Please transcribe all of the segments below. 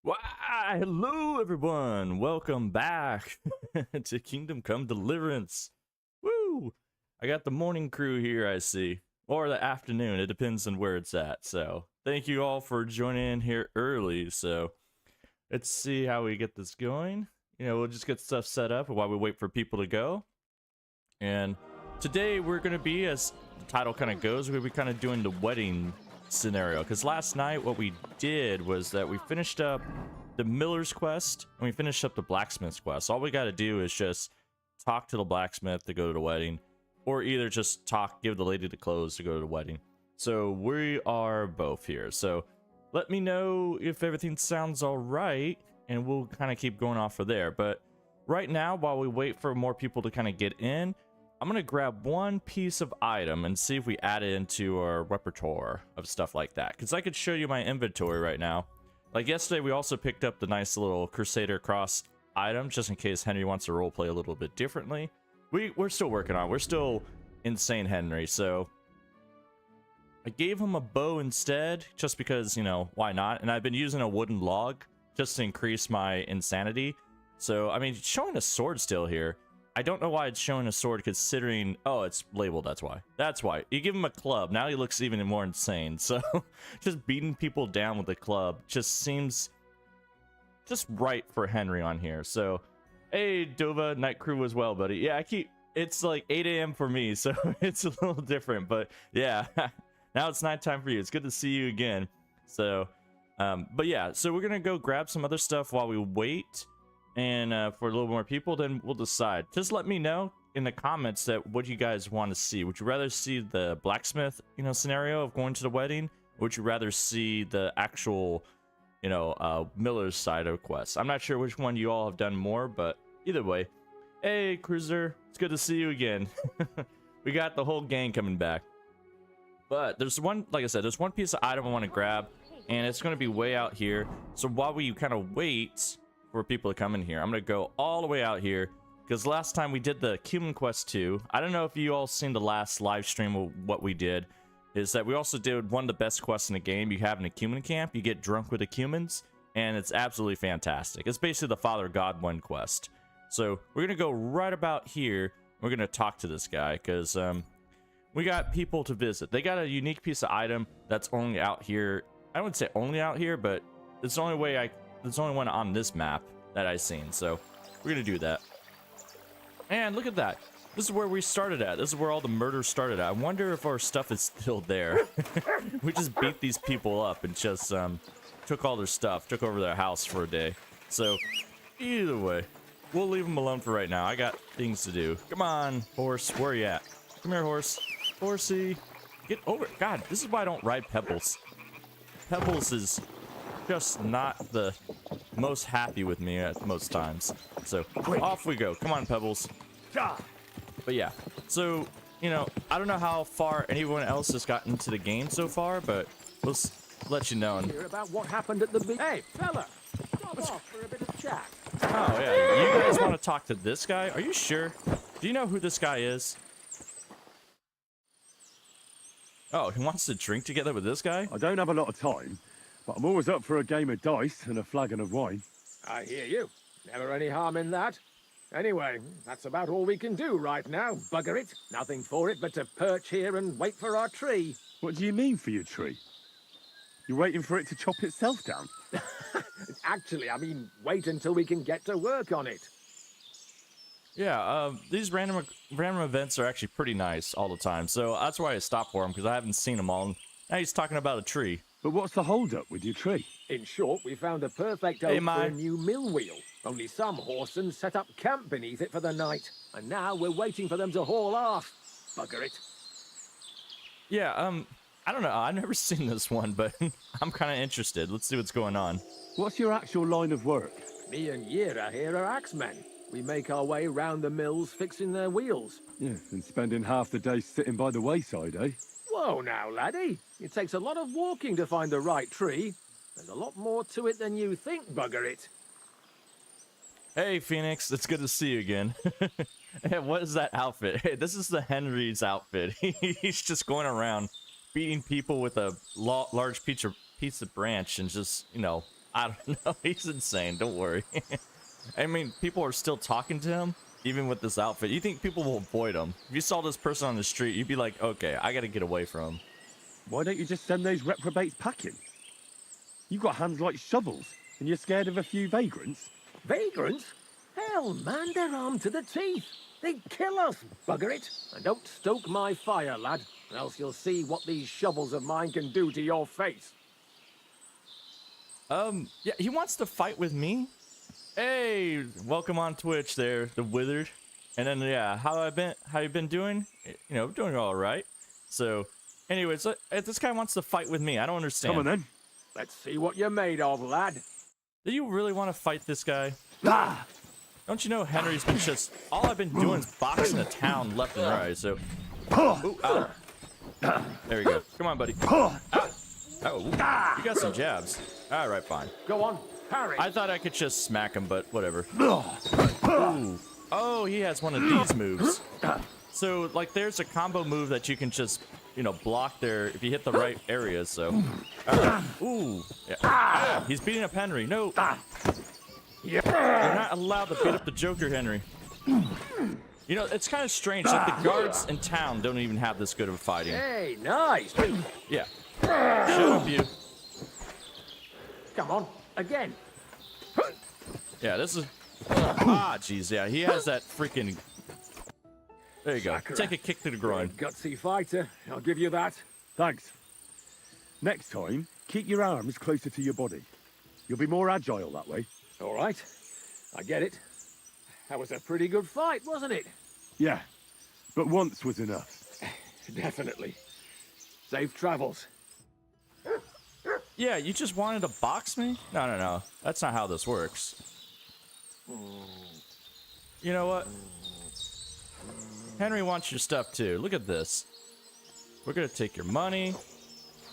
Why, hello everyone! Welcome back to Kingdom Come Deliverance. Woo! I got the morning crew here, I see. Or the afternoon, it depends on where it's at. So, thank you all for joining in here early. So, let's see how we get this going. We'll just get stuff set up while we wait for people to go. And today we're going to be, as the title kind of goes, we'll be kind of doing the wedding scenario, because last night what we did was that we finished up the miller's quest and we finished up the blacksmith's quest. All we got to do is just talk to the blacksmith to go to the wedding, or either just give the lady the clothes to go to the wedding. So we are both here, so let me know if everything sounds all right and we'll kind of keep going off of there. But right now, while we wait for more people to kind of get in, I'm going to grab one piece of item and see if we add it into our repertoire of stuff like that. Because I could show you my inventory right now. Like yesterday, we also picked up the nice little Crusader Cross item, just in case Henry wants to roleplay a little bit differently. We're still working on it. We're still insane Henry, so I gave him a bow instead, just because, why not? And I've been using a wooden log just to increase my insanity. So, I mean, showing a sword still here. I don't know why it's showing a sword, considering... Oh, it's labeled, that's why. That's why. You give him a club, now he looks even more insane. So, just beating people down with a club just seems... just right for Henry on here. So, hey, Dova, night crew as well, buddy. Yeah, it's like 8 a.m. for me, so it's a little different. But, yeah, now it's nighttime for you. It's good to see you again. So, but yeah, so we're gonna go grab some other stuff while we wait. And for a little more people, then we'll decide. Just let me know in the comments that what you guys want to see. Would you rather see the blacksmith, scenario of going to the wedding? Or would you rather see the actual, miller's side of quests? I'm not sure which one you all have done more, but either way. Hey, Cruiser. It's good to see you again. We got the whole gang coming back. But there's one, like I said, there's one piece of item I want to grab, and it's going to be way out here. So while we kind of wait for people to come in here, I'm gonna go all the way out here, because last time we did the cumin quest 2. I don't know if you all seen the last live stream of what we did, is that we also did one of the best quests in the game. You have in a cumin camp, you get drunk with the cumins, and it's absolutely fantastic. It's basically the Father God 1 quest. So we're gonna go right about here. We're gonna talk to this guy, because we got people to visit. They got a unique piece of item that's only out here. I wouldn't say only out here, but it's the only way there's only one on this map that I've seen, so we're gonna do that. And look at that. This is where we started at. This is where all the murders started at. I wonder if our stuff is still there. We just beat these people up and just took all their stuff, took over their house for a day. So either way, we'll leave them alone for right now. I got things to do. Come on, horse, where are you at? Come here, horse. Horsey, get over it. God, this is why I don't ride Pebbles. Pebbles is just not the most happy with me at most times. So off we go. Come on, Pebbles. But yeah, so I don't know how far anyone else has gotten into the game so far, but we'll let you know. Hear about what happened at the Hey, fella, stop off for a bit of chat. Oh yeah, you guys want to talk to this guy? Are you sure? Do you know who this guy is? Oh, he wants to drink together with this guy? I don't have a lot of time, but I'm always up for a game of dice and a flagon of wine. I hear you. Never any harm in that. Anyway, that's about all we can do right now, bugger it. Nothing for it but to perch here and wait for our tree. What do you mean for your tree? You're waiting for it to chop itself down? Actually, I mean, wait until we can get to work on it. Yeah, these random events are actually pretty nice all the time, so that's why I stopped for them, because I haven't seen them all. Now he's talking about a tree. But what's the hold-up with your tree? In short, we found a perfect oak for a new mill wheel. Only some horsens set up camp beneath it for the night, and now we're waiting for them to haul off. Bugger it. Yeah, I don't know. I've never seen this one, but I'm kind of interested. Let's see what's going on. What's your actual line of work? Me and Yira here are axemen. We make our way round the mills fixing their wheels. Yeah, and spending half the day sitting by the wayside, eh? Whoa now, laddie. It takes a lot of walking to find the right tree. There's a lot more to it than you think, bugger it. Hey, Phoenix. It's good to see you again. Hey, what is that outfit? Hey, this is the Henry's outfit. He's just going around beating people with a large piece of branch and just, I don't know. He's insane. Don't worry. I mean, people are still talking to him, even with this outfit. You think people will avoid him? If you saw this person on the street, you'd be like, okay, I gotta get away from him. Why don't you just send those reprobates packing? You've got hands like shovels, and you're scared of a few vagrants? Vagrants? Hell, man, they're armed to the teeth. They'd kill us, bugger it. And don't stoke my fire, lad, or else you'll see what these shovels of mine can do to your face. Yeah, he wants to fight with me. Hey, welcome on Twitch there, the Withered. And then, yeah, how you been doing? You know, doing all right. So, anyways, this guy wants to fight with me. I don't understand. Come on, then. Let's see what you're made of, lad. Do you really want to fight this guy? Ah! Don't you know Henry's been just... All I've been doing is boxing the town left and right, so... Ooh, ow. There we go. Come on, buddy. Ow. Oh, you got some jabs. All right, fine. Go on, parry. I thought I could just smack him, but whatever. Ooh. Oh, he has one of these moves. So, like, there's a combo move that you can just, you know, block there if you hit the right areas, so... Ooh. Yeah. Ah, he's beating up Henry. No. You're not allowed to beat up the Joker, Henry. You know, it's kind of strange. Like, the guards in town don't even have this good of fighting. Hey, nice. Yeah. Shut up, you. Come on, again. Yeah, this is... Ah, jeez, yeah. He has that freaking... There you go. Take a kick to the groin. Gutsy fighter, I'll give you that. Thanks. Next time, keep your arms closer to your body. You'll be more agile that way. All right, I get it. That was a pretty good fight, wasn't it? Yeah, but once was enough. Definitely. Safe travels. Yeah, you just wanted to box me? No, no, no. That's not how this works. You know what? Henry wants your stuff too. Look at this. We're gonna take your money.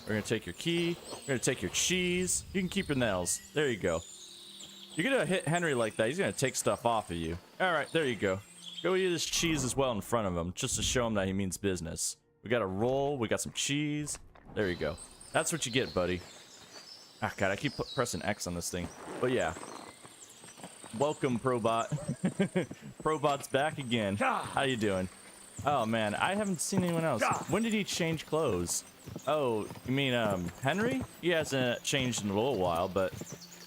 We're gonna take your key. We're gonna take your cheese. You can keep your nails. There you go. You're gonna hit Henry like that, he's gonna take stuff off of you. Alright, there you go. Go eat this cheese as well in front of him, just to show him that he means business. We got a roll, we got some cheese. There you go. That's what you get, buddy. Ah, God, I keep pressing X on this thing. But yeah. Welcome, Probot. Probot's back again. How you doing? Oh, man, I haven't seen anyone else. When did he change clothes? Oh, you mean, Henry? He hasn't changed in a little while, but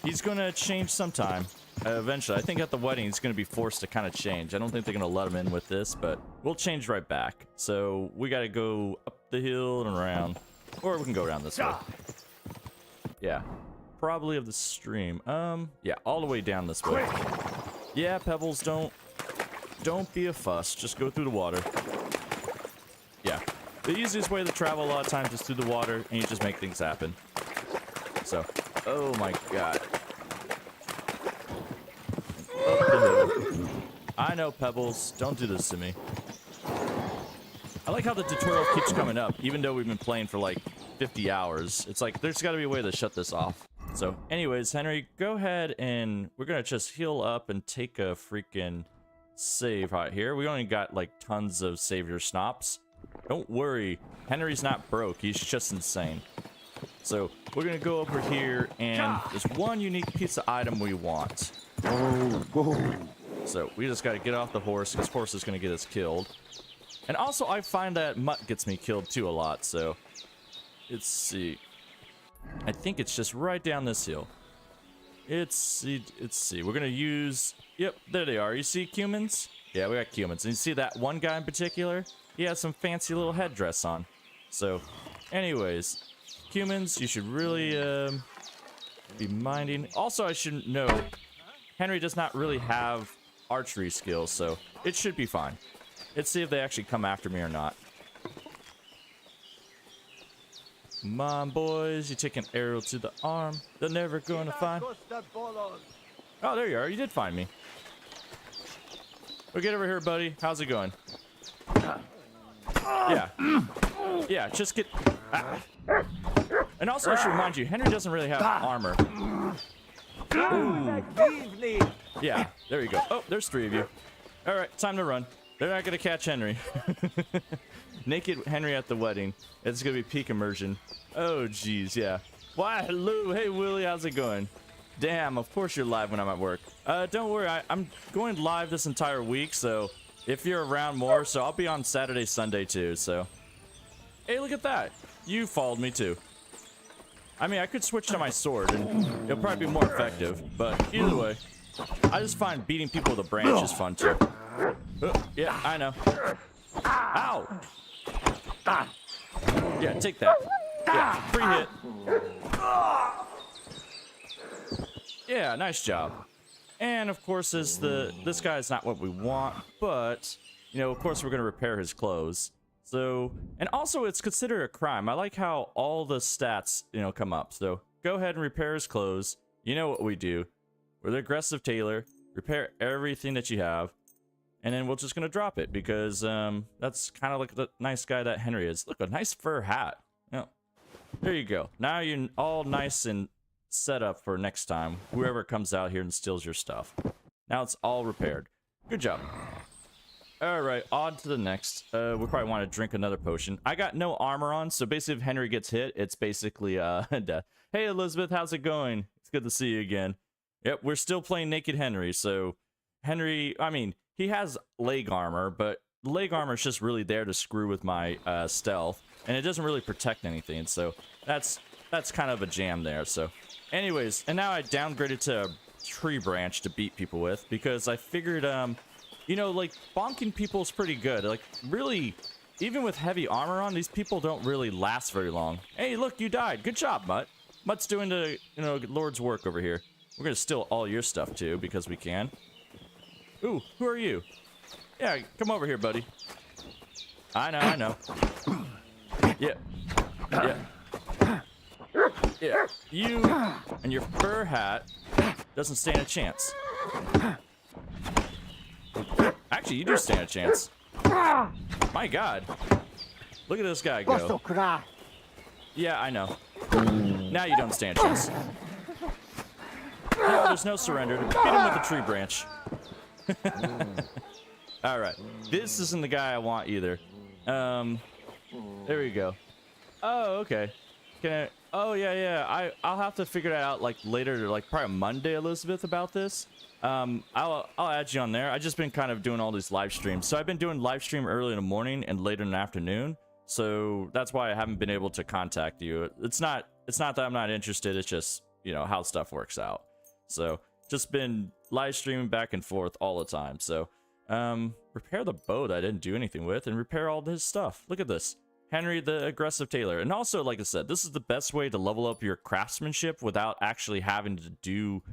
he's gonna change sometime. Eventually. I think at the wedding he's gonna be forced to kind of change. I don't think they're gonna let him in with this, but we'll change right back. So we gotta go up the hill and around. Or we can go around this way. Yeah. Probably of the stream. Yeah, all the way down this way. Yeah, Pebbles, don't be a fuss. Just go through the water. Yeah. The easiest way to travel a lot of times is through the water, and you just make things happen. So, oh my God. Up the hill. I know, Pebbles. Don't do this to me. I like how the tutorial keeps coming up, even though we've been playing for like 50 hours. It's like, there's got to be a way to shut this off. So, anyways, Henry, go ahead and we're going to just heal up and take a freaking save right here. We only got like tons of savior snops. Don't worry, Henry's not broke. He's just insane. So, we're going to go over here and there's one unique piece of item we want. So, we just got to get off the horse because horse is going to get us killed. And also, I find that mutt gets me killed too a lot, so let's see. I think it's just right down this hill. Let's see. We're gonna use. Yep, there they are. You see cumins? Yeah, we got cumins. And you see that one guy in particular? He has some fancy little headdress on. So, anyways, cumins, you should really be minding. Also, I should note, Henry does not really have archery skills, so it should be fine. Let's see if they actually come after me or not. Come on, boys. You take an arrow to the arm. They're never going to find... Oh, there you are. You did find me. Well, get over here, buddy. How's it going? Yeah. Yeah, just get... Ah. And also, I should remind you, Henry doesn't really have armor. Ooh. Yeah, there you go. Oh, there's 3 of you. All right, time to run. They're not going to catch Henry. Naked Henry at the wedding. It's going to be peak immersion. Oh, jeez, yeah. Why, hello. Hey, Willie, how's it going? Damn, of course you're live when I'm at work. Don't worry, I'm going live this entire week, so if you're around more, so I'll be on Saturday, Sunday too, so. Hey, look at that. You followed me too. I mean, I could switch to my sword, and it'll probably be more effective, but either way, I just find beating people with a branch is fun too. Yeah, I know. Ow! Yeah, take that. Yeah, free hit. Yeah, nice job. And of course, this guy's not what we want, but you know, of course, we're gonna repair his clothes. So, and also, it's considered a crime. I like how all the stats, you know, come up. So, go ahead and repair his clothes. You know what we do. We're the aggressive tailor. Repair everything that you have, and then we're just gonna drop it because that's kind of like the nice guy that Henry is. Look, a nice fur hat. Yeah, there you go. Now you're all nice and set up for next time. Whoever comes out here and steals your stuff. Now it's all repaired. Good job. All right, on to the next. We probably want to drink another potion. I got no armor on, so basically if Henry gets hit, it's basically death. Hey Elizabeth, how's it going? It's good to see you again. Yep, we're still playing Naked Henry, so Henry, I mean, he has leg armor, but leg armor is just really there to screw with my stealth, and it doesn't really protect anything, so that's kind of a jam there, so. Anyways, and now I downgraded to a tree branch to beat people with, because I figured, you know, like, bonking people is pretty good. Like, really, even with heavy armor on, these people don't really last very long. Hey, look, you died. Good job, Mutt. Mutt's doing the, you know, Lord's work over here. We're gonna steal all your stuff, too, because we can. Ooh, who are you? Yeah, come over here, buddy. I know. Yeah. Yeah. You and your fur hat doesn't stand a chance. Actually, you do stand a chance. My God. Look at this guy go. Yeah, I know. Now you don't stand a chance. No, there's no surrender. Beat him with a tree branch. Alright. This isn't the guy I want either. There we go. Oh, okay. Can I... Oh, yeah. I'll have to figure that out, like, later, like, probably Monday, Elizabeth, about this. I'll add you on there. I've just been kind of doing all these live streams. So I've been doing live stream early in the morning and later in the afternoon. So that's why I haven't been able to contact you. It's not that I'm not interested. It's just, you know, how stuff works out. So just been live streaming back and forth all the time. So, repair the bow that I didn't do anything with and repair all his stuff. Look at this. Henry the aggressive tailor. And also, like I said, this is the best way to level up your craftsmanship without actually having to do,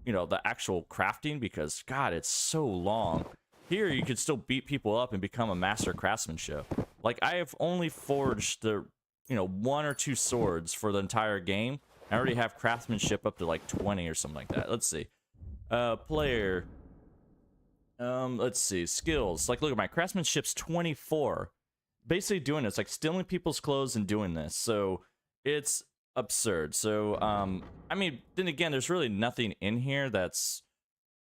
you know, the actual crafting, because God, it's so long. Here you could still beat people up and become a master craftsmanship. Like, I have only forged the, you know, 1 or 2 swords for the entire game. I already have craftsmanship up to like 20 or something like that. Let's see. Player. Let's see. Skills. Like, look at my craftsmanship's 24. Basically doing this, like stealing people's clothes and doing this. So it's absurd. So, I mean, then again, there's really nothing in here that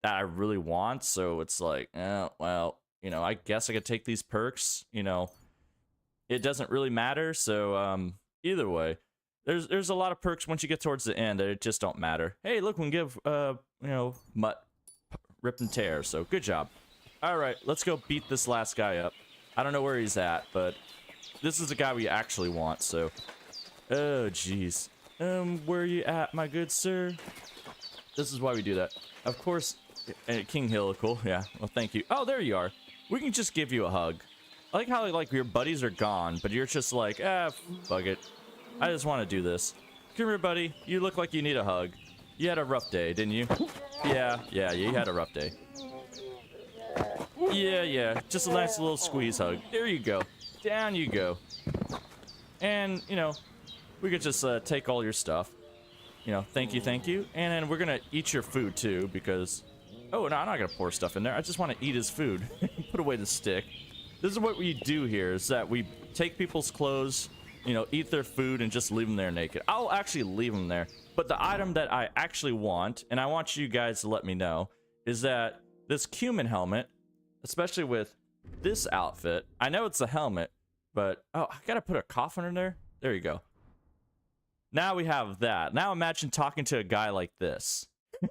I really want. So it's like, well, you know, I guess I could take these perks, you know, it doesn't really matter. So, either way, there's a lot of perks once you get towards the end that it just don't matter. Hey, look, we can give, you know, Mutt rip and tear. So good job. All right, let's go beat this last guy up. I don't know where he's at, but this is the guy we actually want, so. Oh, jeez. Where are you at, my good sir? This is why we do that. Of course, King Helical, yeah, well, thank you. Oh, there you are. We can just give you a hug. I like how, like, your buddies are gone, but you're just like, fuck it. I just want to do this. Come here, buddy. You look like you need a hug. You had a rough day, didn't you? Yeah, you had a rough day. Yeah, just a nice little squeeze hug. There you go. Down you go. And, you know, we could just take all your stuff. You know, thank you. And then we're gonna eat your food, too, because... Oh, no, I'm not gonna pour stuff in there. I just want to eat his food. Put away the stick. This is what we do here, is that we take people's clothes, you know, eat their food, and just leave them there naked. I'll actually leave them there. But the item that I actually want, and I want you guys to let me know, is that this cumin helmet, especially with this outfit, I know it's a helmet, but, oh, I gotta put a coffin in there? There you go. Now we have that. Now imagine talking to a guy like this.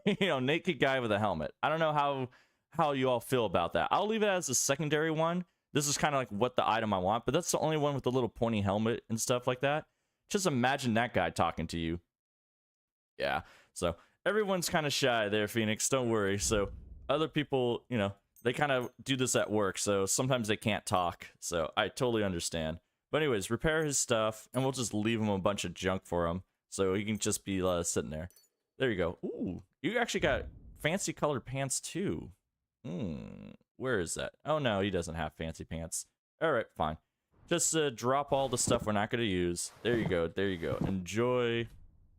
You know, naked guy with a helmet. I don't know how you all feel about that. I'll leave it as a secondary one. This is kind of like what the item I want, but that's the only one with the little pointy helmet and stuff like that. Just imagine that guy talking to you. Yeah, so everyone's kind of shy there, Phoenix. Don't worry. So other people, you know, they kind of do this at work, so sometimes they can't talk. So I totally understand. But anyways, repair his stuff, and we'll just leave him a bunch of junk for him, so he can just be sitting there. There you go. Ooh, you actually got fancy colored pants too. Where is that? Oh no, he doesn't have fancy pants. All right, fine. Just drop all the stuff we're not going to use. There you go. There you go. Enjoy,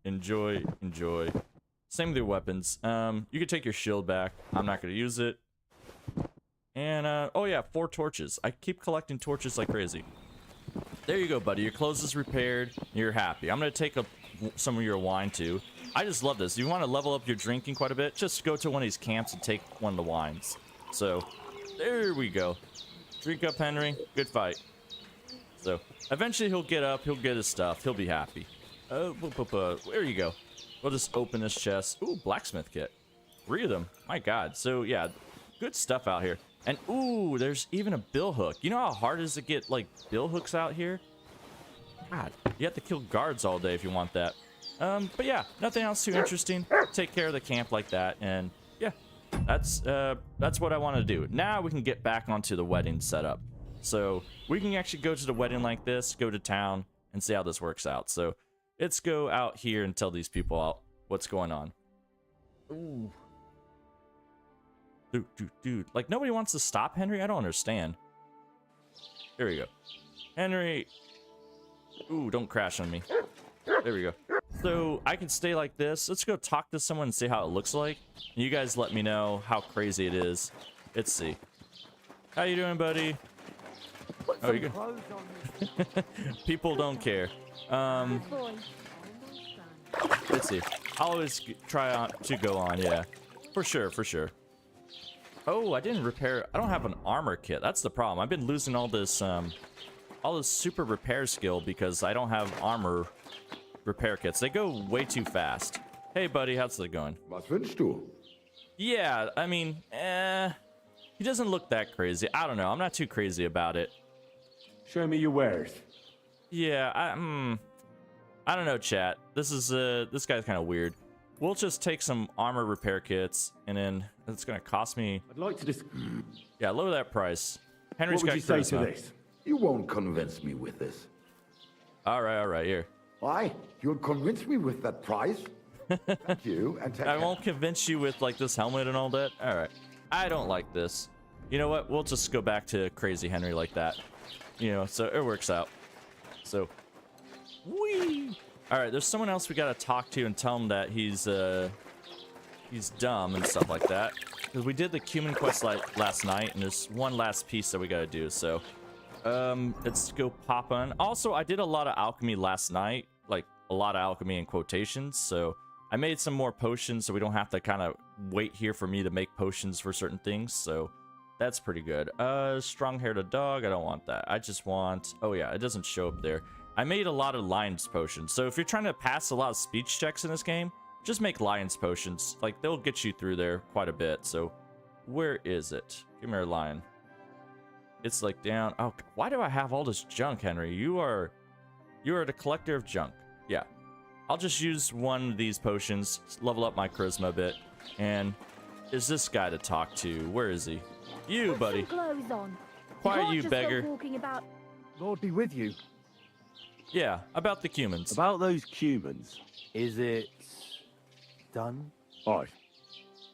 enjoy, enjoy. Same with your weapons. You can take your shield back. I'm not going to use it. And oh yeah, 4 torches. I keep collecting torches like crazy. There you go, buddy. Your clothes is repaired. You're happy. I'm going to take some of your wine too. I just love this. If you want to level up your drinking quite a bit, just go to one of these camps and take one of the wines. So there we go. Drink up, Henry. Good fight. So eventually he'll get up. He'll get his stuff. He'll be happy. There you go. We'll just open this chest. Ooh, blacksmith kit. 3 of them. My God. So yeah, good stuff out here. And ooh, there's even a bill hook. You know how hard it is to get like bill hooks out here? God, you have to kill guards all day if you want that. But yeah, nothing else too interesting. Take care of the camp like that, and yeah, that's what I want to do. Now we can get back onto the wedding setup. So we can actually go to the wedding like this, go to town, and see how this works out. So let's go out here and tell these people out what's going on. Ooh. Dude. Like, nobody wants to stop Henry? I don't understand. Here we go. Henry. Ooh, don't crash on me. There we go. So I can stay like this. Let's go talk to someone and see how it looks like. You guys let me know how crazy it is. Let's see. How you doing, buddy? Oh, you good? People don't care. Let's see. I'll always try to go on. Yeah, for sure. Oh, I didn't repair. I don't have an armor kit. That's the problem. I've been losing all this super repair skill because I don't have armor repair kits. They go way too fast. Hey, buddy, how's it going? Was wünschst du? Yeah, I mean, he doesn't look that crazy. I don't know. I'm not too crazy about it. Show me your wares. Yeah, I don't know, chat. This guy's kind of weird. We'll just take some armor repair kits, and then it's gonna cost me. I'd like to just. Yeah, lower that price. Henry's What got would you say to charisma. this? You won't convince me with this. All right, here. Why? You'll convince me with that price? Thank you, and take I care. won't convince you with like this helmet and all that. All right, I don't like this. You know what? We'll just go back to crazy Henry like that. You know, so it works out. So, whee! All right, there's someone else we gotta talk to and tell him that he's dumb and stuff like that. Because we did the cumin quest last night, and there's one last piece that we gotta do. So, let's go pop on. Also, I did a lot of alchemy last night, like a lot of alchemy in quotations. So I made some more potions, so we don't have to kind of wait here for me to make potions for certain things. So that's pretty good. Strong-haired dog. I don't want that. I just want. Oh yeah, it doesn't show up there. I made a lot of lion's potions. So if you're trying to pass a lot of speech checks in this game, just make lion's potions. Like, they'll get you through there quite a bit. So where is it? Give me a lion. It's like down. Oh, why do I have all this junk, Henry? You are the collector of junk. Yeah. I'll just use one of these potions, level up my charisma a bit. And is this guy to talk to? Where is he? You, buddy. Clothes on. Quiet, you beggar. Walking about. Lord be with you. Yeah, about the cumins. About those cumins. Is it done? Aye.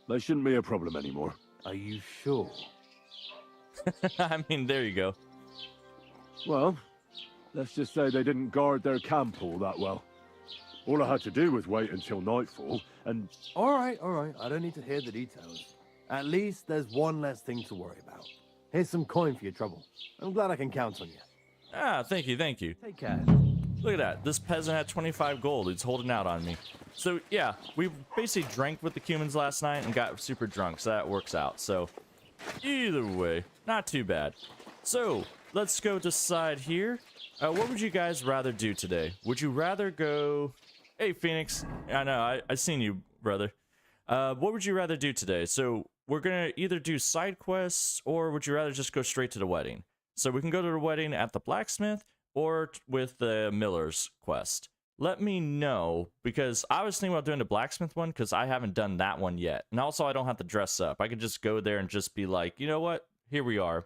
They shouldn't be a problem anymore. Are you sure? I mean, there you go. Well, let's just say they didn't guard their camp all that well. All I had to do was wait until nightfall, and All right. I don't need to hear the details. At least there's one less thing to worry about. Here's some coin for your trouble. I'm glad I can count on you. Ah, thank you. Take care. Look at that. This peasant had 25 gold. He's holding out on me. So, yeah, we basically drank with the cumins last night and got super drunk, so that works out. So, either way, not too bad. So, let's go decide here. What would you guys rather do today? Would you rather go... Hey, Phoenix. I know, I seen you, brother. What would you rather do today? So we're gonna either do side quests, or would you rather just go straight to the wedding? So we can go to the wedding at the blacksmith, or with the miller's quest. Let me know, because I was thinking about doing the blacksmith one, because I haven't done that one yet. And also, I don't have to dress up. I could just go there and just be like, you know what? Here we are.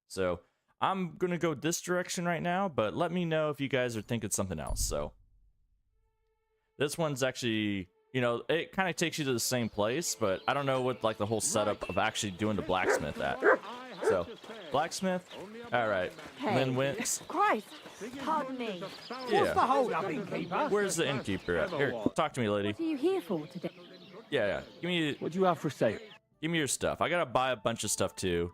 So I'm gonna go this direction right now, but let me know if you guys are thinking something else. So this one's actually, you know, it kind of takes you to the same place, but I don't know what like the whole setup of actually doing the blacksmith at. So blacksmith, all right. And then went. Christ, pardon me. What's the Yeah. hold up, innkeeper? Where's the innkeeper at? Here, talk to me, lady. What are you here for today? Yeah. What do you have for sale? Give me your stuff. I gotta buy a bunch of stuff too.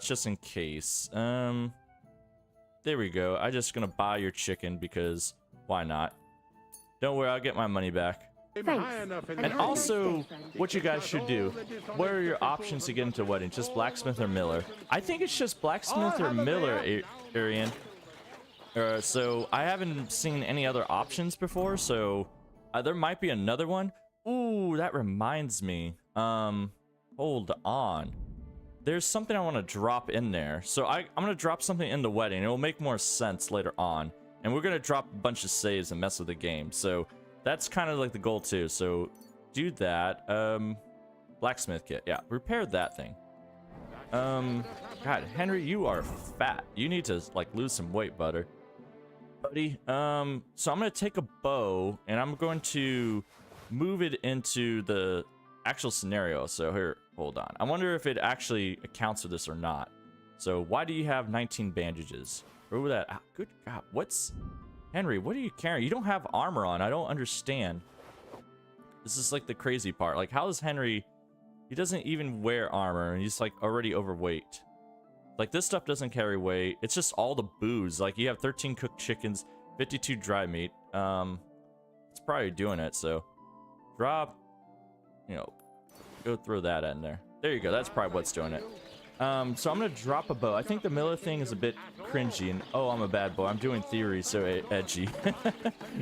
Just in case. There we go. I'm just gonna buy your chicken because why not? Don't worry, I'll get my money back. Thanks. And also, what you guys should do, what are your options to get into a wedding? Just blacksmith or miller? I think it's just blacksmith or miller, Arian. So I haven't seen any other options before, so there might be another one. Ooh, that reminds me. Hold on. There's something I want to drop in there. So I'm going to drop something in the wedding. It will make more sense later on. And we're going to drop a bunch of saves and mess with the game. So that's kind of like the goal too. So do that. Blacksmith kit. Yeah, repair that thing. God, Henry, you are fat. You need to like lose some weight, buddy. So I'm going to take a bow and I'm going to move it into the actual scenario. So here, hold on. I wonder if it actually accounts for this or not. So why do you have 19 bandages? Over that. Ah, good God. What's Henry? What are you carrying? You don't have armor on. I don't understand. This is like the crazy part. Like, how is Henry? He doesn't even wear armor, and he's like already overweight. Like, this stuff doesn't carry weight. It's just all the booze. Like, you have 13 cooked chickens, 52 dry meat. It's probably doing it. So drop. You know, go throw that in there. There you go. That's probably what's doing it. So I'm gonna drop a bow. I think the miller thing is a bit cringy, and oh, I'm a bad boy. I'm doing theory, so edgy.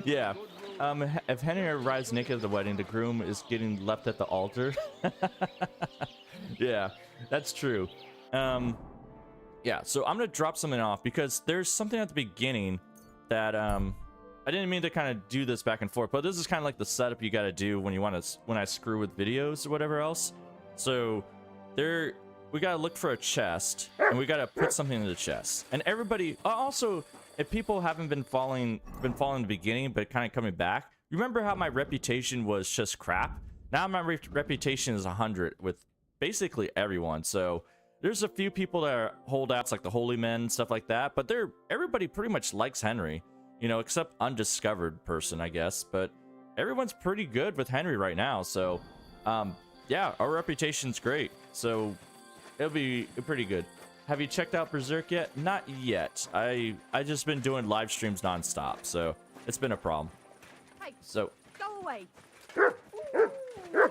Yeah. If Henry arrives naked at the wedding, the groom is getting left at the altar. Yeah, that's true. Yeah. So I'm gonna drop something off because there's something at the beginning that I didn't mean to kind of do this back and forth, but this is kind of like the setup you got to do when you want to when I screw with videos or whatever else. So we gotta look for a chest, and we gotta put something in the chest. And everybody, also, if people haven't been following the beginning, but kind of coming back, remember how my reputation was just crap? Now my reputation is 100 with basically everyone. So there's a few people that are holdouts, like the holy men, stuff like that. But everybody pretty much likes Henry, you know, except undiscovered person, I guess. But everyone's pretty good with Henry right now. So, yeah, our reputation's great. So it'll be pretty good. Have you checked out Berserk yet? Not yet. I just been doing live streams nonstop, so it's been a problem. Hey, So go away.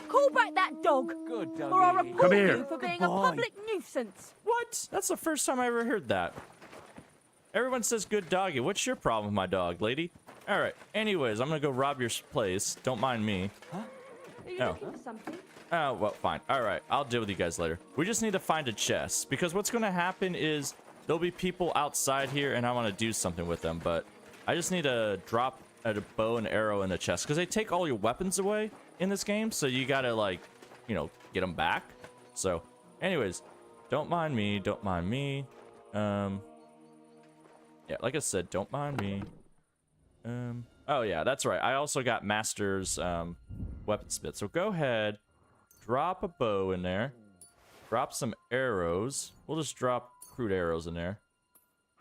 Call back that dog. Good doggy. Or I'll report Come here. you for being Good a boy. public nuisance. what? That's the first time I ever heard that. Everyone says good doggy. What's your problem with my dog, lady? All right. Anyways, I'm gonna go rob your place. Don't mind me. Are you Oh. looking for something? Oh, well, fine. All right, I'll deal with you guys later. We just need to find a chest, because what's going to happen is there'll be people outside here, and I want to do something with them, but I just need to drop a bow and arrow in the chest, because they take all your weapons away in this game, so you got to, like, you know, get them back. So, anyways, don't mind me, don't mind me. Yeah, like I said, don't mind me. Oh, yeah, that's right. I also got Master's weaponsmith, so go ahead. Drop a bow in there. Drop some arrows. We'll just drop crude arrows in there.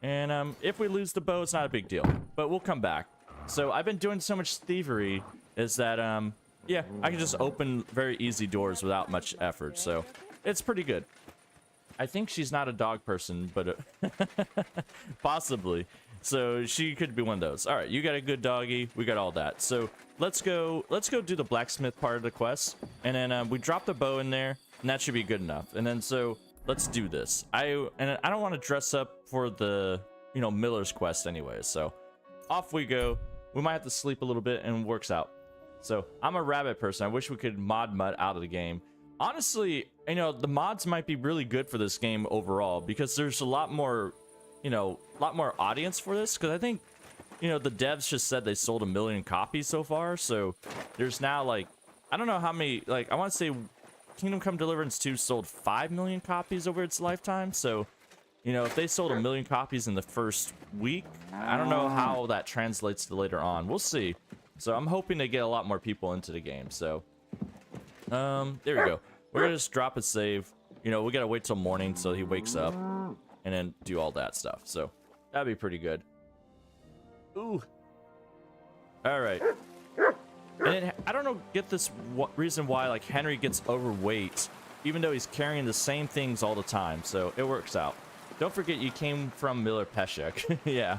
And if we lose the bow, it's not a big deal. But we'll come back. So I've been doing so much thievery is that, yeah, I can just open very easy doors without much effort. So it's pretty good. I think she's not a dog person, but possibly. So she could be one of those. All right, you got a good doggy. We got all that. So let's go do the blacksmith part of the quest, and then we drop the bow in there, and that should be good enough. And then so let's do this. I don't want to dress up for the miller's quest anyways. So off we go. We might have to sleep a little bit, and it works out. So I'm a rabbit person. I wish we could mod mud out of the game. Honestly, you know, the mods might be really good for this game overall because there's a lot more, you know, a lot more audience for this. Because I think, you know, the devs just said they sold 1 million copies so far. So there's now like, I don't know how many, like I want to say Kingdom Come Deliverance 2 sold 5 million copies over its lifetime. So, you know, if they sold 1 million copies in the first week, I don't know how that translates to later on. We'll see. So I'm hoping to get a lot more people into the game. So, there we go. We're gonna just drop a save. You know, we gotta wait till morning so he wakes up, and then do all that stuff. So that'd be pretty good. Ooh. All right. And then, I don't know, get this reason why like Henry gets overweight, even though he's carrying the same things all the time. So it works out. Don't forget you came from Miller Peshek. Yeah.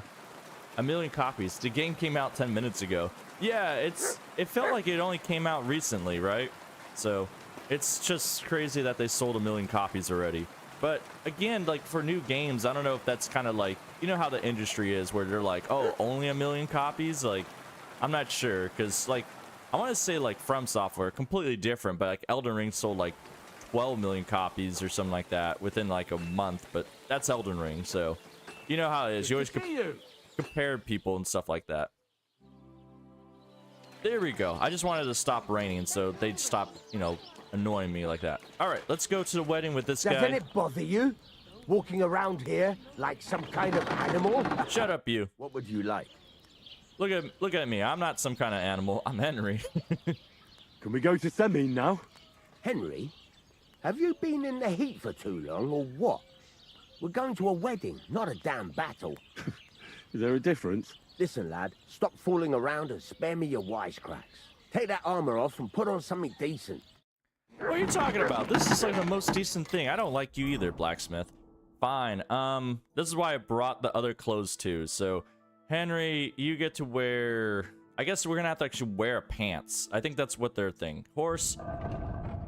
1 million copies. The game came out 10 minutes ago. Yeah, it felt like it only came out recently, right? So it's just crazy that they sold 1 million copies already. But again, like for new games, I don't know if that's kind of like, you know how the industry is where they're like, oh, only 1 million copies? Like, I'm not sure, because like, I want to say like From Software, completely different, but like Elden Ring sold like 12 million copies or something like that within like a month, but that's Elden Ring, so you know how it is. You always compare people and stuff like that. There we go. I just wanted to stop raining so they'd stop, you know, annoying me like that. All right, let's go to the wedding with this guy. Doesn't it bother you? Walking around here like some kind of animal? Shut up, you. What would you like? Look at me. I'm not some kind of animal. I'm Henry. Can we go to Semi now? Henry, have you been in the heat for too long or what? We're going to a wedding, not a damn battle. Is there a difference? Listen, lad, stop fooling around and spare me your wisecracks. Take that armor off and put on something decent. What are you talking about? This is like the most decent thing. I don't like you either, blacksmith. Fine. This is why I brought the other clothes too. So, Henry, you get to wear... I guess we're gonna have to actually wear pants. I think that's what their thing. Horse.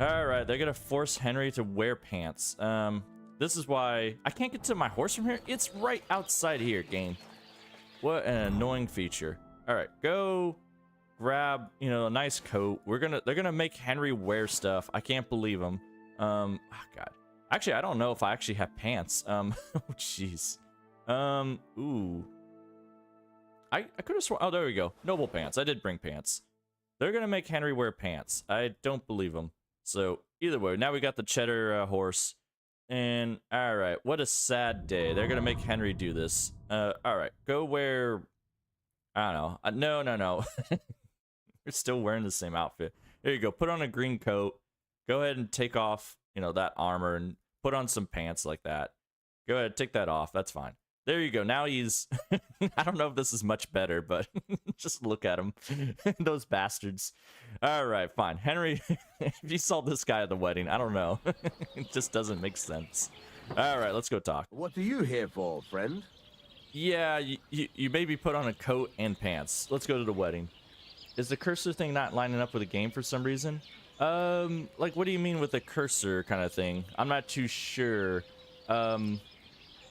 Alright, they're gonna force Henry to wear pants. This is why... I can't get to my horse from here? It's right outside here, game. What an annoying feature. Alright, go grab, you know, a nice coat. They're gonna make Henry wear stuff. I can't believe them. Oh god. Actually, I don't know if I actually have pants. Jeez. Ooh. I could have sworn, oh, there we go. Noble pants. I did bring pants. They're gonna make Henry wear pants. I don't believe them. So, either way, now we got the cheddar horse. And, alright, what a sad day. They're gonna make Henry do this. Alright, go wear... I don't know. No. We're still wearing the same outfit. There you go. Put on a green coat. Go ahead and take off, you know, that armor and put on some pants like that. Go ahead, take that off. That's fine. There you go. Now he's... I don't know if this is much better, but just look at him. Those bastards. All right, fine. Henry, if you saw this guy at the wedding, I don't know. It just doesn't make sense. All right, let's go talk. What are you here for, friend? Yeah, you maybe put on a coat and pants. Let's go to the wedding. Is the cursor thing not lining up with the game for some reason? Like, what do you mean with the cursor kind of thing? I'm not too sure. You're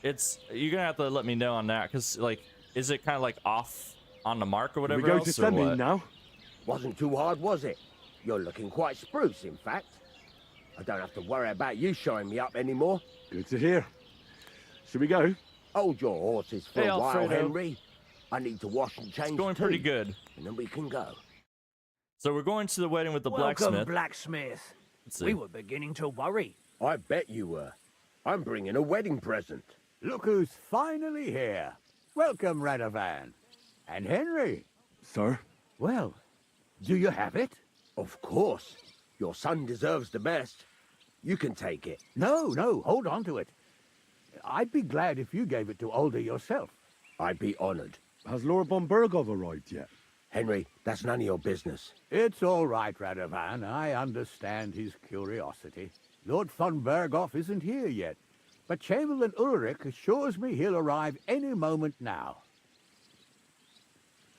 gonna have to let me know on that, because, like, is it kind of, like, off on the mark or whatever Can we go else, to Semi now? Wasn't too hard, was it? You're looking quite spruce, in fact. I don't have to worry about you showing me up anymore. Good to hear. Should we go? Hold your horses for Hey, a while, Alfredo. Henry. I need to wash and change It's going too, pretty good. and then we can go. So we're going to the wedding with the Welcome, blacksmith. blacksmith. Let's see. We were beginning to worry. I bet you were. I'm bringing a wedding present. Look who's finally here. Welcome, Radovan. And Henry. Sir? Well, do you have it? Of course. Your son deserves the best. You can take it. No, hold on to it. I'd be glad if you gave it to Older yourself. I'd be honored. Has Lord von Bergov arrived yet? Henry, that's none of your business. It's all right, Radovan. I understand his curiosity. Lord von Berghoff isn't here yet, but Chamberlain Ulrich assures me he'll arrive any moment now.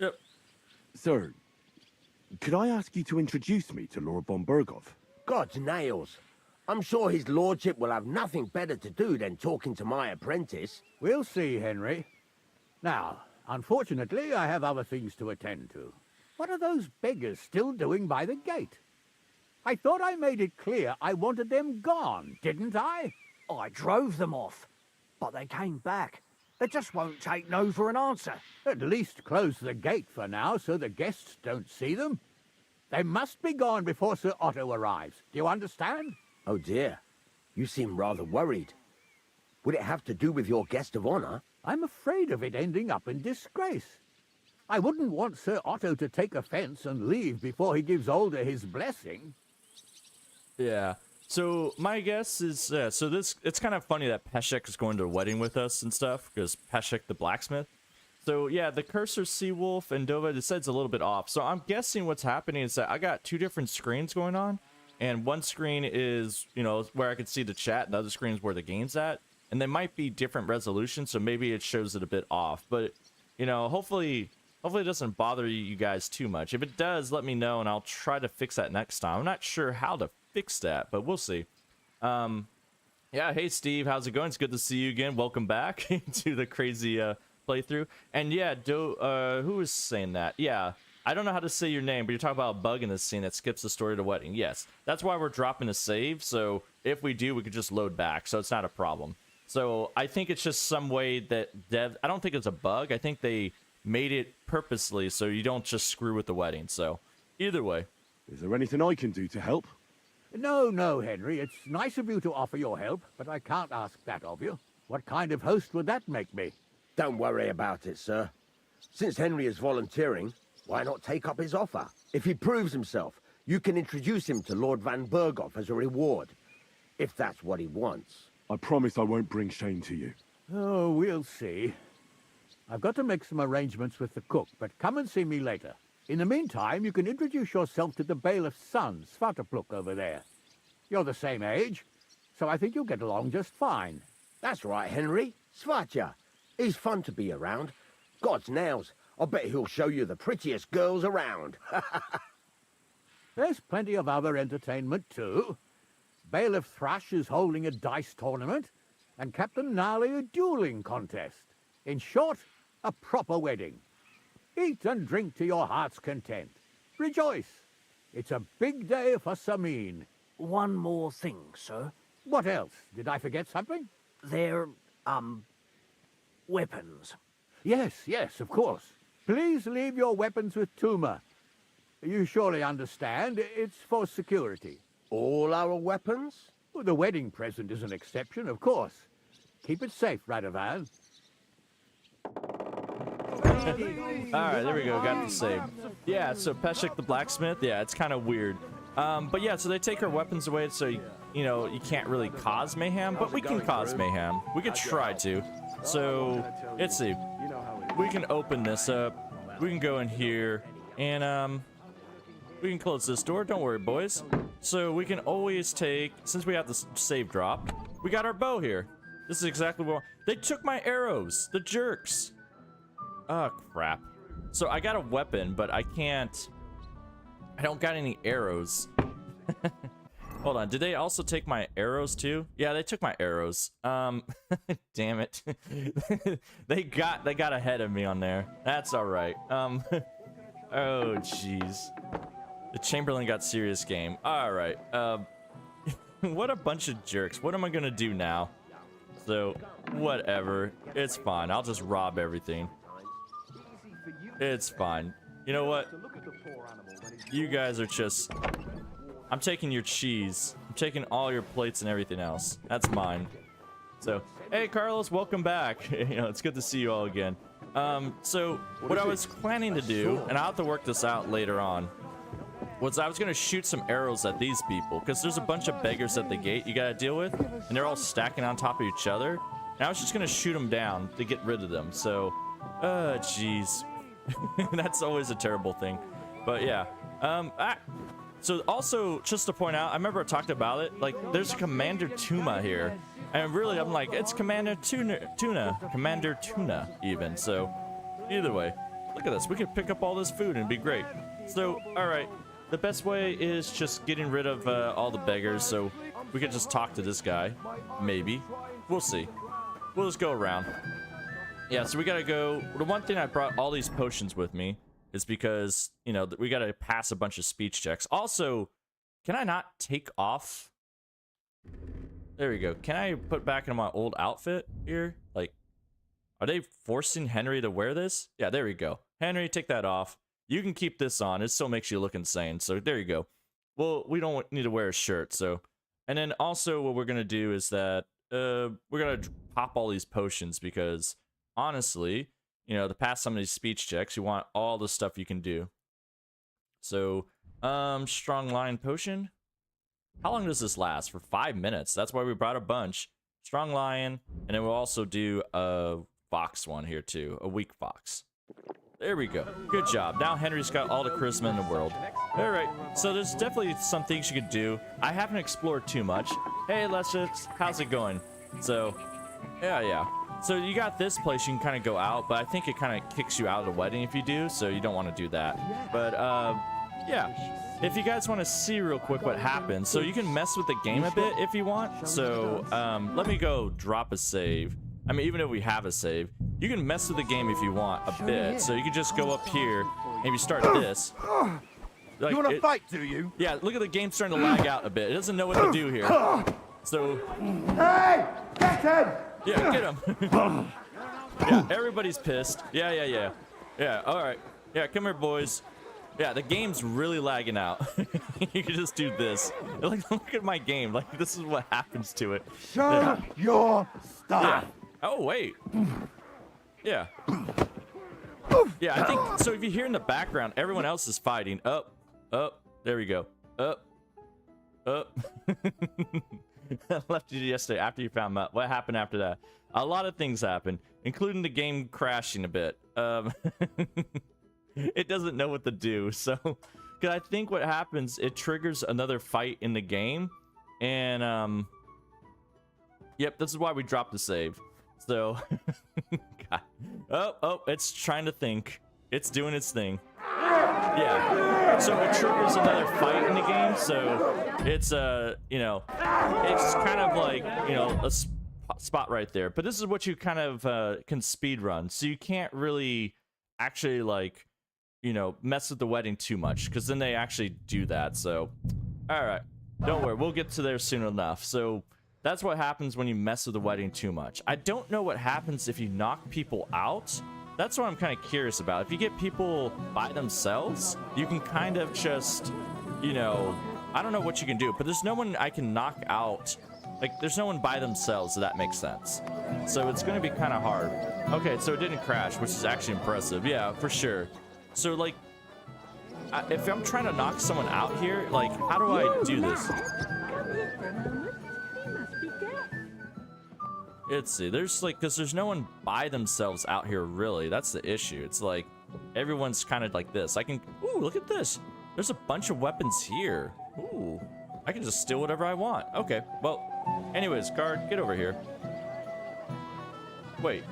Yep. Sir, could I ask you to introduce me to Lord von Bergov? God's nails. I'm sure his lordship will have nothing better to do than talking to my apprentice. We'll see, Henry. Now, unfortunately, I have other things to attend to. What are those beggars still doing by the gate? I thought I made it clear I wanted them gone, didn't I? I drove them off, but they came back. They just won't take no for an answer. At least close the gate for now so the guests don't see them. They must be gone before Sir Otto arrives. Do you understand? Oh dear, you seem rather worried. Would it have to do with your guest of honor? I'm afraid of it ending up in disgrace. I wouldn't want Sir Otto to take offense and leave before he gives Older his blessing. Yeah. So my guess is, it's kind of funny that Peshek is going to a wedding with us and stuff, because Peshek the blacksmith. So yeah, the Cursor Seawolf and Dova, it says it's a little bit off. So I'm guessing what's happening is that I got two different screens going on, and one screen is, you know, where I can see the chat, and the other screen is where the game's at, and they might be different resolutions, so maybe it shows it a bit off. But, you know, hopefully it doesn't bother you guys too much. If it does, let me know, and I'll try to fix that next time. I'm not sure how to fix that, but we'll see. Yeah, hey Steve, how's it going? It's good to see you again. Welcome back to the crazy playthrough. And yeah, who was saying that? Yeah, I don't know how to say your name, but you're talking about a bug in this scene that skips the story to the wedding. Yes, that's why we're dropping a save, so if we do, we could just load back, so it's not a problem. So I think it's just some way that I don't think it's a bug. I think they made it purposely so you don't just screw with the wedding. So either way. Is there anything I can do to help? No, Henry. It's nice of you to offer your help, but I can't ask that of you. What kind of host would that make me? Don't worry about it, sir. Since Henry is volunteering, why not take up his offer? If he proves himself, you can introduce him to Lord Van Berghoff as a reward, if that's what he wants. I promise I won't bring shame to you. Oh, we'll see. I've got to make some arrangements with the cook, but come and see me later. In the meantime, you can introduce yourself to the bailiff's son, Svartapluk, over there. You're the same age, so I think you'll get along just fine. That's right, Henry. Svatja. He's fun to be around. God's nails, I bet he'll show you the prettiest girls around. There's plenty of other entertainment, too. Bailiff Thrush is holding a dice tournament, and Captain Gnarly a dueling contest. In short, a proper wedding. Eat and drink to your heart's content. Rejoice. It's a big day for Samin. One more thing, sir. What else? Did I forget something? They're, weapons. Yes, of course. Please leave your weapons with Tuma. You surely understand, it's for security. All our weapons? Well, the wedding present is an exception, of course. Keep it safe, Radovan. Alright, there we go, got the save. Yeah, so Peshek the blacksmith, yeah, it's kind of weird. But yeah, so they take our weapons away, so, you know, you can't really cause mayhem, but we can cause mayhem. We could try to. So, let's see. We can open this up. We can go in here, and, we can close this door. Don't worry, boys. So we can always take, since we have the save drop, we got our bow here. This is exactly what they took my arrows, the jerks. Oh, crap. So I got a weapon, but I don't got any arrows. Hold on, did they also take my arrows too? Yeah, they took my arrows. Damn it. they got ahead of me on there. That's all right. Oh, jeez. The Chamberlain got serious game. All right. What a bunch of jerks. What am I gonna do now? So, whatever. It's fine. I'll just rob everything. It's fine. You know what? You guys are just... I'm taking your cheese. I'm taking all your plates and everything else. That's mine. So, hey Carlos, welcome back. You know, it's good to see you all again. So, what I was planning to do, and I'll have to work this out later on, was I was going to shoot some arrows at these people, because there's a bunch of beggars at the gate you got to deal with, and they're all stacking on top of each other, and I was just going to shoot them down to get rid of them. So, jeez. That's always a terrible thing. But yeah. So also, just to point out, I remember I talked about it, like, there's a Commander Tuma here, and really, I'm like, it's Commander Commander Tuna, even. So, either way, look at this. We could pick up all this food and it'd be great. So, alright. The best way is just getting rid of all the beggars, so we could just talk to this guy. Maybe. We'll see. We'll just go around. Yeah, so we gotta go. The one thing, I brought all these potions with me, is because, you know, we got to pass a bunch of speech checks. Also, can I not take off? There we go. Can I put back in my old outfit here? Like, are they forcing Henry to wear this? Yeah, there we go. Henry, take that off. You can keep this on. It still makes you look insane. So there you go. Well, we don't need to wear a shirt. So, and then also what we're going to do is that we're going to pop all these potions because honestly, you know, to pass some of these speech checks, you want all the stuff you can do. So, strong lion potion. How long does this last? For 5 minutes. That's why we brought a bunch. Strong lion, and then we'll also do a fox one here too, a weak fox. There we go. Good job. Now Henry's got all the charisma in the world. All right, so there's definitely some things you could do. I haven't explored too much. Hey, Lessons, how's it going? So, yeah. So you got this place you can kind of go out, but I think it kind of kicks you out of the wedding if you do, so you don't want to do that. But, yeah. If you guys want to see real quick what happens, so you can mess with the game a bit if you want. So, let me go drop a save. I mean, even if we have a save, you can mess with the game if you want a bit. So you can just go up here, and if you start this. Like, You want to fight, do you? Yeah, look at the game starting to lag out a bit. It doesn't know what to do here. So, Hey! Get him! yeah, get him. Yeah, everybody's pissed. Yeah. Yeah, all right. Yeah, come here, boys. Yeah, the game's really lagging out. You can just do this. Like, look at my game. Like, this is what happens to it. Show your stuff! Yeah. Oh, wait. Yeah. Yeah, I think, so if you hear in the background, everyone else is fighting. Up. There we go. Up. I left you yesterday after you found out. What happened after that? A lot of things happened, including the game crashing a bit. It doesn't know what to do, so because I think what happens, it triggers another fight in the game, and yep, this is why we dropped the save. So God. Oh, it's trying to think. It's doing its thing. Yeah, so it triggers another fight in the game, so it's you know, it's kind of like, you know, a spot right there. But this is what you kind of can speed run, so you can't really actually, like, you know, mess with the wedding too much, because then they actually do that. So, all right, don't worry, we'll get to there soon enough. So that's what happens when you mess with the wedding too much. I don't know what happens if you knock people out. That's what I'm kind of curious about. If you get people by themselves, you can kind of just, you know, I don't know what you can do, but there's no one I can knock out. Like, there's no one by themselves, so that makes sense. So it's going to be kind of hard. Okay, so it didn't crash, which is actually impressive. Yeah, for sure. So, like, if I'm trying to knock someone out here, like, how do I do this? Let's see. There's, like, because there's no one by themselves out here, really. That's the issue. It's like, everyone's kind of like this. I can, ooh, look at this. There's a bunch of weapons here. Ooh, I can just steal whatever I want. Okay, well, anyways, guard, get over here. Wait,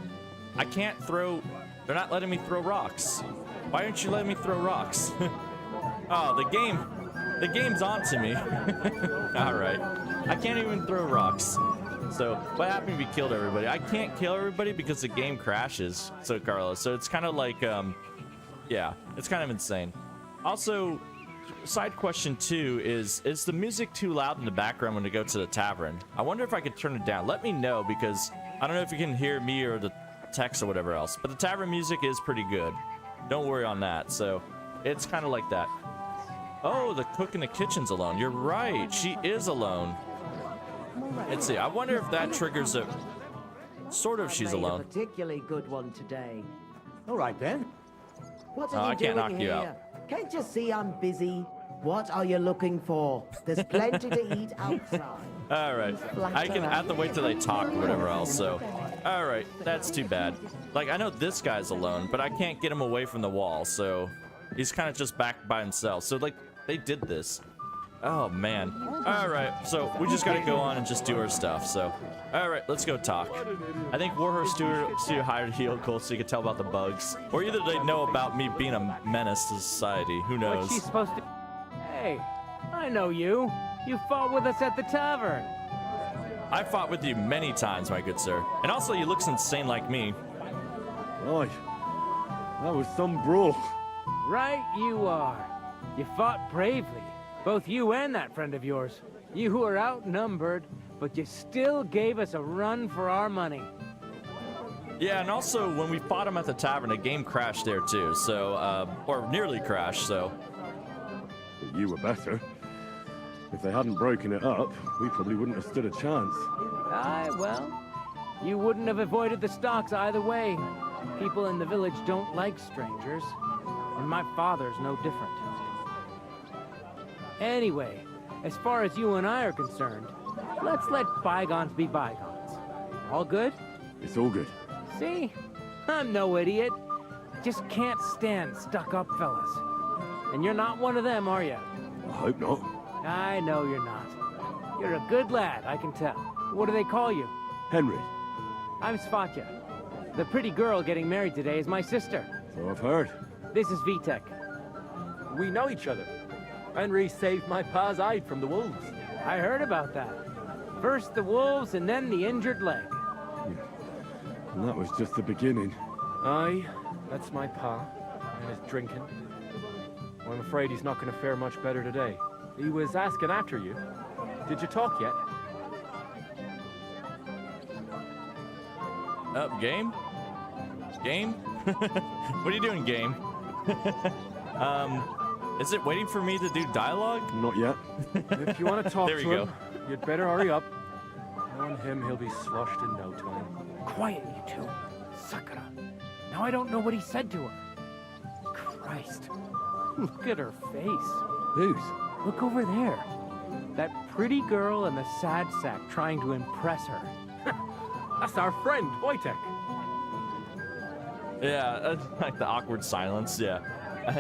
I can't throw, they're not letting me throw rocks. Why aren't you letting me throw rocks? Oh, the game's on to me. All right, I can't even throw rocks. So what happened if we killed everybody? I can't kill everybody because the game crashes. So Carlos, so it's kind of like, yeah, it's kind of insane. Also, side question 2 is the music too loud in the background when we go to the tavern? I wonder if I could turn it down. Let me know, because I don't know if you can hear me or the text or whatever else, but the tavern music is pretty good. Don't worry on that. So it's kind of like that. Oh, the cook in the kitchen's alone. You're right. She is alone. Let's see. I wonder if that triggers a... Sort of she's alone. A particularly good one today. All right, then. What Oh, are you I can't doing knock you here? out. Can't you see I'm busy? What are you looking for? There's plenty to eat outside. All right. I have to wait till they talk or whatever else, so... All right. That's too bad. Like, I know this guy's alone, but I can't get him away from the wall, so... He's kind of just back by himself. So, like, they did this. Oh, man. All right. So, we just got to go on and just do our stuff, so... All right, let's go talk. I think Warhorse Studio hired Heelcool so you can tell about the bugs. Or either they know about me being a menace to society. Who knows? What's she supposed to... Hey, I know you. You fought with us at the tavern. I fought with you many times, my good sir. And also, you look insane like me. Right. That was some brawl. Right you are. You fought bravely, both you and that friend of yours. You were outnumbered, but you still gave us a run for our money. Yeah, and also when we fought him at the tavern, a game crashed there too, so, or nearly crashed, so. But you were better. If they hadn't broken it up, we probably wouldn't have stood a chance. Aye, well, you wouldn't have avoided the stocks either way. People in the village don't like strangers, and my father's no different. Anyway, as far as you and I are concerned, let's let bygones be bygones. All good? It's all good. See? I'm no idiot. Just can't stand stuck-up fellas. And you're not one of them, are you? I hope not. I know you're not. You're a good lad, I can tell. What do they call you? Henry. I'm Svatya. The pretty girl getting married today is my sister. So I've heard. This is Vitek. We know each other. Henry saved my pa's eye from the wolves. I heard about that. First the wolves and then the injured leg. And that was just the beginning. Aye, that's my pa, and his drinking. Well, I'm afraid he's not going to fare much better today. He was asking after you. Did you talk yet? Up, game? Game? What are you doing, game? Is it waiting for me to do dialogue? Not yet. If you want to talk There to you him, go. you'd better hurry up. Knowing him, he'll be sloshed in no time. Quiet, you two. Sakura. Now I don't know what he said to her. Christ. Look at her face. Whose? Look over there. That pretty girl in the sad sack trying to impress her. That's our friend, Wojtek. Yeah, like the awkward silence, yeah.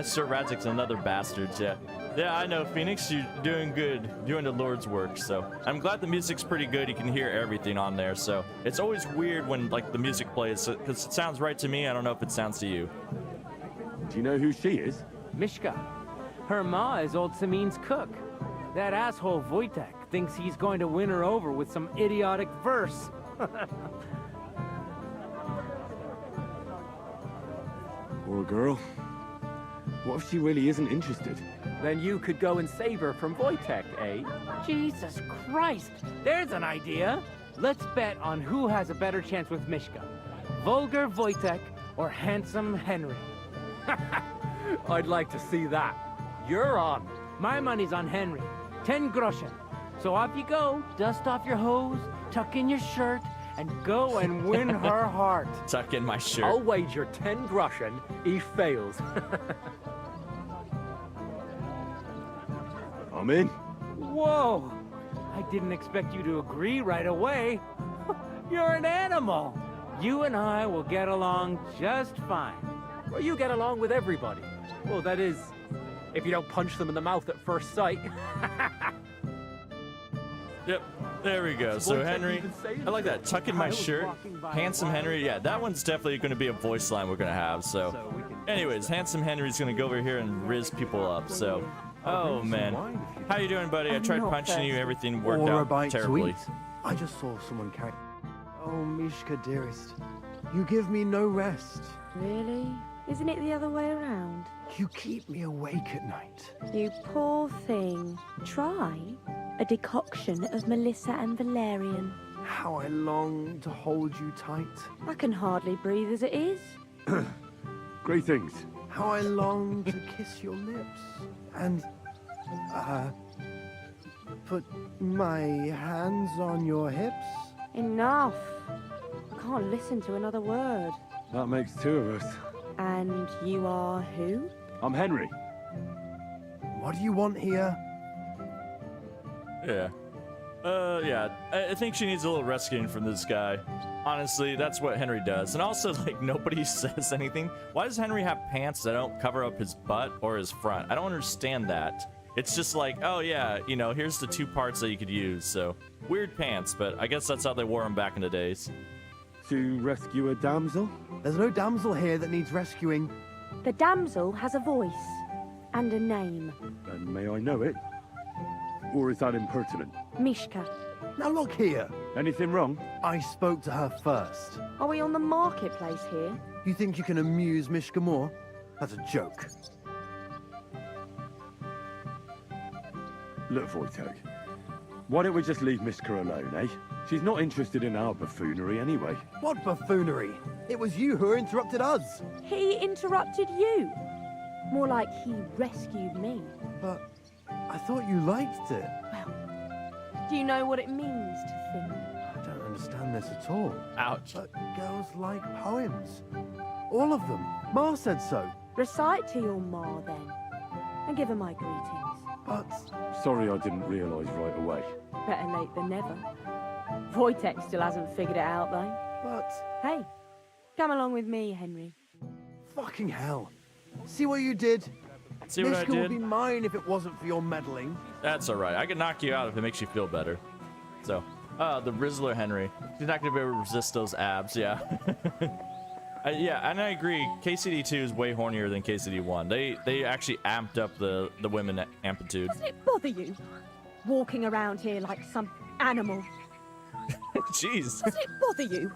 Sir Radzik's another bastard, yeah. Yeah, I know, Phoenix, you're doing good, doing the Lord's work, so. I'm glad the music's pretty good, you can hear everything on there, so. It's always weird when, like, the music plays, because it sounds right to me, I don't know if it sounds to you. Do you know who she is? Mishka. Her ma is old Samin's cook. That asshole Wojtek thinks he's going to win her over with some idiotic verse. Poor girl. What if she really isn't interested? Then you could go and save her from Wojtek, eh? Jesus Christ! There's an idea! Let's bet on who has a better chance with Mishka. Vulgar Wojtek or handsome Henry. I'd like to see that. You're on. My money's on Henry. 10 groschen. So off you go, dust off your hose, tuck in your shirt, and go and win her heart. Tuck in my shirt. I'll wager 10 groschen he fails. I'm in. Whoa! I didn't expect you to agree right away. You're an animal. You and I will get along just fine. Well, you get along with everybody. Well, that is, if you don't punch them in the mouth at first sight. Yep, there we go. So Wojtek Henry, even say I like that. Tuck in my I was shirt. walking by Handsome a while Henry. Yeah, that one's definitely going to be a voice line we're going to have. So, anyways, Handsome Henry's going to go over here and riz people up. So, oh man, how you doing, buddy? I tried punching you. Everything worked Or a out bite to terribly. eat. I just saw someone carry. Oh, Mishka, dearest, you give me no rest. Really? Isn't it the other way around? You keep me awake at night. You poor thing. Try a decoction of Melissa and Valerian. How I long to hold you tight. I can hardly breathe as it is. Great things. How I long to kiss your lips. And, put my hands on your hips. Enough. I can't listen to another word. That makes two of us. And you are who? I'm Henry. What do you want here? Yeah. Yeah. I think she needs a little rescuing from this guy. Honestly, that's what Henry does. And also, like, nobody says anything. Why does Henry have pants that don't cover up his butt or his front? I don't understand that. It's just like, oh yeah, you know, here's the two parts that you could use. So, weird pants, but I guess that's how they wore them back in the days. To rescue a damsel? There's no damsel here that needs rescuing. The damsel has a voice and a name. And may I know it? Or is that impertinent? Mishka. Now look here. Anything wrong? I spoke to her first. Are we on the marketplace here? You think you can amuse Mishka more? That's a joke. Look, Wojtek, why don't we just leave Miska alone, eh? She's not interested in our buffoonery anyway. What buffoonery? It was you who interrupted us. He interrupted you. More like he rescued me. But I thought you liked it. Well, do you know what it means to think? I don't understand this at all. Ouch. But girls like poems. All of them. Ma said so. Recite to your ma, then, and give her my greetings. But Sorry I didn't realise right away. Better late than never. Wojtek still hasn't figured it out, though. But Hey, come along with me, Henry. fucking hell. See what you did? See what I Miska would did? be mine if it wasn't for your meddling. That's all right. I can knock you out if it makes you feel better. So, the Rizzler Henry. She's not gonna be able to resist those abs. Yeah. Yeah, and I agree. KCD2 is way hornier than KCD1. They actually amped up the women amplitude. Doesn't it bother you? Walking around here like some animal. Jeez. Doesn't it bother you?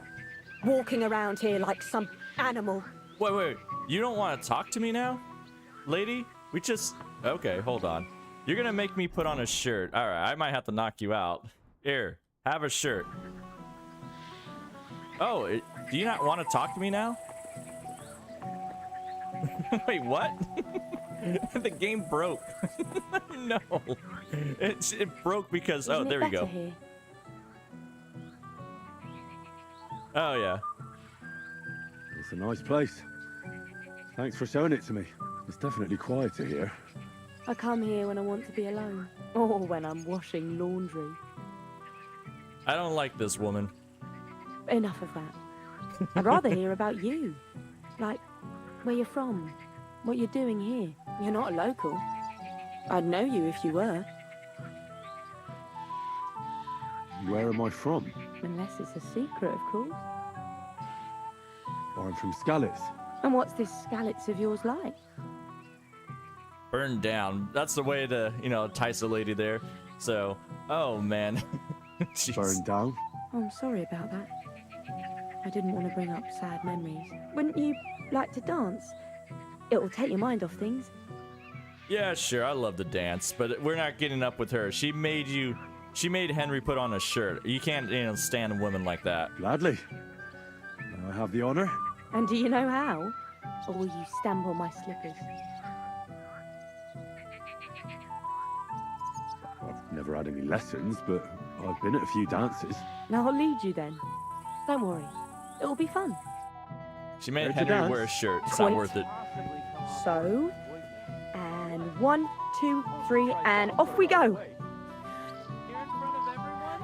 Walking around here like some animal. Wait. You don't want to talk to me now, lady? We just... Okay, hold on. You're gonna make me put on a shirt. All right, I might have to knock you out. Here, have a shirt. Oh, do you not want to talk to me now? Wait, what? The game broke. No. It broke because... Isn't oh, there it we go. better here? Oh, yeah. It's a nice place. Thanks for showing it to me. It's definitely quieter here. I come here when I want to be alone. Or when I'm washing laundry. I don't like this woman. Enough of that. I'd rather hear about you. Like, where you're from. What you're doing here. You're not a local. I'd know you if you were. Where am I from? Unless it's a secret, of course. I'm from Skalitz. And what's this Skalitz of yours like? Burned down. That's the way to, entice a lady there. So, oh, man. Jeez. Burned down? Oh, I'm sorry about that. I didn't want to bring up sad memories. Wouldn't you like to dance? It'll take your mind off things. Yeah, sure, I love to dance, but we're not getting up with her. She made Henry put on a shirt. You can't, stand women like that. Gladly. I have the honor. And do you know how? Or will you stamp on my slippers? I've never had any lessons, but I've been at a few dances. Now I'll lead you then. Don't worry. It'll be fun. She made Ready to Henry dance? wear a shirt. It's not Wait. worth it. So, and 1, 2, 3, and off we go. Here in front of everyone?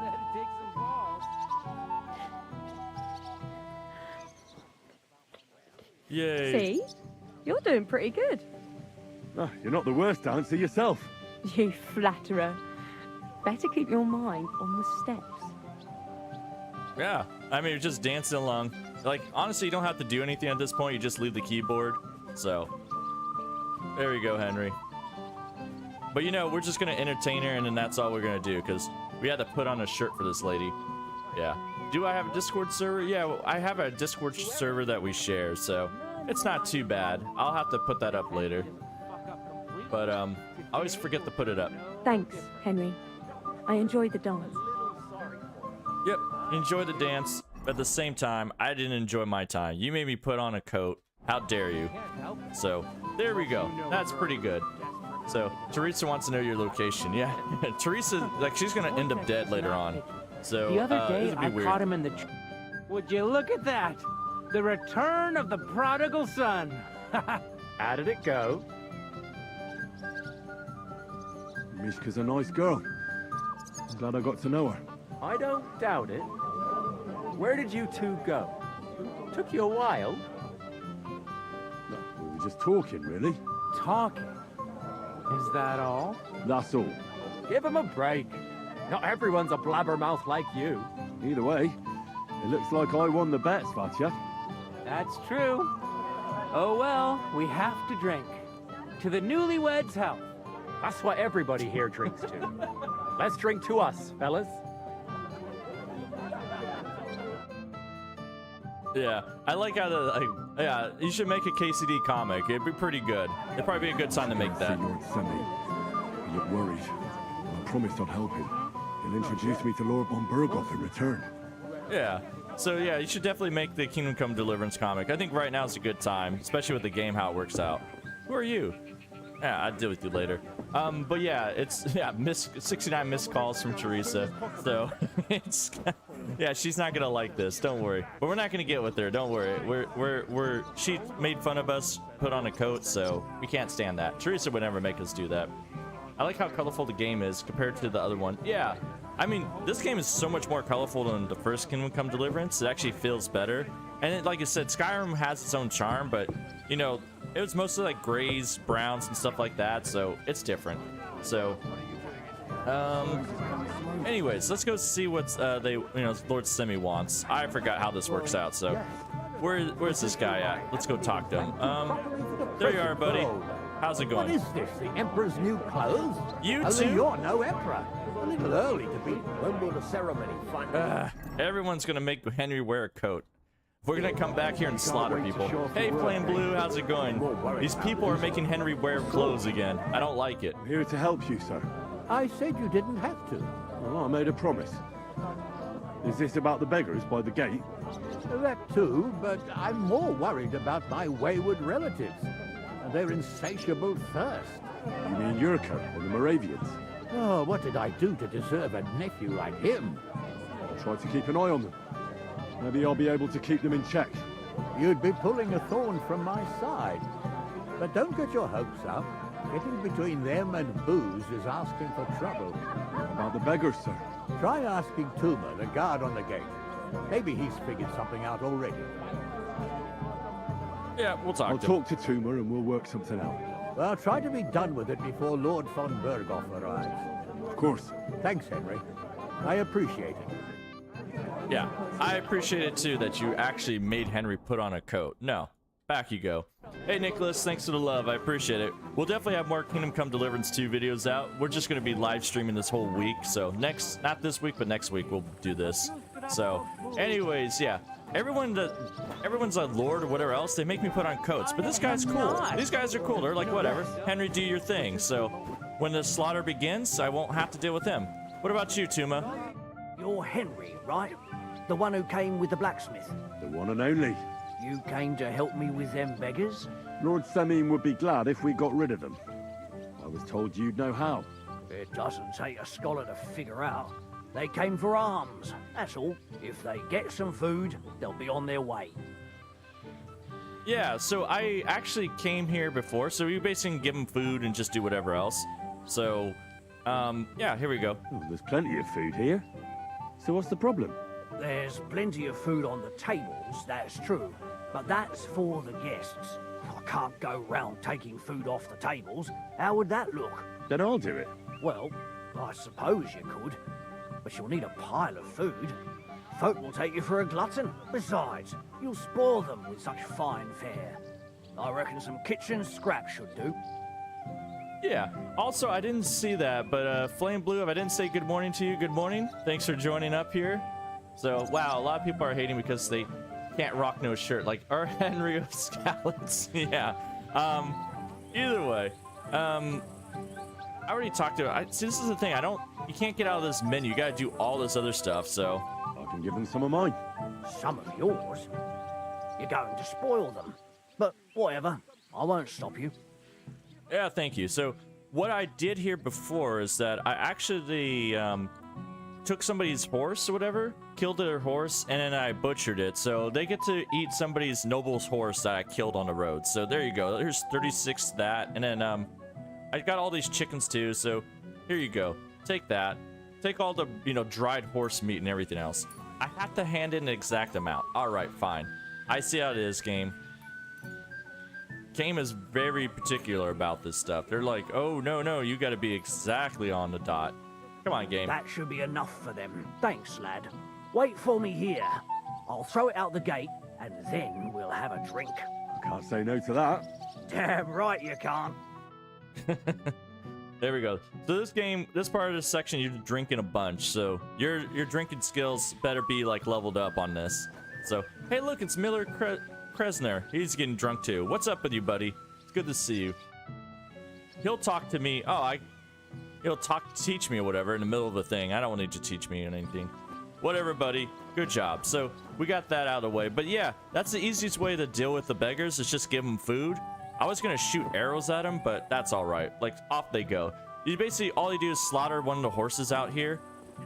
That'd take some balls. Yay. See? You're doing pretty good. Ah, you're not the worst dancer yourself. You flatterer. Better keep your mind on the steps. Yeah, I mean, you're just dancing along. Like, honestly, you don't have to do anything at this point. You just leave the keyboard. So, there you go, Henry. But we're just gonna entertain her, and then that's all we're gonna do, because we had to put on a shirt for this lady. Yeah. Do I have a Discord server? Yeah, well, I have a Discord server that we share, so it's not too bad. I'll have to put that up later. But, I always forget to put it up. Thanks, Henry. I enjoyed the dance. Yep, enjoy the dance. But at the same time, I didn't enjoy my time. You made me put on a coat. How dare you? So, there we go. That's pretty good. So, Teresa wants to know your location. Yeah, Teresa, she's gonna end up dead later on. So, The other day, this would be I weird. caught him in the... Would you look at that? The return of the prodigal son. How did it go? Mishka's a nice girl. I'm glad I got to know her. I don't doubt it. Where did you two go? Took you a while. No, we were just talking, really. Talking. Is that all? That's all. Give him a break. Not everyone's a blabbermouth like you. Either way, it looks like I won the bet, Svatya. That's true. Oh well, we have to drink. To the newlyweds' health. That's what everybody here drinks to. Let's drink to us, fellas. Yeah, I like how yeah, you should make a KCD comic. It'd be pretty good. It'd probably be a good time to make that. See, Lord Semi. You look worried. promised I'd help him. He'll introduce me to Lord von Berghoff in return. Yeah. So yeah, you should definitely make the Kingdom Come Deliverance comic. I think right now is a good time, especially with the game, how it works out. Who are you? Yeah, I'll deal with you later. But yeah, it's 69 missed calls from Teresa. So it's yeah, she's not gonna like this. Don't worry. But we're not gonna get with her. Don't worry. She made fun of us, put on a coat, so we can't stand that. Teresa would never make us do that. I like how colorful the game is compared to the other one. Yeah, I mean, this game is so much more colorful than the first Kingdom Come Deliverance. It actually feels better. And it, like I said, Skyrim has its own charm, but, you know, it was mostly like grays, browns, and stuff like that, so it's different. So, anyways, let's go see what Lord Semi wants. I forgot how this works out, so where's this guy at? Let's go talk to him. There you are, buddy. How's it going? What is this? The Emperor's new clothes? You Only too? you're no Emperor. A little early to be. When will the ceremony find Everyone's gonna make Henry wear a coat. We're gonna come back here and slaughter people. Hey, Flame Blue, how's it going? These people are making Henry wear clothes again. I don't like it. I'm here to help you, sir. I said you didn't have to. Well, I made a promise. Is this about the beggars by the gate? That too, but I'm more worried about my wayward relatives and their insatiable thirst. You mean Yurko and the Moravians? Oh, what did I do to deserve a nephew like him? I'll try to keep an eye on them. Maybe I'll be able to keep them in check. You'd be pulling a thorn from my side. But don't get your hopes up. Getting between them and booze is asking for trouble. About the beggars, sir? Try asking Tuma, the guard on the gate. Maybe he's figured something out already. Yeah, we'll talk I'll to him. talk to Tuma and we'll work something out. Well, try to be done with it before Lord von Berghoff arrives. Of course. Thanks, Henry. I appreciate it. Yeah, I appreciate it too that you actually made Henry put on a coat. No, back you go. Hey Nicholas, thanks for the love, I appreciate it. We'll definitely have more Kingdom Come Deliverance 2 videos out. We're just going to be live streaming this whole week, so not this week, but next week we'll do this. So, anyways, yeah. Everyone's a lord or whatever else, they make me put on coats, but this guy's cool. These guys are cool, they're like, whatever. Henry, do your thing. So, when the slaughter begins, I won't have to deal with him. What about you, Tuma? You're Henry, right? The one who came with the blacksmith. The one and only. You came to help me with them beggars? Lord Semine would be glad if we got rid of them. I was told you'd know how. It doesn't take a scholar to figure out. They came for alms, that's all. If they get some food, they'll be on their way. Yeah, so I actually came here before, so you basically give them food and just do whatever else. So, yeah, here we go. Oh, there's plenty of food here. So what's the problem? There's plenty of food on the tables, that's true. But that's for the guests. I can't go round taking food off the tables. How would that look? Then I'll do it. Well, I suppose you could. But you'll need a pile of food. Folk will take you for a glutton. Besides, you'll spoil them with such fine fare. I reckon some kitchen scraps should do. Yeah, also, I didn't see that, but Flame Blue, if I didn't say good morning to you, good morning. Thanks for joining up here. So, wow, a lot of people are hating because they can't rock no shirt, like our Henry of Scallops. Yeah. Either way, I already talked to see, this is the thing, you can't get out of this menu, you gotta do all this other stuff, so. I can give them some of mine. Some of yours? You're going to spoil them. But whatever, I won't stop you. Yeah, thank you. So, what I did here before is that I actually, took somebody's horse or whatever, killed their horse, and then I butchered it. So they get to eat somebody's noble's horse that I killed on the road. So there you go. There's 36 that. And then I got all these chickens too. So here you go. Take that. Take all the, dried horse meat and everything else. I have to hand in the exact amount. All right, fine. I see how it is, game. Game is very particular about this stuff. They're like, oh, no, you got to be exactly on the dot. Come on, game. That should be enough for them. Thanks, lad. Wait for me here. I'll throw it out the gate, and then we'll have a drink. I can't say no to that. Damn right you can't. There we go. So this part of this section, you're drinking a bunch. So your drinking skills better be like leveled up on this. So, hey, look, it's Miller Kresner. He's getting drunk too. What's up with you, buddy? It's good to see you. He'll talk to me. Oh, teach me or whatever in the middle of the thing. I don't need you to teach me anything. Whatever, buddy. Good job. So we got that out of the way. But yeah, that's the easiest way to deal with the beggars is just give them food. I was going to shoot arrows at them, but that's all right. Like, off they go. You basically, all you do is slaughter one of the horses out here,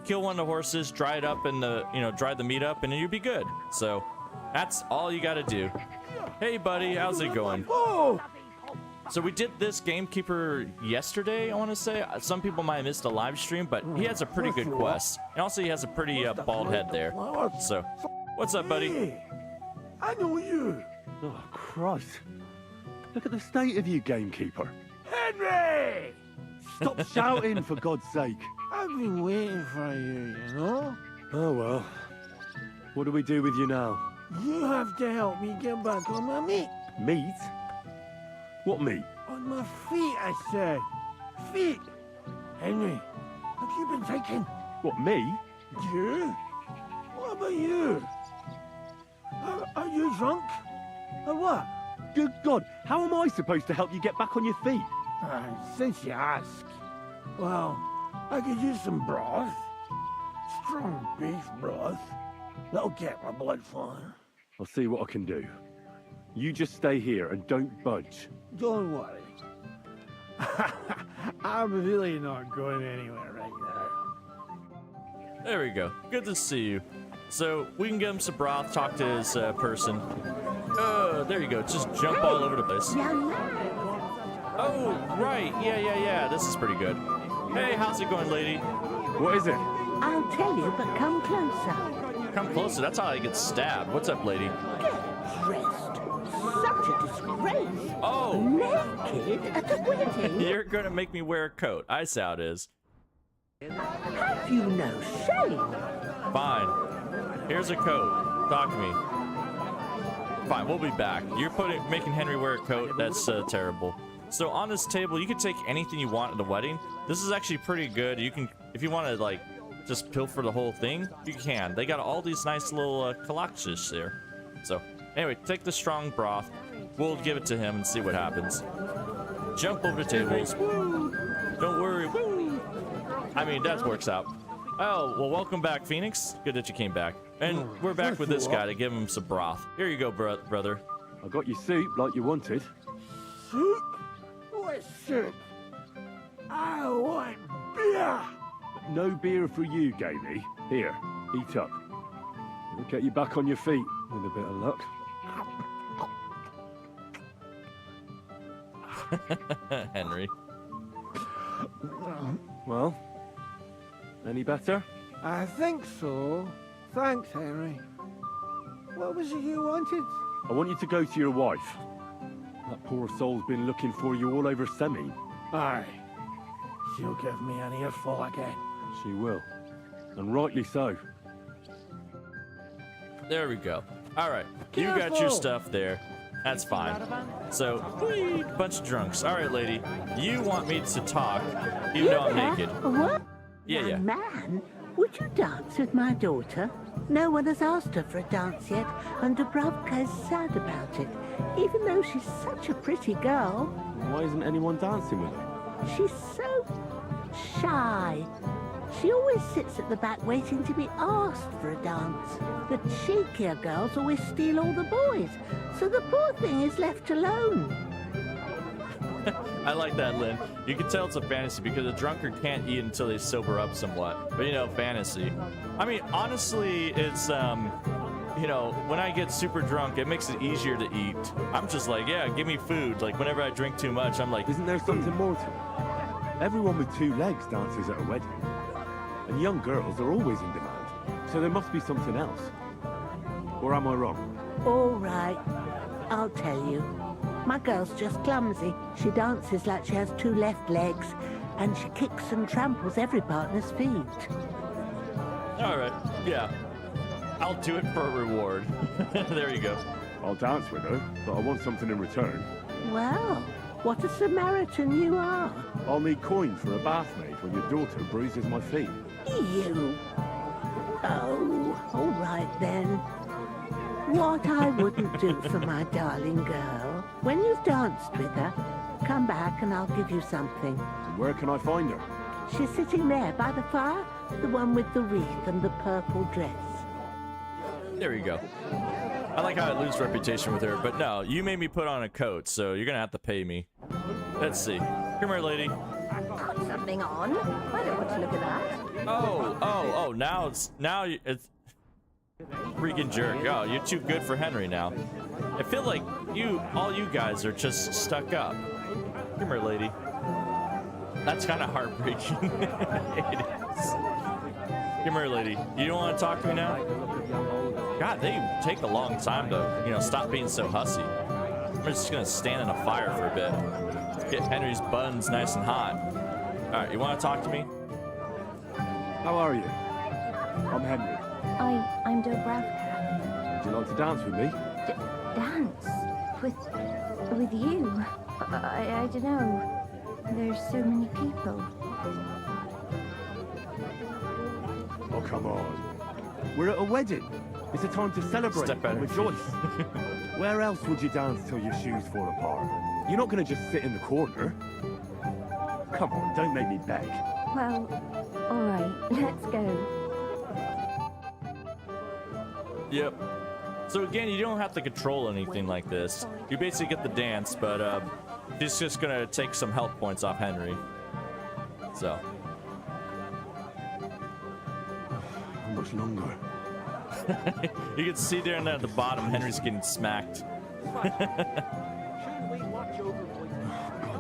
kill one of the horses, dry it up, and dry the meat up, and then you'll be good. So that's all you got to do. Hey, buddy. How's it going? So we did this gamekeeper yesterday, I want to say. Some people might have missed a live stream, but he has a pretty good quest. And also he has a pretty bald head there. So, what's up, buddy? Hey, I know you. Oh, Christ. Look at the state of you, gamekeeper. Henry! Stop shouting, for God's sake. I've been waiting for you, you know? Oh, well. What do we do with you now? You have to help me get back on my feet. Meat? What meat? On my feet, I said. Feet. Henry, have you been taken? What, me? You? What about you? Are you drunk? Or what? Good God, how am I supposed to help you get back on your feet? Since you ask. Well, I could use some broth. Strong beef broth. That'll get my blood flowing. I'll see what I can do. You just stay here and don't budge. Don't worry. I'm really not going anywhere right now. There we go. Good to see you. So we can get him some broth, talk to his person. Oh, there you go. Just jump all over the place. Oh, right. Yeah. This is pretty good. Hey, how's it going, lady? What is it? I'll tell you, but come closer. Come closer. That's how I get stabbed. What's up, lady? Get dressed. Such a disgrace. Oh. Naked at a wedding. You're going to make me wear a coat. I see how it is. Have you no shame? Fine. Here's a coat. Talk to me. Fine, we'll be back. You're making Henry wear a coat. That's terrible. So on this table, you can take anything you want at the wedding. This is actually pretty good. You can, if you want to like just pilfer the whole thing, you can. They got all these nice little kolaches there. So anyway, take the strong broth. We'll give it to him and see what happens. Jump over the tables. Woo! Don't worry. Woo! I mean, that works out. Oh, well, welcome back, Phoenix. Good that you came back. And we're back with this guy to give him some broth. Here you go, brother. I got your soup like you wanted. Soup? What soup? I want beer. No beer for you, Gamey. Here, eat up. It'll get you back on your feet with a bit of luck. Henry. Well, any better? I think so. Thanks, Henry. What was it you wanted? I want you to go to your wife. That poor soul's been looking for you all over Semi. Aye. She'll give me an earful again. She will. And rightly so. There we go. All right. You got your stuff there. That's fine. So, bunch of drunks. All right, lady. You want me to talk, even though I'm naked. What? Yeah. Man, would you dance with my daughter? No one has asked her for a dance yet, and Dubravka is sad about it, even though she's such a pretty girl. Why isn't anyone dancing with her? She's so shy. She always sits at the back waiting to be asked for a dance. The cheekier girls always steal all the boys, so the poor thing is left alone. I like that, Lynn. You can tell it's a fantasy because a drunkard can't eat until they sober up somewhat. But, you know, fantasy. I mean, honestly, it's, you know, when I get super drunk, it makes it easier to eat. I'm just like, yeah, give me food. Like, whenever I drink too much, I'm like... Isn't there something more to it? Everyone with two legs dances at a wedding. And young girls are always in demand. So there must be something else. Or am I wrong? All right, I'll tell you. My girl's just clumsy. She dances like she has two left legs, and she kicks and tramples every partner's feet. All right, yeah. I'll do it for a reward. There you go. I'll dance with her, but I want something in return. Well, what a Samaritan you are. I'll need coin for a bath maid when your daughter bruises my feet. You. Oh, all right then. What I wouldn't do for my darling girl. When you've danced with her, come back and I'll give you something. And where can I find her? She's sitting there by the fire, the one with the wreath and the purple dress. There you go. I like how I lose reputation with her, but no, you made me put on a coat, so you're gonna have to pay me. Let's see. Come here, lady. Put something on. I don't want to look at that. Oh, now it's freaking jerk. Oh, you're too good for Henry now. I feel like all you guys are just stuck up. Come here, lady. That's kind of heartbreaking. It is. Come here, lady. You don't want to talk to me now? God, they take a long time to, stop being so hussy. I'm just gonna stand in a fire for a bit. Get Henry's buns nice and hot. All right, you want to talk to me? How are you? I'm Henry. I'm Dobravka. Would you like to dance with me? Dance? With you? I don't know. There's so many people. Oh, come on. We're at a wedding. It's a time to celebrate and rejoice. Where else would you dance till your shoes fall apart? You're not going to just sit in the corner. Come on, don't make me beg. Well, all right, let's go. Yep. So again, you don't have to control anything like this. You basically get the dance, but she's just gonna take some health points off Henry. So. How much longer? You can see down there at the bottom, Henry's getting smacked. God,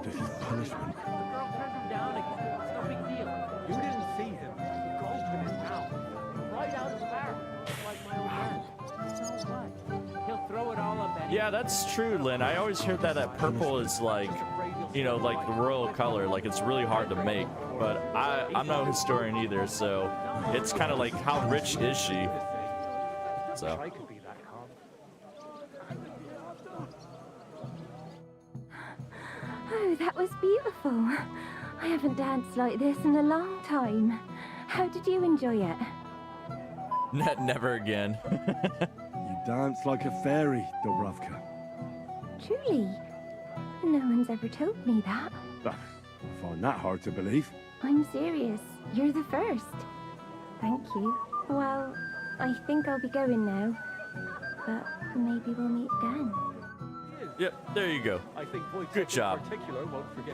this is punishment. You didn't see him. Ghost in his mouth. Right out of the barrel. Like my old man. So what? He'll throw it all up at Yeah, that's true, Lynn. I always heard that purple is like, like the royal color. Like it's really hard to make. But I'm no historian either, so it's kind of like, how rich is she? So. Oh, that was beautiful. I haven't danced like this in a long time. How did you enjoy it? Never again. You dance like a fairy, Dobravka. Truly? No one's ever told me that. I find that hard to believe. I'm serious. You're the first. Thank you. Well, I think I'll be going now. But maybe we'll meet again. Yep, there you go. Good job.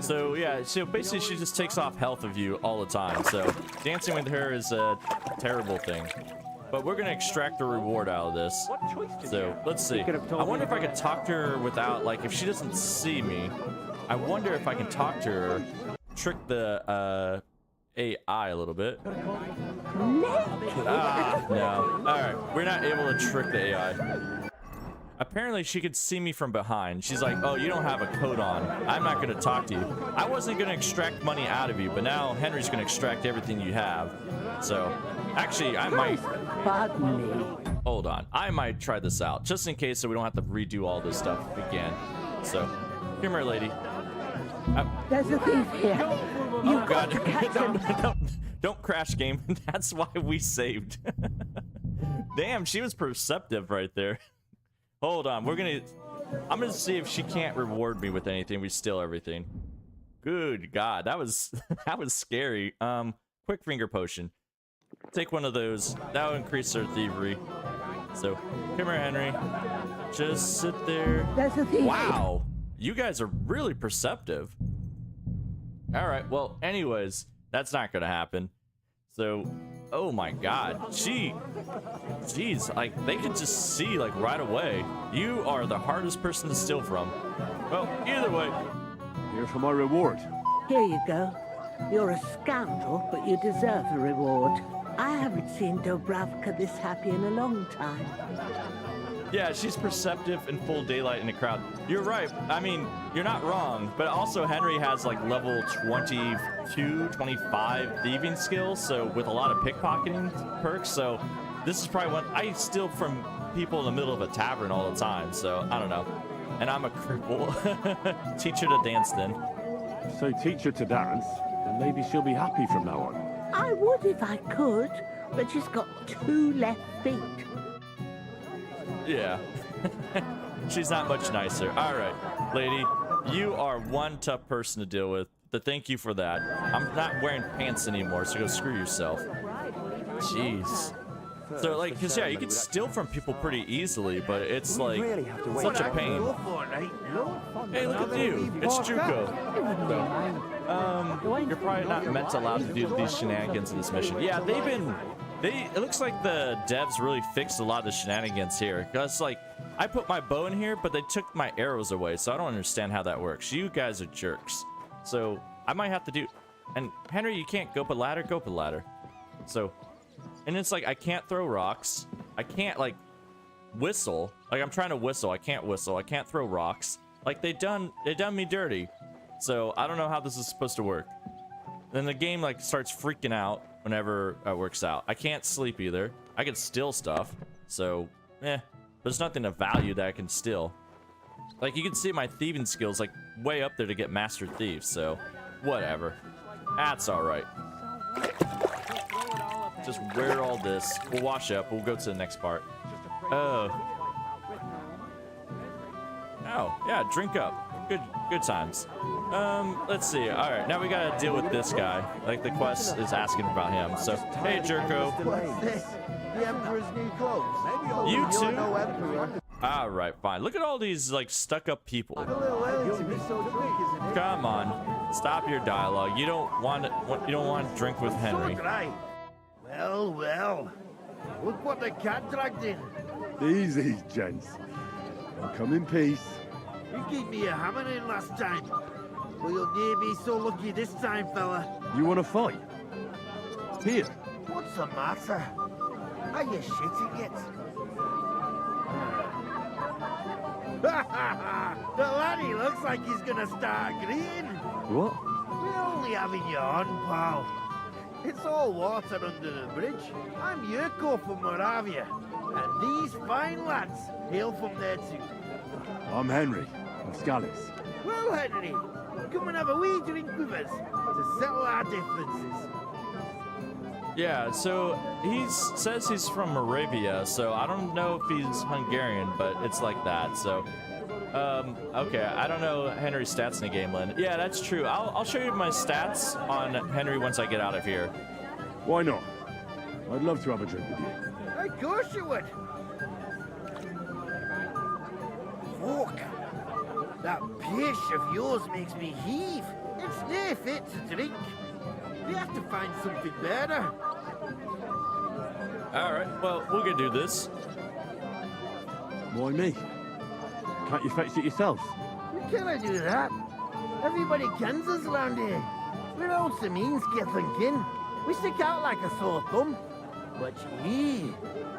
So yeah, so basically she just takes off health of you all the time. So dancing with her is a terrible thing. But we're gonna extract the reward out of this. So let's see. I wonder if I could talk to her without, like, if she doesn't see me. I wonder if I can talk to her, trick the AI a little bit. No. All right, we're not able to trick the AI. Apparently she could see me from behind. She's like, oh, you don't have a coat on. I'm not gonna talk to you. I wasn't gonna extract money out of you, but now Henry's gonna extract everything you have. So, actually, I might... Pardon me. Hold on. I might try this out, just in case so we don't have to redo all this stuff again. So, come here, lady. There's a thief here. Oh, God. Don't crash game. That's why we saved. Damn, she was perceptive right there. Hold on, I'm gonna see if she can't reward me with anything. We steal everything. Good God, that was scary. Quick finger potion. Take one of those. That'll increase our thievery. So, come here, Henry. Just sit there. There's a thief. Wow, you guys are really perceptive. All right, well, anyways, that's not gonna happen. So, oh my God, jeez, like they could just see like right away. You are the hardest person to steal from. Well, either way. Here's for my reward. Here you go. You're a scoundrel, but you deserve a reward. I haven't seen Dobravka this happy in a long time. Yeah, she's perceptive in full daylight in a crowd. You're right. I mean, you're not wrong, but also Henry has like level 22, 25 thieving skills, so with a lot of pickpocketing perks. So this is probably one I steal from people in the middle of a tavern all the time. So I don't know. And I'm a cripple. Teach her to dance then. So teach her to dance, and maybe she'll be happy from now on. I would if I could, but she's got 2 left feet. Yeah. She's not much nicer. All right, lady, you are one tough person to deal with. to thank you for that. I'm not wearing pants anymore, so go screw yourself. Jeez. So, like, because, yeah, you can steal from people pretty easily, but it's, like, such a pain. Hey, look at you. It's Juko. So, you're probably not meant to allow to do these shenanigans in this mission. Yeah, it looks like the devs really fixed a lot of the shenanigans here. Because, like, I put my bow in here, but they took my arrows away, so I don't understand how that works. You guys are jerks. So, I might have to do... And, Henry, you can't go up a ladder? Go up a ladder. So... And it's like, I can't throw rocks. I can't, like, whistle. Like, I'm trying to whistle. I can't whistle. I can't throw rocks. Like, they done me dirty. So, I don't know how this is supposed to work. Then the game, like, starts freaking out whenever it works out. I can't sleep either. I can steal stuff. So, there's nothing of value that I can steal. Like, you can see my thieving skills, like, way up there to get Master Thief. So, whatever. That's alright. Just wear all this. We'll wash up. We'll go to the next part. Oh, yeah, drink up. Good times. Let's see. All right, now we gotta deal with this guy. Like, the quest is asking about him. So, hey, Jerko. What's this? The Emperor's new clothes. You too? No Emperor. All right, fine. Look at all these, like, stuck-up people. Come on, stop your dialogue. You don't want to drink with Henry. Well, well. Look what the cat dragged in. Easy, gents. I'll come in peace. You gave me a hammering last time. Well, you'll near be so lucky this time, fella. You want to fight? Here. What's the matter? Are you shitting it? The laddie looks like he's gonna start agreeing. What? We're only having you on, pal. It's all water under the bridge. I'm Yurko from Moravia, and these fine lads hail from there too. I'm Henry, of Scallis. Well, Henry, come and have a wee drink with us to settle our differences. Yeah, so he says he's from Moravia, so I don't know if he's Hungarian, but it's like that, so... okay, I don't know Henry's stats in the game, Lynn. Yeah, that's true. I'll show you my stats on Henry once I get out of here. Why not? I'd love to have a drink with you. Of course you would. Fuck. That pish of yours makes me heave. It's near fit to drink. We have to find something better. Alright, well, we can do this. Why me? Can't you fetch it yourselves? Can I do that? Everybody kens us around here. We're all means, get thinking. We stick out like a sore thumb. But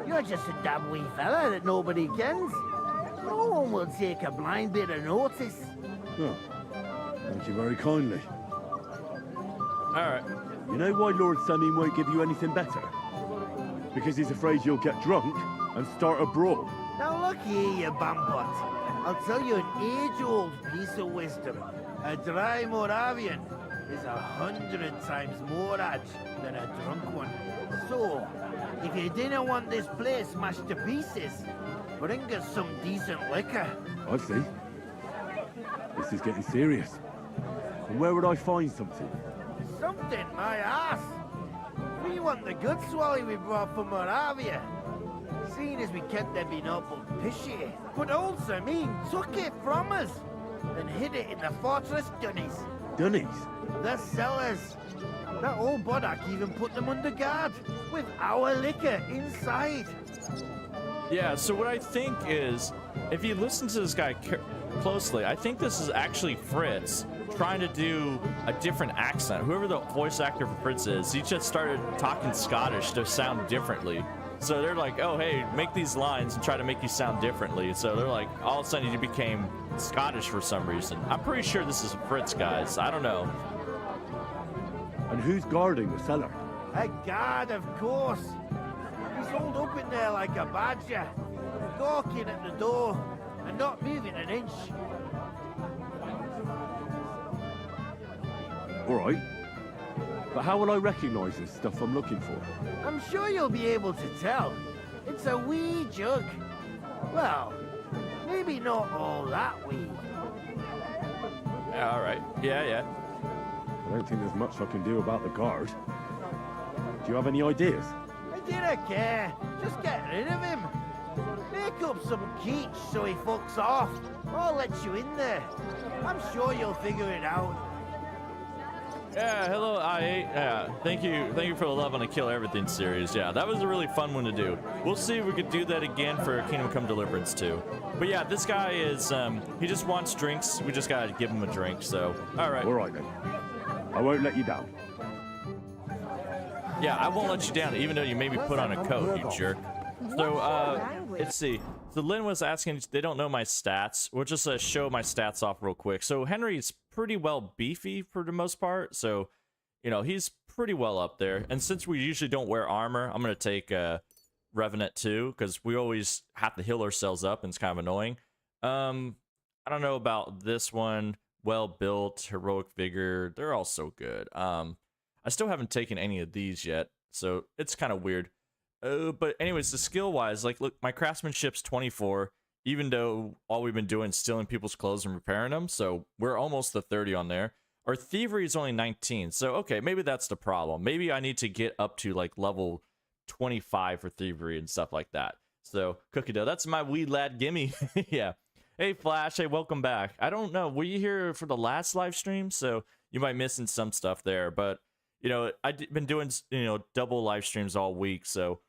you're just a damn wee fella that nobody kens. No one will take a blind bit of notice. Oh, thank you very kindly. Alright. You know why Lord Samin won't give you anything better? Because he's afraid you'll get drunk and start a brawl. Now look here, you bambot. I'll tell you an age-old piece of wisdom. A dry Moravian is 100 times more edge than a drunk one. So, if you didn't want this place smashed to pieces, bring us some decent liquor. I see. This is getting serious. And where would I find something? Something, my ass. We want the good swally we brought from Moravia. Seeing as we kept them being up pishy. But old Samin took it from us and hid it in the fortress dunnies. Dunnies? The cellars. That old Boddock even put them under guard with our liquor inside. Yeah, so what I think is, if you listen to this guy closely, I think this is actually Fritz trying to do a different accent. Whoever the voice actor for Fritz is, he just started talking Scottish to sound differently. So they're like, oh, hey, make these lines and try to make you sound differently. So they're like, all of a sudden you became Scottish for some reason. I'm pretty sure this is Fritz, guys. I don't know. And who's guarding the cellar? A guard, of course. He's holed up in there like a badger, gawking at the door and not moving an inch. All right. But how will I recognize this stuff I'm looking for? I'm sure you'll be able to tell. It's a wee jug. Well, maybe not all that wee. Yeah, all right. Yeah. I don't think there's much I can do about the guard. Do you have any ideas? I don't care. Just get rid of him. Make up some keech so he fucks off. I'll let you in there. I'm sure you'll figure it out. Yeah, hello, I8. Yeah, thank you for the Love on the Kill Everything series. Yeah, that was a really fun one to do. We'll see if we could do that again for Kingdom Come Deliverance too. But yeah, this guy is, he just wants drinks. We just gotta give him a drink, so, alright. Alright then. I won't let you down. Yeah, I won't let you down, even though you made me put on a coat, you jerk. So, let's see. So Lynn was asking, they don't know my stats. We'll just show my stats off real quick. So Henry's pretty well beefy for the most part. So, you know, he's pretty well up there. And since we usually don't wear armor, I'm going to take Revenant too, because we always have to heal ourselves up, and it's kind of annoying. I don't know about this one. Well built, heroic vigor. They're all so good. I still haven't taken any of these yet, so it's kind of weird. But anyways, the skill-wise, like, look, my craftsmanship's 24, even though all we've been doing is stealing people's clothes and repairing them, so we're almost the 30 on there. Our thievery is only 19, so okay, maybe that's the problem. Maybe I need to get up to, like, level 25 for thievery and stuff like that. So, cookie dough, that's my wee lad gimme. Yeah. Hey, Flash, hey, welcome back. I don't know, were you here for the last live stream? So, you might missing some stuff there, but, you know, I've been doing, you know, double live streams all week, so...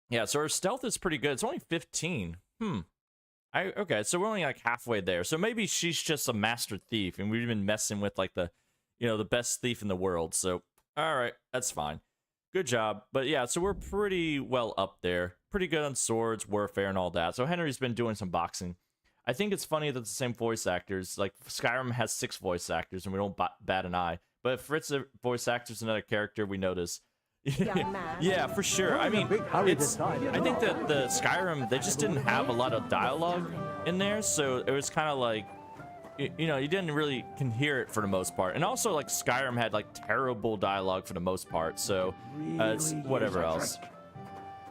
yeah, so our stealth is pretty good. It's only 15. Okay, so we're only like halfway there. So maybe she's just a master thief, and we've been messing with like the, you know, the best thief in the world. So, all right, that's fine. Good job. But yeah, so we're pretty well up there. Pretty good on swords, warfare, and all that. So Henry's been doing some boxing. I think it's funny that the same voice actors, like Skyrim has 6 voice actors, and we don't bat an eye. But if Fritz voice actors another character, we notice. Yeah, for sure. I mean, it's, I think that the Skyrim, they just didn't have a lot of dialogue in there, so it was kind of like, you know, you didn't really can hear it for the most part. And also, like, Skyrim had, like, terrible dialogue for the most part, so it's whatever else.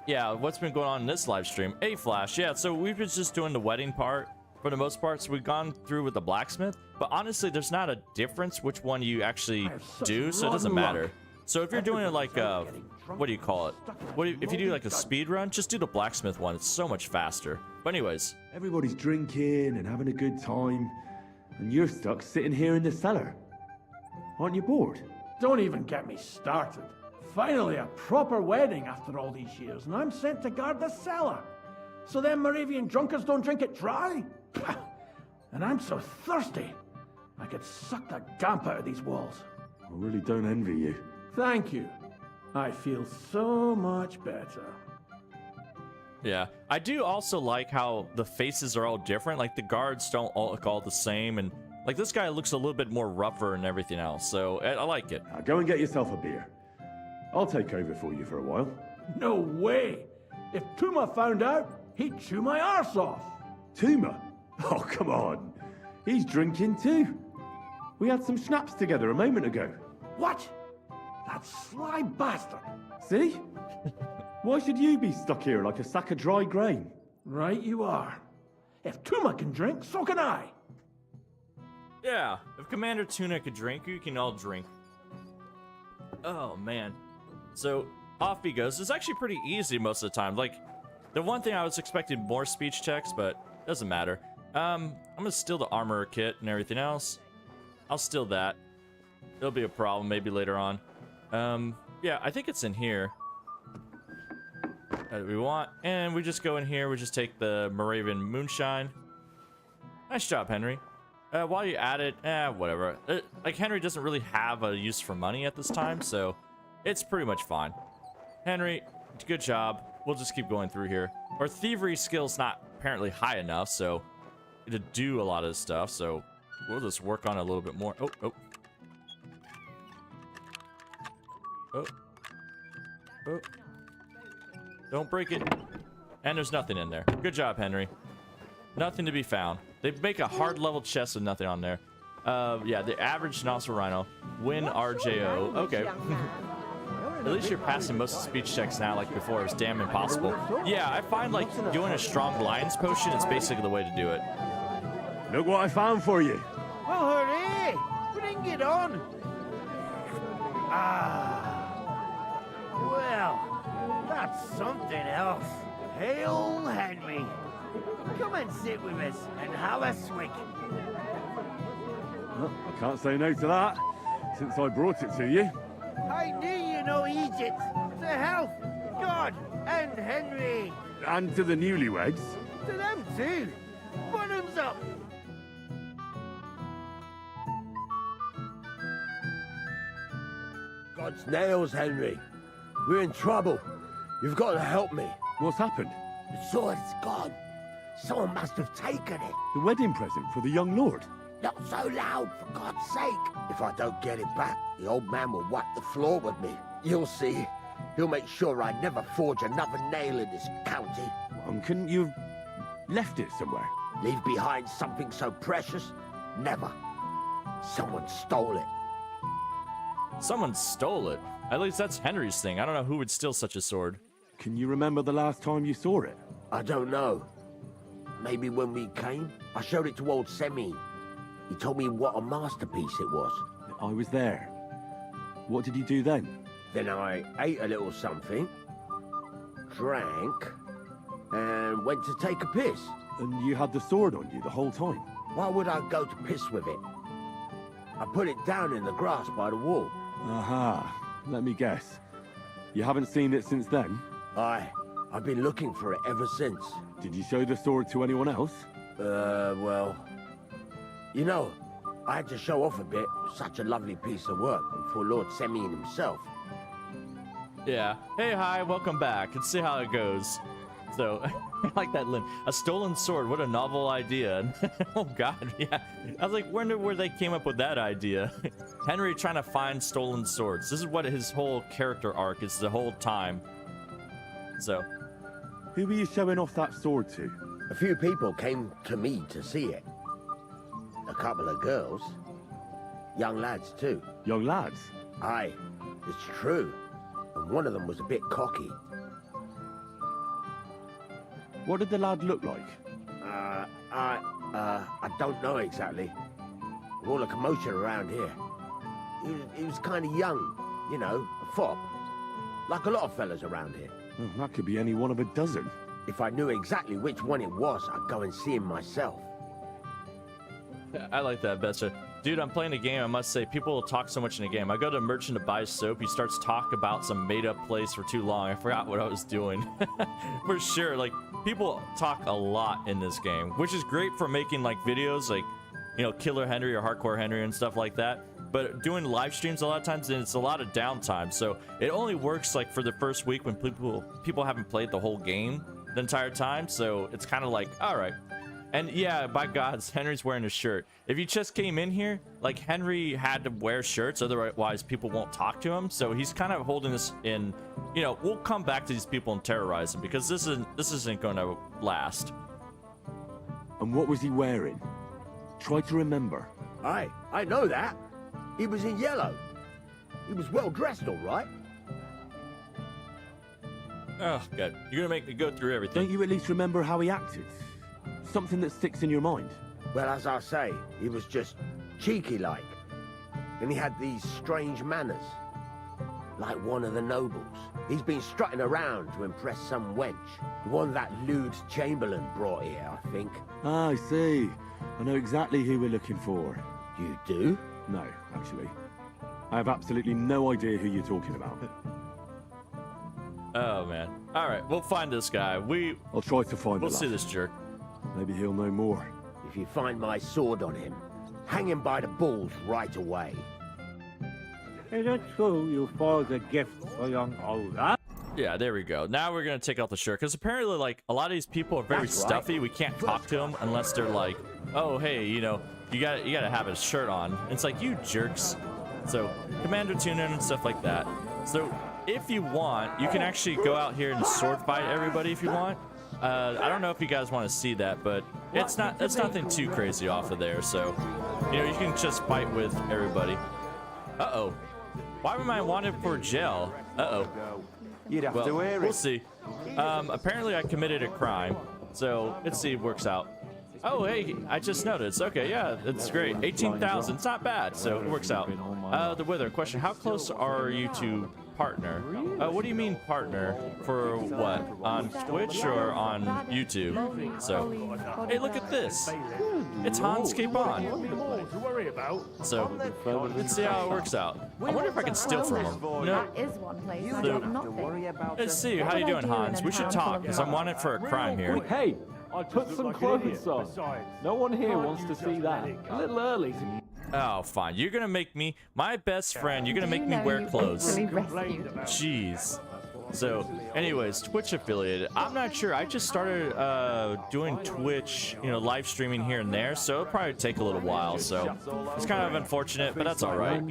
Yeah, what's been going on in this live stream? Hey, Flash, yeah, so we've been just doing the wedding part for the most part, so we've gone through with the blacksmith, but honestly, there's not a difference which one you actually do, so it doesn't matter. So if you're doing it like what do you call it? If you do like a speed run, just do the blacksmith one. It's so much faster. But anyways, everybody's drinking and having a good time, and you're stuck sitting here in the cellar. Aren't you bored? Don't even get me started. Finally, a proper wedding after all these years, and I'm sent to guard the cellar. So them Moravian drunkards don't drink it dry? And I'm so thirsty, I could suck the damp out of these walls. I really don't envy you. Thank you. I feel so much better. Yeah, I do also like how the faces are all different. Like, the guards don't all look all the same, and like this guy looks a little bit more rougher and everything else, so I like it. Now go and get yourself a beer. I'll take over for you for a while. No way! If Tuma found out, he'd chew my arse off. Tuma? Oh, come on. He's drinking too. We had some schnapps together a moment ago. What? That sly bastard. See? Why should you be stuck here like a sack of dry grain? Right you are. If Tuma can drink, so can I. Yeah, if Commander Tuna could drink, you can all drink. Oh, man. So, off he goes. It's actually pretty easy most of the time. Like, the one thing I was expecting more speech checks, but doesn't matter. I'm gonna steal the armor kit and everything else. I'll steal that. It'll be a problem maybe later on. Yeah, I think it's in here. That we want, and we just go in here. We just take the Moravian moonshine. Nice job, Henry. While you're at it, whatever. Like, Henry doesn't really have a use for money at this time, so it's pretty much fine. Henry, good job. We'll just keep going through here. Our thievery skill's not apparently high enough, so to do a lot of this stuff, so we'll just work on it a little bit more. Oh. Don't break it. And there's nothing in there. Good job, Henry. Nothing to be found. They make a hard level chest with nothing on there. Yeah, the average Nostril Rhino. Win RJO. Okay. At least you're passing most of the speech checks now, like before it was damn impossible. Yeah, I find like doing a strong lion's potion is basically the way to do it. Look what I found for you. Well, hooray! Bring Bring it on! Ah. Well, that's something else. Hail, Henry. Come and sit with us and have a swig. Well, I can't say no to that, since I brought it to you. I knew you know Egypt. To health, God, and Henry. And to the newlyweds. To them too. Bottoms up. God's nails, Henry. We're in trouble. You've got to help me. What's happened? The sword's gone. Someone must have taken it. The wedding present for the young lord? Not so loud, for God's sake. If I don't get it back, the old man will wipe the floor with me. You'll see. He'll make sure I never forge another nail in this county. Couldn't you have left it somewhere? Leave behind something so precious? Never. Someone stole it. Someone stole it? At least that's Henry's thing. I don't know who would steal such a sword. Can you remember the last time you saw it? I don't know. Maybe when we came? I showed it to old Semine. He told me what a masterpiece it was. I was there. What did you do then? Then I ate a little something, drank, and went to take a piss. And you had the sword on you the whole time? Why would I go to piss with it? I put it down in the grass by the wall. Aha. Let me guess. You haven't seen it since then? I've been looking for it ever since. Did you show the sword to anyone else? Well... You know, I had to show off a bit. Such a lovely piece of work, and for Lord Semine himself. Yeah. Hey, hi, welcome back. Let's see how it goes. So, I like that, Lynn. A stolen sword, what a novel idea. Oh, God, yeah. I was like, wonder where they came up with that idea. Henry trying to find stolen swords. This is what his whole character arc is the whole time. So. Who were you showing off that sword to? A few people came to me to see it. A couple of girls. Young lads, too. Young lads? Aye, it's true. And one of them was a bit cocky. What did the lad look like? I don't know exactly. All the commotion around here. He was kind of young, you know, a fop. Like a lot of fellas around here. Well, that could be any one of a dozen. If I knew exactly which one it was, I'd go and see him myself. I like that, Bester. Dude, I'm playing a game. I must say, people will talk so much in a game. I go to a merchant to buy soap. He starts talk about some made-up place for too long. I forgot what I was doing. For sure, like, people talk a lot in this game, which is great for making, like, videos, like, you know, Killer Henry or Hardcore Henry and stuff like that. But doing live streams a lot of times, it's a lot of downtime. So it only works, like, for the first week when people haven't played the whole game the entire time. So it's kind of like, all right. And yeah, by gods, Henry's wearing a shirt. If you just came in here, like, Henry had to wear shirts, otherwise people won't talk to him. So he's kind of holding this in, you know, we'll come back to these people and terrorize them because this isn't going to last. And what was he wearing? Try to remember. Aye, I know that. He was in yellow. He was well dressed, all right. Oh, God. You're going to make me go through everything. Don't you at least remember how he acted? Something that sticks in your mind? Well, as I say, he was just cheeky-like. And he had these strange manners. Like one of the nobles. He's been strutting around to impress some wench. The one that lewd Chamberlain brought here, I think. Ah, I see. I know exactly who we're looking for. You do? No, actually. I have absolutely no idea who you're talking about. Oh, man. All right, we'll find this guy. I'll try to find We'll see this jerk. Maybe he'll know more. If you find my sword on him, hang him by the balls right away. Is it true you forged a gift for young Olga? Yeah, there we go. Now we're gonna take off the shirt because apparently, like, a lot of these people are very stuffy. We can't talk to them unless they're like, "Oh, hey, you know, you gotta have a shirt on." And it's like, you jerks. So Commander Tuna and stuff like that. So if you want, you can actually go out here and sword fight everybody if you want. I don't know if you guys want to see that, but it's nothing too crazy off of there. So, you know, you can just fight with everybody. Uh-oh. Why am I wanted for jail? Uh-oh. You'd have to wear it. We'll see. Apparently I committed a crime, so let's see if it works out. Oh, hey, I just noticed. Okay, yeah, that's great. 18,000, it's not bad, so it works out. The Wither, question, how close are you to partner? What do you mean partner? For what? On Twitch or on YouTube? So, hey, look at this. It's Hans Keep On. So, let's see how it works out. I wonder if I can steal from him. No. That is one place I got nothing. Let's see, how you doing, Hans? We should talk, because I'm wanted for a crime here. Hey, I put some clothes on. No one here wants to see that. A little early. Oh, fine. You're gonna make me, my best friend, you're gonna make me wear clothes. Jeez. So, anyways, Twitch affiliated. I'm not sure. I just started doing Twitch, live streaming here and there, so it'll probably take a little while. So, it's kind of unfortunate, but that's all right.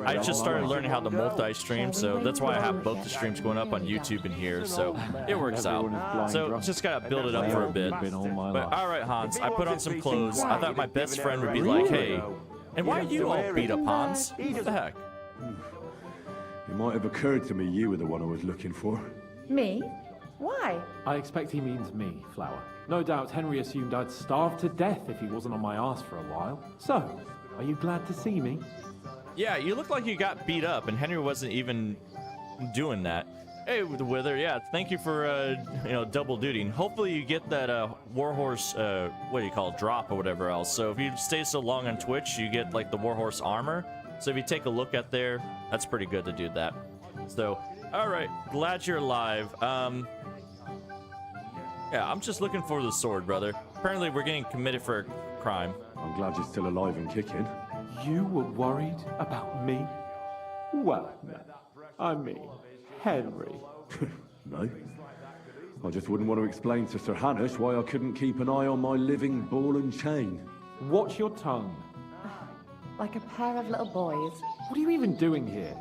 I just started learning how to multi-stream, so that's why I have both the streams going up on YouTube and here. So, it works out. So, just gotta build it up for a bit. But all right, Hans, I put on some clothes. I thought my best friend would be like, hey, and why are you all beat up, Hans? What the heck? It might have occurred to me you were the one I was looking for. Me? Why? I expect he means me, Flower. No doubt Henry assumed I'd starve to death if he wasn't on my ass for a while. So, are you glad to see me? Yeah, you look like you got beat up, and Henry wasn't even doing that. Hey, the Wither, yeah, thank you for, double dutying. Hopefully you get that, Warhorse, what do you call it, drop or whatever else. So if you stay so long on Twitch, you get, like, the Warhorse armor. So if you take a look at there, that's pretty good to do that. So, alright, glad you're alive. Yeah, I'm just looking for the sword, brother. Apparently we're getting committed for a crime. I'm glad you're still alive and kicking. You were worried about me? Well, I mean, Henry. No. I just wouldn't want to explain to Sir Hanush why I couldn't keep an eye on my living ball and chain. Watch your tongue. Like a pair of little boys. What are you even doing here?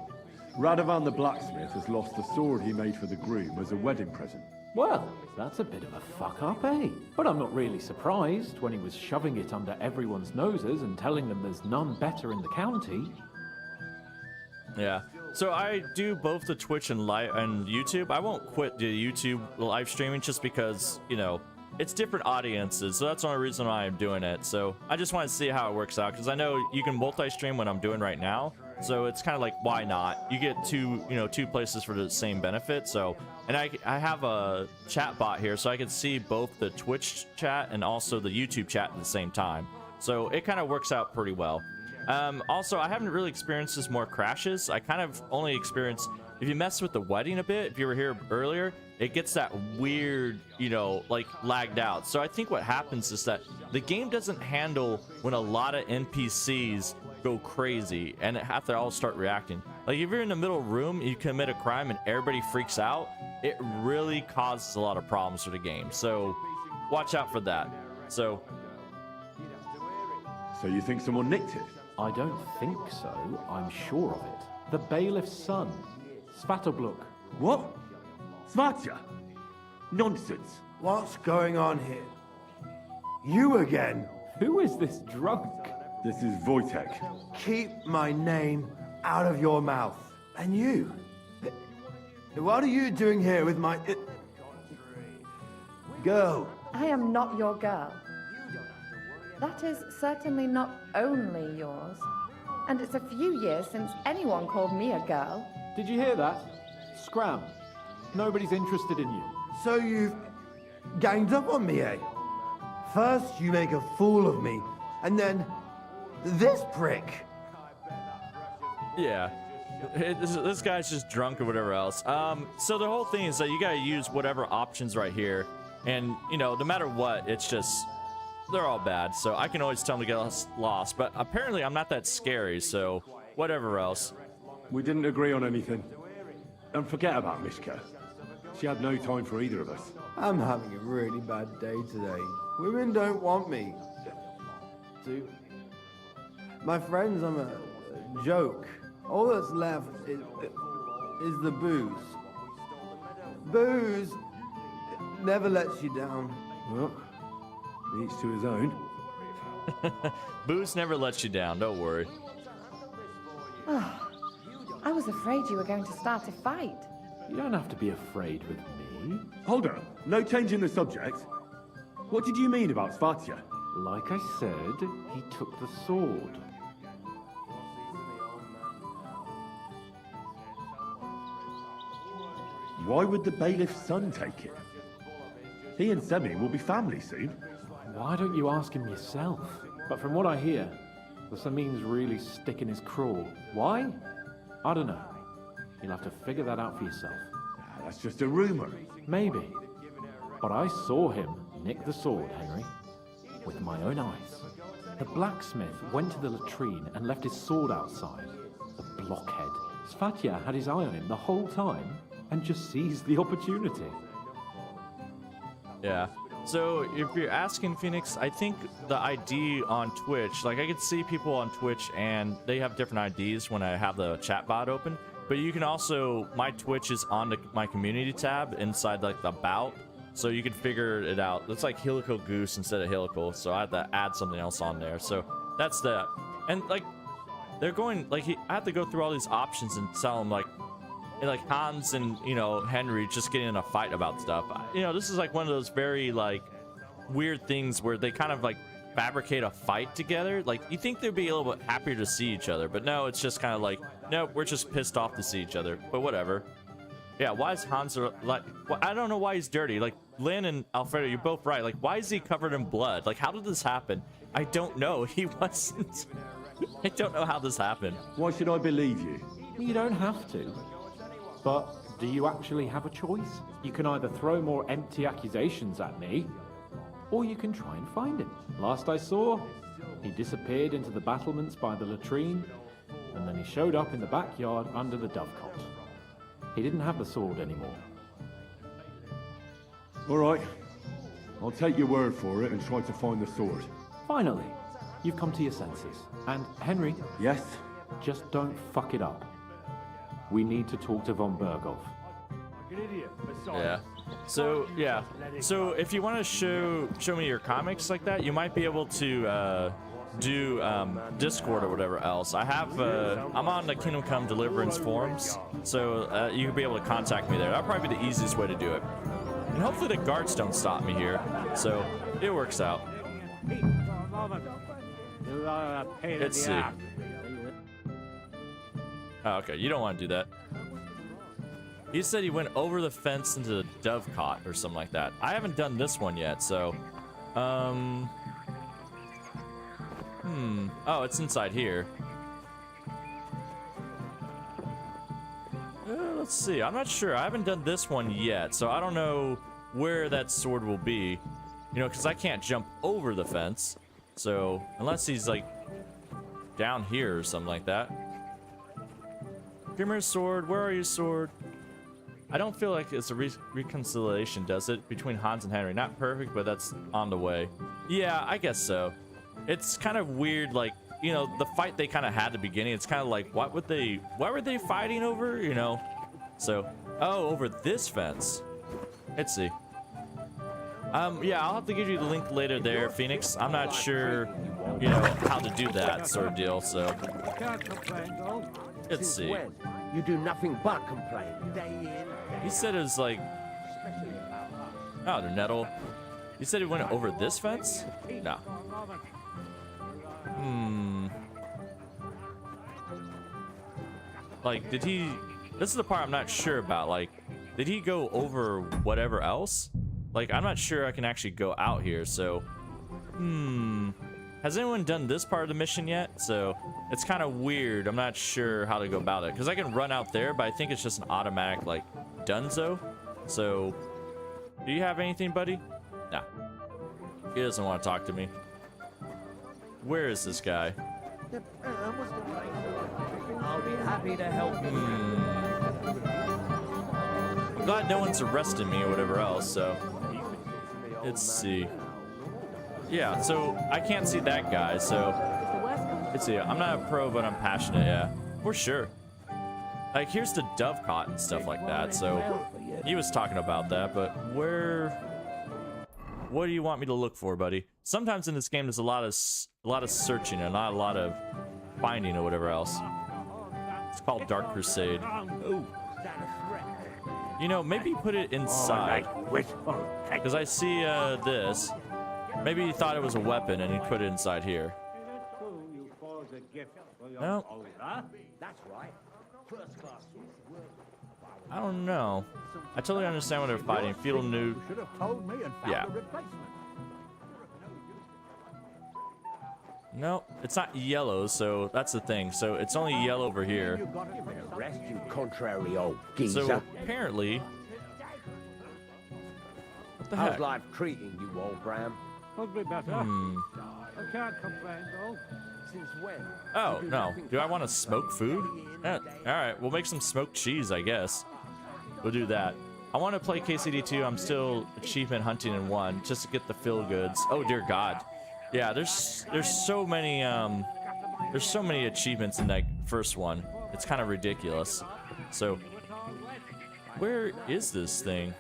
Radovan the blacksmith has lost the sword he made for the groom as a wedding present. Well, that's a bit of a fuck-up, eh? But I'm not really surprised when he was shoving it under everyone's noses and telling them there's none better in the county. Yeah. So I do both the Twitch and YouTube. I won't quit the YouTube live streaming just because, it's different audiences, so that's the only reason why I'm doing it. So I just want to see how it works out, because I know you can multi-stream what I'm doing right now, so it's kind of like, why not? You get two places for the same benefit. So, and I have a chat bot here, so I can see both the Twitch chat and also the YouTube chat at the same time. So it kind of works out pretty well. Also, I haven't really experienced this more crashes. I kind of only experienced, if you mess with the wedding a bit, if you were here earlier, it gets that weird, like lagged out. So I think what happens is that the game doesn't handle when a lot of NPCs go crazy and have to all start reacting. Like if you're in the middle room, you commit a crime and everybody freaks out, it really causes a lot of problems for the game. So watch out for that. So you think someone nicked it? I don't think so. I'm sure of it. The bailiff's son, Svatobluk. What? Svatya? Nonsense. What's going on here? You again? Who is this drunk? This is Wojtek. Keep my name out of your mouth. And you? What are you doing here with my... girl? I am not your girl. That is certainly not only yours. And it's a few years since anyone called me a girl. Did you hear that? Scram. Nobody's interested in you. So you've ganged up on me, eh? First you make a fool of me, and then this prick. Yeah. This guy's just drunk or whatever else. So the whole thing is that you gotta use whatever options right here. And, no matter what, it's just... they're all bad, so I can always tell them to get lost. But apparently I'm not that scary, so whatever else. We didn't agree on anything. And forget about Mishka. She had no time for either of us. I'm having a really bad day today. Women don't want me. My friends, I'm a joke. All that's left is the booze. Booze never lets you down. Well, each to his own. Booze never lets you down, don't worry. Oh, I was afraid you were going to start a fight. You don't have to be afraid with me. Hold on, no change in the subject. What did you mean about Svatya? Like I said, he took the sword. Why would the bailiff's son take it? He and Semi will be family soon. Why don't you ask him yourself? But from what I hear, the Samin's really sticking his craw. Why? I don't know. You'll have to figure that out for yourself. That's just a rumor. Maybe. But I saw him nick the sword, Henry. With my own eyes. The blacksmith went to the latrine and left his sword outside. The blockhead. Svatya had his eye on him the whole time and just seized the opportunity. Yeah. So if you're asking, Phoenix, I think the ID on Twitch, like I could see people on Twitch and they have different IDs when I have the chat bot open, but you can also, my Twitch is on my community tab inside like the about, so you can figure it out. It's like Helical Goose instead of Helical, so I have to add something else on there. So that's that. And like, they're going, like I have to go through all these options and tell them like Hans and, you know, Henry just getting in a fight about stuff. You know, this is like one of those very like weird things where they kind of like fabricate a fight together. Like you think they'd be a little bit happier to see each other, but no, it's just kind of like, no, we're just pissed off to see each other, but whatever. Yeah, why is Hans like, well, I don't know why he's dirty. Like Lynn and Alfredo, you're both right. Like, why is he covered in blood? Like, how did this happen? I don't know. He wasn't. I don't know how this happened. Why should I believe you? You don't have to. But do you actually have a choice? You can either throw more empty accusations at me, or you can try and find him. Last I saw, he disappeared into the battlements by the latrine, and then he showed up in the backyard under the dovecot. He didn't have the sword anymore. All right. I'll take your word for it and try to find the sword. Finally, you've come to your senses. And Henry... Yes? Just don't fuck it up. We need to talk to von Berghoff. Yeah. So, yeah. So, if you want to show me your comics like that, you might be able to do Discord or whatever else. I have, I'm on the Kingdom Come Deliverance forums, so you can be able to contact me there. That'll probably be the easiest way to do it. And hopefully the guards don't stop me here, so it works out. Let's see. Oh, okay, you don't want to do that. He said he went over the fence into the dovecot or something like that. I haven't done this one yet, so... Oh, it's inside here. Let's see. I'm not sure. I haven't done this one yet, so I don't know where that sword will be. You know, because I can't jump over the fence. So, unless he's, like, down here or something like that. Give me a sword. Where are you, sword? I don't feel like it's a reconciliation, does it? Between Hans and Henry. Not perfect, but that's on the way. Yeah, I guess so. It's kind of weird, like, you know, the fight they kind of had at the beginning, it's kind of like, what were they fighting over, you know? So, oh, over this fence. Let's see. Yeah, I'll have to give you the link later there, Phoenix. I'm not sure, you know, how to do that sort of deal, so. Let's see. You do nothing but complain. He said it was like, oh, the nettle. He said he went over this fence? No. Like, did he... This is the part I'm not sure about. Like, did he go over whatever else? Like, I'm not sure I can actually go out here, so... Has anyone done this part of the mission yet? So, it's kind of weird. I'm not sure how to go about it. Because I can run out there, but I think it's just an automatic, like, donezo. So, do you have anything, buddy? No. He doesn't want to talk to me. Where is this guy? I'll be happy to help you. I'm glad no one's arresting me or whatever else, so... Let's see. Yeah, so I can't see that guy, so... Let's see, I'm not a pro, but I'm passionate, yeah. For sure. Like, here's the dovecot and stuff like that, so... He was talking about that, but where... What do you want me to look for, buddy? Sometimes in this game, there's a lot of searching and not a lot of finding or whatever else. It's called Dark Crusade. You know, maybe put it inside. Because I see this. Maybe he thought it was a weapon and he put it inside here. No. That's right. First class. I don't know. I totally understand what they're fighting. Feudal nude. Should have told me and found Yeah. a replacement. No, it's not yellow, so that's the thing. So it's only yellow over here. Rest, you contrary old geezer. So apparently, what the How's heck? life treating you, old Bram? Could be better. I can't complain though. Since when? Oh no! Do I want to smoke food? Yeah. All right, we'll make some smoked cheese, I guess. We'll do that. I want to play KCD2. I'm still achievement hunting in 1 just to get the feel goods. Oh dear God. Yeah, there's so many achievements in that first one. It's kind of ridiculous. So where is this thing?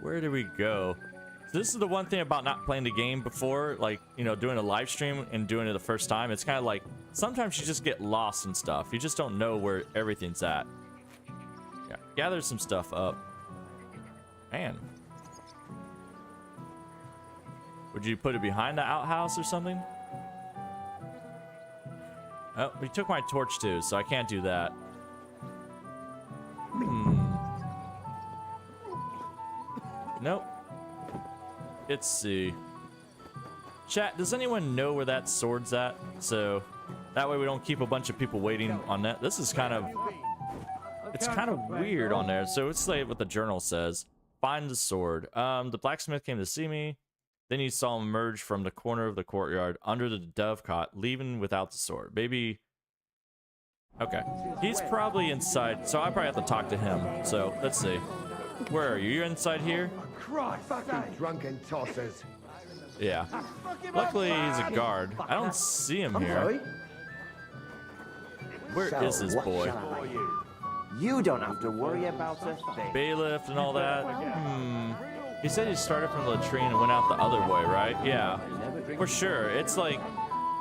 Where do we go? So this is the one thing about not playing the game before, like, you know, doing a live stream and doing it the first time. It's kind of like sometimes you just get lost and stuff. You just don't know where everything's at. Yeah, gather some stuff up. Man. Would you put it behind the outhouse or something? Oh, he took my torch too, so I can't do that. Nope. Let's see. Chat, does anyone know where that sword's at? So that way we don't keep a bunch of people waiting on that. This is kind of... It's kind of weird on there. So let's say what the journal says. Find the sword. The blacksmith came to see me. Then he saw him emerge from the corner of the courtyard under the dovecot, leaving without the sword. Maybe... Okay. He's probably inside, so I probably have to talk to him. So, let's see. Where are you? You're inside here? Fucking drunken tossers. Yeah. Luckily, he's a guard. I don't see him here. Where is this boy? You don't have to worry about a thing. Bailiff and all that. He said he started from the latrine and went out the other way, right? Yeah. For sure. It's like,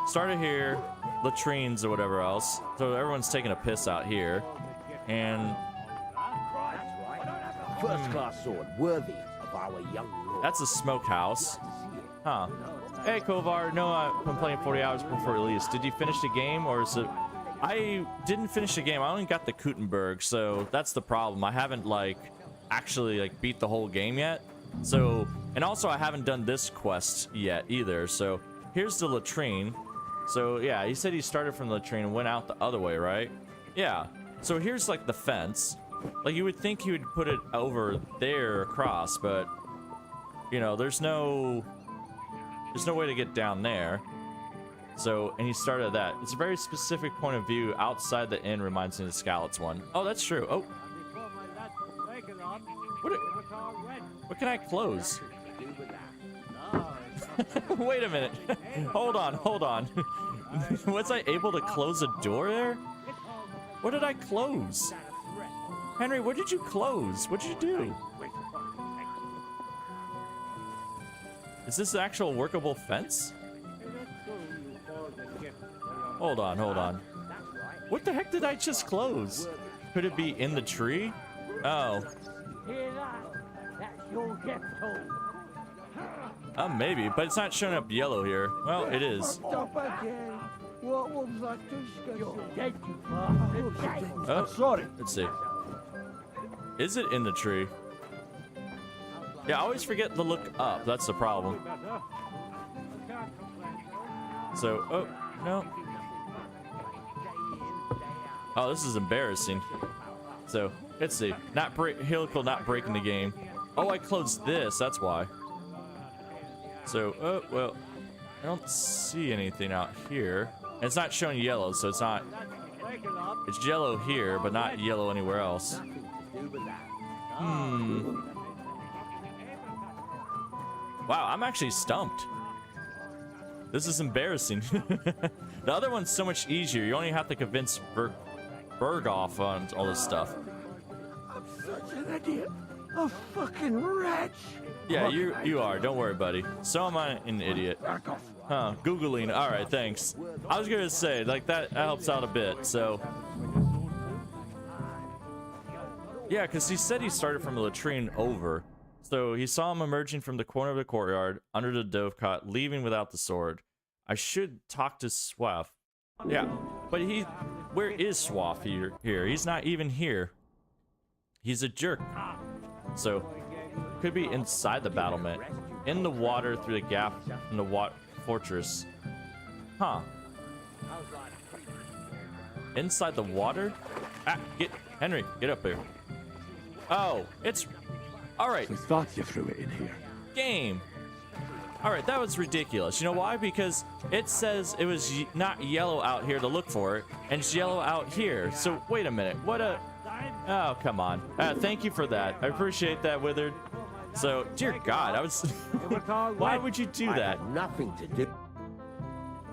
started here, latrines or whatever else. So everyone's taking a piss out here. And... First class sword, worthy of our young lord. That's a smokehouse. Huh. Hey, Kovar. No, I've been playing 40 hours before release. Did you finish the game, or is it... I didn't finish the game. I only got the Kuttenberg, so that's the problem. I haven't, like, actually, like, beat the whole game yet. So, and also I haven't done this quest yet either. So, here's the latrine. So, yeah, he said he started from the latrine and went out the other way, right? Yeah. So, here's, like, the fence. Like, you would think he would put it over there across, but, you know, there's no way to get down there. So, and he started that. It's a very specific point of view outside the inn, reminds me of the Scallots one. Oh, that's true. Oh. What can I close? Wait a minute. Hold on. Was I able to close a door there? What did I close? Henry, what did you close? What did you do? Is this an actual workable fence? Hold on. What the heck did I just close? Could it be in the tree? Oh. Maybe, but it's not showing up yellow here. Well, it is. Stop again. What was that discussion? Oh, sorry. Let's see. Is it in the tree? Yeah, I always forget to look up. That's the problem. So, oh, no. Oh, this is embarrassing. So, let's see. Helical not breaking the game. Oh, I closed this. That's why. So, oh, well, I don't see anything out here. And it's not showing yellow, so it's not... It's yellow here, but not yellow anywhere else. Wow, I'm actually stumped. This is embarrassing. The other one's so much easier. You only have to convince Berghoff on all this stuff. I'm such an idiot. A fucking wretch. Yeah, you are. Don't worry, buddy. So am I an idiot. Huh, Googling. All right, thanks. I was gonna say, like, that helps out a bit, so... Yeah, because he said he started from the latrine over. So he saw him emerging from the corner of the courtyard, under the dovecot, leaving without the sword. I should talk to Swaff. Yeah, but where is Swaff here? He's not even here. He's a jerk. So, could be inside the battlement. In the water through the gap in the fortress. Huh. Inside the water? Ah, Henry, get up here. Oh, it's... Alright. I thought you threw it in here. Game. Alright, that was ridiculous. You know why? Because it says it was not yellow out here to look for it, and it's yellow out here. So, wait a minute. What a... Oh, come on. Thank you for that. I appreciate that, Withered. So, dear God, I was... Why would you do that? Nothing to do.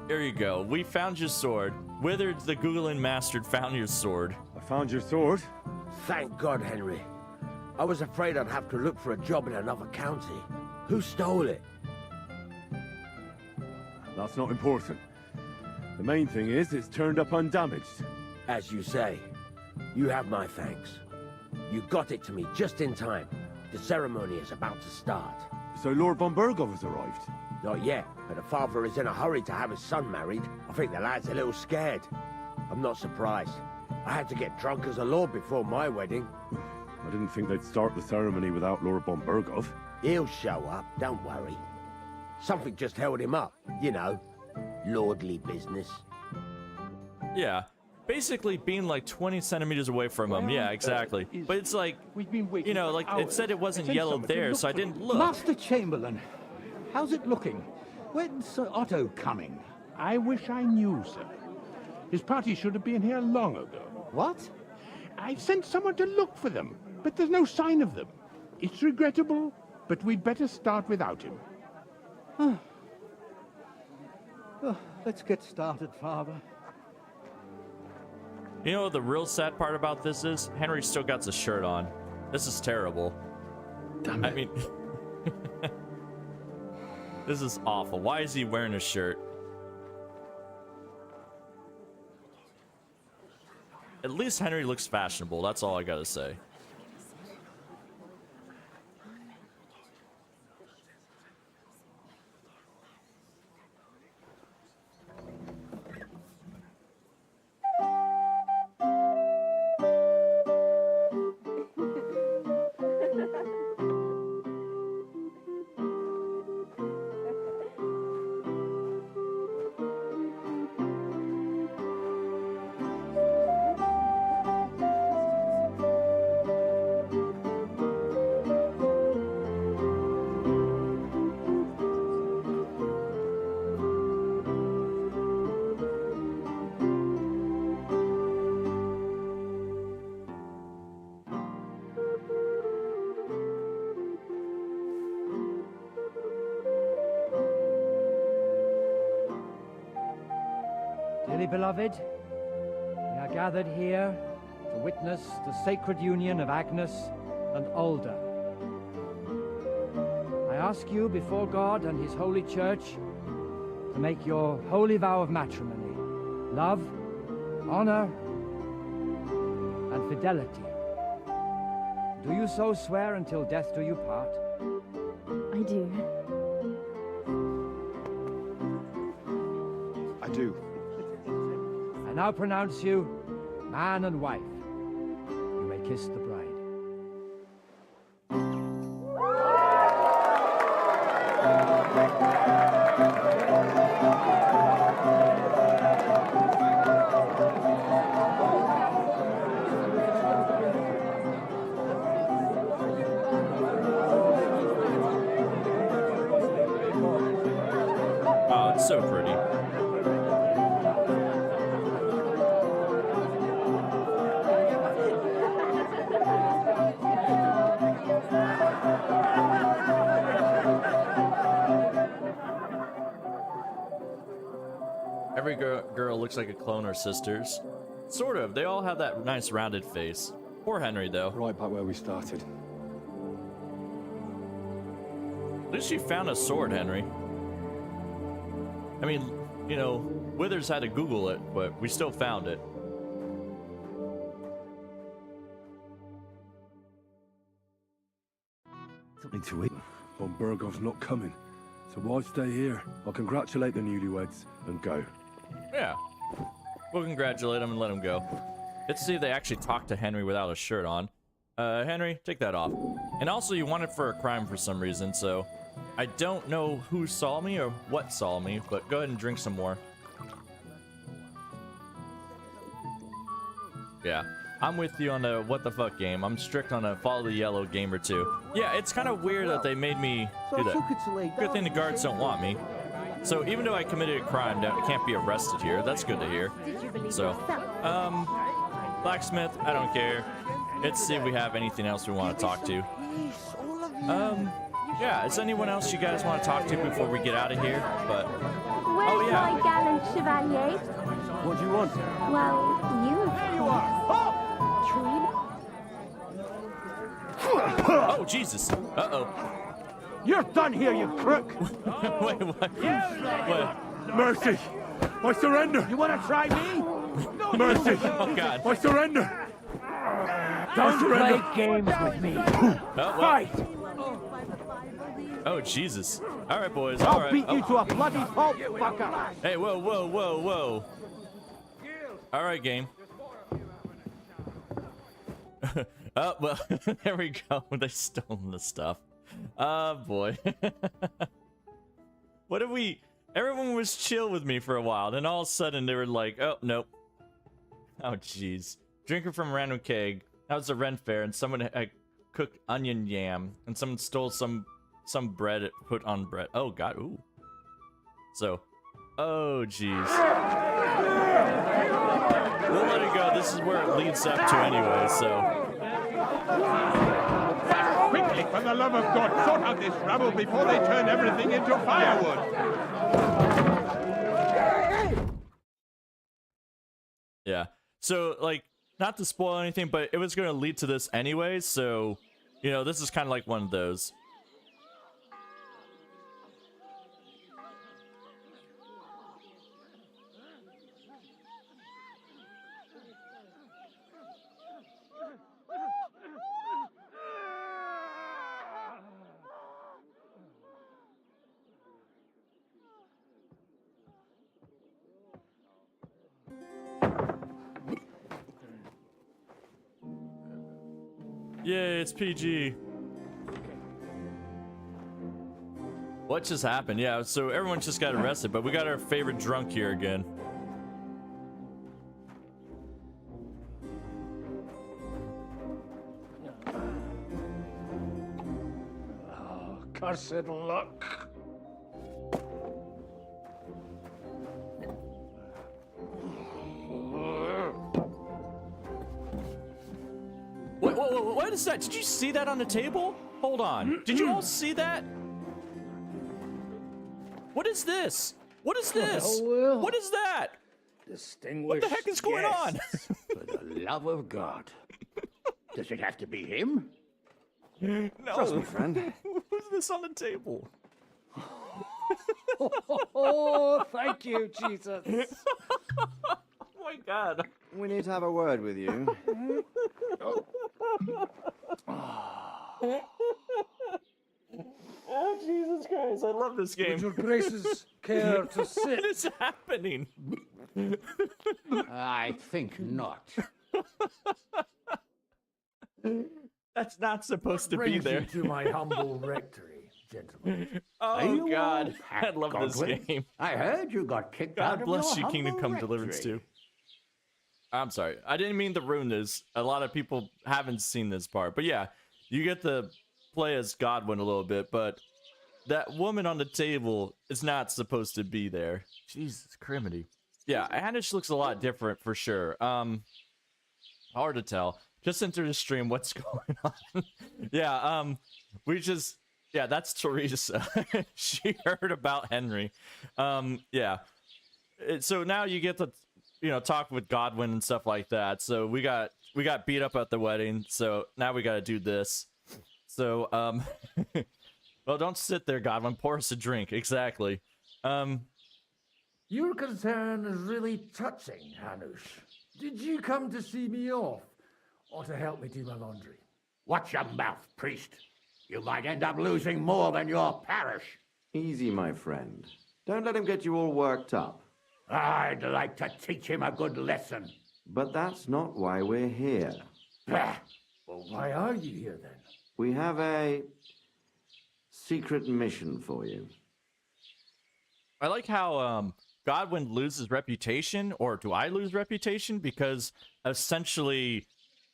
There you go. We found your sword. Withered, the Googling master, found your sword. I found your sword? Thank God, Henry. I was afraid I'd have to look for a job in another county. Who stole it? That's not important. The main thing is it's turned up undamaged. As you say. You have my thanks. You got it to me just in time. The ceremony is about to start. So Lord von Burgov has arrived? Not yet, but the father is in a hurry to have his son married. I think the lad's a little scared. I'm not surprised. I had to get drunk as a lord before my wedding. I didn't think they'd start the ceremony without Lord von Burgov. He'll show up, don't worry. Something just held him up, you know. Lordly business. Yeah. Basically being like 20 centimeters away from him. Yeah, exactly. But it's like, you know, like it said it wasn't yellow there, so I didn't look. Master Chamberlain, how's it looking? When's Sir Otto coming? I wish I knew, sir. His party should have been here long ago. What? I've sent someone to look for them, but there's no sign of them. It's regrettable, but we'd better start without him. Let's get started, Father. You know what the real sad part about this is? Henry still got his shirt on. This is terrible. Damn it. I mean... This is awful. Why is he wearing a shirt? At least Henry looks fashionable. That's all I gotta say. Dearly beloved, we are gathered here to witness the sacred union of Agnes and Alda. I ask you before God and his holy church to make your holy vow of matrimony, love, honor, and fidelity. Do you so swear until death do you part? I do. I do. I now pronounce you man and wife. You may kiss the bride. Oh, it's so pretty. Every girl looks like a clone or sisters. Sort of. They all have that nice rounded face. Poor Henry, though. Right back where we started. At least you found a sword, Henry. I mean, you know, Withers had to Google it, but we still found it. Something to eat. Von Burgov's not coming, so why stay here? I'll congratulate the newlyweds and go. Yeah. We'll congratulate him and let him go. Let's see if they actually talk to Henry without a shirt on. Henry, take that off. And also, you wanted for a crime for some reason, so I don't know who saw me or what saw me, but go ahead and drink some more. Yeah, I'm with you on the what the fuck game. I'm strict on a follow the yellow gamer too. Yeah, it's kind of weird that they made me do that. Good thing the guards don't want me. So even though I committed a crime, I can't be arrested here. That's good to hear. So, blacksmith, I don't care. Let's see if we have anything else we want to talk to. Yeah, is anyone else you guys want to talk to before we get out of here? But Where's my gallant chevalier? What do you want? Well, you. There you are! oh Jesus! Uh-oh. You're done here, you crook! Wait, what? What? Mercy! I surrender! You want to try me? Mercy! Oh God! I surrender! Don't play games with me. Fight! Oh Jesus! All right, boys. I'll All right. beat you to a bloody pulp, fucker! Hey, whoa, whoa, whoa, whoa! All right, game. Oh well, there we go. They stole the stuff. Oh boy. What if we? Everyone was chill with me for a while, then all of a sudden they were like, "Oh nope." Oh jeez. Drinking from a random keg. That was a rent fair, and someone had cooked onion yam, and someone stole some bread put on bread. Oh god. Ooh. So, oh jeez. We'll let it go. This is where it leads up to anyway. So. Quickly, for the love of God, sort out this rubble before they turn everything into firewood. Yeah. So, like, not to spoil anything, but it was going to lead to this anyway, so, you know, this is kind of like one of those. Yay, it's PG. What just happened? Yeah, so everyone just got arrested, but we got our favorite drunk here again. Oh, cursed luck. What is that? Did you see that on the table? Hold on. Did you all see that? What is this? What is this? Well, what is that? Distinguished What the heck is going on? For the love of God. Does it have to be him? No. Trust me, friend. Who's this on the table? Oh, thank you, Jesus. Oh my God. We need to have a word with you. Oh, Jesus Christ, I love this game. Would your graces care to sit? What is happening? I think not. That's not supposed to be there. To my humble rectory, gentlemen. Oh, God. I love this game. I heard you got kicked out God of bless your you, Kingdom humble Come Deliverance rectory. 2. I'm sorry. I didn't mean to ruin this. A lot of people haven't seen this part. But yeah, you get to play as Godwin a little bit, but that woman on the table is not supposed to be there. Jesus criminy. Yeah, Anish looks a lot different for sure. Hard to tell. Just enter the stream. What's going on? Yeah, yeah, that's Teresa. She heard about Henry. Yeah. So now you get to, you know, talk with Godwin and stuff like that. So we got beat up at the wedding. So now we got to do this. So, well, don't sit there, Godwin. Pour us a drink. Exactly. Your concern is really touching, Hanush. Did you come to see me off, or to help me do my laundry? Watch your mouth, priest. You might end up losing more than your parish. Easy, my friend. Don't let him get you all worked up. I'd like to teach him a good lesson. But that's not why we're here. Well, why are you here then? We have a secret mission for you. I like how Godwin loses reputation, or do I lose reputation? Because essentially,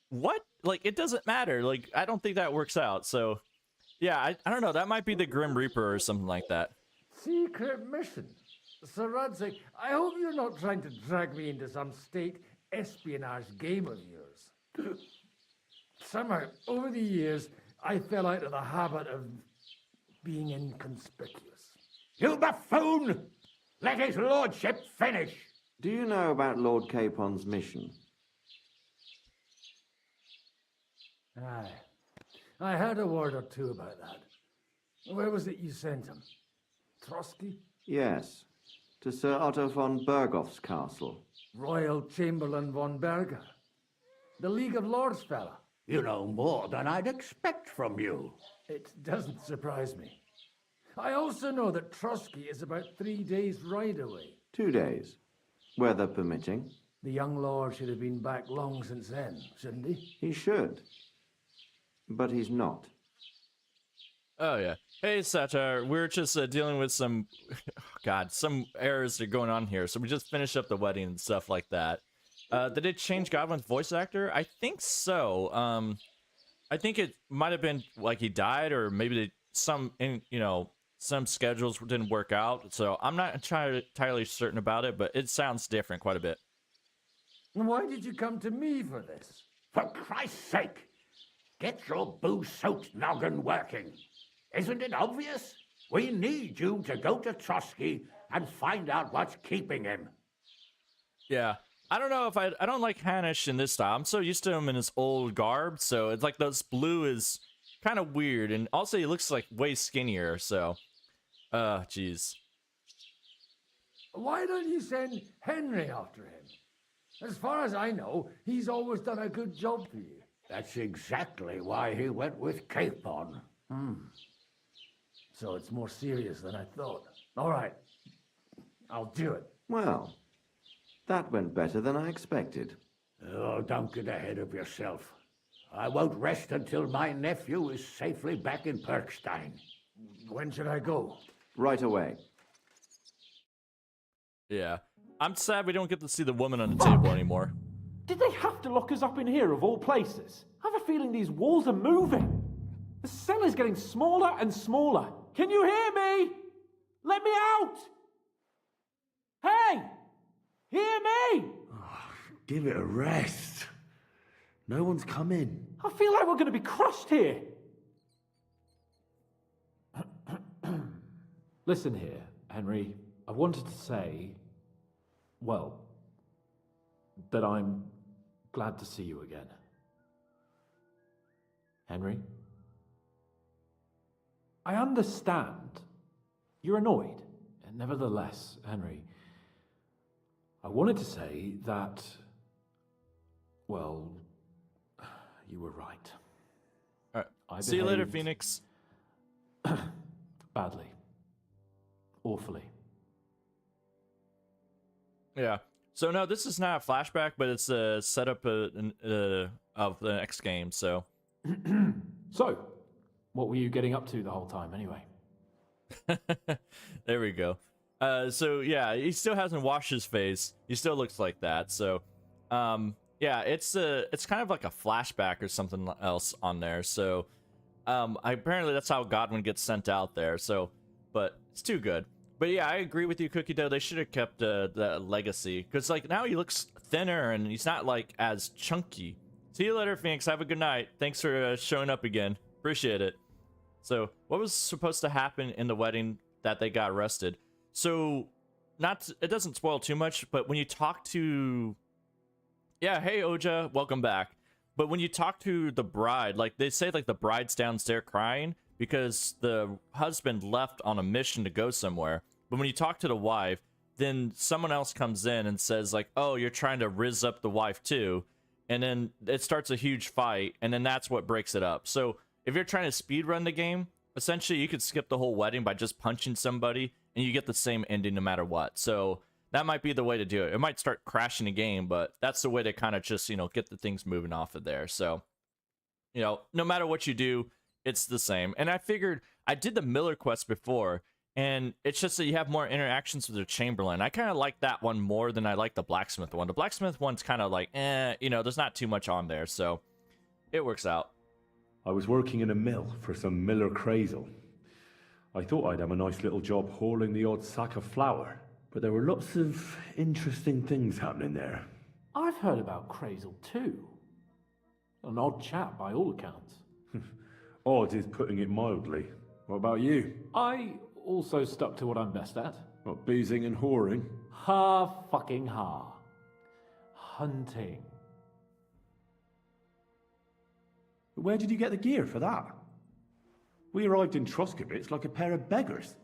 what? Like, it doesn't matter. Like, I don't think that works out. So, yeah, I don't know. That might be the Grim Reaper or something like that. Secret mission? Sir Radzig, I hope you're not trying to drag me into some state espionage game of yours. Somehow, over the years, I fell out of the habit of being inconspicuous. You buffoon! Let his lordship finish! Do you know about Lord Capon's mission? Aye. I heard a word or two about that. Where was it you sent him? Trotsky? Yes, to Sir Otto von Bergoff's castle. Royal Chamberlain von Berger. The League of Lords fella. You know more than I'd expect from you. It doesn't surprise me. I also know that Trotsky is about 3 days' ride away. 2 days, weather permitting. The young lord should have been back long since then, shouldn't he? He should. But he's not. Oh, yeah. Hey, Satar, we're just dealing with some, some errors that are going on here. So we just finished up the wedding and stuff like that. Did it change Godwin's voice actor? I think so. I think it might have been like he died, or maybe some schedules didn't work out. So I'm not entirely certain about it, but it sounds different quite a bit. And why did you come to me for this? For Christ's sake, get your booze-soaked noggin working. Isn't it obvious? We need you to go to Trotsky and find out what's keeping him. Yeah. I don't know if I don't like Hanish in this style. I'm so used to him in his old garb, so it's like this blue is kind of weird, and also he looks like way skinnier, so jeez. Why don't you send Henry after him? As far as I know, he's always done a good job for you. That's exactly why he went with Capon. So it's more serious than I thought. All right, I'll do it. Well, that went better than I expected. Oh, don't get ahead of yourself. I won't rest until my nephew is safely back in Perkstein. When should I go? Right away. Yeah. I'm sad we don't get to see the woman on the table anymore. Did they have to lock us up in here of all places? I have a feeling these walls are moving. The cell is getting smaller and smaller. Can you hear me? Let me out! Hey! Hear me! Give it a rest. No one's come in. I feel like we're going to be crushed here. Listen here, Henry. I wanted to say, well, that I'm glad to see you again. Henry? I understand. You're annoyed. And nevertheless, Henry, I wanted to say that, well, you were right. All right. See you later, Phoenix. Badly. Awfully. Yeah. So no, this is not a flashback, but it's a setup of the next game. So. So, what were you getting up to the whole time, anyway? There we go. So yeah, he still hasn't washed his face. He still looks like that. So, yeah, it's kind of like a flashback or something else on there. So, apparently that's how Godwin gets sent out there. So, but it's too good. But yeah, I agree with you, Cookie Dough. They should have kept the legacy, because like now he looks thinner and he's not like as chunky. See you later, Phoenix. Have a good night. Thanks for showing up again. Appreciate it. So, what was supposed to happen in the wedding that they got arrested? So, it doesn't spoil too much, but when you talk to... Yeah, hey, Oja, welcome back. But when you talk to the bride, like, they say, like, the bride's downstairs crying because the husband left on a mission to go somewhere. But when you talk to the wife, then someone else comes in and says, like, oh, you're trying to rizz up the wife, too. And then it starts a huge fight, and then that's what breaks it up. So, if you're trying to speed run the game, essentially you could skip the whole wedding by just punching somebody and you get the same ending no matter what. So that might be the way to do it. It might start crashing the game, but that's the way to kind of just, you know, get the things moving off of there. So, you know, no matter what you do, it's the same. And I figured I did the Miller quest before, and it's just that you have more interactions with the Chamberlain. I kind of like that one more than I like the blacksmith one. The blacksmith one's kind of like, you know, there's not too much on there, so it works out. I was working in a mill for some Miller Crazel. I thought I'd have a nice little job hauling the odd sack of flour, but there were lots of interesting things happening there. I've heard about Crazel too. An odd chap by all accounts. Odd is putting it mildly. What about you? I also stuck to what I'm best at. What, boozing and whoring? Fucking hunting. Where did you get the gear for that? We arrived in Troskowitz like a pair of beggars.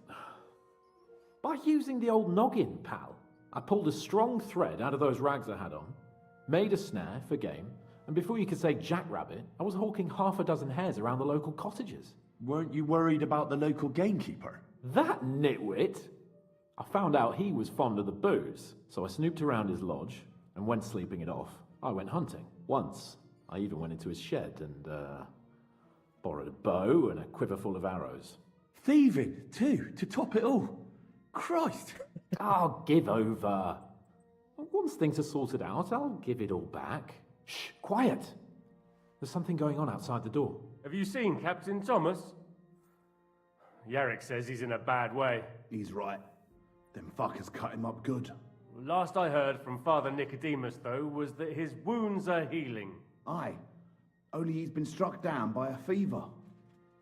By using the old noggin, pal. I pulled a strong thread out of those rags I had on, made a snare for game, and before you could say jackrabbit, I was hawking half a dozen hares around the local cottages. Weren't you worried about the local gamekeeper? That nitwit! I found out he was fond of the booze, so I snooped around his lodge, and when sleeping it off, I went hunting. Once, I even went into his shed and, borrowed a bow and a quiver full of arrows. Thieving, too, to top it all. Christ! I'll give over. Once things are sorted out, I'll give it all back. Shh, quiet! There's something going on outside the door. Have you seen Captain Thomas? Yarrick says he's in a bad way. He's right. Them fuckers cut him up good. Last I heard from Father Nicodemus, though, was that his wounds are healing. Aye. Only he's been struck down by a fever.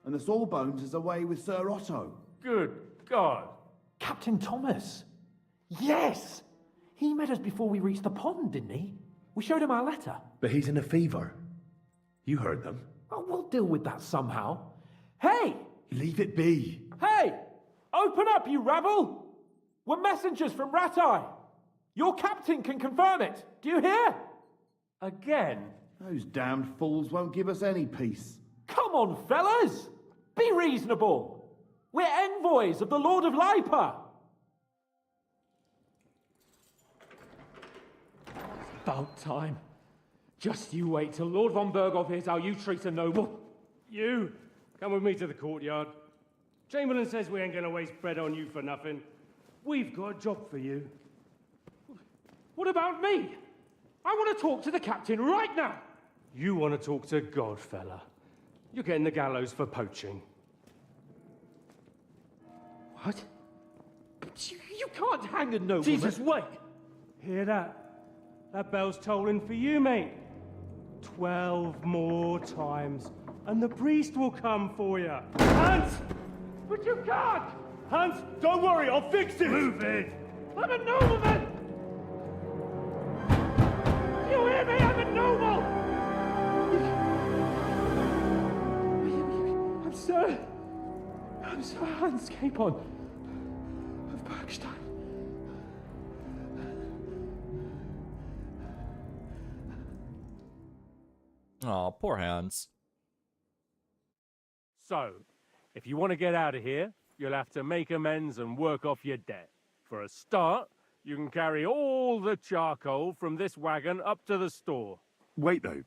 And the Sawbones is away with Sir Otto. Good God. Captain Thomas! Yes! He met us before we reached the pond, didn't he? We showed him our letter. But he's in a fever. You heard them. Oh, we'll deal with that somehow. Hey! Leave it be. Hey! Open up, you rabble! We're messengers from Ratai. Your captain can confirm it. Do you hear? Again? Those damned fools won't give us any peace. Come on, fellas! Be reasonable. We're envoys of the Lord of Lipa. About time. Just you wait till Lord von Berghoff hears how you treat a noble. You, come with me to the courtyard. Chamberlain says we ain't gonna waste bread on you for nothing. We've got a job for you. What about me? I want to talk to the captain right now. You want to talk to God, fella. You're getting the gallows for poaching. What? But you can't hang a nobleman. Jesus, wait! Hear that? That bell's tolling for you, mate. 12 more times, and the priest will come for you. Hans! But you can't! Hans, don't worry, I'll fix it! Move it! I'm a nobleman! You hear me? I'm a noble! I'm Sir Hans Capon of Bergstein. Aw, poor Hans. So, if you want to get out of here, you'll have to make amends and work off your debt. For a start, you can carry all the charcoal from this wagon up to the store. Wait, though.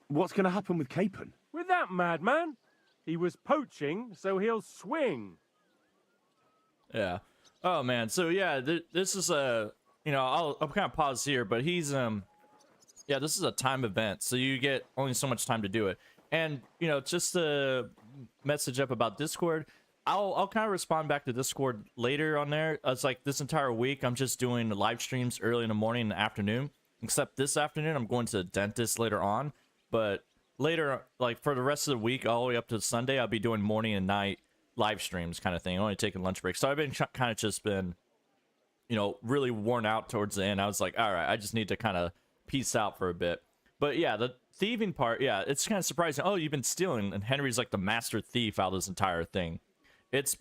What's going to happen with Capon? With that madman? He was poaching, so he'll swing. Yeah. Oh, man. So, yeah, this is a... You know, I'll kind of pause here, but he's... Yeah, this is a time event, so you get only so much time to do it. And, you know, just to message up about Discord, I'll kind of respond back to Discord later on there. It's like this entire week, I'm just doing live streams early in the morning and the afternoon. Except this afternoon, I'm going to the dentist later on. But later, like for the rest of the week, all the way up to Sunday, I'll be doing morning and night live streams kind of thing, only taking lunch breaks. So I've been kind of just been, you know, really worn out towards the end. I was like, all right, I just need to kind of peace out for a bit. But yeah, the thieving part, yeah, it's kind of surprising. Oh, you've been stealing, and Henry's like the master thief out of this entire thing.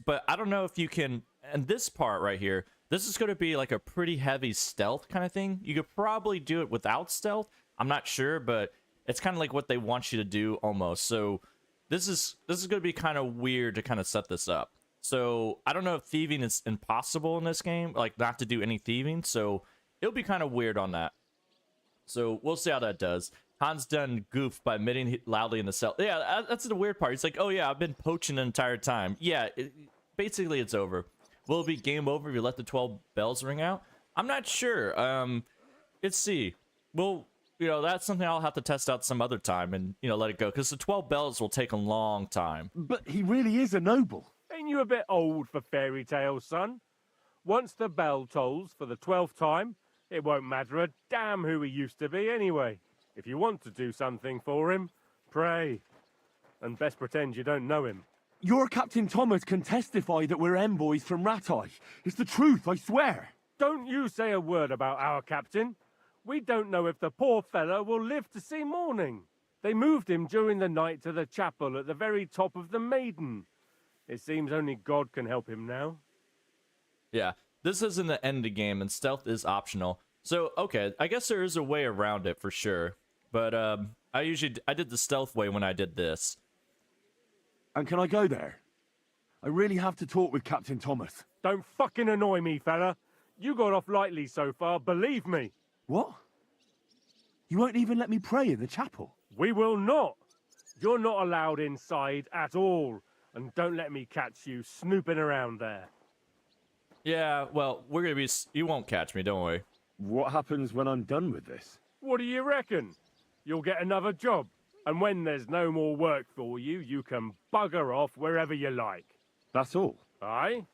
But I don't know if you can, and this part right here, this is going to be like a pretty heavy stealth kind of thing. You could probably do it without stealth. I'm not sure, but it's kind of like what they want you to do almost. So this is going to be kind of weird to kind of set this up. So I don't know if thieving is impossible in this game, like not to do any thieving. So it'll be kind of weird on that. So we'll see how that does. Hans done goofed by admitting loudly in the cell. Yeah, that's the weird part. He's like, oh yeah, I've been poaching the entire time. Yeah, basically it's over. Will it be game over if you let the 12 bells ring out? I'm not sure. Let's see. Well, you know, that's something I'll have to test out some other time and, you know, let it go. Because the 12 bells will take a long time. But he really is a noble. Ain't you a bit old for fairy tales, son? Once the bell tolls for the 12th time, it won't matter a damn who he used to be anyway. If you want to do something for him, pray. And best pretend you don't know him. Your Captain Thomas can testify that we're envoys from Ratai. It's the truth, I swear. Don't you say a word about our captain. We don't know if the poor fellow will live to see morning. They moved him during the night to the chapel at the very top of the Maiden. It seems only God can help him now. Yeah, this isn't the end of the game, and stealth is optional. So, okay, I guess there is a way around it for sure. But I did the stealth way when I did this. And can I go there? I really have to talk with Captain Thomas. Don't fucking annoy me, fella. You got off lightly so far, believe me. What? You won't even let me pray in the chapel? We will not. You're not allowed inside at all. And don't let me catch you snooping around there. Yeah, well, we're gonna be... You won't catch me, don't worry. What happens when I'm done with this? What do you reckon? You'll get another job. And when there's no more work for you, you can bugger off wherever you like. That's all? Aye?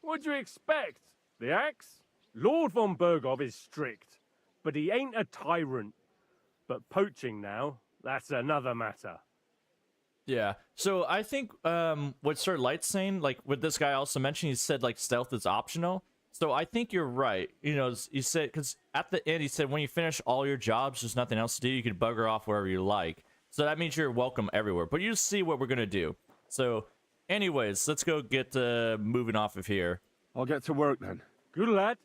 What'd you expect? The axe? Lord von Bergov is strict, but he ain't a tyrant. But poaching now, that's another matter. Yeah, so I think what Sir Light's saying, like what this guy also mentioned, he said like stealth is optional. So I think you're right. You know, he said, because at the end he said when you finish all your jobs, there's nothing else to do. You can bugger off wherever you like. So that means you're welcome everywhere. But you see what we're going to do. So anyways, let's go get moving off of here. I'll get to work then. Good lad.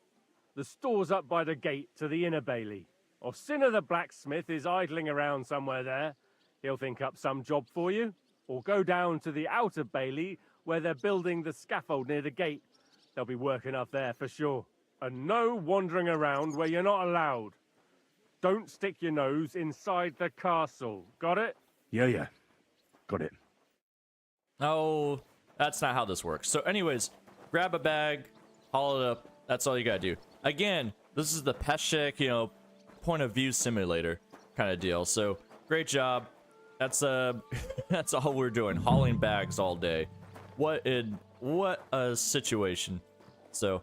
The store's up by the gate to the inner bailey. Orsina the blacksmith is idling around somewhere there. He'll think up some job for you. Or go down to the outer bailey where they're building the scaffold near the gate. They'll be working up there for sure. And no wandering around where you're not allowed. Don't stick your nose inside the castle. Got it? Yeah. Got it. Oh, that's not how this works. So anyways, grab a bag, haul it up. That's all you gotta do. Again, this is the Peshek, you know, point of view simulator kind of deal. So great job. That's that's all we're doing, hauling bags all day. What a situation. So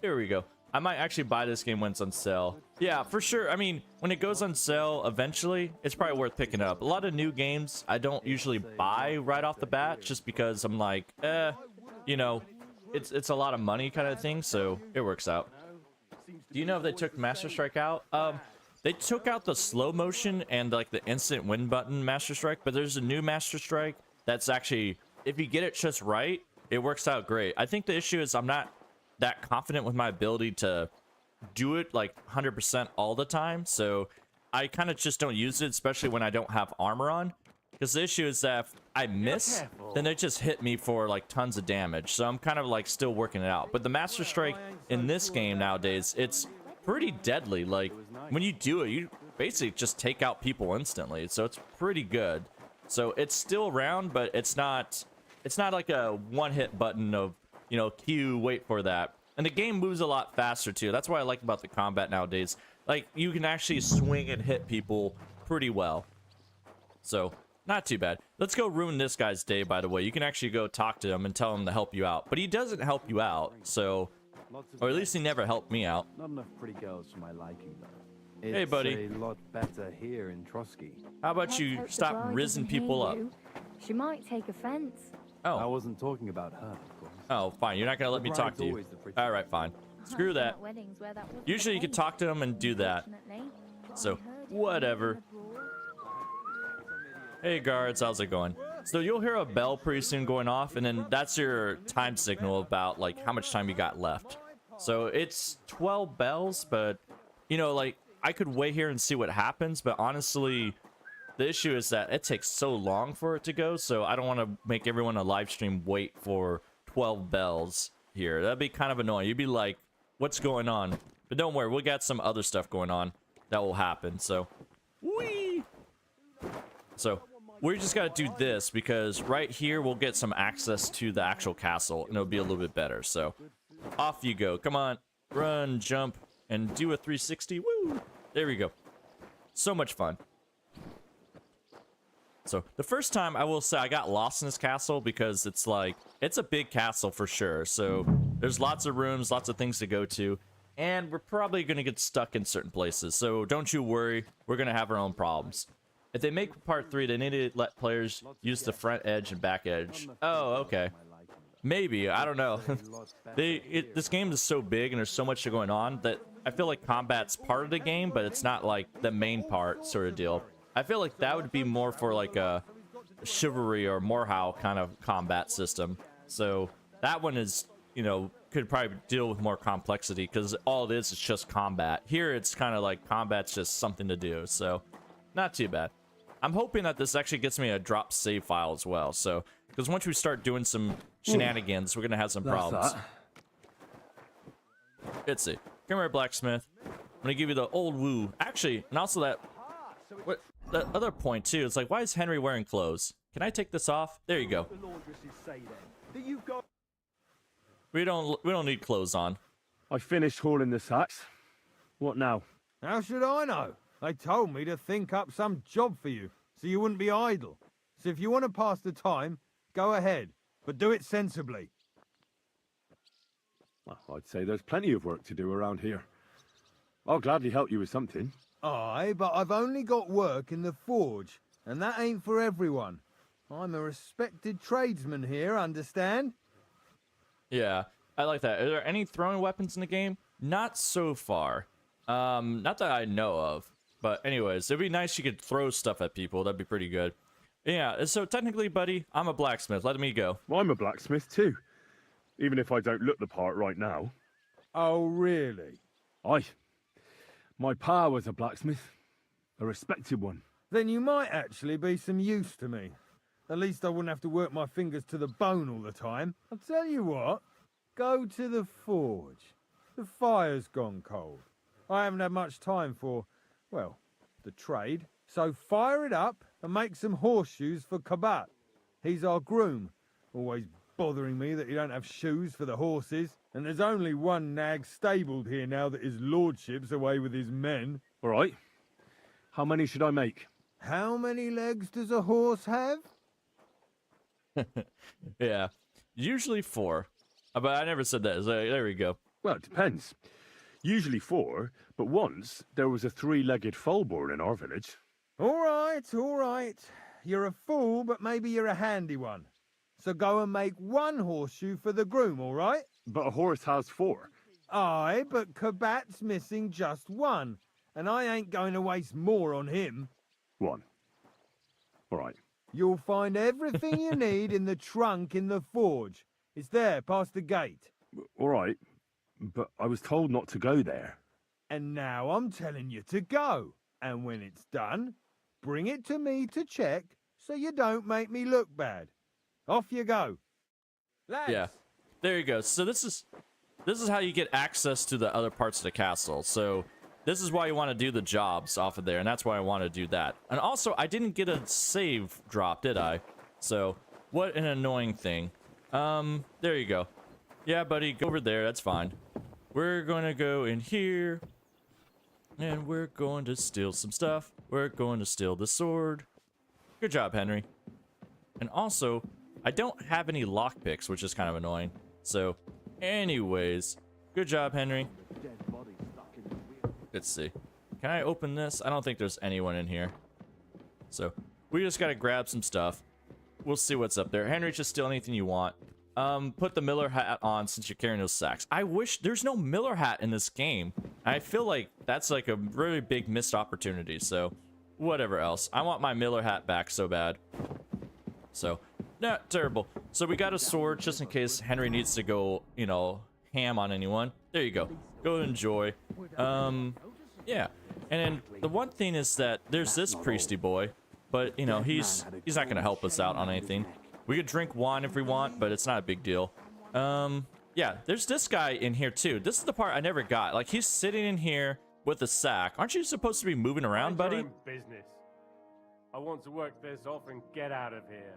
here we go. I might actually buy this game when it's on sale. Yeah, for sure. I mean, when it goes on sale eventually, it's probably worth picking up. A lot of new games I don't usually buy right off the bat just because I'm like, you know, it's a lot of money kind of thing, so it works out. Do you know if they took Master Strike out? They took out the slow motion and like the instant win button Master Strike, but there's a new Master Strike that's actually, if you get it just right, it works out great. I think the issue is I'm not that confident with my ability to do it like 100% all the time, so I kind of just don't use it, especially when I don't have armor on. Because the issue is that if I miss, then it just hit me for like tons of damage. So I'm kind of like still working it out. But the Master Strike in this game nowadays, it's pretty deadly. Like when you do it, you basically just take out people instantly. So it's pretty good. So it's still around, but it's not like a one-hit button of, you know, Q, wait for that. And the game moves a lot faster too. That's what I like about the combat nowadays. Like you can actually swing and hit people pretty well. So not too bad. Let's go ruin this guy's day, by the way. You can actually go talk to him and tell him to help you out. But he doesn't help you out, so... Or at least he never helped me out. Not enough pretty girls for my liking, though. Hey, buddy. It's a lot better here in Trotsky. How about you stop rizzing people up? She might take offense. Oh. I wasn't talking about her, of course. Oh, fine. You're not going to let me talk to you. All right, fine. Screw that. Usually you could talk to him and do that. So, whatever. Hey guards, how's it going? So you'll hear a bell pretty soon going off, and then that's your time signal about like how much time you got left. So it's 12 bells, but you know, like I could wait here and see what happens, but honestly, The issue is that it takes so long for it to go, so I don't want to make everyone on live stream wait for 12 bells here. That'd be kind of annoying. You'd be like, what's going on? But don't worry, we got some other stuff going on that will happen, so. Whee! So, we just gotta do this, because right here we'll get some access to the actual castle, and it'll be a little bit better, so. Off you go. Come on. Run, jump, and do a 360. Woo! There we go. So much fun. So, the first time, I will say, I got lost in this castle because it's like, it's a big castle for sure. So, there's lots of rooms, lots of things to go to, and we're probably going to get stuck in certain places. So, don't you worry, we're going to have our own problems. If they make part 3, they need to let players use the front edge and back edge. Oh, okay. Maybe, I don't know. This game is so big and there's so much going on that I feel like combat's part of the game, but it's not like the main part sort of deal. I feel like that would be more for like a chivalry or Morehouse kind of combat system. So that one is, you know, could probably deal with more complexity because all it is just combat. Here it's kind of like combat's just something to do, so not too bad. I'm hoping that this actually gets me a drop save file as well, so because once we start doing some shenanigans, we're gonna have some problems. Let's see. Come here, blacksmith. I'm gonna give you the old woo. Actually, and also that other point too. It's like, why is Henry wearing clothes? Can I take this off? There you go. We don't need clothes on. I finished hauling the sacks. What now? How should I know? They told me to think up some job for you, so you wouldn't be idle. So if you want to pass the time, go ahead, but do it sensibly. Well, I'd say there's plenty of work to do around here. I'll gladly help you with something. Aye, but I've only got work in the forge, and that ain't for everyone. I'm a respected tradesman here, understand? Yeah, I like that. Are there any throwing weapons in the game? Not so far. Not that I know of. But anyways, it'd be nice you could throw stuff at people. That'd be pretty good. Yeah, so technically, buddy, I'm a blacksmith. Let me go. Well, I'm a blacksmith too. Even if I don't look the part right now. Oh, really? Aye. My pa was a blacksmith. A respected one. Then you might actually be some use to me. At least I wouldn't have to work my fingers to the bone all the time. I'll tell you what. Go to the forge. The fire's gone cold. I haven't had much time for, well, the trade. So fire it up and make some horseshoes for Kabat. He's our groom. Always bothering me that you don't have shoes for the horses. And there's only one nag stabled here now that his lordship's away with his men. All right. How many should I make? How many legs does a horse have? Yeah, usually 4. But I never said that. So there we go. Well, it depends. Usually 4, but once there was a 3-legged foal born in our village. All right, all right. You're a fool, but maybe you're a handy one. So go and make 1 horseshoe for the groom, all right? But a horse has 4. Aye, but Kabat's missing just 1, and I ain't going to waste more on him. 1. All right. You'll find everything you need in the trunk in the forge. It's there, past the gate. All right, but I was told not to go there. And now I'm telling you to go. And when it's done, bring it to me to check so you don't make me look bad. Off you go. Lads. Yeah, there you go. So this is how you get access to the other parts of the castle. So this is why you want to do the jobs off of there, and that's why I want to do that. And also, I didn't get a save drop, did I? So what an annoying thing. There you go. Yeah, buddy, go over there. That's fine. We're going to go in here. And we're going to steal some stuff. We're going to steal the sword. Good job, Henry. And also, I don't have any lockpicks, which is kind of annoying. So, anyways, good job, Henry. Let's see. Can I open this? I don't think there's anyone in here. So, we just got to grab some stuff. We'll see what's up there. Henry, just steal anything you want. Put the Miller hat on since you're carrying those sacks. I wish there's no Miller hat in this game. I feel like that's like a really big missed opportunity. So, whatever else. I want my Miller hat back so bad. So, not terrible. So we got a sword just in case Henry needs to go, you know, ham on anyone. There you go. Go enjoy. Yeah. And then the one thing is that there's this priesty boy, but you know, he's not gonna help us out on anything. We could drink wine if we want, but it's not a big deal. Yeah, there's this guy in here too. This is the part I never got. Like, he's sitting in here with a sack. Aren't you supposed to be moving around, buddy? Mind your own business. I want to work this off and get out of here.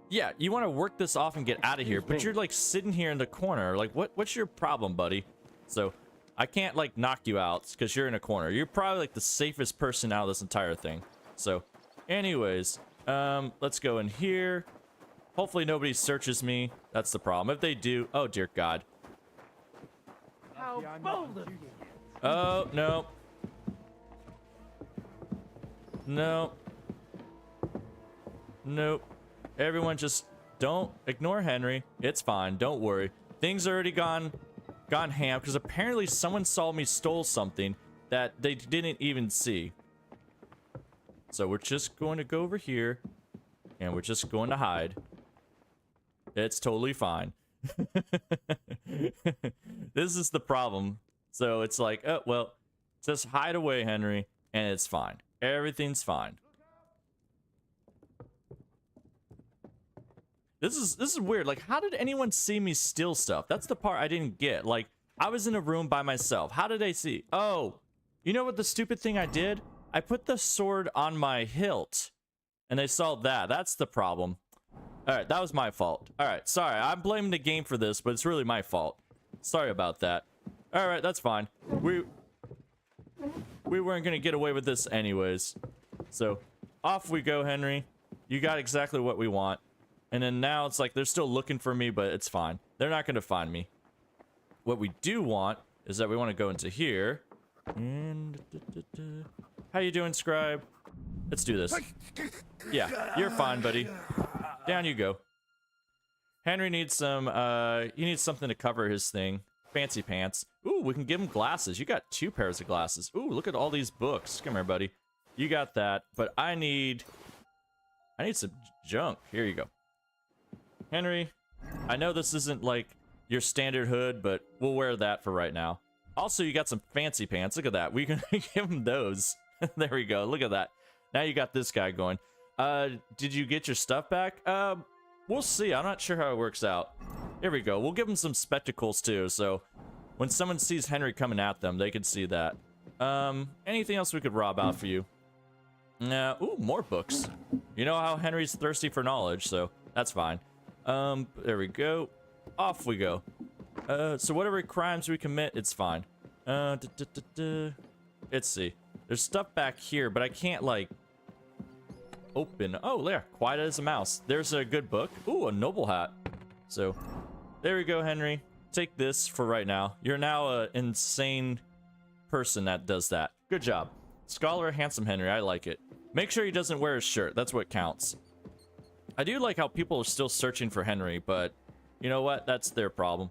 Yeah, you want to work this off and get out of here, but you're like sitting here in the corner. Like, what's your problem, buddy? So I can't like knock you out because you're in a corner. You're probably like the safest person out of this entire thing. So anyways, let's go in here. Hopefully nobody searches me. That's the problem. If they do, oh dear God. How bold of you. Oh, no. No. Nope. Everyone just don't ignore Henry. It's fine. Don't worry. Things already gone ham because apparently someone saw me stole something that they didn't even see. So we're just going to go over here and we're just going to hide. It's totally fine. This is the problem. So it's like, oh, well, just hide away, Henry, and it's fine. Everything's fine. This is weird. Like, how did anyone see me steal stuff? That's the part I didn't get. Like, I was in a room by myself. How did they see? Oh, you know what the stupid thing I did? I put the sword on my hilt, and they saw that. That's the problem. All right, that was my fault. All right, sorry. I'm blaming the game for this, but it's really my fault. Sorry about that. All right, that's fine. We weren't gonna get away with this anyways. So off we go, Henry. You got exactly what we want. And then now it's like they're still looking for me, but it's fine. They're not gonna find me. What we do want is that we want to go into here. And how you doing, Scribe? Let's do this. Yeah, you're fine, buddy. Down you go. Henry needs some, he needs something to cover his thing. Fancy pants. Ooh, we can give him glasses. You got 2 pairs of glasses. Ooh, look at all these books. Come here, buddy. You got that, but I need some junk. Here you go. Henry, I know this isn't like your standard hood, but we'll wear that for right now. Also, you got some fancy pants. Look at that. We can give him those. There we go. Look at that. Now you got this guy going. Did you get your stuff back? We'll see. I'm not sure how it works out. Here we go. We'll give him some spectacles too, so when someone sees Henry coming at them, they can see that. Anything else we could rob out for you? Ooh, more books. You know how Henry's thirsty for knowledge, so that's fine. There we go. Off we go. So whatever crimes we commit, it's fine. Let's see. There's stuff back here, but I can't, like, open. Oh, there. Quiet as a mouse. There's a good book. Ooh, a noble hat. So, there we go, Henry. Take this for right now. You're now an insane person that does that. Good job. Scholar, handsome Henry. I like it. Make sure he doesn't wear his shirt. That's what counts. I do like how people are still searching for Henry, but you know what? That's their problem.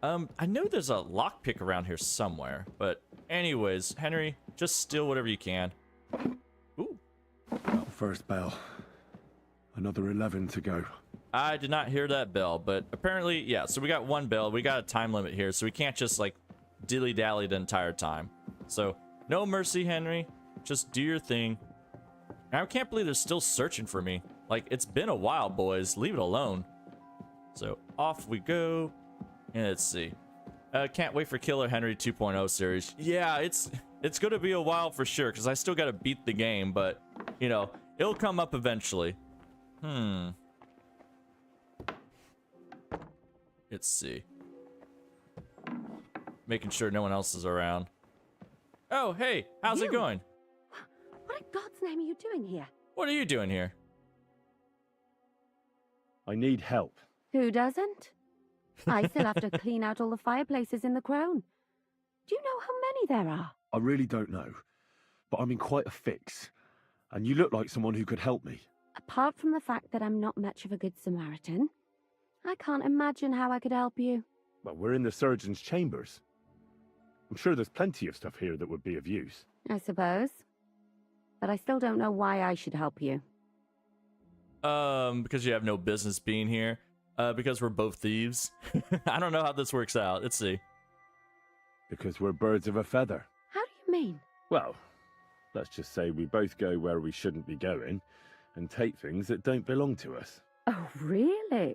I know there's a lockpick around here somewhere, but anyways, Henry, just steal whatever you can. Ooh. First bell. Another 11 to go. I did not hear that bell, but apparently, yeah, so we got 1 bell. We got a time limit here, so we can't just, like, dilly-dally the entire time. So, no mercy, Henry. Just do your thing. And I can't believe they're still searching for me. Like, it's been a while, boys. Leave it alone. So, off we go. And let's see. Can't wait for Killer Henry 2.0 series. Yeah, it's going to be a while for sure, because I still got to beat the game, but, you know, it'll come up eventually. Let's see. Making sure no one else is around. Oh, hey, how's it going? What in God's name are you doing here? What are you doing here? I need help. Who doesn't? I still have to clean out all the fireplaces in the Crown. Do you know how many there are? I really don't know, but I'm in quite a fix, and you look like someone who could help me. Apart from the fact that I'm not much of a good Samaritan, I can't imagine how I could help you. Well, we're in the surgeon's chambers. I'm sure there's plenty of stuff here that would be of use. I suppose. But I still don't know why I should help you. Because you have no business being here. Because we're both thieves. I don't know how this works out. Let's see. Because we're birds of a feather. How do you mean? Well, let's just say we both go where we shouldn't be going, and take things that don't belong to us. Oh, really?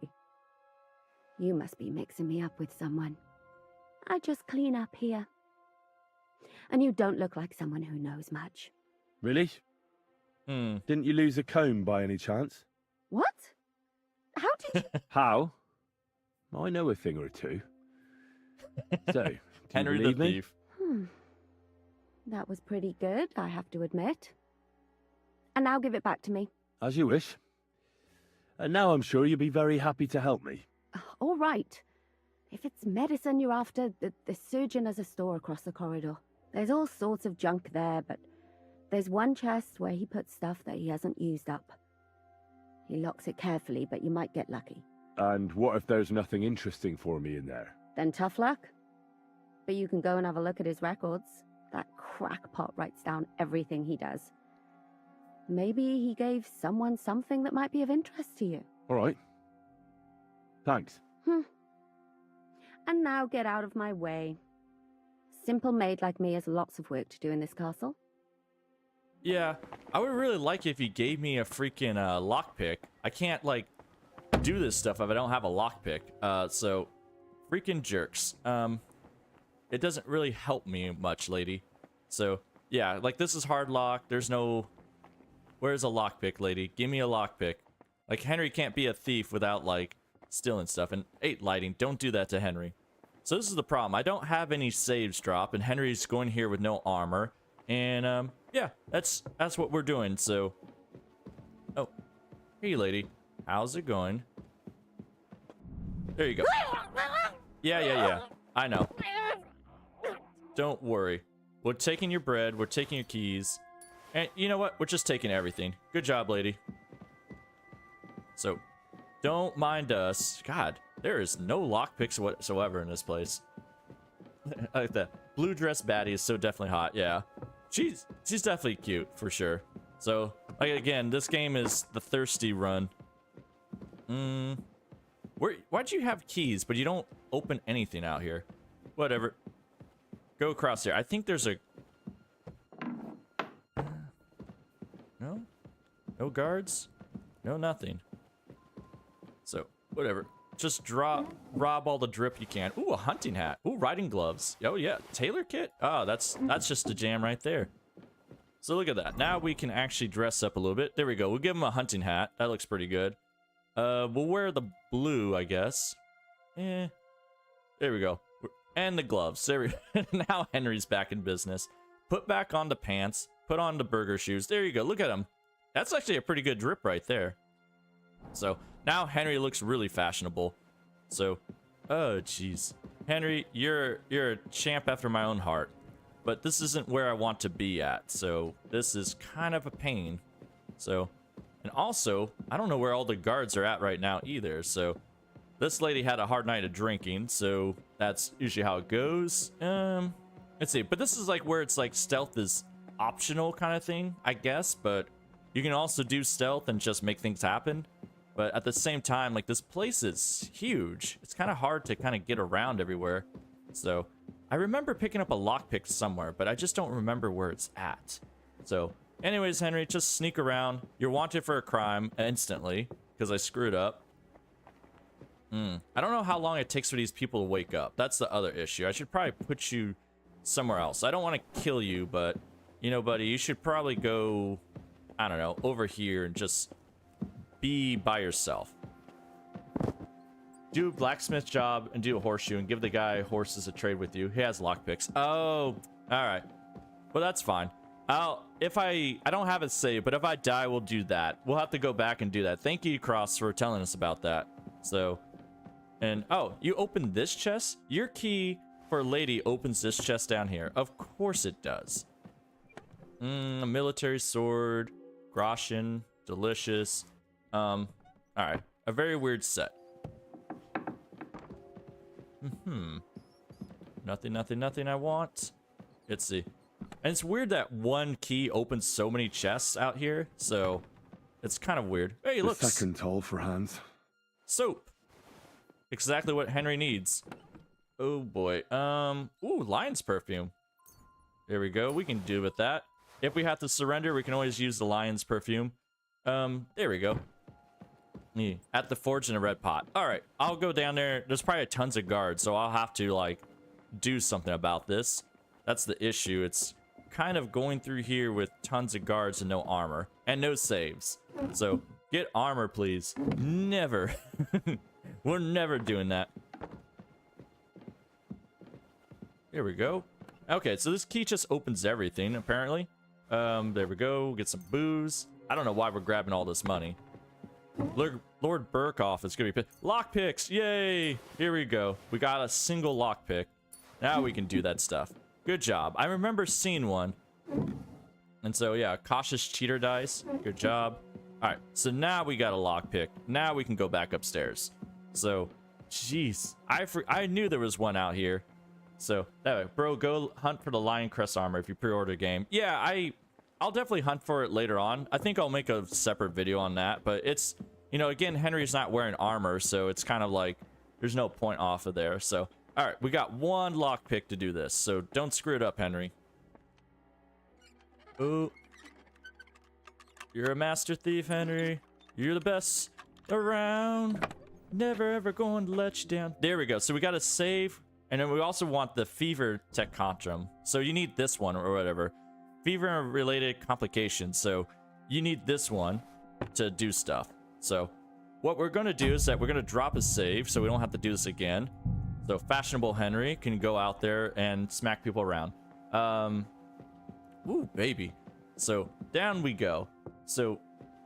You must be mixing me up with someone. I just clean up here. And you don't look like someone who knows much. Really? Didn't you lose a comb by any chance? What? How did you... How? I know a thing or two. So, do Henry you the believe me? Thief. That was pretty good, I have to admit. And now give it back to me. As you wish. And now I'm sure you'll be very happy to help me. All right. If it's medicine you're after, the surgeon has a store across the corridor. There's all sorts of junk there, but there's one chest where he puts stuff that he hasn't used up. He locks it carefully, but you might get lucky. And what if there's nothing interesting for me in there? Then tough luck. But you can go and have a look at his records. That crackpot writes down everything he does. Maybe he gave someone something that might be of interest to you. All right. Thanks. And now get out of my way. Simple maid like me has lots of work to do in this castle. Yeah, I would really like if you gave me a freaking lockpick. I can't, like, do this stuff if I don't have a lockpick. So, freaking jerks. It doesn't really help me much, lady. So, yeah, like, this is hard lock. There's no... Where's a lockpick, lady? Give me a lockpick. Like, Henry can't be a thief without, like, stealing stuff. And 8 lighting, don't do that to Henry. So this is the problem. I don't have any saves drop, and Henry's going here with no armor. And, yeah, that's what we're doing, so... Oh, hey, lady. How's it going? There you go. Yeah. I know. Don't worry. We're taking your bread, we're taking your keys. And you know what? We're just taking everything. Good job, lady. So, don't mind us. God, there is no lockpicks whatsoever in this place. I like that. Blue dress baddie is so definitely hot, yeah. She's definitely cute, for sure. So, like, again, this game is the thirsty run. Why'd you have keys, but you don't open anything out here? Whatever. Go across here. I think there's a... No? No guards? No nothing. So, whatever. Just rob all the drip you can. Ooh, a hunting hat. Ooh, riding gloves. Oh, yeah. Tailor kit? Oh, that's just a jam right there. So look at that. Now we can actually dress up a little bit. There we go. We'll give him a hunting hat. That looks pretty good. We'll wear the blue, I guess. There we go. And the gloves. There we go. Now Henry's back in business. Put back on the pants. Put on the burger shoes. There you go. Look at him. That's actually a pretty good drip right there. So now Henry looks really fashionable. So, oh jeez, Henry, you're a champ after my own heart. But this isn't where I want to be at. So this is kind of a pain. So, and also I don't know where all the guards are at right now either. So this lady had a hard night of drinking. So that's usually how it goes. Let's see. But this is like where it's like stealth is optional kind of thing, I guess. But you can also do stealth and just make things happen. But at the same time, like, this place is huge. It's kind of hard to kind of get around everywhere. So, I remember picking up a lockpick somewhere, but I just don't remember where it's at. So, anyways, Henry, just sneak around. You're wanted for a crime instantly, because I screwed up. I don't know how long it takes for these people to wake up. That's the other issue. I should probably put you somewhere else. I don't want to kill you, but, you know, buddy, you should probably go, I don't know, over here and just... be by yourself. Do a blacksmith job and do a horseshoe and give the guy horses to trade with you. He has lockpicks. Oh, all right. Well, that's fine. I don't have it saved, but if I die, we'll do that. We'll have to go back and do that. Thank you, Cross, for telling us about that. So, and oh, you opened this chest? Your key for lady opens this chest down here. Of course it does. A military sword, Groschen, delicious. All right, a very weird set. Nothing I want. Let's see. And it's weird that one key opens so many chests out here, so it's kind of weird. Hey, look. Second tall for hands. Soap. Exactly what Henry needs. Oh boy. Ooh, lion's perfume. There we go. We can do with that. If we have to surrender, we can always use the lion's perfume. There we go. At the forge in a red pot. All right, I'll go down there. There's probably tons of guards, so I'll have to like do something about this. That's the issue. It's kind of going through here with tons of guards and no armor and no saves. So get armor, please. Never. We're never doing that. Here we go. Okay, so this key just opens everything, apparently. There we go. Get some booze. I don't know why we're grabbing all this money. Lord Burkoff is gonna be pissed. Lockpicks, yay! Here we go. We got a single lockpick. Now we can do that stuff. Good job. I remember seeing one. And so yeah, cautious cheater dice. Good job. All right, so now we got a lockpick. Now we can go back upstairs. So, jeez, I knew there was one out here. So that way, bro, go hunt for the Lion Crest armor if you pre-order a game. Yeah, I'll definitely hunt for it later on. I think I'll make a separate video on that, but it's, you know, again, Henry's not wearing armor, so it's kind of like there's no point off of there. So, all right, we got one lockpick to do this, so don't screw it up, Henry. Oh, you're a master thief, Henry. You're the best around. Never ever going to let you down. There we go. So we got to save, and then we also want the fever tech contrum. So you need this one or whatever. Fever-related complications, so you need this one to do stuff. So what we're going to do is that we're going to drop a save so we don't have to do this again. So fashionable Henry can go out there and smack people around. Ooh, baby. So down we go. So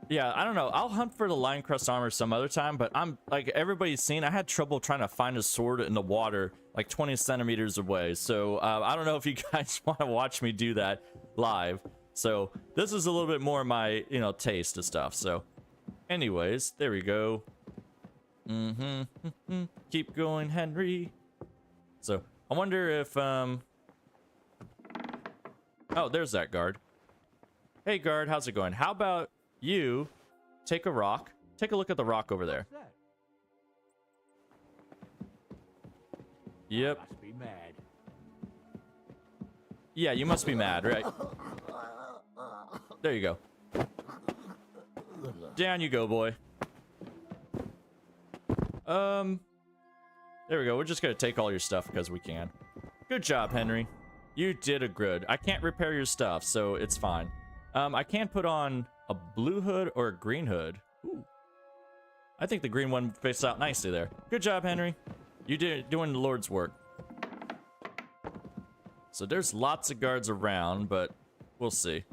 yeah, I don't know. I'll hunt for the Lion Crest armor some other time, but I'm like everybody's seen, I had trouble trying to find a sword in the water like 20 centimeters away. So I don't know if you guys want to watch me do that live. So this is a little bit more my, you know, taste of stuff. So anyways, there we go. Keep going, Henry. So I wonder if oh, there's that guard. Hey guard, how's it going? How about you take a rock, take a look at the rock over there. Yep. Must be mad. Yeah, you must be mad, right? There you go. Down you go, boy. There we go. We're just gonna take all your stuff because we can. Good job, Henry. You did a good. I can't repair your stuff, so it's fine. I can put on a blue hood or a green hood. Ooh. I think the green one fits out nicely there. Good job, Henry. You did doing the Lord's work. So there's lots of guards around, but we'll see.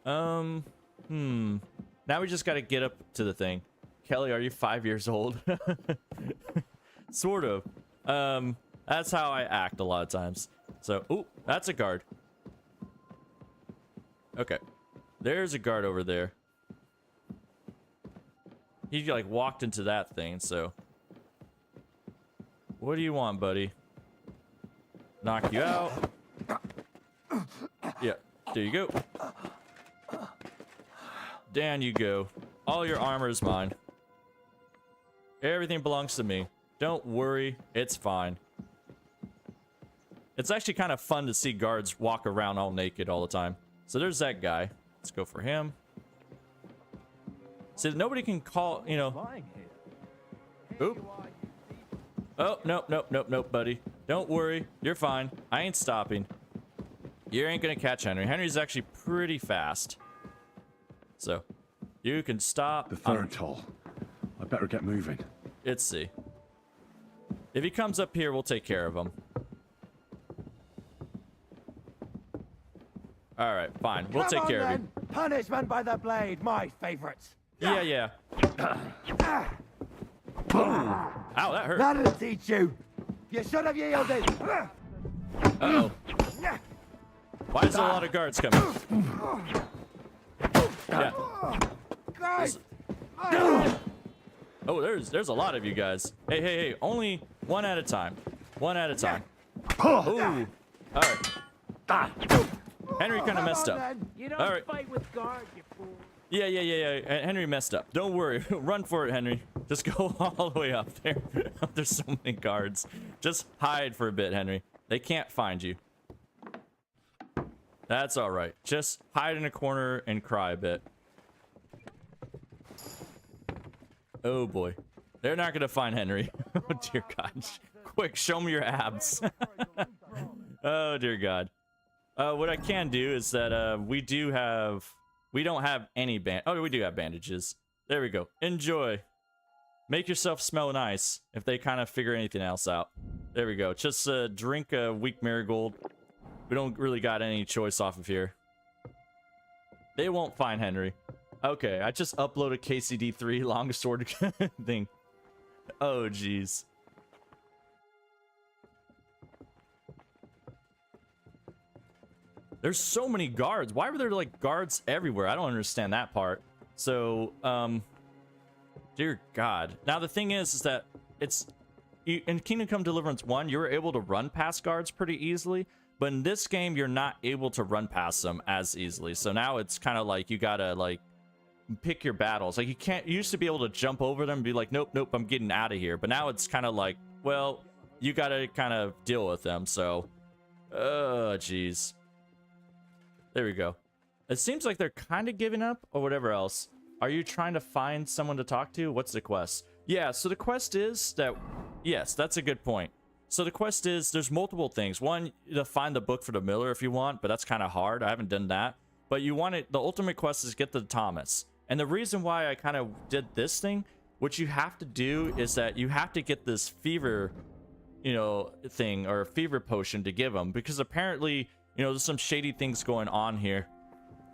Now we just gotta get up to the thing. Kelly, are you 5 years old? Sort of. That's how I act a lot of times. So, ooh, that's a guard. Okay. There's a guard over there. He like walked into that thing, so. What do you want, buddy? Knock you out. Yeah, there you go. Down you go. All your armor is mine. Everything belongs to me. Don't worry, it's fine. It's actually kind of fun to see guards walk around all naked all the time. So there's that guy. Let's go for him. See, nobody can call, you know. Oop. Oh, nope, buddy. Don't worry, you're fine. I ain't stopping. You ain't gonna catch Henry. Henry's actually pretty fast. So, you can stop. The third toll. I better get moving. Let's see. If he comes up here, we'll take care of him. All right, fine. We'll take care of him. Punishment by the blade, my favorites. Yeah. Boom. Ow, that hurt. That'll teach you. You should have yielded. Uh-oh. Why is there a lot of guards coming? Yeah. Oh, there's a lot of you guys. Hey, only one at a time. One at a time. Ooh. All right. Henry kind of messed up. You don't All right. fight with guard, you fool. Yeah. Henry messed up. Don't worry. Run for it, Henry. Just go all the way up there. There's so many guards. Just hide for a bit, Henry. They can't find you. That's all right. Just hide in a corner and cry a bit. Oh boy. They're not gonna find Henry. Oh dear God. Quick, show me your abs. Oh dear God. What I can do is that we don't have any oh, we do have bandages. There we go. Enjoy. Make yourself smell nice if they kind of figure anything else out. There we go. Just drink a weak marigold. We don't really got any choice off of here. They won't find Henry. Okay, I just uploaded KCD3 longest sword thing. Oh, jeez. There's so many guards. Why were there like guards everywhere? I don't understand that part. So, dear God. Now the thing is that in Kingdom Come Deliverance 1, you were able to run past guards pretty easily. But in this game, you're not able to run past them as easily. So now it's kind of like you gotta like pick your battles. Like you used to be able to jump over them and be like, nope, I'm getting out of here. But now it's kind of like, well, you gotta kind of deal with them. So, jeez. There we go. It seems like they're kind of giving up or whatever else. Are you trying to find someone to talk to? What's the quest? Yeah, so the quest is that, yes, that's a good point. So the quest is, there's multiple things. One, to find the book for the miller if you want, but that's kind of hard. I haven't done that. But you want it, the ultimate quest is get the Thomas. And the reason why I kind of did this thing, what you have to do is that you have to get this fever, thing, or a fever potion to give them. Because apparently, there's some shady things going on here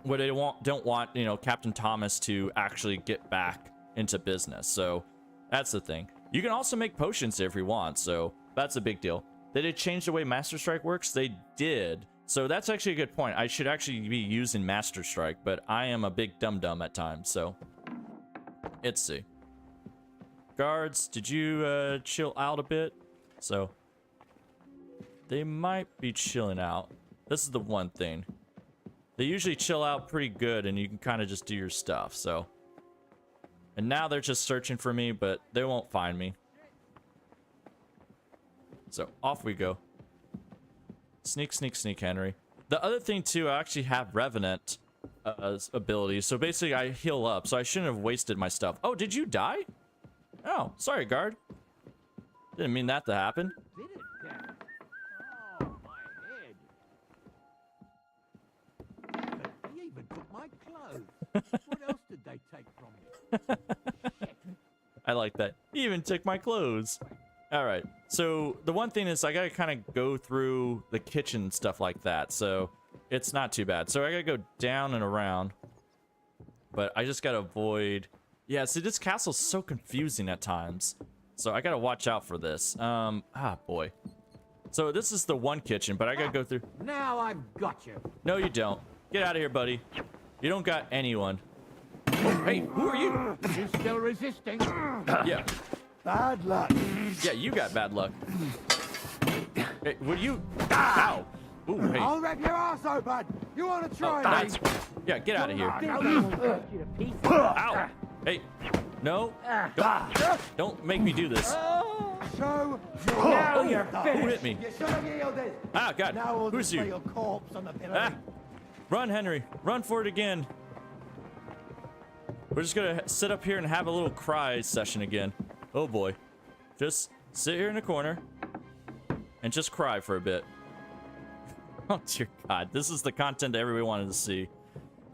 where they don't want, Captain Thomas to actually get back into business. So that's the thing. You can also make potions if you want, so that's a big deal. Did it change the way Master Strike works? They did. So that's actually a good point. I should actually be using Master Strike, but I am a big dum-dum at times, so let's see. Guards, did you chill out a bit? So they might be chilling out. This is the one thing. They usually chill out pretty good and you can kind of just do your stuff, so. And now they're just searching for me, but they won't find me. So off we go. Sneak, sneak, sneak, Henry. The other thing too, I actually have Revenant ability. So basically I heal up, so I shouldn't have wasted my stuff. Oh, did you die? Oh, sorry, guard. Didn't mean that to happen. He even took my clothes. What else did they take from me? I like that. He even took my clothes. All right. So the one thing is I gotta kind of go through the kitchen stuff like that. So it's not too bad. So I gotta go down and around. But I just gotta avoid. Yeah, see, this castle's so confusing at times. So I gotta watch out for this. Boy. So this is the one kitchen, but I gotta go through. Now I've got you. No, you don't. Get out of here, buddy. You don't got anyone. Oh, hey, who are you? You still resisting? Yeah. Bad luck. Yeah, you got bad luck. Hey, would you? Ow. Ooh, hey. I'll rip your ass open. You want to try me? Yeah, get out of here. Ow. Hey. No. Don't make me do this. So now you're finished. Who hit me? You should have yielded. Ah, God. Now we'll Who's you? your corpse on the pillory. Ah. Run, Henry. Run for it again. We're just gonna sit up here and have a little cry session again. Oh boy. Just sit here in the corner and just cry for a bit. Oh dear God, this is the content that everybody wanted to see.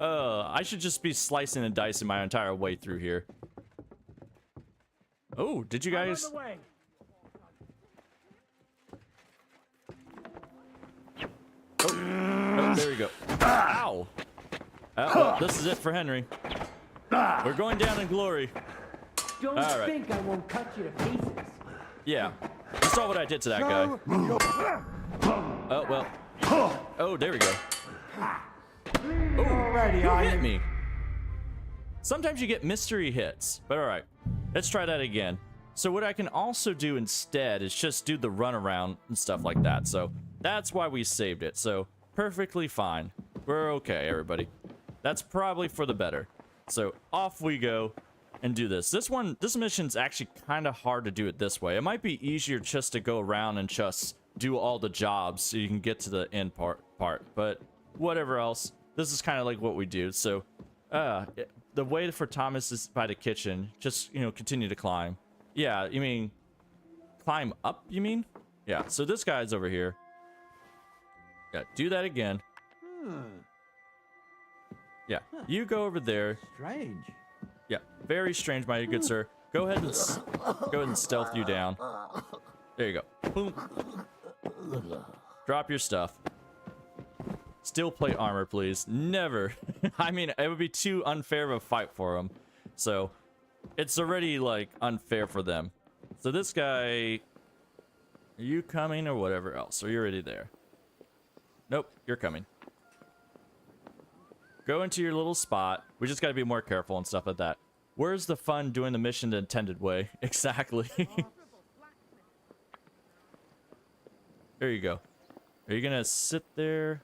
I should just be slicing and dicing my entire way through here. Oh, did you guys? Oh, there we go. Ow! Well, this is it for Henry. We're going down in glory. Don't think I won't cut you to pieces. Yeah. You saw what I did to that guy. Oh, well. Oh, there we go. Oh, who hit me? Sometimes you get mystery hits, but all right. Let's try that again. So what I can also do instead is just do the runaround and stuff like that. So that's why we saved it. So perfectly fine. We're okay, everybody. That's probably for the better. So off we go and do this. This mission's actually kind of hard to do it this way. It might be easier just to go around and just do all the jobs so you can get to the end part. But whatever else, this is kind of like what we do. So the way for Thomas is by the kitchen. Just, you know, continue to climb. Yeah, you mean climb up, you mean? Yeah, so this guy's over here. Yeah, do that again. Yeah, you go over there. Strange. Yeah, very strange, my good sir. Go ahead and stealth you down. There you go. Boom. Drop your stuff. Steel plate armor, please. Never. I mean, it would be too unfair of a fight for them. So, it's already, like, unfair for them. So this guy... Are you coming or whatever else? Are you already there? Nope, you're coming. Go into your little spot. We just gotta be more careful and stuff like that. Where's the fun doing the mission the intended way? Exactly. There you go. Are you gonna sit there?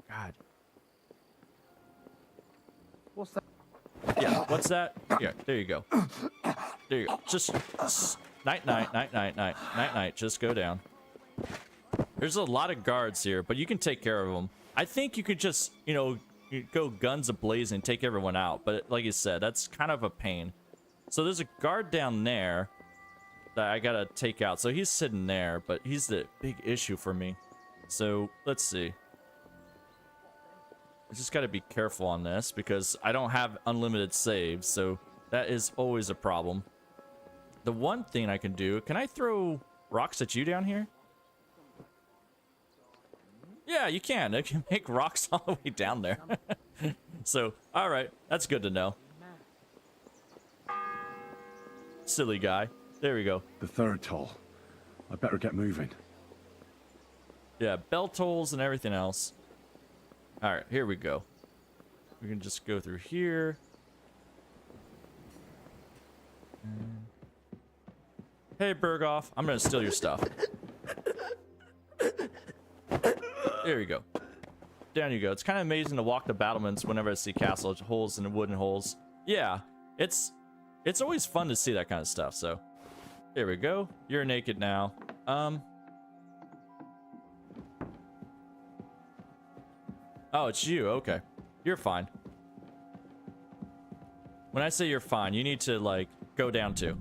God. What's that? Yeah, what's that? Yeah, there you go. There you go. Just night, night, night, night, night, night, night. Just go down. There's a lot of guards here, but you can take care of them. I think you could just, you know, go guns ablaze and take everyone out. But like you said, that's kind of a pain. So there's a guard down there that I gotta take out. So he's sitting there, but he's the big issue for me. So let's see. I just gotta be careful on this because I don't have unlimited saves. So that is always a problem. The one thing I can do, can I throw rocks at you down here? Yeah, you can. You can make rocks all the way down there. So, alright. That's good to know. Silly guy. There we go. The third toll. I better get moving. Yeah, bell tolls and everything else. Alright, here we go. We can just go through here. Hey, Berghoff. I'm gonna steal your stuff. There you go. Down you go. It's kind of amazing to walk the battlements whenever I see castle holes and wooden holes. Yeah, it's always fun to see that kind of stuff. So, there we go. You're naked now. Oh, it's you. Okay. You're fine. When I say you're fine, you need to, like, go down too.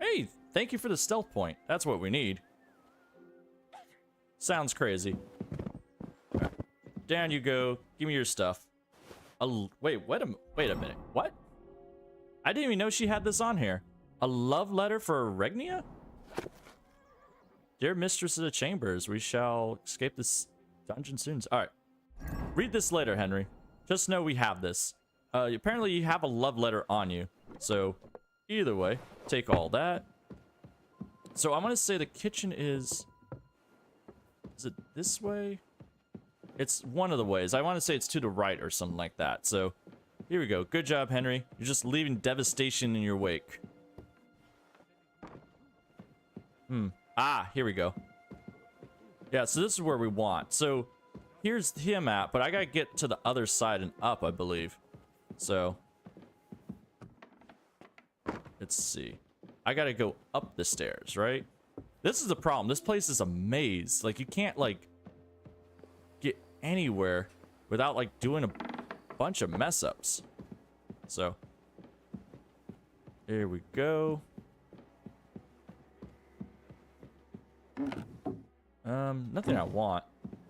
Hey, thank you for the stealth point. That's what we need. Sounds crazy. Right. Down you go. Give me your stuff. Wait a minute. What? I didn't even know she had this on here. A love letter for Regnia? Dear Mistress of the Chambers, we shall escape this dungeon soon. Alright. Read this later, Henry. Just know we have this. Apparently you have a love letter on you. So, either way, take all that. So I'm gonna say the kitchen is... Is it this way? It's one of the ways. I want to say it's to the right or something like that. So, here we go. Good job, Henry. You're just leaving devastation in your wake. Ah, here we go. Yeah, so this is where we want. So, here's him at, but I gotta get to the other side and up, I believe. So, let's see. I gotta go up the stairs, right? This is the problem. This place is a maze. Like, you can't, like, get anywhere without, like, doing a bunch of mess-ups. So, there we go. Nothing I want.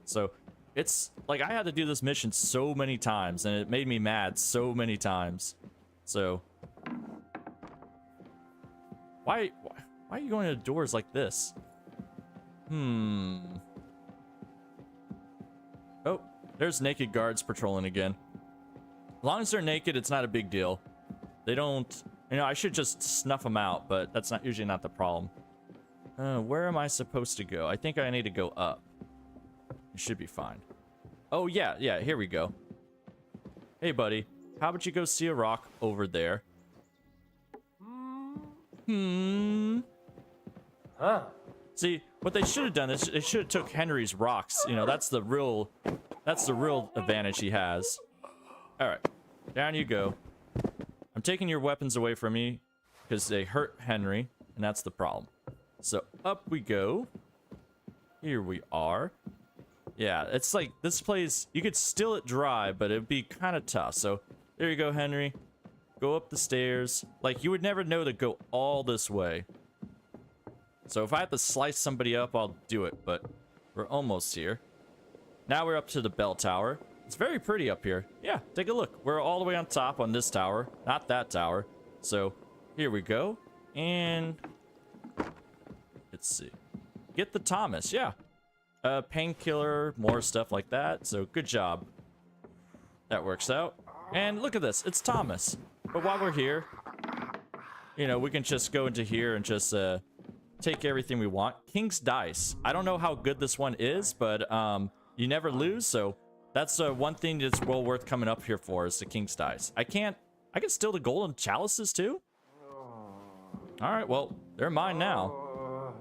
So, it's, like, I had to do this mission so many times, and it made me mad so many times. So, why are you going to doors like this? Oh, there's naked guards patrolling again. As long as they're naked, it's not a big deal. They don't... You know, I should just snuff them out, but that's usually not the problem. Where am I supposed to go? I think I need to go up. It should be fine. Oh, yeah, here we go. Hey, buddy. How about you go see a rock over there? Huh? See, what they should have done is they should have took Henry's rocks. You know, that's the real advantage he has. All right, down you go. I'm taking your weapons away from you because they hurt Henry, and that's the problem. So up we go. Here we are. Yeah, it's like this place, you could still it dry, but it'd be kind of tough. So there you go, Henry. Go up the stairs. Like, you would never know to go all this way. So if I have to slice somebody up, I'll do it, but we're almost here. Now we're up to the bell tower. It's very pretty up here. Yeah, take a look. We're all the way on top on this tower, not that tower. So here we go. And let's see. Get the Thomas, yeah. Painkiller, more stuff like that. So good job. That works out. And look at this, it's Thomas. But while we're here, you know, we can just go into here and just take everything we want. King's Dice. I don't know how good this one is, but you never lose. So that's one thing that's well worth coming up here for is the King's Dice. I can steal the golden chalices too? All right, well, they're mine now.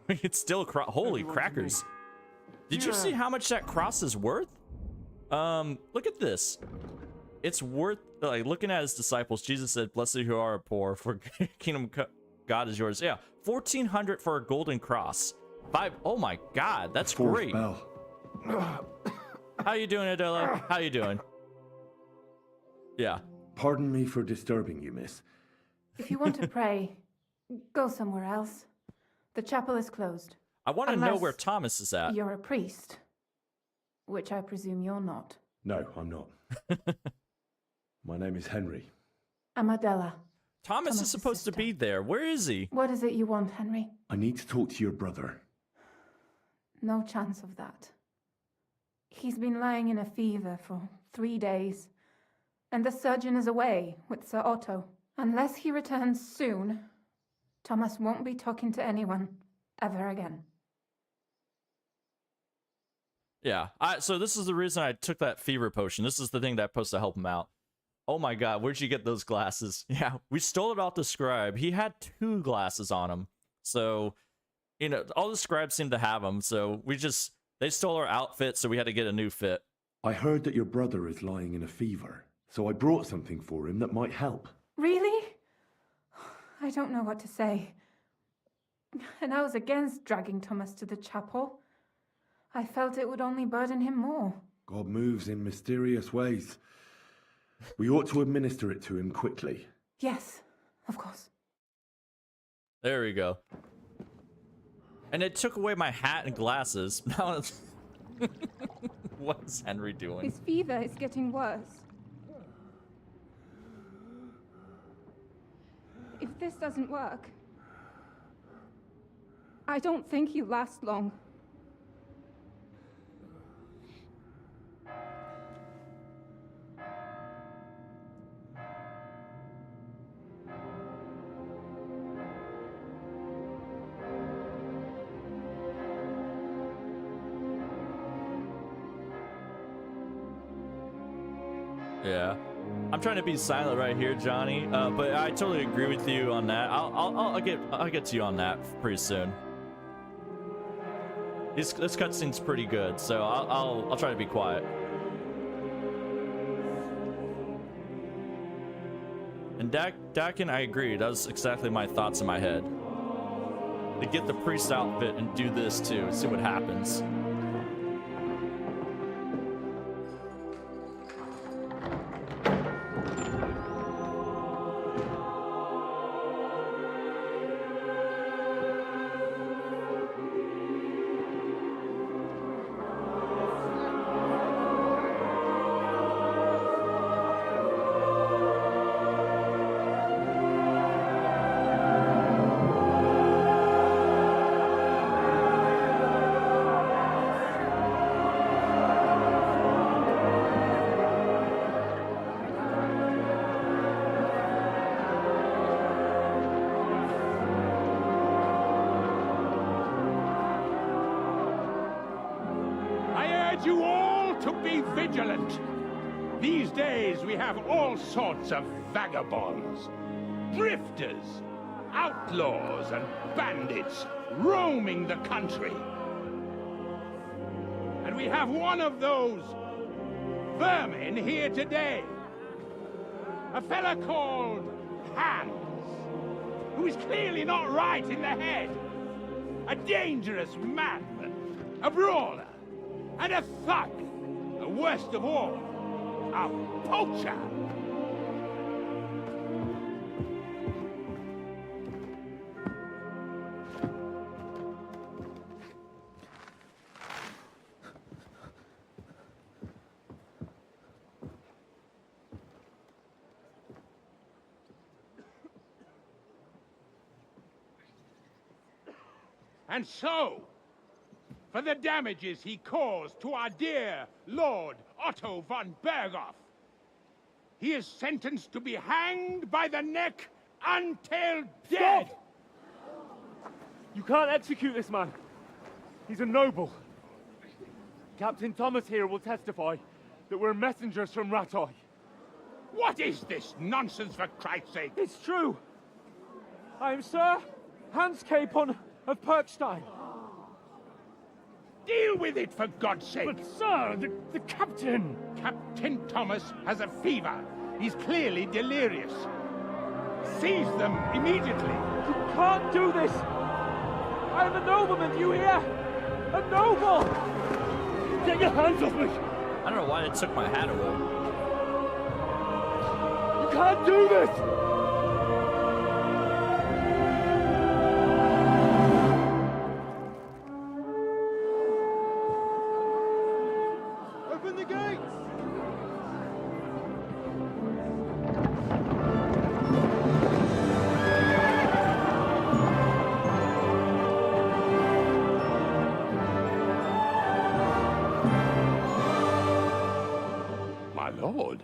We can still holy crackers. Did you see how much that cross is worth? Look at this. It's worth, like, looking at his disciples, Jesus said, blessed who are poor, for kingdom God is yours. Yeah, 1,400 for a golden cross. Oh my God, that's great. Bell. How you doing, Adela? How you doing? Yeah. Pardon me for disturbing you, miss. If you want to pray, go somewhere else. The chapel is closed. I want to know where Thomas is at. You're a priest, which I presume you're not. No, I'm not. My name is Henry. I'm Adela. Thomas is supposed to be there. Where is he? What is it you want, Henry? I need to talk to your brother. No chance of that. He's been lying in a fever for 3 days, and the surgeon is away with Sir Otto. Unless he returns soon, Thomas won't be talking to anyone ever again. Yeah, so this is the reason I took that fever potion. This is the thing that's supposed to help him out. Oh my God, where'd you get those glasses? Yeah, we stole it off the scribe. He had 2 glasses on him. So, you know, all the scribes seem to have them. So they stole our outfit, so we had to get a new fit. I heard that your brother is lying in a fever, so I brought something for him that might help. Really? I don't know what to say. And I was against dragging Thomas to the chapel. I felt it would only burden him more. God moves in mysterious ways. We ought to administer it to him quickly. Yes, of course. There we go. And it took away my hat and glasses. Now it's... What's Henry doing? His fever is getting worse. If this doesn't work, I don't think he'll last long. Yeah, I'm trying to be silent right here, Johnny. But I totally agree with you on that. I'll get to you on that pretty soon. This cutscene's pretty good, so I'll try to be quiet. And Dakin, I agree. That was exactly my thoughts in my head. To get the priest outfit and do this too, see what happens. You all to be vigilant. These days we have all sorts of vagabonds, drifters, outlaws and bandits roaming the country. And we have one of those vermin here today. A fella called Hans, who is clearly not right in the head. A dangerous man, a brawler. and a thug. The worst of all, a poacher. And so, for the damages he caused to our dear Lord Otto von Berghoff, he is sentenced to be hanged by the neck until dead! Stop! You can't execute this man. He's a noble. Captain Thomas here will testify that we're messengers from Rattay. What is this nonsense, for Christ's sake? It's true. I am Sir Hans Capon of Perkstein. Deal with it, for God's sake! But, sir, the captain... Captain Thomas has a fever. He's clearly delirious. Seize them immediately. You can't do this! I am a nobleman, do you hear? A noble! Get your hands off me! I don't know why they took my hat away. You can't do this! Open the gates! My lord.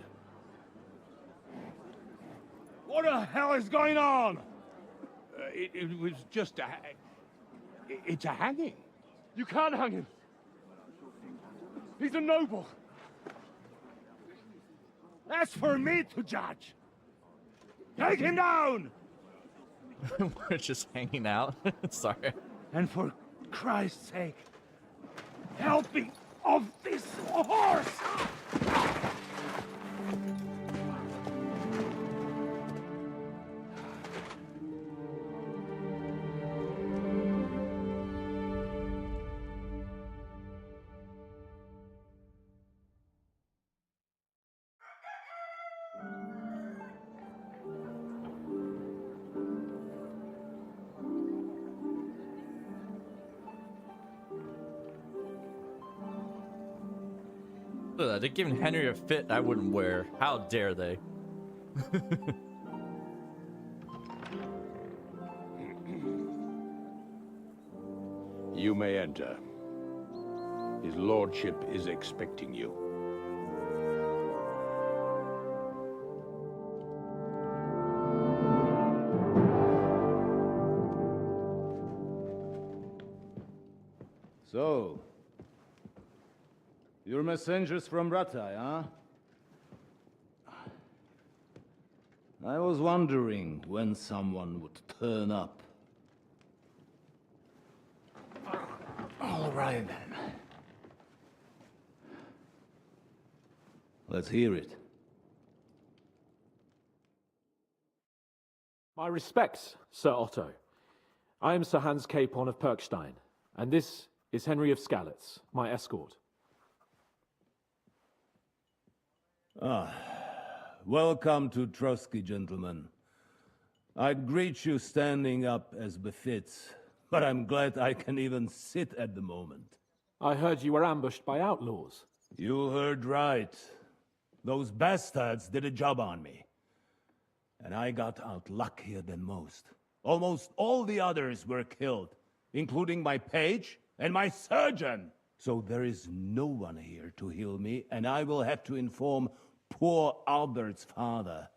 What the hell is going on? It was just a... It's a hanging. You can't hang him. He's a noble. That's for me to judge. Take him down! We're just hanging out. Sorry. And for Christ's sake, help me off this horse! They're giving Henry a fit I wouldn't wear. How dare they? You may enter. His lordship is expecting you. So, you're messengers from Rattay, huh? I was wondering when someone would turn up. All right, then. Let's hear it. My respects, Sir Otto. I am Sir Hans Capon of Perkstein, and this is Henry of Skalitz, my escort. Welcome to Trotsky, gentlemen. I'd greet you standing up as befits, but I'm glad I can even sit at the moment. I heard you were ambushed by outlaws. You heard right. Those bastards did a job on me. And I got out luckier than most. Almost all the others were killed, including my page and my surgeon. So there is no one here to heal me, and I will have to inform poor Albert's father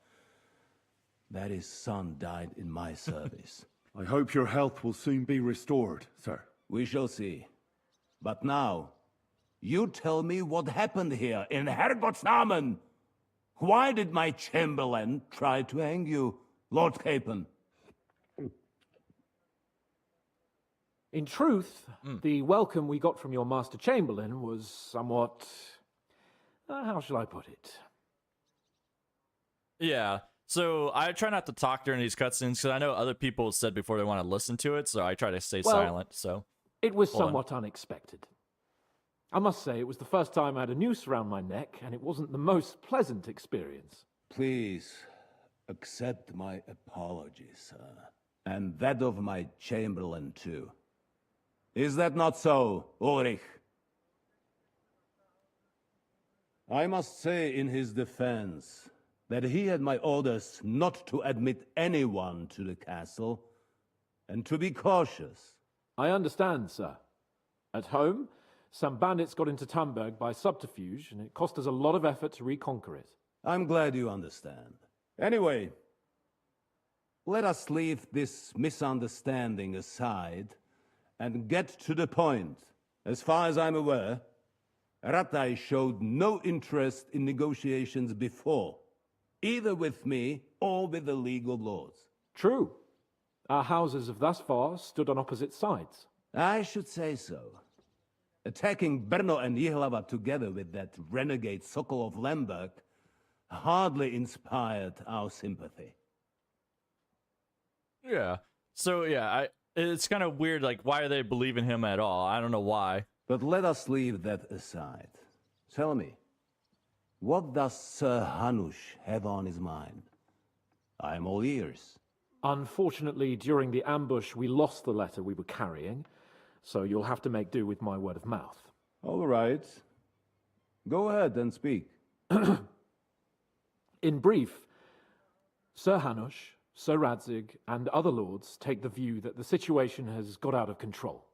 that his son died in my service. I hope your health will soon be restored, sir. We shall see. But now, you tell me what happened here in Herrgottsnamen. Why did my chamberlain try to hang you, Lord Capon? In truth, the welcome we got from your Master Chamberlain was somewhat... how shall I put it? Yeah, so I try not to talk during these cutscenes because I know other people said before they want to listen to it, so I try to stay silent, so... It was somewhat unexpected. I must say, it was the first time I had a noose around my neck, and it wasn't the most pleasant experience. Please accept my apologies, sir. And that of my chamberlain, too. Is that not so, Ulrich? I must say in his defense that he had my orders not to admit anyone to the castle, and to be cautious. I understand, sir. At home, some bandits got into Tamberg by subterfuge, and it cost us a lot of effort to reconquer it. I'm glad you understand. Anyway, let us leave this misunderstanding aside and get to the point. As far as I'm aware, Ratai showed no interest in negotiations before, either with me or with the League of Lords. True. Our houses have thus far stood on opposite sides. I should say so. Attacking Brno and Jihlava together with that renegade Sokol of Lemberg hardly inspired our sympathy. Yeah. So, yeah, it's kind of weird, like, why do they believe in him at all? I don't know why. But let us leave that aside. Tell me, what does Sir Hanush have on his mind? I am all ears. Unfortunately, during the ambush, we lost the letter we were carrying, so you'll have to make do with my word of mouth. All right. Go ahead and speak. In brief, Sir Hanush, Sir Radzig, and other lords take the view that the situation has got out of control,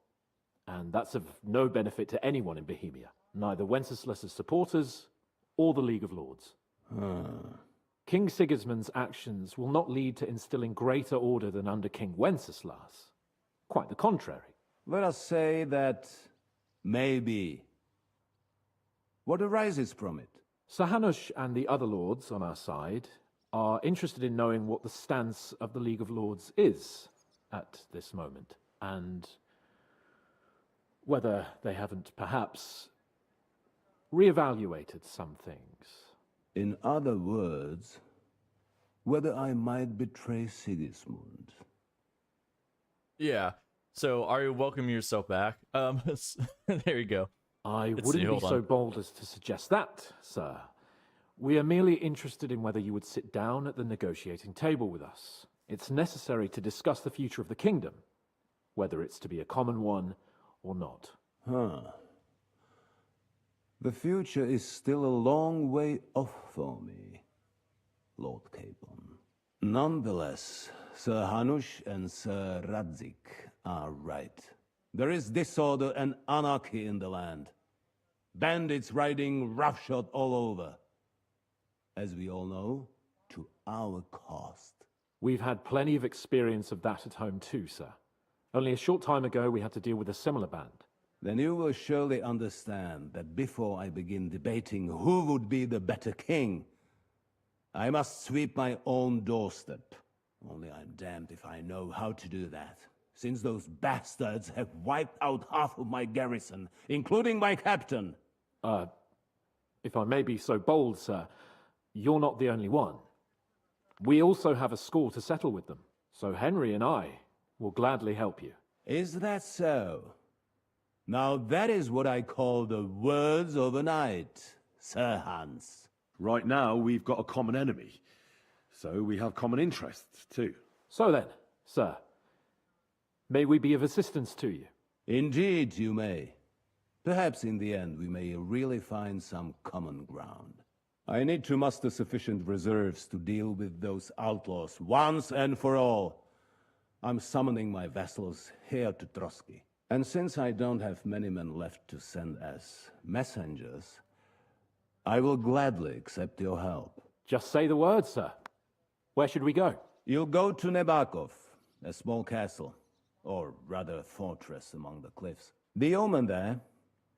and that's of no benefit to anyone in Bohemia, neither Wenceslas's supporters or the League of Lords. King Sigismund's actions will not lead to instilling greater order than under King Wenceslas. Quite the contrary. Let us say that maybe. What arises from it? Sir Hanush and the other lords on our side are interested in knowing what the stance of the League of Lords is at this moment, and whether they haven't perhaps reevaluated some things. In other words, whether I might betray Sigismund. Yeah. So, are you welcoming yourself back? There you go. I wouldn't be so bold as to suggest that, sir. We are merely interested in whether you would sit down at the negotiating table with us. It's necessary to discuss the future of the kingdom, whether it's to be a common one or not. The future is still a long way off for me, Lord Capon. Nonetheless, Sir Hanush and Sir Radzig are right. There is disorder and anarchy in the land. Bandits riding roughshod all over. As we all know, to our cost. We've had plenty of experience of that at home too, sir. Only a short time ago we had to deal with a similar band. Then you will surely understand that before I begin debating who would be the better king, I must sweep my own doorstep. Only I'm damned if I know how to do that, since those bastards have wiped out half of my garrison, including my captain. If I may be so bold, sir, you're not the only one. We also have a score to settle with them, so Henry and I will gladly help you. Is that so? Now that is what I call the words of a knight, Sir Hans. Right now, we've got a common enemy, so we have common interests too. So then, sir, may we be of assistance to you? Indeed you may. Perhaps in the end we may really find some common ground. I need to muster sufficient reserves to deal with those outlaws once and for all. I'm summoning my vassals here to Trotsky. And since I don't have many men left to send as messengers, I will gladly accept your help. Just say the word, sir. Where should we go? You'll go to Nebakov, a small castle, or rather a fortress among the cliffs. The yeoman there,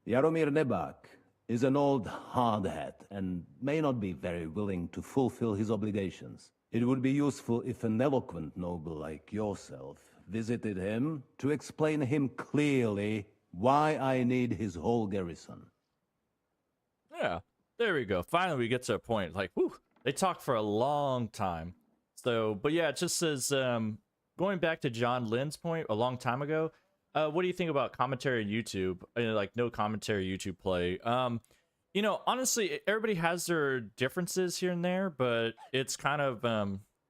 Jaromir Nebak, is an old hardhat and may not be very willing to fulfill his obligations. It would be useful if an eloquent noble like yourself visited him to explain him clearly why I need his whole garrison. Yeah, there we go. Finally, we get to a point. Like, whew, they talk for a long time. So, but yeah, it just says, going back to John Lynn's point a long time ago, What do you think about commentary on YouTube? Like no commentary YouTube play. Honestly, everybody has their differences here and there, but it's kind of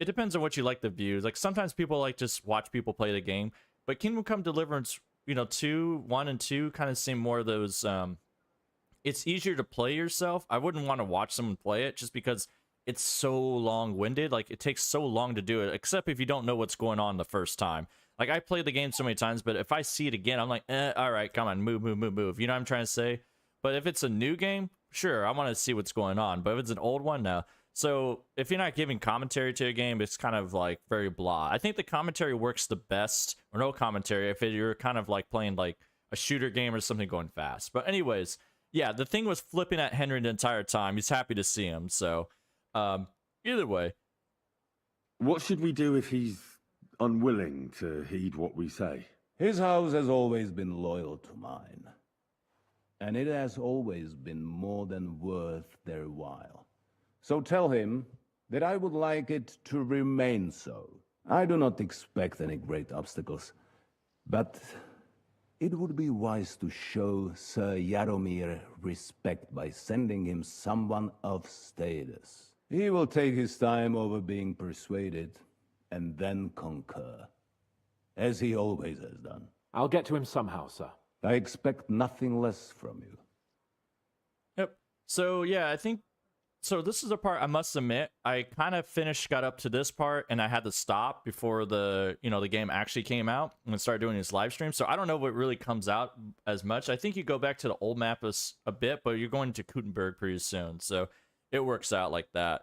it depends on what you like to view. Like sometimes people like just watch people play the game, but Kingdom Come Deliverance, 1 and 2 kind of seem more of those. It's easier to play yourself. I wouldn't want to watch someone play it just because it's so long-winded. Like it takes so long to do it, except if you don't know what's going on the first time. Like I played the game so many times, but if I see it again, I'm like, all right, come on, move. You know what I'm trying to say? But if it's a new game, sure, I want to see what's going on. But if it's an old one, no. So if you're not giving commentary to a game, it's kind of like very blah. I think the commentary works the best, or no commentary, if you're kind of like playing like a shooter game or something going fast. But anyways, yeah, the thing was flipping at Henry the entire time. He's happy to see him. So either way. What should we do if he's unwilling to heed what we say? His house has always been loyal to mine. And it has always been more than worth their while. So tell him that I would like it to remain so. I do not expect any great obstacles, but it would be wise to show Sir Jaromir respect by sending him someone of status. He will take his time over being persuaded, and then concur, as he always has done. I'll get to him somehow, sir. I expect nothing less from you. Yep. So, yeah, I think... So this is the part I must admit, I kind of got up to this part, and I had to stop before the game actually came out and started doing his live stream. So I don't know what really comes out as much. I think you go back to the old map a bit, but you're going to Kutenberg pretty soon. So it works out like that.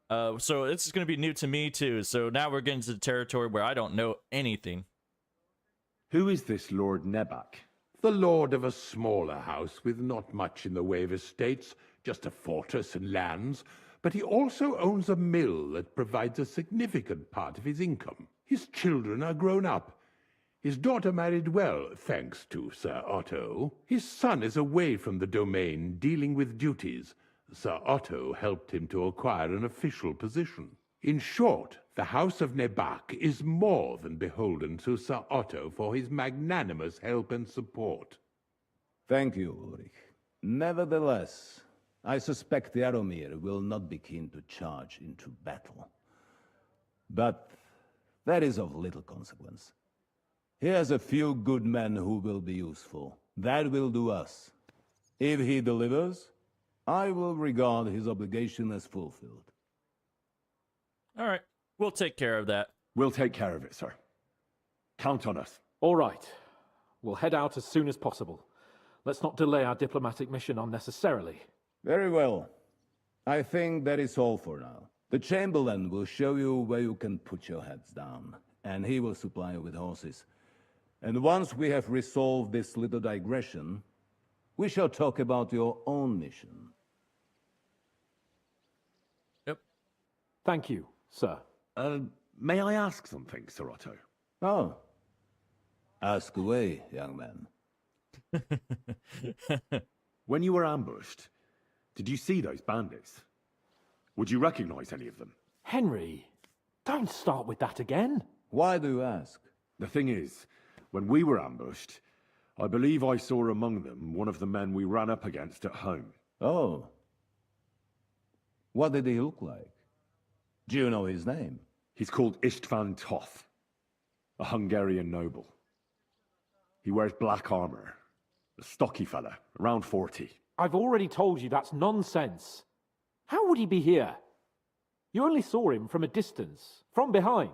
So this is going to be new to me, too. So now we're getting to the territory where I don't know anything. Who is this Lord Nebak? The lord of a smaller house with not much in the way of estates, just a fortress and lands, but he also owns a mill that provides a significant part of his income. His children are grown up. His daughter married well, thanks to Sir Otto. His son is away from the domain, dealing with duties. Sir Otto helped him to acquire an official position. In short, the House of Nebak is more than beholden to Sir Otto for his magnanimous help and support. Thank you, Ulrich. Nevertheless, I suspect Jaromir will not be keen to charge into battle. But that is of little consequence. He has a few good men who will be useful. That will do us. If he delivers, I will regard his obligation as fulfilled. All right. We'll take care of that. We'll take care of it, sir. Count on us. All right. We'll head out as soon as possible. Let's not delay our diplomatic mission unnecessarily. Very well. I think that is all for now. The Chamberlain will show you where you can put your heads down, and he will supply you with horses. And once we have resolved this little digression, we shall talk about your own mission. Yep. Thank you, sir. May I ask something, Sir Otto? Oh. Ask away, young man. When you were ambushed, did you see those bandits? Would you recognize any of them? Henry, don't start with that again. Why do you ask? The thing is, when we were ambushed, I believe I saw among them one of the men we ran up against at home. Oh. What did he look like? Do you know his name? He's called Istvan Toth, a Hungarian noble. He wears black armor, a stocky fella, around 40. I've already told you that's nonsense. How would he be here? You only saw him from a distance, from behind.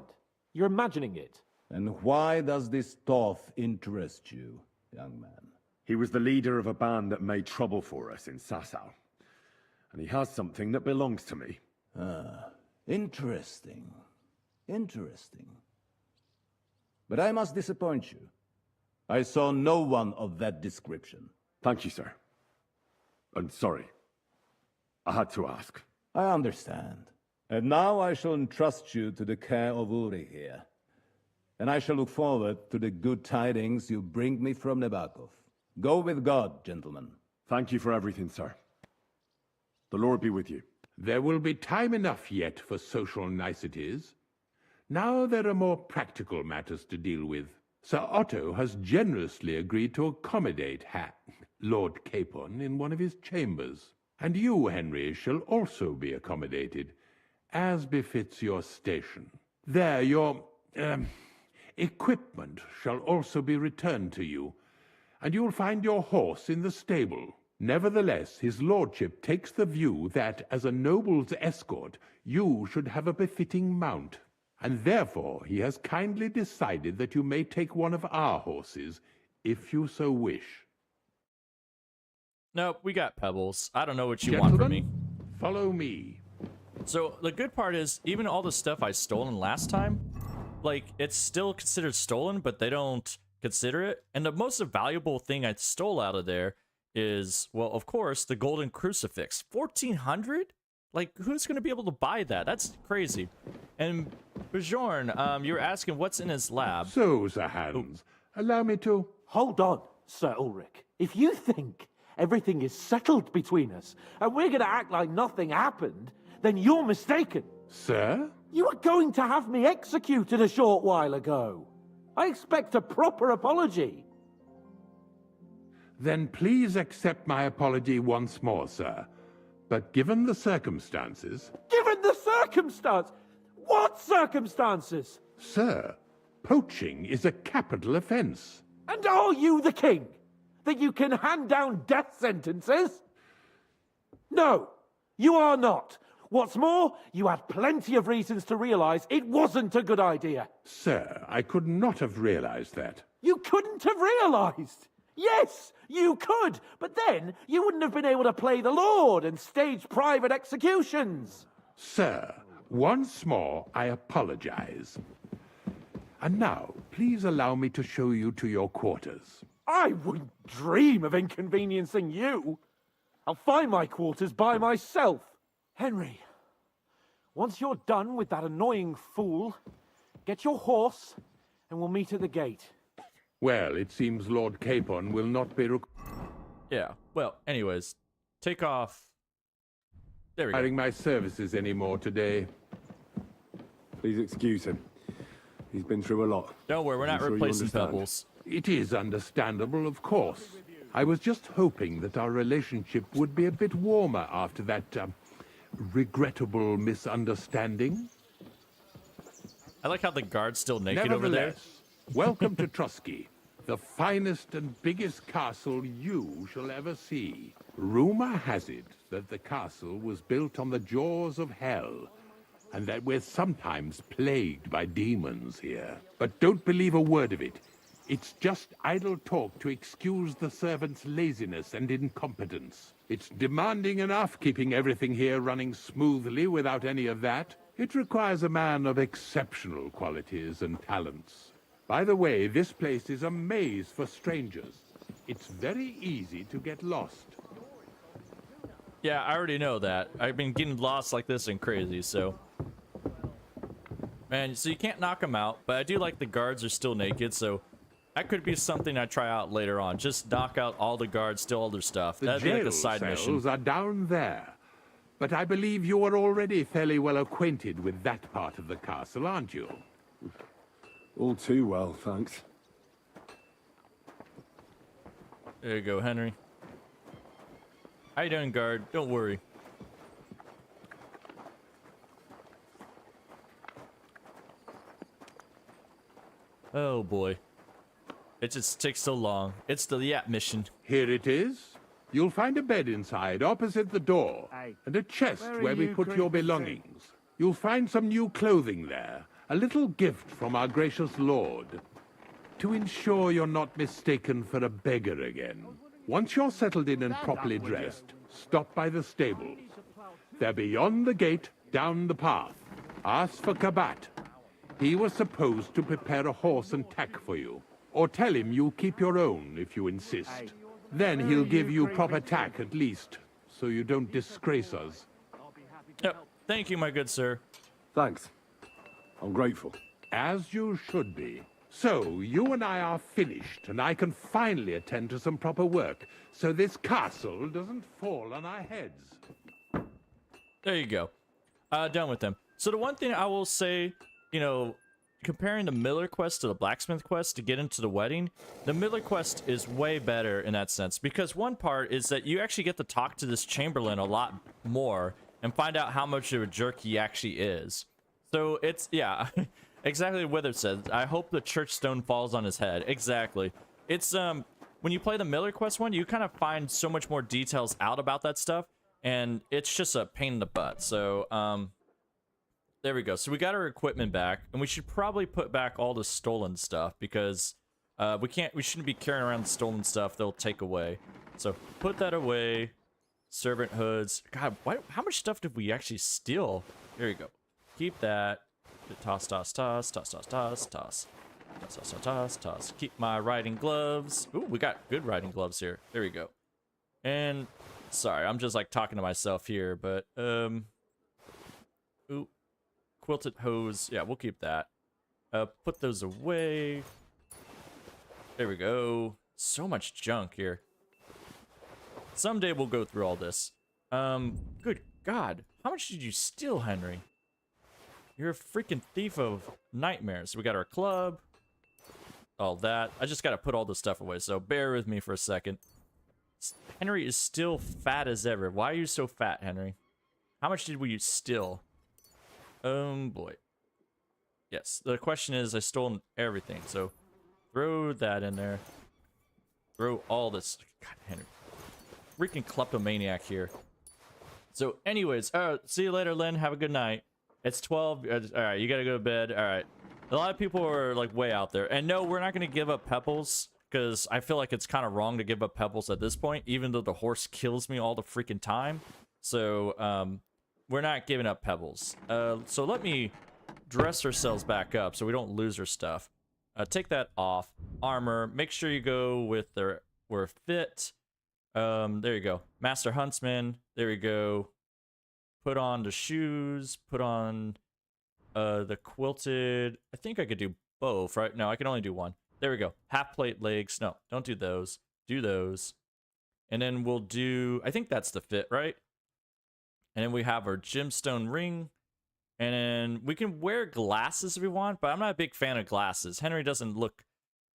You're imagining it. And why does this Toth interest you, young man? He was the leader of a band that made trouble for us in Sasau. And he has something that belongs to me. Ah, interesting. Interesting. But I must disappoint you. I saw no one of that description. Thank you, sir. I'm sorry. I had to ask. I understand. And now I shall entrust you to the care of Uri here. And I shall look forward to the good tidings you bring me from Nebakov. Go with God, gentlemen. Thank you for everything, sir. The Lord be with you. There will be time enough yet for social niceties. Now there are more practical matters to deal with. Sir Otto has generously agreed to accommodate Lord Capon in one of his chambers. And you, Henry, shall also be accommodated, as befits your station. There, your equipment shall also be returned to you, and you'll find your horse in the stable. Nevertheless, his lordship takes the view that, as a noble's escort, you should have a befitting mount, and therefore he has kindly decided that you may take one of our horses, if you so wish. Nope, we got Pebbles. I don't know what you want from me. Follow me. So the good part is, even all the stuff I stolen last time, like, it's still considered stolen, but they don't consider it. And the most valuable thing I stole out of there is, well, of course, the golden crucifix. 1,400? Like, who's going to be able to buy that? That's crazy. And Bjorn, you're asking what's in his lab. So, Sir Hans, allow me to... Hold on, Sir Ulrich. If you think everything is settled between us, and we're going to act like nothing happened, then you're mistaken. Sir? You were going to have me executed a short while ago. I expect a proper apology. Then please accept my apology once more, sir. But given the circumstances... Given the circumstance? What circumstances? Sir, poaching is a capital offense. And are you the king? That you can hand down death sentences? No, you are not. What's more, you had plenty of reasons to realize it wasn't a good idea. Sir, I could not have realized that. You couldn't have realized? Yes, you could, but then you wouldn't have been able to play the Lord and stage private executions. Sir, once more, I apologize. And now, please allow me to show you to your quarters. I wouldn't dream of inconveniencing you. I'll find my quarters by myself. Henry, once you're done with that annoying fool, get your horse and we'll meet at the gate. Well, it seems Lord Capon will not be Yeah, well, anyways, take off. There we go. Hiring my services anymore today. Please excuse him. He's been through a lot. Don't worry, we're not replacing Pebbles. It is understandable, of course. I was just hoping that our relationship would be a bit warmer after that, regrettable misunderstanding. I like how the guard's still naked over there. Welcome to Trotsky, the finest and biggest castle you shall ever see. Rumor has it that the castle was built on the jaws of hell, and that we're sometimes plagued by demons here. But don't believe a word of it. It's just idle talk to excuse the servants' laziness and incompetence. It's demanding enough keeping everything here running smoothly without any of that. It requires a man of exceptional qualities and talents. By the way, this place is a maze for strangers. It's very easy to get lost. Yeah, I already know that. I've been getting lost like this and crazy, so... Man, so you can't knock them out, but I do like the guards are still naked, so... That could be something I try out later on. Just knock out all the guards, steal all their stuff. That'd be like a side mission. The jail cells are down there. But I believe you are already fairly well acquainted with that part of the castle, aren't you? All too well, thanks. There you go, Henry. How you doing, guard? Don't worry. Oh, boy. It just takes so long. It's the Yap mission. Here it is. You'll find a bed inside, opposite the door, and a chest where we put your belongings. You'll find some new clothing there, a little gift from our gracious lord, to ensure you're not mistaken for a beggar again. Once you're settled in and properly dressed, stop by the stables. They're beyond the gate, down the path. Ask for Kabat. He was supposed to prepare a horse and tack for you. Or tell him you'll keep your own if you insist. Then he'll give you proper tack at least, so you don't disgrace us. Thank you, my good sir. Thanks. I'm grateful. As you should be. So, you and I are finished, and I can finally attend to some proper work, so this castle doesn't fall on our heads. There you go. Done with them. So the one thing I will say, you know, comparing the Miller quest to the blacksmith quest to get into the wedding, the Miller quest is way better in that sense, because one part is that you actually get to talk to this Chamberlain a lot more and find out how much of a jerk he actually is. So it's, yeah, exactly what it says. I hope the church stone falls on his head. Exactly. It's, when you play the Miller quest one, you kind of find so much more details out about that stuff, and it's just a pain in the butt. So, there we go. So we got our equipment back, and we should probably put back all the stolen stuff, because we shouldn't be carrying around stolen stuff they'll take away. So put that away. Servant hoods. God, how much stuff did we actually steal? There you go. Keep that. Toss, toss, toss, toss, toss, toss, toss. Toss, toss, toss, toss. Keep my riding gloves. Ooh, we got good riding gloves here. There we go. And sorry, I'm just like talking to myself here, but ooh. Quilted hose. Yeah, we'll keep that. Put those away. There we go. So much junk here. Someday we'll go through all this. Good God. How much did you steal, Henry? You're a freaking thief of nightmares. We got our club. All that. I just gotta put all this stuff away, so bear with me for a second. Henry is still fat as ever. Why are you so fat, Henry? How much did we steal? Boy. Yes, the question is, I stole everything, so throw that in there. Throw all this. God, Henry. Freaking kleptomaniac here. So, anyways, see you later, Lynn. Have a good night. It's 12. Alright, you gotta go to bed. Alright. A lot of people are, like, way out there. And no, we're not gonna give up Pebbles, because I feel like it's kind of wrong to give up Pebbles at this point, even though the horse kills me all the freaking time. So, we're not giving up Pebbles. So let me dress ourselves back up so we don't lose our stuff. Take that off. Armor. Make sure you go with we're fit. There you go. Master Huntsman. There we go. Put on the shoes. Put on the quilted. I think I could do both, right? No, I can only do one. There we go. Half plate legs. No, don't do those. Do those. And then we'll do, I think that's the fit, right? And then we have our gemstone ring. And then we can wear glasses if we want, but I'm not a big fan of glasses. Henry doesn't look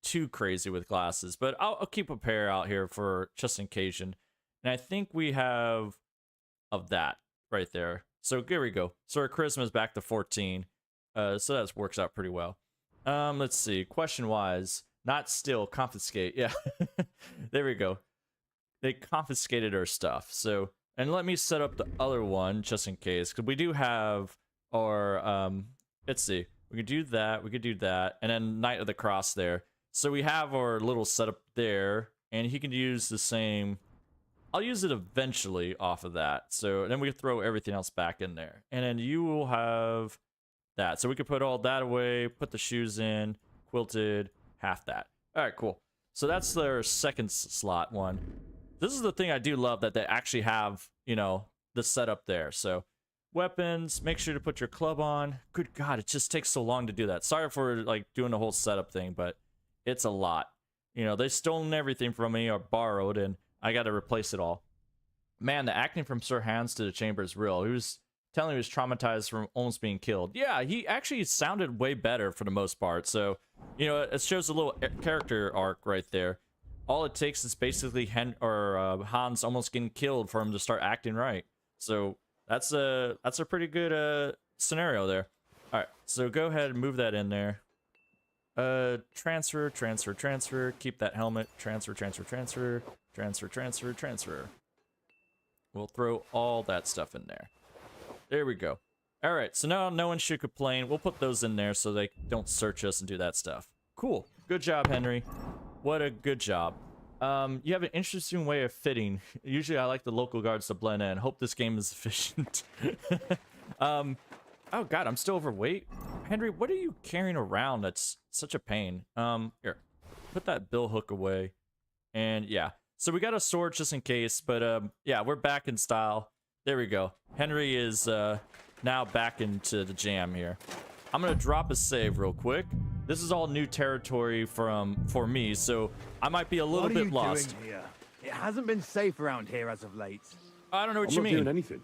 too crazy with glasses, but I'll keep a pair out here for just in occasion. And I think we have of that right there. So there we go. So our charisma is back to 14. So that works out pretty well. Let's see. Question-wise, not steal, confiscate. Yeah, there we go. They confiscated our stuff. So, and let me set up the other one just in case, because we do have our, let's see. We could do that, we could do that, and then Knight of the Cross there. So we have our little setup there, and he can use the same. I'll use it eventually off of that. So then we can throw everything else back in there. And then you will have that. So we could put all that away, put the shoes in, quilted, half that. All right, cool. So that's their second slot one. This is the thing I do love, that they actually have, you know, the setup there. So weapons, make sure to put your club on. Good God, it just takes so long to do that. Sorry for like doing the whole setup thing, but it's a lot. You know, they've stolen everything from me or borrowed, and I got to replace it all. Man, the acting from Sir Hans to the Chamber is real. He was telling me he was traumatized from almost being killed. Yeah, he actually sounded way better for the most part. So, you know, it shows a little character arc right there. All it takes is basically Hans almost getting killed for him to start acting right. So that's a pretty good scenario there. All right, so go ahead and move that in there. Transfer, transfer, transfer. Keep that helmet. Transfer, transfer, transfer. Transfer, transfer, transfer. We'll throw all that stuff in there. There we go. All right, so now no one should complain. We'll put those in there so they don't search us and do that stuff. Cool. Good job, Henry. What a good job. You have an interesting way of fitting. Usually I like the local guards to blend in. Hope this game is efficient. Oh God, I'm still overweight. Henry, what are you carrying around that's such a pain? Here, put that bill hook away. And yeah, so we got a sword just in case, but yeah, we're back in style. There we go. Henry is now back into the jam here. I'm gonna drop a save real quick. This is all new territory for me, so I might be a little bit lost. What are you doing here? It hasn't been safe around here as of late. I don't know what I'm you not mean. doing anything.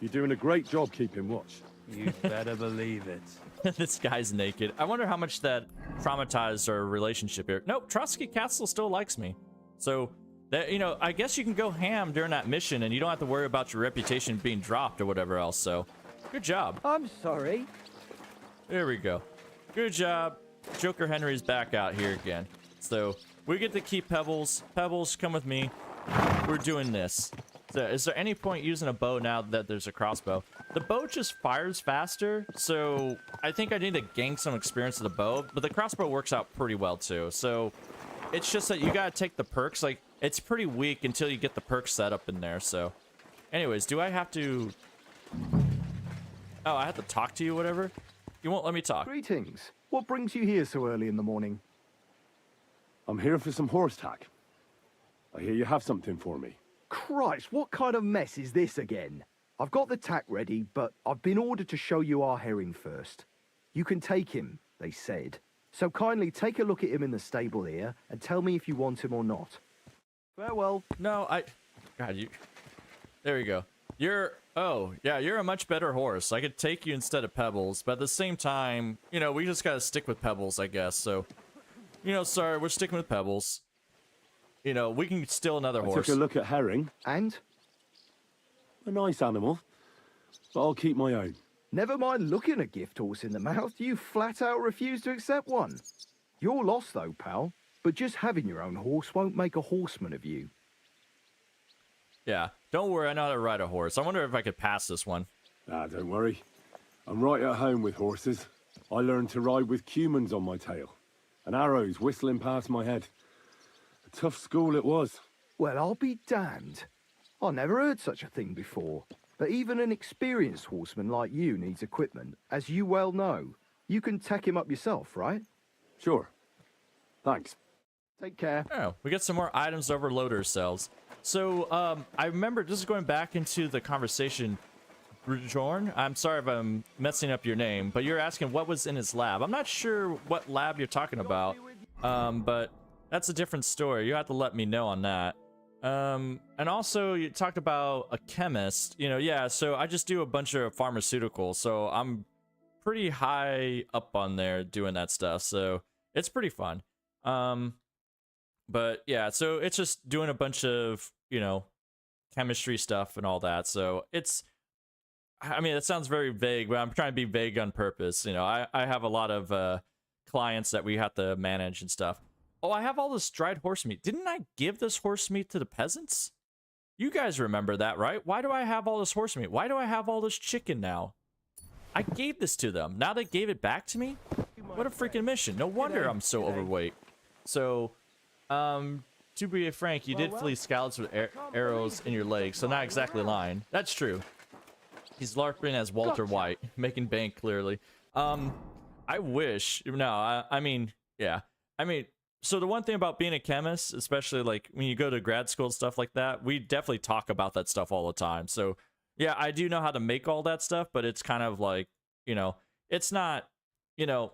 You're doing a great job keeping watch. You better believe it. This guy's naked. I wonder how much that traumatized our relationship here. Nope, Trotsky Castle still likes me. So, that, you know, I guess you can go ham during that mission and you don't have to worry about your reputation being dropped or whatever else. So, good job. I'm sorry. There we go. Good job. Joker Henry's back out here again. So, we get to keep Pebbles. Pebbles, come with me. We're doing this. So, is there any point using a bow now that there's a crossbow? The bow just fires faster, so I think I need to gain some experience with the bow, but the crossbow works out pretty well too. So it's just that you gotta take the perks. Like, it's pretty weak until you get the perks set up in there. So anyways, do I have to... Oh, I have to talk to you, whatever? You won't let me talk. Greetings. What brings you here so early in the morning? I'm here for some horse tack. I hear you have something for me. Christ, what kind of mess is this again? I've got the tack ready, but I've been ordered to show you our herring first. You can take him, they said. So kindly take a look at him in the stable here and tell me if you want him or not. Farewell. No, God, you... There we go. Oh, yeah, you're a much better horse. I could take you instead of Pebbles, but at the same time, you know, we just gotta stick with Pebbles, I guess. So, you know, sorry, we're sticking with Pebbles. You know, we can steal another horse. I took a look at herring. And? A nice animal, but I'll keep my own. Never mind looking a gift horse in the mouth, you flat out refuse to accept one. You're lost though, pal, but just having your own horse won't make a horseman of you. Yeah, don't worry, I know how to ride a horse. I wonder if I could pass this one. Ah, don't worry. I'm right at home with horses. I learned to ride with cumans on my tail, and arrows whistling past my head. A tough school it was. Well, I'll be damned. I never heard such a thing before. But even an experienced horseman like you needs equipment, as you well know. You can tack him up yourself, right? Sure. Thanks. Take care. Oh, we get some more items to overload ourselves. So, I remember, just going back into the conversation, Bjorn, I'm sorry if I'm messing up your name, but you're asking what was in his lab. I'm not sure what lab you're talking about, but that's a different story. You have to let me know on that. And also you talked about a chemist, you know, yeah, so I just do a bunch of pharmaceuticals, so I'm pretty high up on there doing that stuff, so it's pretty fun. But yeah, so it's just doing a bunch of, you know, chemistry stuff and all that, so it's, I mean, it sounds very vague, but I'm trying to be vague on purpose. You know, I have a lot of clients that we have to manage and stuff. Oh, I have all this dried horse meat. Didn't I give this horse meat to the peasants? You guys remember that, right? Why do I have all this horse meat? Why do I have all this chicken now? I gave this to them. Now they gave it back to me? What a freaking mission. No wonder I'm so overweight. So, to be frank, you did flee scouts with arrows in your legs, so not exactly lying. That's true. He's LARPing as Walter White, making bank clearly. I wish, no, I mean, yeah. I mean, so the one thing about being a chemist, especially like when you go to grad school and stuff like that, we definitely talk about that stuff all the time. So yeah, I do know how to make all that stuff, but it's kind of like, you know, it's not, you know,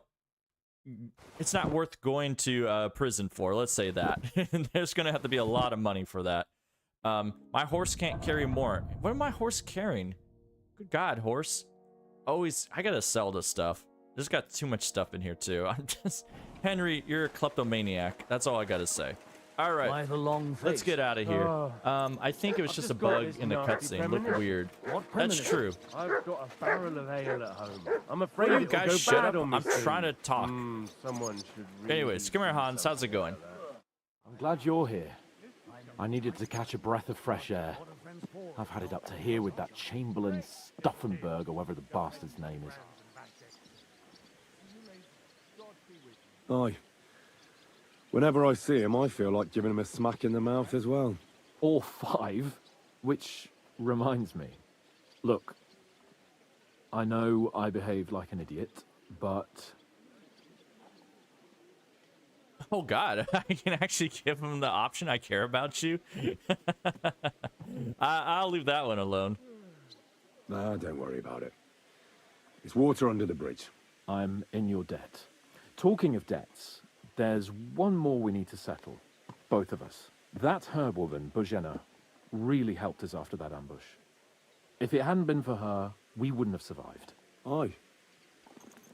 it's not worth going to prison for, let's say that. There's gonna have to be a lot of money for that. My horse can't carry more. What am my horse carrying? Good God, horse. Always, I gotta sell this stuff. There's got too much stuff in here too. I'm just, Henry, you're a kleptomaniac. That's all I gotta say. All right, let's get out of here. I think it was just a bug in the cutscene. Looked weird. That's true. I've got a barrel of ale at home. I'm afraid you guys shut up. I'm soon. trying to talk. Someone should really... Anyways, come here, Hans. How's it going? I'm glad you're here. I needed to catch a breath of fresh air. I've had it up to here with that Chamberlain Stuffenberg, or whatever the bastard's name is. Aye. Whenever I see him, I feel like giving him a smack in the mouth as well. Or 5, which reminds me. Look, I know I behaved like an idiot, but... Oh God, I can actually give him the option. I care about you. I'll leave that one alone. Nah, don't worry about it. It's water under the bridge. I'm in your debt. Talking of debts, there's one more we need to settle. Both of us. That herbwoman, Bohemia, really helped us after that ambush. If it hadn't been for her, we wouldn't have survived. Aye.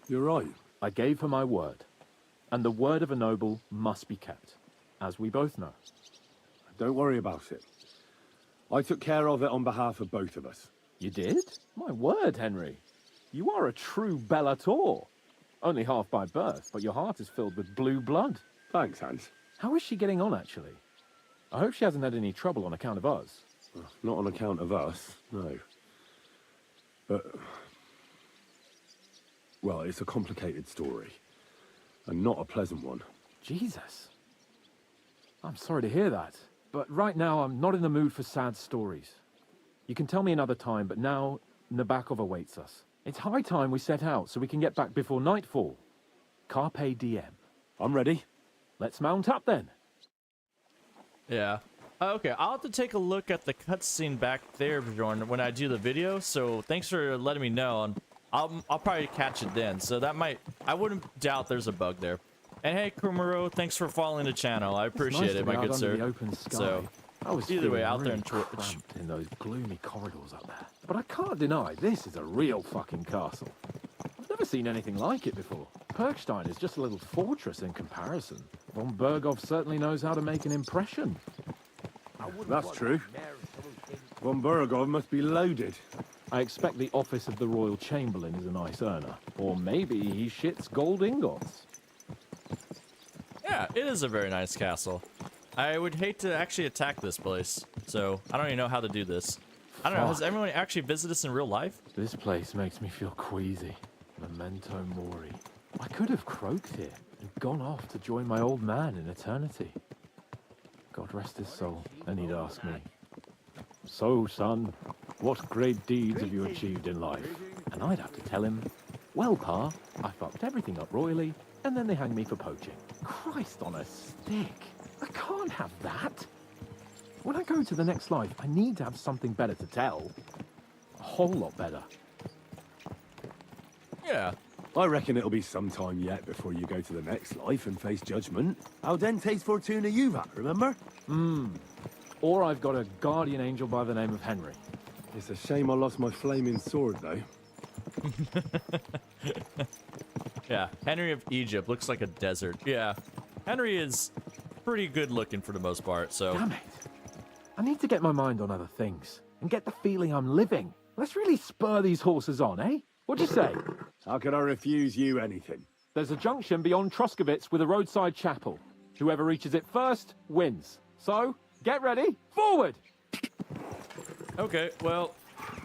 You're right. I gave her my word. And the word of a noble must be kept, as we both know. Don't worry about it. I took care of it on behalf of both of us. You did? My word, Henry. You are a true Bellator. Only half by birth, but your heart is filled with blue blood. Thanks, Hans. How is she getting on, actually? I hope she hasn't had any trouble on account of us. Not on account of us, no. But... well, it's a complicated story. And not a pleasant one. Jesus. I'm sorry to hear that. But right now, I'm not in the mood for sad stories. You can tell me another time, but now Nabokov awaits us. It's high time we set out so we can get back before nightfall. Carpe diem. I'm ready. Let's mount up then. Yeah. Okay, I'll have to take a look at the cutscene back there, Bjorn, when I do the video. So thanks for letting me know. And I'll probably catch it then. So that might... I wouldn't doubt there's a bug there. And hey, Kumaro, thanks for following the channel. I appreciate it, my good sir. The open sky. So, I was either way, out really there in Twitch. cramped in those gloomy corridors up there. But I can't deny, this is a real fucking castle. I've never seen anything like it before. Perkstein is just a little fortress in comparison. Von Berghoff certainly knows how to make an impression. That's true. Von Berghoff must be loaded. I expect the office of the Royal Chamberlain is a nice earner. Or maybe he shits gold ingots. Yeah, it is a very nice castle. I would hate to actually attack this place, so I don't even know how to do this. I don't know, has everyone actually visited this in real life? This place makes me feel queasy. Memento mori. I could have croaked here and gone off to join my old man in eternity. God rest his soul, and he'd ask me, "So, son, what great deeds have you achieved in life?" And I'd have to tell him, "Well, Pa, I fucked everything up royally, and then they hanged me for poaching." Christ on a stick. I can't have that. When I go to the next life, I need to have something better to tell. A whole lot better. Yeah. I reckon it'll be some time yet before you go to the next life and face judgment. Audentes fortuna juvat, remember? Or I've got a guardian angel by the name of Henry. It's a shame I lost my flaming sword, though. Yeah, Henry of Egypt looks like a desert. Yeah, Henry is pretty good looking for the most part, so... Damn it. I need to get my mind on other things and get the feeling I'm living. Let's really spur these horses on, eh? What'd you say? How could I refuse you anything? There's a junction beyond Troskowitz with a roadside chapel. Whoever reaches it first wins. So, get ready, forward! Okay, well,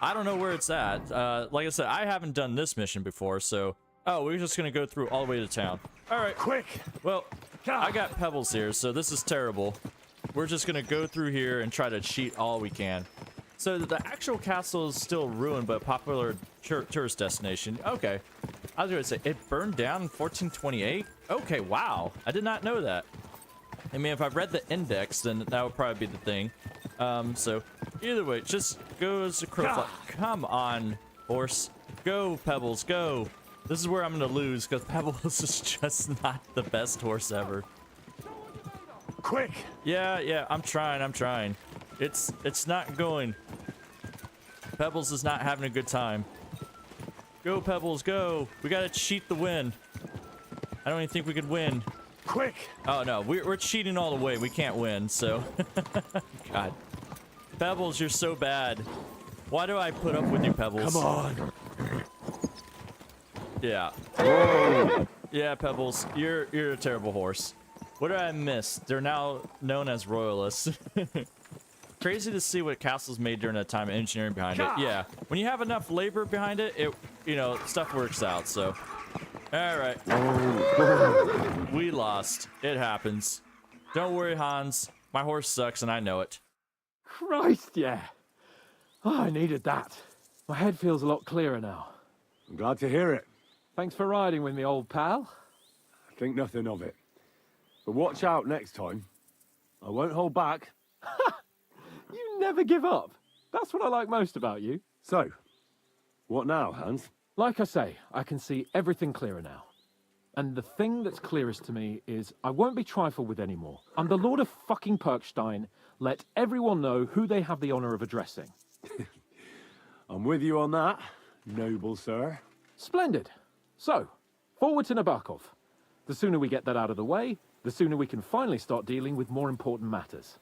I don't know where it's at. Like I said, I haven't done this mission before, so... Oh, we're just gonna go through all the way to town. Alright. Quick! Well, I got pebbles here, so this is terrible. We're just gonna go through here and try to cheat all we can. So the actual castle is still ruined, but a popular tourist destination. Okay. I was gonna say, it burned down in 1428? Okay, wow. I did not know that. I mean, if I've read the index, then that would probably be the thing. So, either way, just go as a crow fly. Come on, horse. Go, Pebbles, go. This is where I'm gonna lose, because Pebbles is just not the best horse ever. Quick! Yeah, I'm trying. It's not going. Pebbles is not having a good time. Go, Pebbles, go. We gotta cheat the win. I don't even think we could win. Quick! Oh, no, we're cheating all the way. We can't win, so... God. Pebbles, you're so bad. Why do I put up with you, Pebbles? Come on! Yeah. Yeah, Pebbles, you're a terrible horse. What did I miss? They're now known as royalists. Crazy to see what castles made during that time and engineering behind it. Yeah, when you have enough labor behind it, you know, stuff works out, so. All right. We lost. It happens. Don't worry, Hans. My horse sucks and I know it. Christ, yeah. Oh, I needed that. My head feels a lot clearer now. I'm glad to hear it. Thanks for riding with me, old pal. Think nothing of it. But watch out next time. I won't hold back. You never give up. That's what I like most about you. So, what now, Hans? Like I say, I can see everything clearer now. And the thing that's clearest to me is I won't be trifled with anymore. I'm the Lord of fucking Perkstein. Let everyone know who they have the honor of addressing. I'm with you on that, noble sir. Splendid. So, Forward to Nabokov. The sooner we get that out of the way, the sooner we can finally start dealing with more important matters.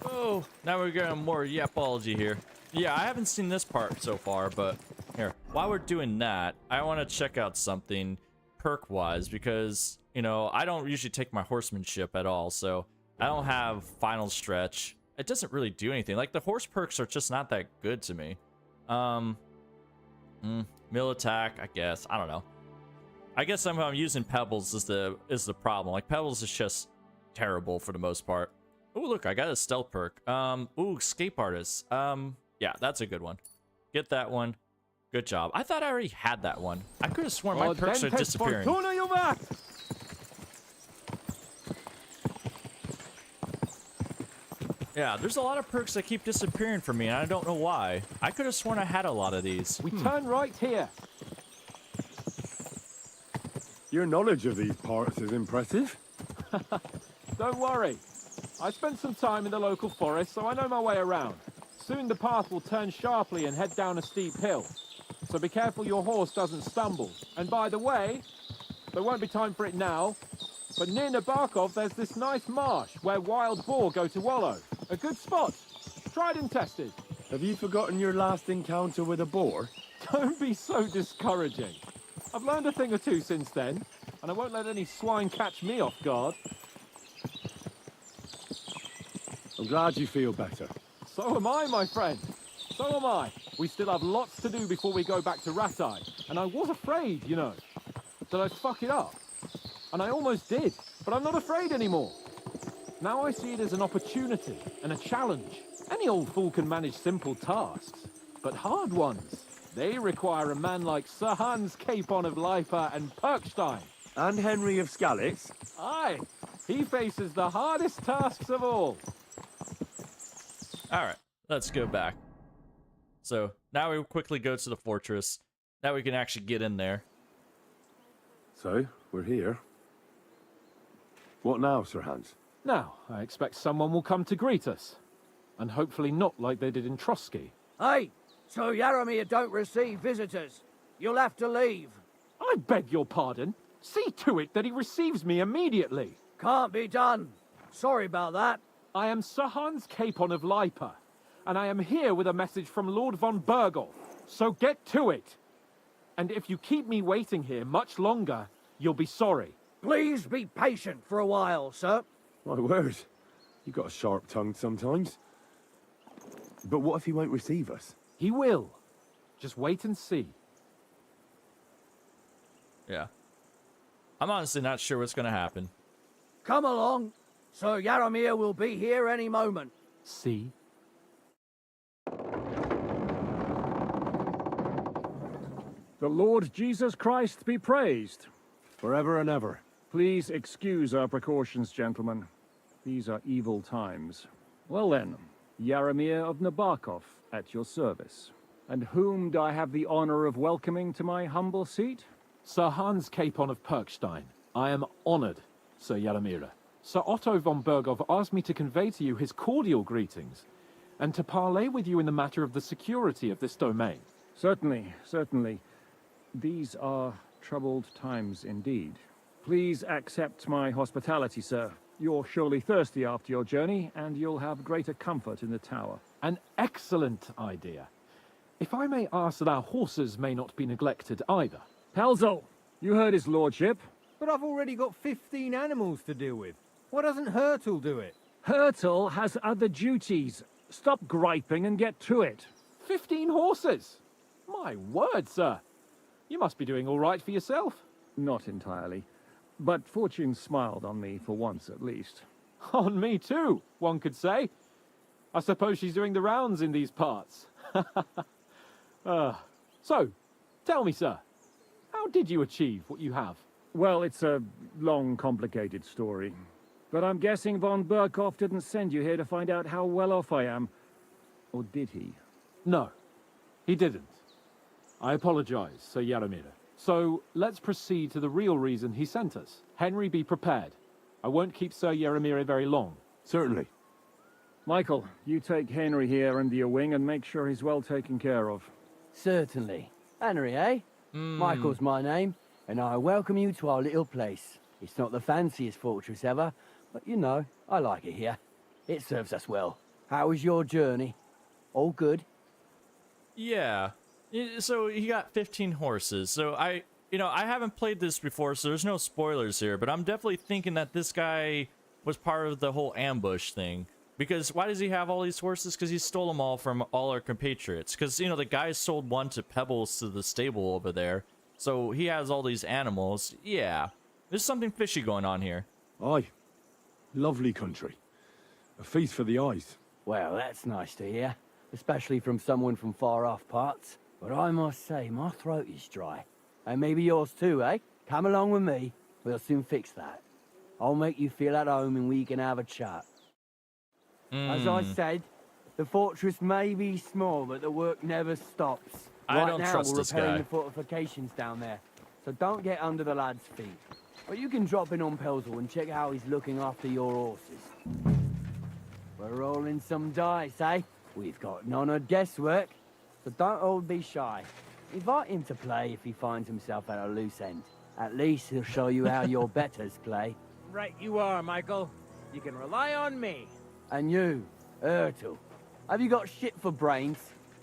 Oh, now we're getting more yapology here. Yeah, I haven't seen this part so far, but here, while we're doing that, I want to check out something perk-wise, because, you know, I don't usually take my horsemanship at all, so I don't have final stretch. It doesn't really do anything. Like, the horse perks are just not that good to me. Mill attack, I guess. I don't know. I guess somehow I'm using Pebbles is the problem. Like, Pebbles is just terrible for the most part. Oh, look, I got a stealth perk. Ooh, escape artist. Yeah, that's a good one. Get that one. Good job. I thought I already had that one. I could have sworn my perks are disappearing. Yeah, there's a lot of perks that keep disappearing for me, and I don't know why. I could have sworn I had a lot of these. We turn right here. Your knowledge of these parts is impressive. Don't worry. I spent some time in the local forest, so I know my way around. Soon the path will turn sharply and head down a steep hill. So be careful your horse doesn't stumble. And by the way, there won't be time for it now, but near Nabokov there's this nice marsh where wild boar go to wallow. A good spot. Tried and tested. Have you forgotten your last encounter with a boar? Don't be so discouraging. I've learned a thing or two since then, and I won't let any swine catch me off guard. I'm glad you feel better. So am I, my friend. So am I. We still have lots to do before we go back to Ratai, and I was afraid, you know, that I'd fuck it up. And I almost did, but I'm not afraid anymore. Now I see it as an opportunity and a challenge. Any old fool can manage simple tasks, but hard ones, they require a man like Sir Hans Capon of Lipa and Perkstein. And Henry of Skalitz? Aye, he faces the hardest tasks of all. All right, let's go back. So now we quickly go to the fortress. Now we can actually get in there. So, we're here. What now, Sir Hans? Now, I expect someone will come to greet us. And hopefully not like they did in Trotsky. Hey, so Yaromir don't receive visitors. You'll have to leave. I beg your pardon. See to it that he receives me immediately. Can't be done. Sorry about that. I am Sir Hans Capon of Lipa, and I am here with a message from Lord von Berghoff. So get to it. And if you keep me waiting here much longer, you'll be sorry. Please be patient for a while, sir. My word. You got a sharp tongue sometimes. But what if he won't receive us? He will. Just wait and see. Yeah. I'm honestly not sure what's going to happen. Come along. Sir Yaromir will be here any moment. See? The Lord Jesus Christ be praised, forever and ever. Please excuse our precautions, gentlemen. These are evil times. Well then, Yaromir of Nabokov, at your service. And whom do I have the honor of welcoming to my humble seat? Sir Hans Capon of Perkstein. I am honored, Sir Yaromir. Sir Otto von Berghoff asked me to convey to you his cordial greetings, and to parley with you in the matter of the security of this domain. Certainly, certainly. These are troubled times indeed. Please accept my hospitality, sir. You're surely thirsty after your journey, and you'll have greater comfort in the tower. An excellent idea. If I may ask that our horses may not be neglected either. Pelzel, you heard his lordship. But I've already got 15 animals to deal with. Why doesn't Hurtle do it? Hurtle has other duties. Stop griping and get to it. 15 horses? My word, sir. You must be doing all right for yourself. Not entirely. But fortune smiled on me for once at least. On me too, one could say. I suppose she's doing the rounds in these parts. So, tell me, sir, how did you achieve what you have? Well, it's a long, complicated story. But I'm guessing von Berghoff didn't send you here to find out how well off I am. Or did he? No, he didn't. I apologize, Sir Yaromir. So, let's proceed to the real reason he sent us. Henry, be prepared. I won't keep Sir Yaromir very long. Certainly. Michael, you take Henry here under your wing and make sure he's well taken care of. Certainly. Henry, eh? Michael's my name, and I welcome you to our little place. It's not the fanciest fortress ever, but you know, I like it here. It serves us well. How was your journey? All good? Yeah. So he got 15 horses. So I haven't played this before, so there's no spoilers here, but I'm definitely thinking that this guy was part of the whole ambush thing. Because why does he have all these horses? Because he stole them all from all our compatriots. Because, the guy sold one to Pebbles to the stable over there. So he has all these animals. Yeah. There's something fishy going on here. Aye. Lovely country. A feast for the eyes. Well, that's nice to hear. Especially from someone from far off parts. But I must say, my throat is dry. And maybe yours too, eh? Come along with me. We'll soon fix that. I'll make you feel at home and we can have a chat. As I said, the fortress may be small, but the work never stops. I don't trust we're this repairing guy. the fortifications down there, so don't get under the lad's feet. But you can drop in on Pelzel and check how he's looking after your horses. We're rolling some dice, eh? We've got none of guesswork, so don't all be shy. Invite him to play if he finds himself at a loose end. At least he'll show you how your betters play. Right you are, Michael. You can rely on me. And you, Ertul, have you got shit for brains?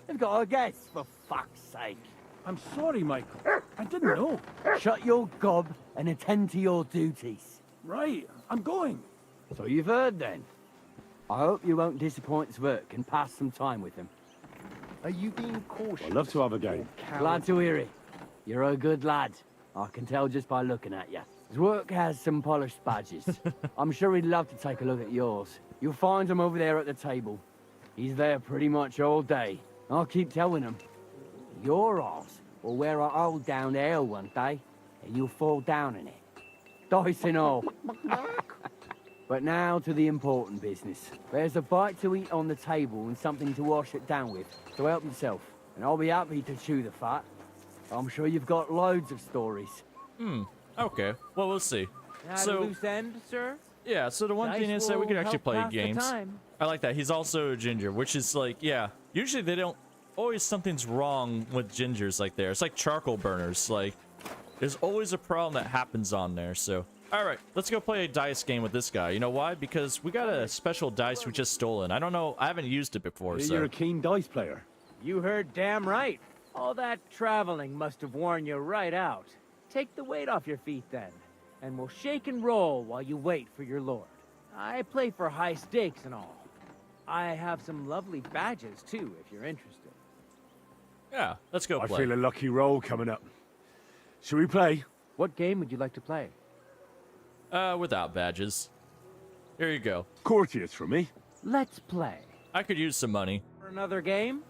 You've got a guess, for fuck's sake. I'm sorry, Michael. I didn't know. Shut your gob and attend to your duties. Right, I'm going. So you've heard then. I hope you won't disappoint Svert and pass some time with him. Are you being cautious? I'd love to have a game. Glad to hear it. You're a good lad. I can tell just by looking at you. Zwerk has some polished badges. I'm sure he'd love to take a look at yours. You'll find him over there at the table. He's there pretty much all day. I'll keep telling him. Your arse will wear a hole down there one day, and you'll fall down in it. Dice and all. But now to the important business. There's a bite to eat on the table and something to wash it down with, so help yourself. And I'll be happy to chew the fat. I'm sure you've got loads of stories. Okay. Well, we'll see. At a loose end, sir? Yeah, so the one Dice thing is that we will could actually help play pass the games. time. I like that. He's also a ginger, which is like, yeah. Usually they don't, always something's wrong with gingers like there. It's like charcoal burners. Like, there's always a problem that happens on there, so. All right, let's go play a dice game with this guy. You know why? Because we got a special dice we just stolen. I don't know, I haven't used it before, so. You're a keen dice player. You heard damn right. All that traveling must have worn you right out. Take the weight off your feet then, and we'll shake and roll while you wait for your lord. I play for high stakes and all. I have some lovely badges too, if you're interested. Yeah, let's go I play. feel a lucky roll coming up. Should we play? What game would you like to play? Without badges. Here you go. Courteous for me. Let's play. I could use some money. For another game?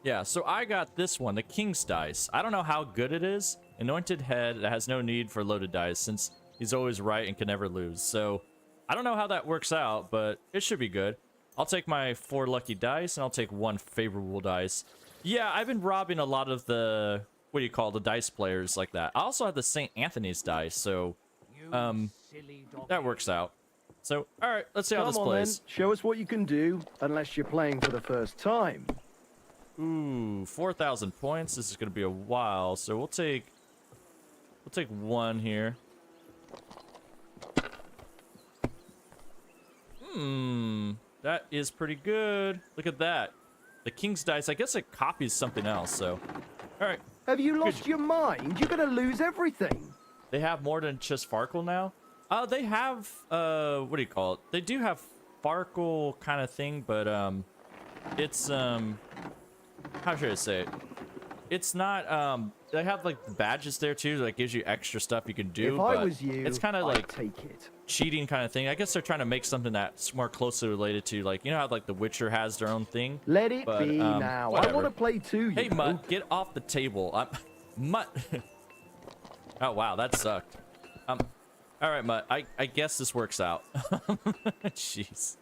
Yeah, so I got this one, the King's Dice. I don't know how good it is. Anointed head that has no need for loaded dice since he's always right and can never lose. So I don't know how that works out, but it should be good. I'll take my 4 lucky dice and I'll take 1 favorable dice. Yeah, I've been robbing a lot of the, what do you call, the dice players like that. I also have the St. Anthony's dice, so that works out. So, all right, let's see how this plays. Then. Show us what you can do, unless you're playing for the first time. Ooh, 4,000 points. This is going to be a while, so we'll take 1 here. That is pretty good. Look at that. The King's Dice, I guess it copies something else, so. All right. Have you lost your mind? You're going to lose everything. They have more than just Farkle now? They have, what do you call it? They do have Farkle kind of thing, but, it's, how should I say it? It's not, they have, like, badges there, too, that gives you extra stuff you can do, If but I was you, it's kind of, like, take it. cheating kind of thing. I guess they're trying to make something that's more closely related to, like, you know how, like, The Witcher has their own thing? Let it But, be now. whatever. I want to play too, Hey, you know. Mutt, get off the table. Mutt. Oh, wow, that sucked. All right, Mutt, I guess this works out. Jeez.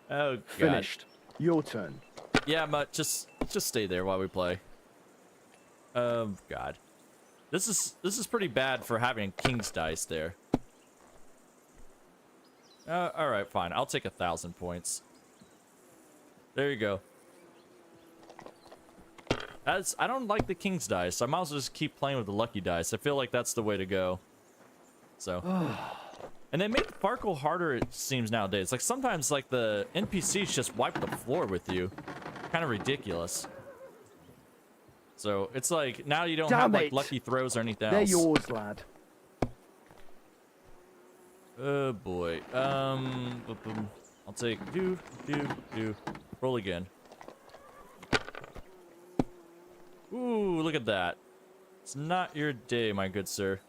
Oh, God. Finished. Your turn. Yeah, Mutt, just stay there while we play. Oh, God. This is pretty bad for having King's Dice there. All right, fine. I'll take 1,000 points. There you go. I don't like the king's dice. I might as well just keep playing with the lucky dice. I feel like that's the way to go. So, and they make Farkle harder, it seems, nowadays. Like, sometimes, like, the NPCs just wipe the floor with you. Kind of ridiculous. So, it's like, now you don't have, like, lucky throws or anything else. They're yours, lad. Oh, boy. I'll take do. Roll again. Ooh, look at that. It's not your day, my good sir.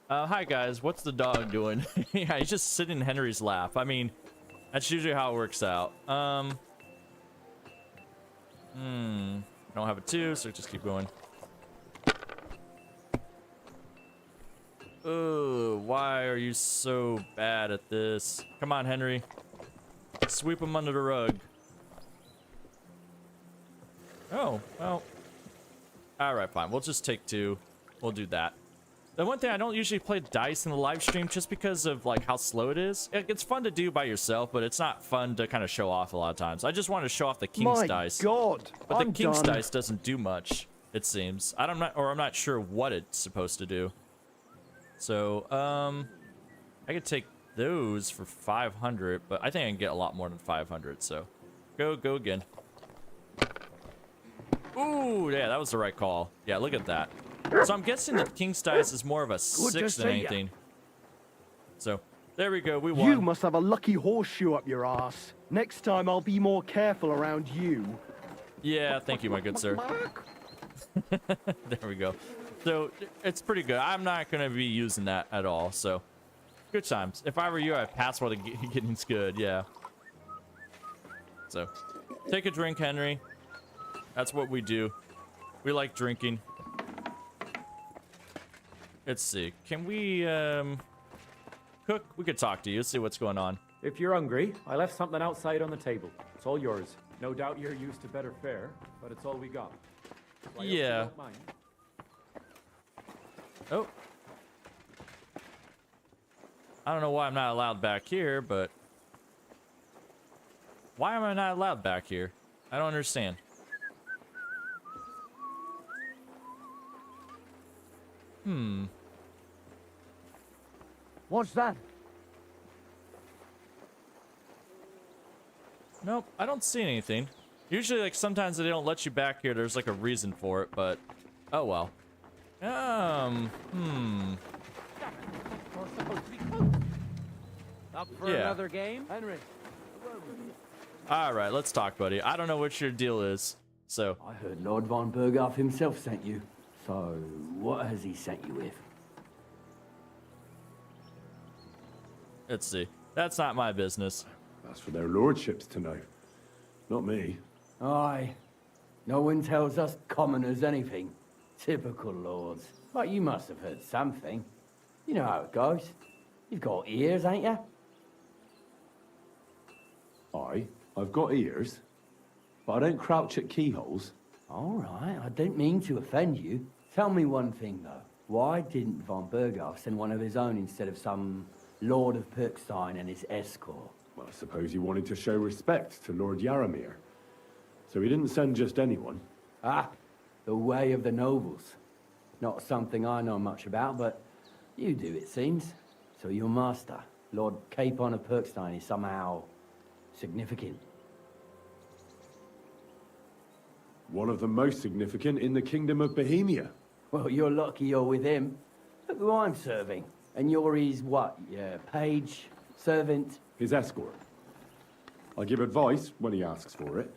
Hi guys, what's the dog doing? Yeah, he's just sitting in Henry's lap. I mean, that's usually how it works out. I don't have a 2, so just keep going. Oh, why are you so bad at this? Come on, Henry. Sweep him under the rug. Oh, well. Alright, fine. We'll just take 2. We'll do that. The one thing, I don't usually play dice in the live stream just because of, like, how slow it is. It's fun to do by yourself, but it's not fun to kind of show off a lot of times. I just want to show off the king's dice. My God! But the king's dice doesn't do much, it seems. I'm not sure what it's supposed to do. So, I could take those for 500, but I think I can get a lot more than 500, so go again. Ooh, yeah, that was the right call. Yeah, look at that. So I'm guessing that king's dice is more of a 6 than anything. So, there we go, we won. You must have a lucky horseshoe up your ass. Next time I'll be more careful around you. Yeah, thank you, my good sir. There we go. So, it's pretty good. I'm not going to be using that at all, so good times. If I were you, I'd pass while the getting's good, yeah. So, take a drink, Henry. That's what we do. We like drinking. Let's see. Can we, Cook, we could talk to you, see what's going on. If you're hungry, I left something outside on the table. It's all yours. No doubt you're used to better fare, but it's all we got. So yeah. Oh. I don't know why I'm not allowed back here, but... Why am I not allowed back here? I don't understand. What's that? Nope, I don't see anything. Usually, like, sometimes they don't let you back here. There's, like, a reason for it, but... Oh, well. Up for Yeah. another game? Henry. Alright, let's talk, buddy. I don't know what your deal is, so... I heard Lord von Berghoff himself sent you. So, what has he sent you with? Let's see. That's not my business. That's for their lordships to know. Not me. Aye. No one tells us commoners anything. Typical lords. But you must have heard something. You know how it goes. You've got ears, ain't you? Aye, I've got ears. But I don't crouch at keyholes. All right, I don't mean to offend you. Tell me one thing, though. Why didn't von Berghoff send one of his own instead of some Lord of Pirkstein and his escort? Well, I suppose he wanted to show respect to Lord Yaramir. So he didn't send just anyone. Ah, the way of the nobles. Not something I know much about, but you do, it seems. So your master, Lord Capon of Pirkstein, is somehow significant. One of the most significant in the Kingdom of Bohemia. Well, you're lucky you're with him. Look who I'm serving. And you're his, what, page, servant? His escort. I give advice when he asks for it.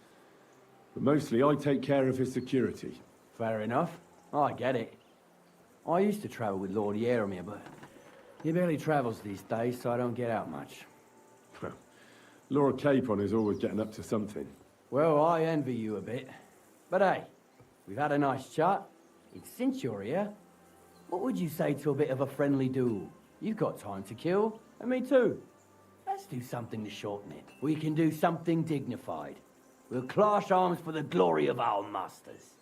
But mostly I take care of his security. Fair enough. I get it. I used to travel with Lord Yaramir, but he barely travels these days, so I don't get out much. Lord Capon is always getting up to something. Well, I envy you a bit. But hey, we've had a nice chat. And since you're here, what would you say to a bit of a friendly duel? You've got time to kill, and me too. Let's do something to shorten it. We can do something dignified. We'll clash arms for the glory of our masters.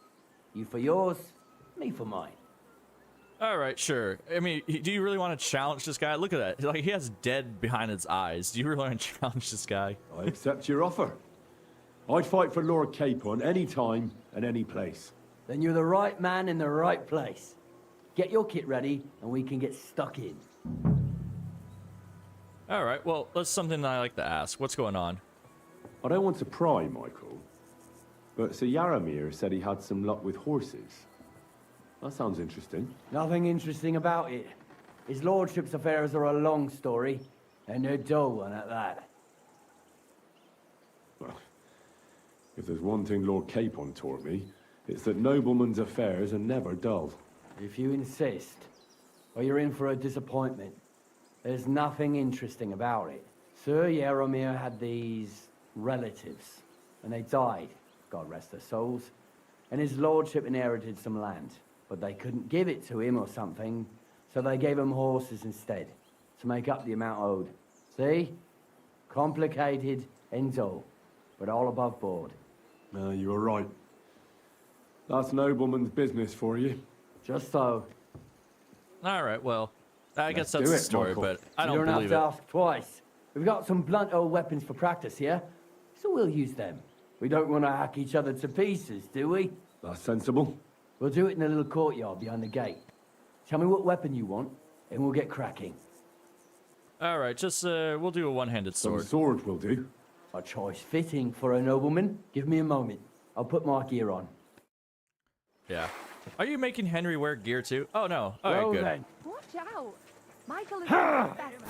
You for yours, me for mine. All right, sure. I mean, do you really want to challenge this guy? Look at that. Like, he has dead behind his eyes. Do you really want to challenge this guy? I accept your offer. I'd fight for Lord Capon any time and any place. Then you're the right man in the right place. Get your kit ready, and we can get stuck in. All right, well, that's something that I like to ask. What's going on? I don't want to pry, Michael, but Sir Yaramir said he had some luck with horses. That sounds interesting. Nothing interesting about it. His lordship's affairs are a long story, and a dull one at that. Well, if there's one thing Lord Capon taught me, it's that noblemen's affairs are never dull. If you insist, well, you're in for a disappointment. There's nothing interesting about it. Sir Yaramir had these relatives, and they died, God rest their souls, and his lordship inherited some land, but they couldn't give it to him or something, so they gave him horses instead, to make up the amount owed. See? Complicated and dull, but all above board. You were right. That's nobleman's business for you. Just so. All right, well, I guess Let's that's do the it, story, Michael. but I don't You don't believe have it. to ask twice. We've got some blunt old weapons for practice here, so we'll use them. We don't want to hack each other to pieces, do we? That's sensible. We'll do it in the little courtyard behind the gate. Tell me what weapon you want, and we'll get cracking. All right, just, we'll do a one-handed sword. Some sword will do. A choice fitting for a nobleman. Give me a moment. I'll put my gear on. Yeah. Are you making Henry wear gear too? Oh, no. All right, Well good. then. Watch out! Michael is the best.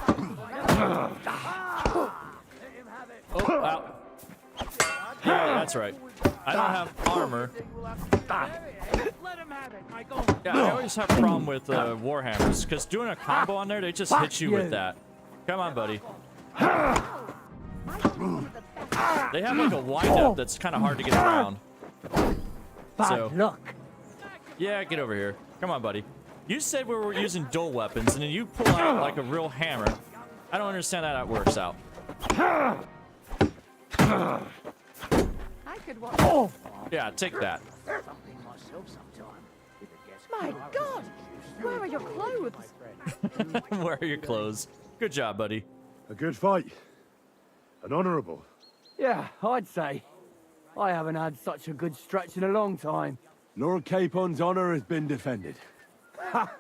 Oh, wow. Yeah, that's right. I don't have armor. Yeah, I always have a problem with Warhammers, because doing a combo on there, they just hit you with that. Come on, buddy. They have like a wind-up that's kind of hard to get around. Bad luck. Yeah, get over here. Come on, buddy. You said we were using dual weapons, and then you pull out like a real hammer. I don't understand how that works out. I could watch. Yeah, take that. My God! Where are your clothes? Where are your clothes? Good job, buddy. A good fight. An honourable. Yeah, I'd say. I haven't had such a good stretch in a long time. Lord Capon's honour has been defended. Ha!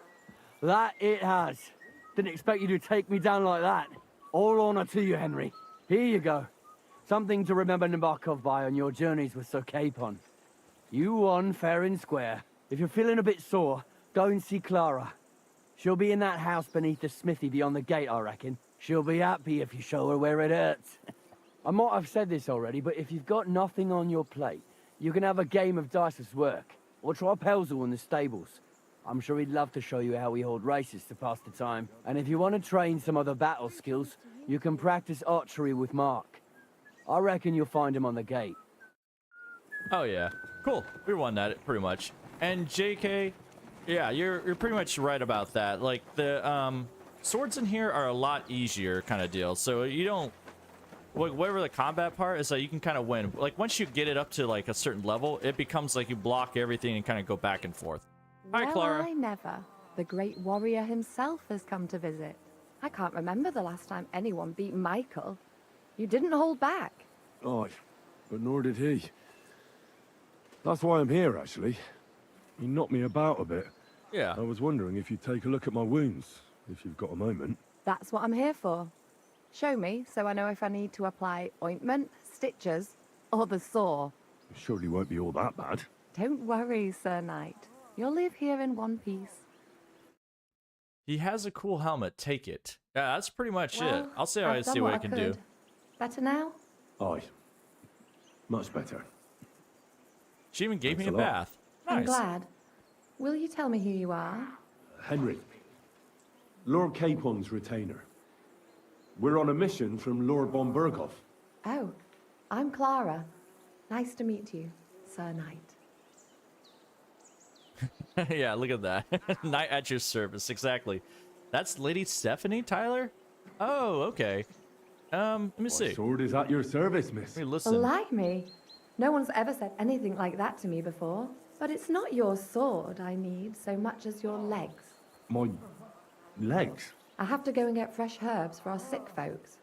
That it has. Didn't expect you to take me down like that. All honour to you, Henry. Here you go. Something to remember Nabokov by on your journeys with Sir Capon. You won fair and square. If you're feeling a bit sore, go and see Clara. She'll be in that house beneath the smithy beyond the gate, I reckon. She'll be happy if you show her where it hurts. I might have said this already, but if you've got nothing on your plate, you can have a game of dice's work. Or try Pelzel in the stables. I'm sure he'd love to show you how we hold races to pass the time. And if you want to train some other battle skills, you can practice archery with Mark. I reckon you'll find him on the gate. Oh, yeah. Cool. We won that pretty much. And JK, yeah, you're pretty much right about that. Like, the swords in here are a lot easier kind of deal. So you don't... Whatever the combat part is, that you can kind of win. Like, once you get it up to, like, a certain level, it becomes like you block everything and kind of go back and forth. Hi, Clara. I never. The great warrior himself has come to visit. I can't remember the last time anyone beat Michael. You didn't hold back. Aye, but nor did he. That's why I'm here, actually. He knocked me about a bit. Yeah. I was wondering if you'd take a look at my wounds, if you've got a moment. That's what I'm here for. Show me, so I know if I need to apply ointment, stitches, or the saw. It surely won't be all that bad. Don't worry, Sir Knight. You'll live here in one piece. He has a cool helmet. Take it. Yeah, that's pretty much it. Well, I'll see I've done see what I what I can do. could. Better now? Aye. Much better. She even gave Thanks me a a lot. bath. I'm Nice. glad. Will you tell me who you are? Henry. Lord Capon's retainer. We're on a mission from Lord von Berghoff. Oh, I'm Clara. Nice to meet you, Sir Knight. Yeah, look at that. Knight at your service, exactly. That's Lady Stephanie, Tyler? Oh, okay. Let me see. Sword is at your service, miss. Let me listen. Blimey. No one's ever said anything like that to me before. But it's not your sword I need so much as your legs. My legs? I have to go and get fresh herbs for our sick folks.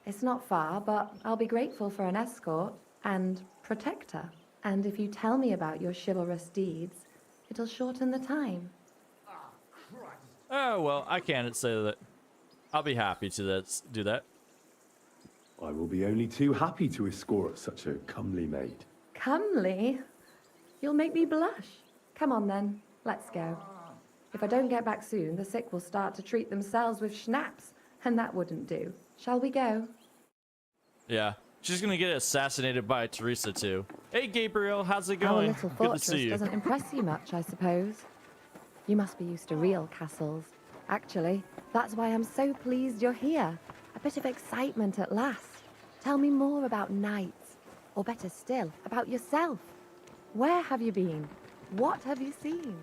It's not far, but I'll be grateful for an escort and protector. And if you tell me about your chivalrous deeds, it'll shorten the time. Oh, well, I can't say that. I'll be happy to do that. I will be only too happy to escort such a comely maid. Comely? You'll make me blush. Come on then, let's go. If I don't get back soon, the sick will start to treat themselves with schnapps, and that wouldn't do. Shall we go? Yeah. She's gonna get assassinated by Teresa too. Hey Gabriel, how's it going? Our little Good to fortress see you. doesn't impress you much, I suppose. You must be used to real castles. Actually, that's why I'm so pleased you're here. A bit of excitement at last. Tell me more about knights, or better still, about yourself. Where have you been? What have you seen?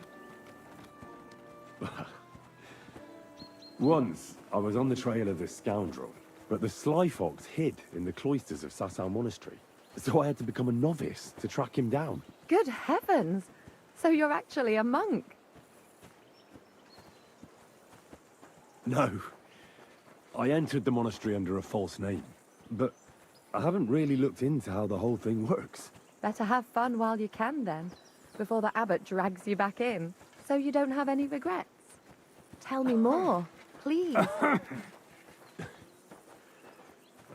Once, I was on the trail of this scoundrel, but the sly fox hid in the cloisters of Sasau Monastery. So I had to become a novice to track him down. Good heavens! So you're actually a monk? No. I entered the monastery under a false name, but I haven't really looked into how the whole thing works. Better have fun while you can then, before the abbot drags you back in, so you don't have any regrets. Tell me more, please.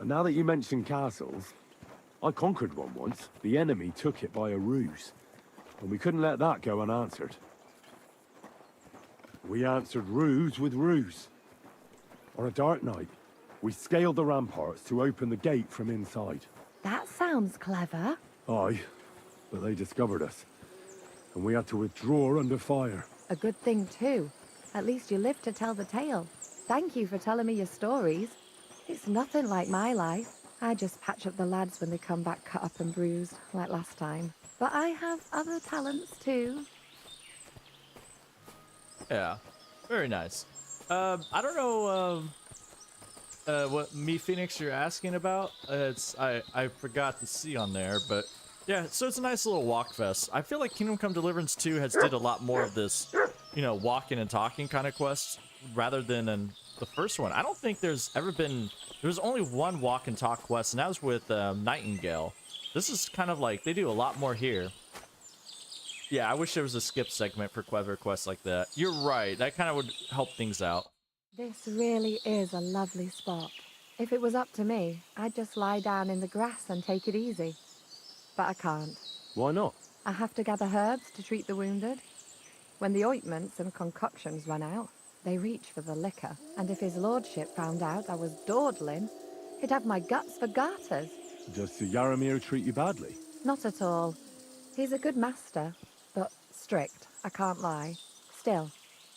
Now that you mention castles, I conquered one once. The enemy took it by a ruse, and we couldn't let that go unanswered. We answered ruse with ruse. On a dark night, we scaled the ramparts to open the gate from inside. That sounds clever. Aye, but they discovered us, and we had to withdraw under fire. A good thing too. At least you lived to tell the tale. Thank you for telling me your stories. It's nothing like my life. I just patch up the lads when they come back cut up and bruised, like last time. But I have other talents too. Yeah, very nice. I don't know what Me Phoenix you're asking about. I forgot to see on there, but yeah. So it's a nice little walk fest. I feel like Kingdom Come Deliverance 2 has did a lot more of this, you know, walking and talking kind of quests rather than in the first one. I don't think there's ever been. There was only one walk and talk quest, and that was with Nightingale. This is kind of like they do a lot more here. Yeah, I wish there was a skip segment for clever quests like that. You're right. That kind of would help things out. This really is a lovely spot. If it was up to me, I'd just lie down in the grass and take it easy. But I can't. Why not? I have to gather herbs to treat the wounded. When the ointments and concoctions run out, they reach for the liquor. And if his lordship found out I was dawdling, he'd have my guts for garters. Does Sir Yaramir treat you badly? Not at all. He's a good master, but strict, I can't lie. Still,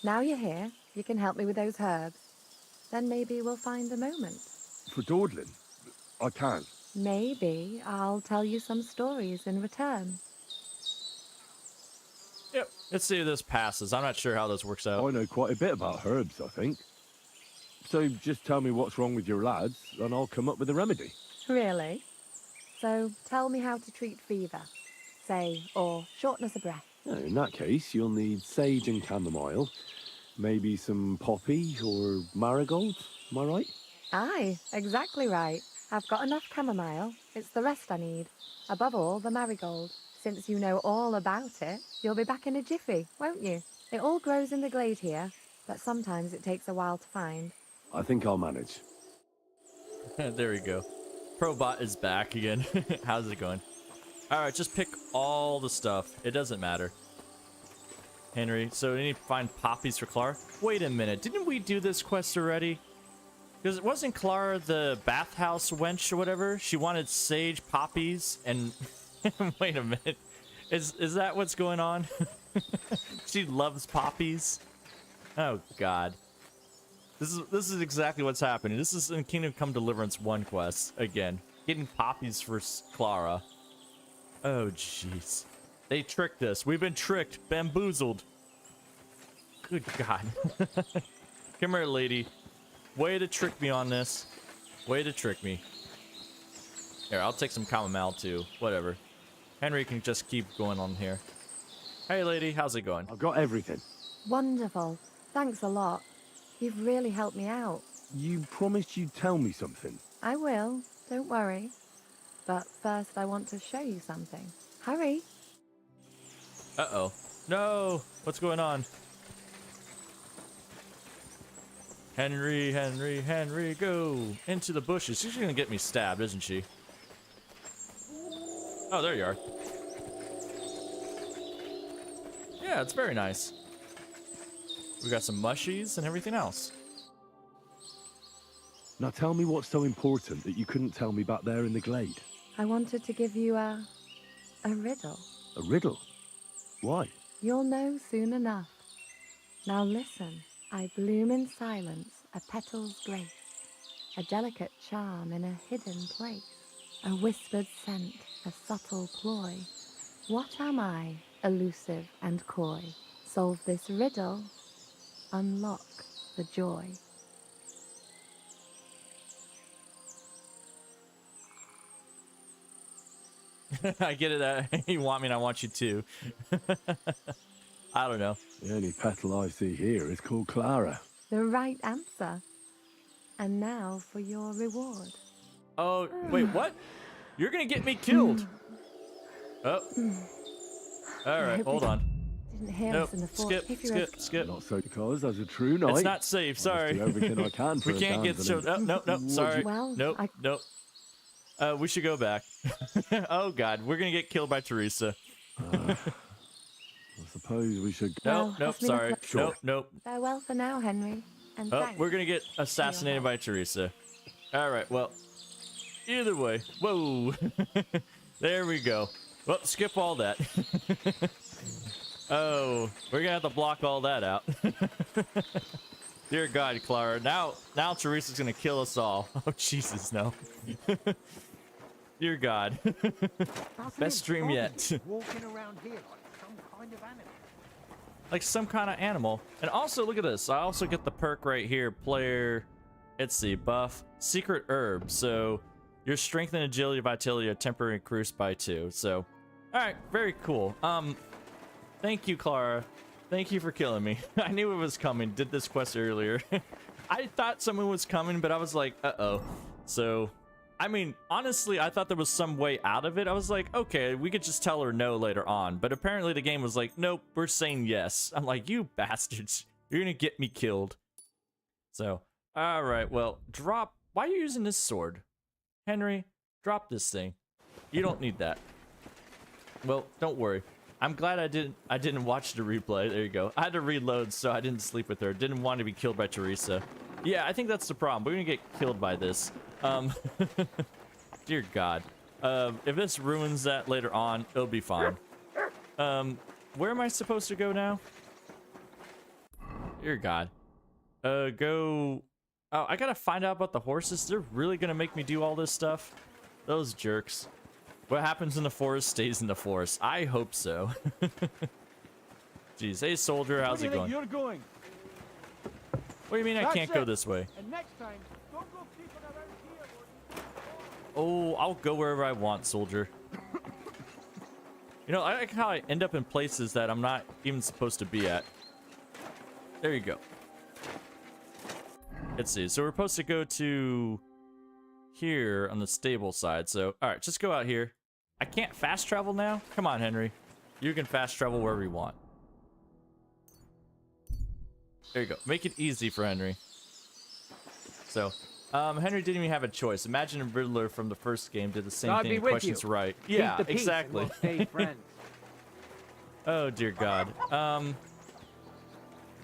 now you're here, you can help me with those herbs. Then maybe we'll find a moment. For dawdling? I can't. Maybe I'll tell you some stories in return. Yep. Let's see if this passes. I'm not sure how this works out. I know quite a bit about herbs, I think. So just tell me what's wrong with your lads, and I'll come up with a remedy. Really? So tell me how to treat fever, say, or shortness of breath. In that case, you'll need sage and chamomile, maybe some poppy or marigold, am I right? Aye, exactly right. I've got enough chamomile. It's the rest I need. Above all, the marigold. Since you know all about it, you'll be back in a jiffy, won't you? It all grows in the glade here, but sometimes it takes a while to find. I think I'll manage. There we go. Probot is back again. How's it going? Alright, just pick all the stuff. It doesn't matter. Henry, so we need to find poppies for Clara. Wait a minute, didn't we do this quest already? Because it wasn't Clara the bathhouse wench or whatever? She wanted sage poppies and... Wait a minute. Is that what's going on? She loves poppies? Oh god. This is exactly what's happening. This is in Kingdom Come Deliverance 1 quest. Again. Getting poppies for Clara. Oh jeez. They tricked us. We've been tricked. Bamboozled. Good god. Come here, lady. Way to trick me on this. Way to trick me. Here, I'll take some chamomile too. Whatever. Henry can just keep going on here. Hey lady, how's it going? I've got everything. Wonderful. Thanks a lot. You've really helped me out. You promised you'd tell me something. I will. Don't worry. But first I want to show you something. Hurry. Uh-oh. No! What's going on? Henry, Henry, Henry, go! Into the bushes. She's gonna get me stabbed, isn't she? Oh, there you are. Yeah, it's very nice. We got some mushies and everything else. Now tell me what's so important that you couldn't tell me back there in the glade. I wanted to give you a riddle. A riddle? Why? You'll know soon enough. Now listen. I bloom in silence, a petal's grace, a delicate charm in a hidden place, a whispered scent, a subtle ploy. What am I, elusive and coy? Solve this riddle, unlock the joy. I get it. You want me and I want you too. I don't know. The only petal I see here is called Clara. The right answer. And now for your reward. Oh, wait, what? You're gonna get me killed. Oh. All right, hold on. Didn't hear Nope. us in the fort. Skip. Not so because as a true knight. It's not safe. Sorry. do everything I can for we a can't get damsel showed. Oh, nope. Sorry. Well, nope. We should go back. Oh God, we're gonna get killed by Teresa. I suppose we should. Nope. Sorry. Sure. Nope. Farewell for now, Henry. And Oh, thanks. we're gonna get assassinated by Teresa. All right. Well, either way. Whoa. There we go. Well, skip all that. Oh, we're gonna have to block all that out. Dear God, Clara. Now Teresa's gonna kill us all. Oh Jesus, no. Dear God. Best stream yet. Walking around here like some kind of animal. Like some kind of animal. And also, look at this. I also get the perk right here. Player, let's see, buff, secret herb. So your strength and agility, vitality are temporarily increased by 2. So, all right, very cool. Thank you, Clara. Thank you for killing me. I knew it was coming. Did this quest earlier. I thought someone was coming, but I was like, uh-oh. So, I mean, honestly, I thought there was some way out of it. I was like, okay, we could just tell her no later on. But apparently the game was like, nope, we're saying yes. I'm like, you bastards. You're gonna get me killed. So, all right, well, drop. Why are you using this sword? Henry, drop this thing. You don't need that. Well, don't worry. I'm glad I didn't watch the replay. There you go. I had to reload, so I didn't sleep with her. Didn't want to be killed by Teresa. Yeah, I think that's the problem. We're gonna get killed by this. Dear God. If this ruins that later on, it'll be fine. Where am I supposed to go now? Dear God. Go... Oh, I gotta find out about the horses. They're really gonna make me do all this stuff? Those jerks. What happens in the forest stays in the forest. I hope so. Jeez. Hey, soldier, how's it going? You're going. What do you mean I can't go this way? And next time, don't go creeping around here. Oh, I'll go wherever I want, soldier. You know, I like how I end up in places that I'm not even supposed to be at. There you go. Let's see. So we're supposed to go to here on the stable side. So, all right, just go out here. I can't fast travel now? Come on, Henry. You can fast travel wherever you want. There you go. Make it easy for Henry. So, Henry didn't even have a choice. Imagine a Riddler from the first game did the same God thing be and with questions you. right. Keep Yeah, the peace and exactly. we'll stay friends. Oh, dear God.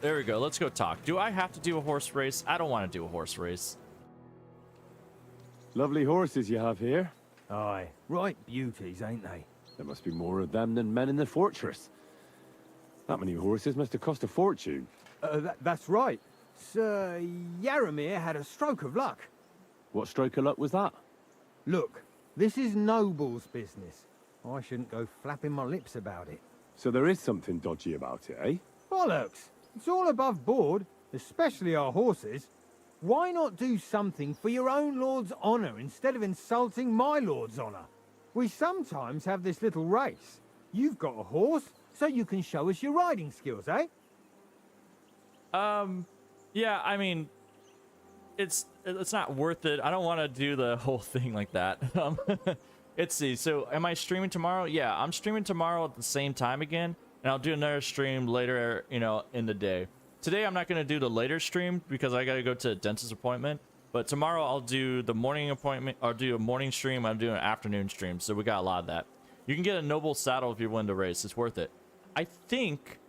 There we go. Let's go talk. Do I have to do a horse race? I don't want to do a horse race. Lovely horses you have here. Aye, right beauties, ain't they? There must be more of them than men in the fortress. That many horses must have cost a fortune. That's right. Sir Yaramir had a stroke of luck. What stroke of luck was that? Look, this is noble's business. I shouldn't go flapping my lips about it. So there is something dodgy about it, eh? Bollocks! It's all above board, especially our horses. Why not do something for your own lord's honour instead of insulting my lord's honour? We sometimes have this little race. You've got a horse, so you can show us your riding skills, eh? Yeah, I mean, it's not worth it. I don't want to do the whole thing like that. let's see. So, am I streaming tomorrow? Yeah, I'm streaming tomorrow at the same time again, and I'll do another stream later, you know, in the day. Today, I'm not going to do the later stream because I got to go to a dentist appointment. But tomorrow, I'll do the morning appointment. I'll do a morning stream. I'm doing an afternoon stream, so we got a lot of that. You can get a noble saddle if you win the race. It's worth it. I think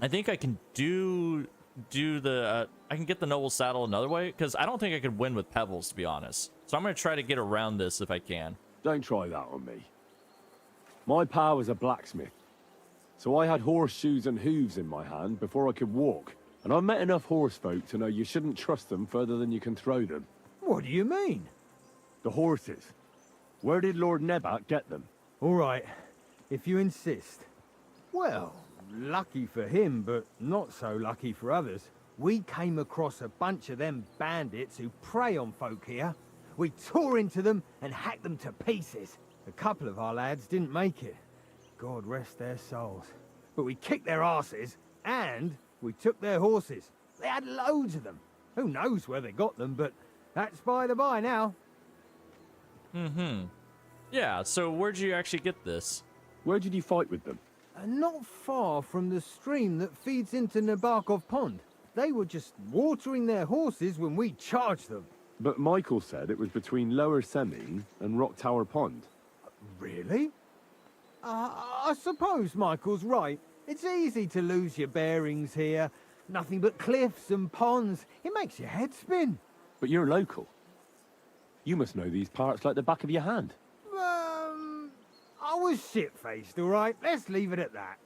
I can do the I can get the noble saddle another way because I don't think I could win with pebbles, to be honest. So I'm going to try to get around this if I can. Don't try that on me. My pa was a blacksmith, so I had horseshoes and hooves in my hand before I could walk. And I've met enough horse folk to know you shouldn't trust them further than you can throw them. What do you mean? The horses. Where did Lord Nebat get them? All right, if you insist. Well, lucky for him, but not so lucky for others. We came across a bunch of them bandits who prey on folk here. We tore into them and hacked them to pieces. A couple of our lads didn't make it. God rest their souls. But we kicked their asses, and we took their horses. They had loads of them. Who knows where they got them, but that's by the by now. Yeah, so where'd you actually get this? Where did you fight with them? Not far from the stream that feeds into Nabokov Pond. They were just watering their horses when we charged them. But Michael said it was between Lower Semin and Rock Tower Pond. Really? I suppose Michael's right. It's easy to lose your bearings here. Nothing but cliffs and ponds. It makes your head spin. But you're local. You must know these parts like the back of your hand. I was shit-faced, all right? Let's leave it at that.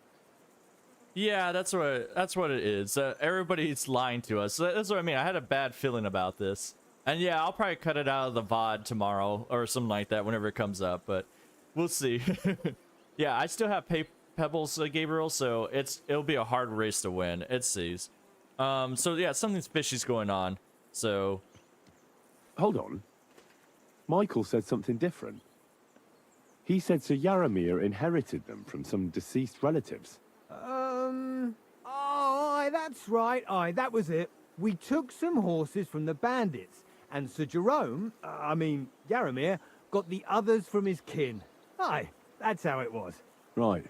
Yeah, that's what it is. Everybody's lying to us. That's what I mean. I had a bad feeling about this. And yeah, I'll probably cut it out of the VOD tomorrow or something like that whenever it comes up, but we'll see. Yeah, I still have pebbles, Gabriel, so it'll be a hard race to win. It sees. So yeah, something fishy's going on. So hold on. Michael said something different. He said Sir Yaramir inherited them from some deceased relatives. Aye, that's right. Aye, that was it. We took some horses from the bandits, and Sir Jerome, Yaramir, got the others from his kin. Aye, that's how it was. Right.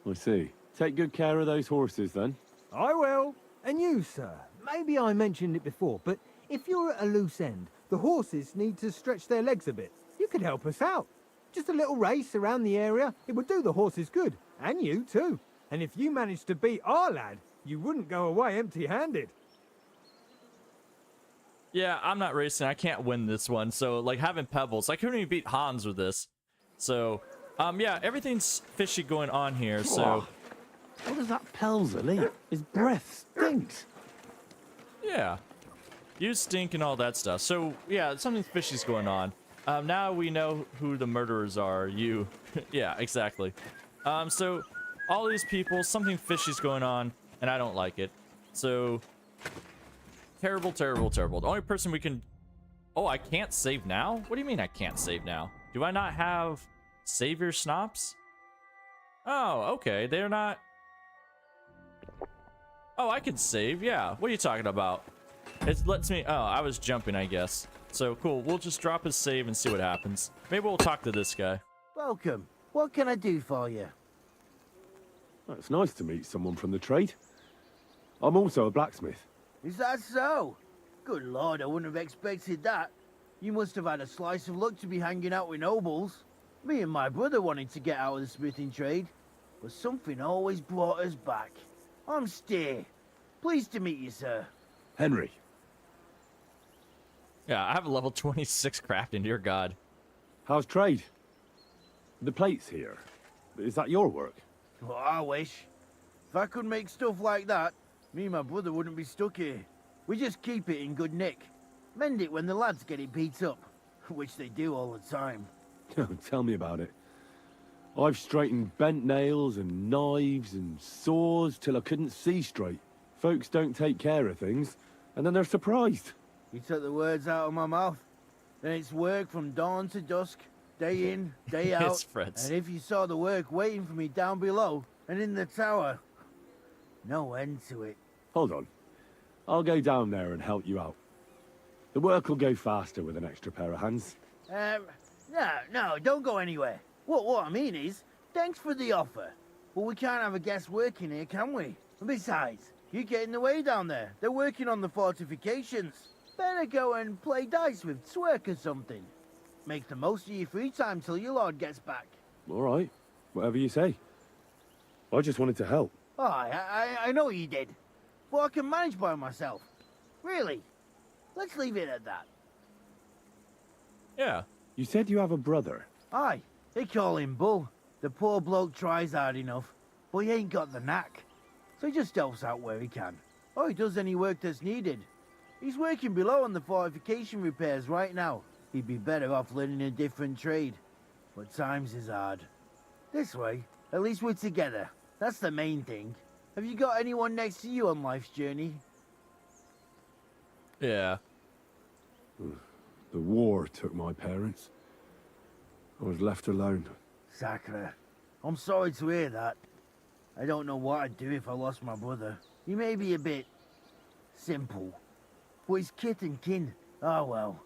I see. Take good care of those horses, then. I will. And you, sir. Maybe I mentioned it before, but if you're at a loose end, the horses need to stretch their legs a bit. You could help us out. Just a little race around the area. It would do the horses good. And you, too. And if you managed to beat our lad, you wouldn't go away empty-handed. yeah, I'm not racing. I can't win this one. So like having pebbles, I couldn't even beat Hans with this. So yeah, everything's fishy going on here. So what is that Pelsley? His breath stinks. Yeah, you stink and all that stuff. So yeah, something fishy's going on. Now we know who the murderers are. You. Yeah, exactly. So all these people, something fishy's going on, and I don't like it. So terrible, terrible, terrible. The only person we can... Oh, I can't save now? What do you mean I can't save now? Do I not have savior snops? Oh, okay. They're not... Oh, I can save. Yeah. What are you talking about? It lets me... Oh, I was jumping, I guess. So, cool. We'll just drop his save and see what happens. Maybe we'll talk to this guy. Welcome. What can I do for you? Well, it's nice to meet someone from the trade. I'm also a blacksmith. Is that so? Good lord, I wouldn't have expected that. You must have had a slice of luck to be hanging out with nobles. Me and my brother wanted to get out of the smithing trade, but something always brought us back. I'm Stay. Pleased to meet you, sir. Henry. Yeah, I have a level 26 crafting, dear God. How's trade? The plates here. Is that your work? Well, I wish. If I could make stuff like that, me and my brother wouldn't be stuck here. We just keep it in good nick. Mend it when the lads get it beat up, which they do all the time. Tell me about it. I've straightened bent nails and knives and saws till I couldn't see straight. Folks don't take care of things, and then they're surprised. You took the words out of my mouth. Then it's work from dawn to dusk, day in, day out. And if you saw the work waiting for me down below and in the tower, no end to it. Hold on. I'll go down there and help you out. The work will go faster with an extra pair of hands. No, don't go anywhere. What I mean is, thanks for the offer. But we can't have a guest working here, can we? And besides, you get in the way down there. They're working on the fortifications. Better go and play dice with Twerk or something. Make the most of your free time till your lord gets back. All right, whatever you say. I just wanted to help. Oh, I know you did. But I can manage by myself. Really. Let's leave it at that. Yeah. You said you have a brother. Aye, they call him Bull. The poor bloke tries hard enough, but he ain't got the knack. So he just helps out where he can. Or he does any work that's needed. He's working below on the fortification repairs right now. He'd be better off learning a different trade. But times is hard. This way, at least we're together. That's the main thing. Have you got anyone next to you on life's journey? Yeah. The war took my parents. I was left alone. Sacre. I'm sorry to hear that. I don't know what I'd do if I lost my brother. He may be a bit... simple. But he's kith and kin. Oh well.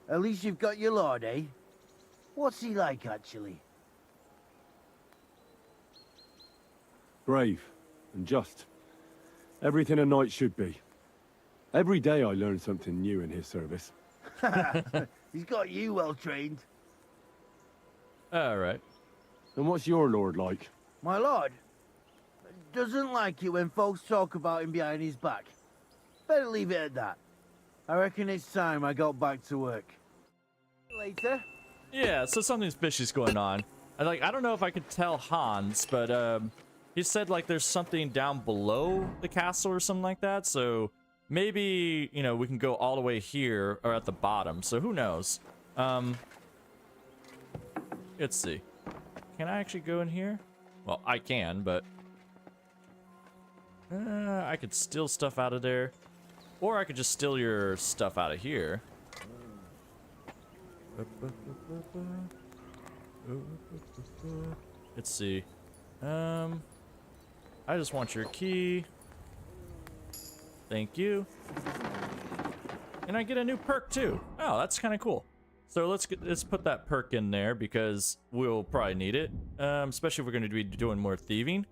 At least you've got your lord, eh? What's he like, actually? Brave and just. Everything a knight should be. Every day I learn something new in his service. He's got you well trained. Alright. And what's your lord like? My lord doesn't like it when folks talk about him behind his back. Better leave it at that. I reckon it's time I got back to work. Later. Yeah, so something fishy's going on. I don't know if I could tell Hans, but he said like there's something down below the castle or something like that, so maybe, you know, we can go all the way here or at the bottom, so who knows. Let's see. Can I actually go in here? Well, I can, but I could steal stuff out of there, or I could just steal your stuff out of here. Let's see. I just want your key. Thank you. And I get a new perk too. Oh, that's kind of cool. So let's put that perk in there because we'll probably need it, especially if we're going to be doing more thieving.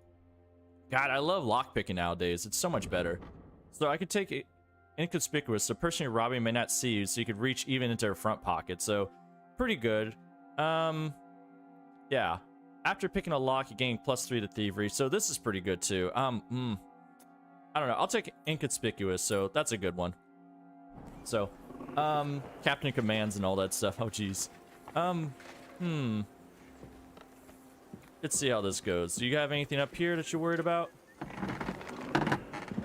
God, I love lockpicking nowadays. It's so much better. So I could take it inconspicuous. The person you're robbing may not see you, so you could reach even into their front pocket. So pretty good. Yeah. After picking a lock, you gain +3 to thievery. So this is pretty good too. I don't know. I'll take inconspicuous. So that's a good one. So, captain commands and all that stuff. Oh, geez. Let's see how this goes. Do you have anything up here that you're worried about?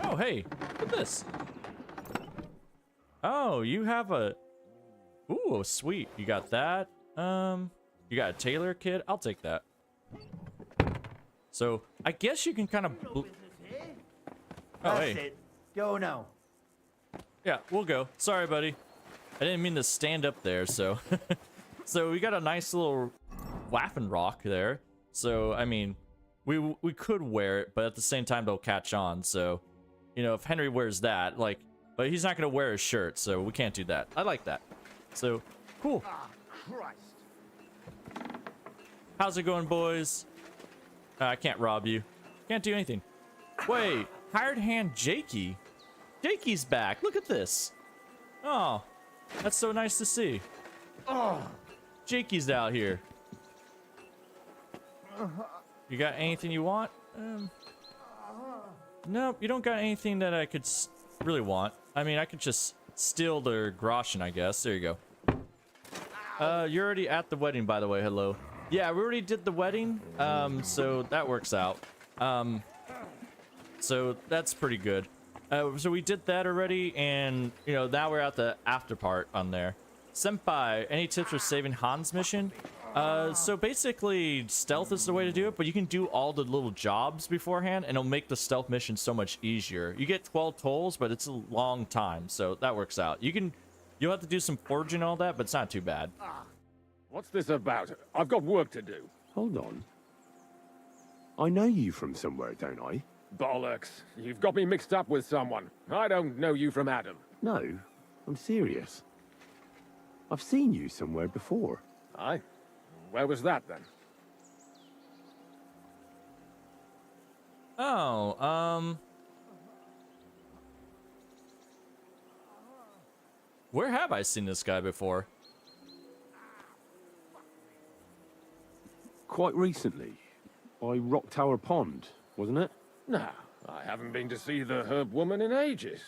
Oh, hey, look at this. Oh, you have a... Ooh, sweet. You got that. You got a tailor kit. I'll take that. So, I guess you can kind of... Oh, That's hey. it. Go now. Yeah, we'll go. Sorry, buddy. I didn't mean to stand up there, so... So, we got a nice little waffen rock there. So, I mean, we could wear it, but at the same time, they'll catch on. So, you know, if Henry wears that, like... But he's not going to wear his shirt, so we can't do that. I like that. So, cool. Ah, Christ. How's it going, boys? I can't rob you. Can't do anything. Wait, hired hand Jakey? Jakey's back. Look at this. Oh, that's so nice to see. Oh, Jakey's out here. You got anything you want? Nope, you don't got anything that I could really want. I mean, I could just steal their groschen, I guess. There you go. You're already at the wedding, by the way. Hello. Yeah, we already did the wedding, so that works out. So that's pretty good. So we did that already, and, you know, now we're at the after part on there. Senpai, any tips for saving Han's mission? So basically, stealth is the way to do it, but you can do all the little jobs beforehand, and it'll make the stealth mission so much easier. You get 12 tolls, but it's a long time, so that works out. You'll have to do some forging and all that, but it's not too bad. What's this about? I've got work to do. Hold on. I know you from somewhere, don't I? Bollocks. You've got me mixed up with someone. I don't know you from Adam. No, I'm serious. I've seen you somewhere before. Aye, where was that then? Oh, where have I seen this guy before? Quite recently. By Rock Tower Pond, wasn't it? No, I haven't been to see the herb woman in ages.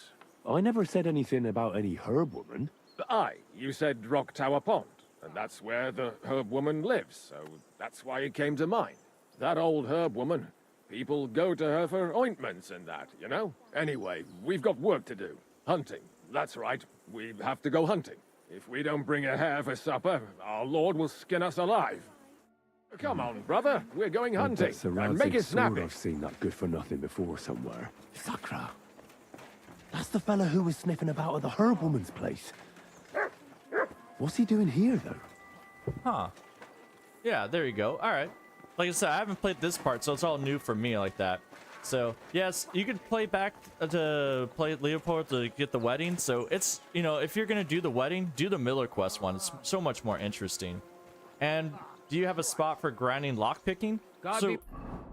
I never said anything about any herb woman. Aye, you said Rock Tower Pond, and that's where the herb woman lives, so that's why it came to mind. That old herb woman, people go to her for ointments and that, you know? Anyway, we've got work to do. Hunting, that's right, we have to go hunting. If we don't bring a hare for supper, our Lord will skin us alive. Come on, brother, we're going hunting, and make it snappy. I've seen that good-for-nothing before somewhere. Sakra. That's the fella who was sniffing about at the herb woman's place. What's he doing here, though? Huh. Yeah, there you go. All right. Like I said, I haven't played this part, so it's all new for me like that. So, yes, you could play back to play Leopold to get the wedding. So it's, you know, if you're going to do the wedding, do the Miller Quest one. It's so much more interesting. And do you have a spot for grinding lockpicking?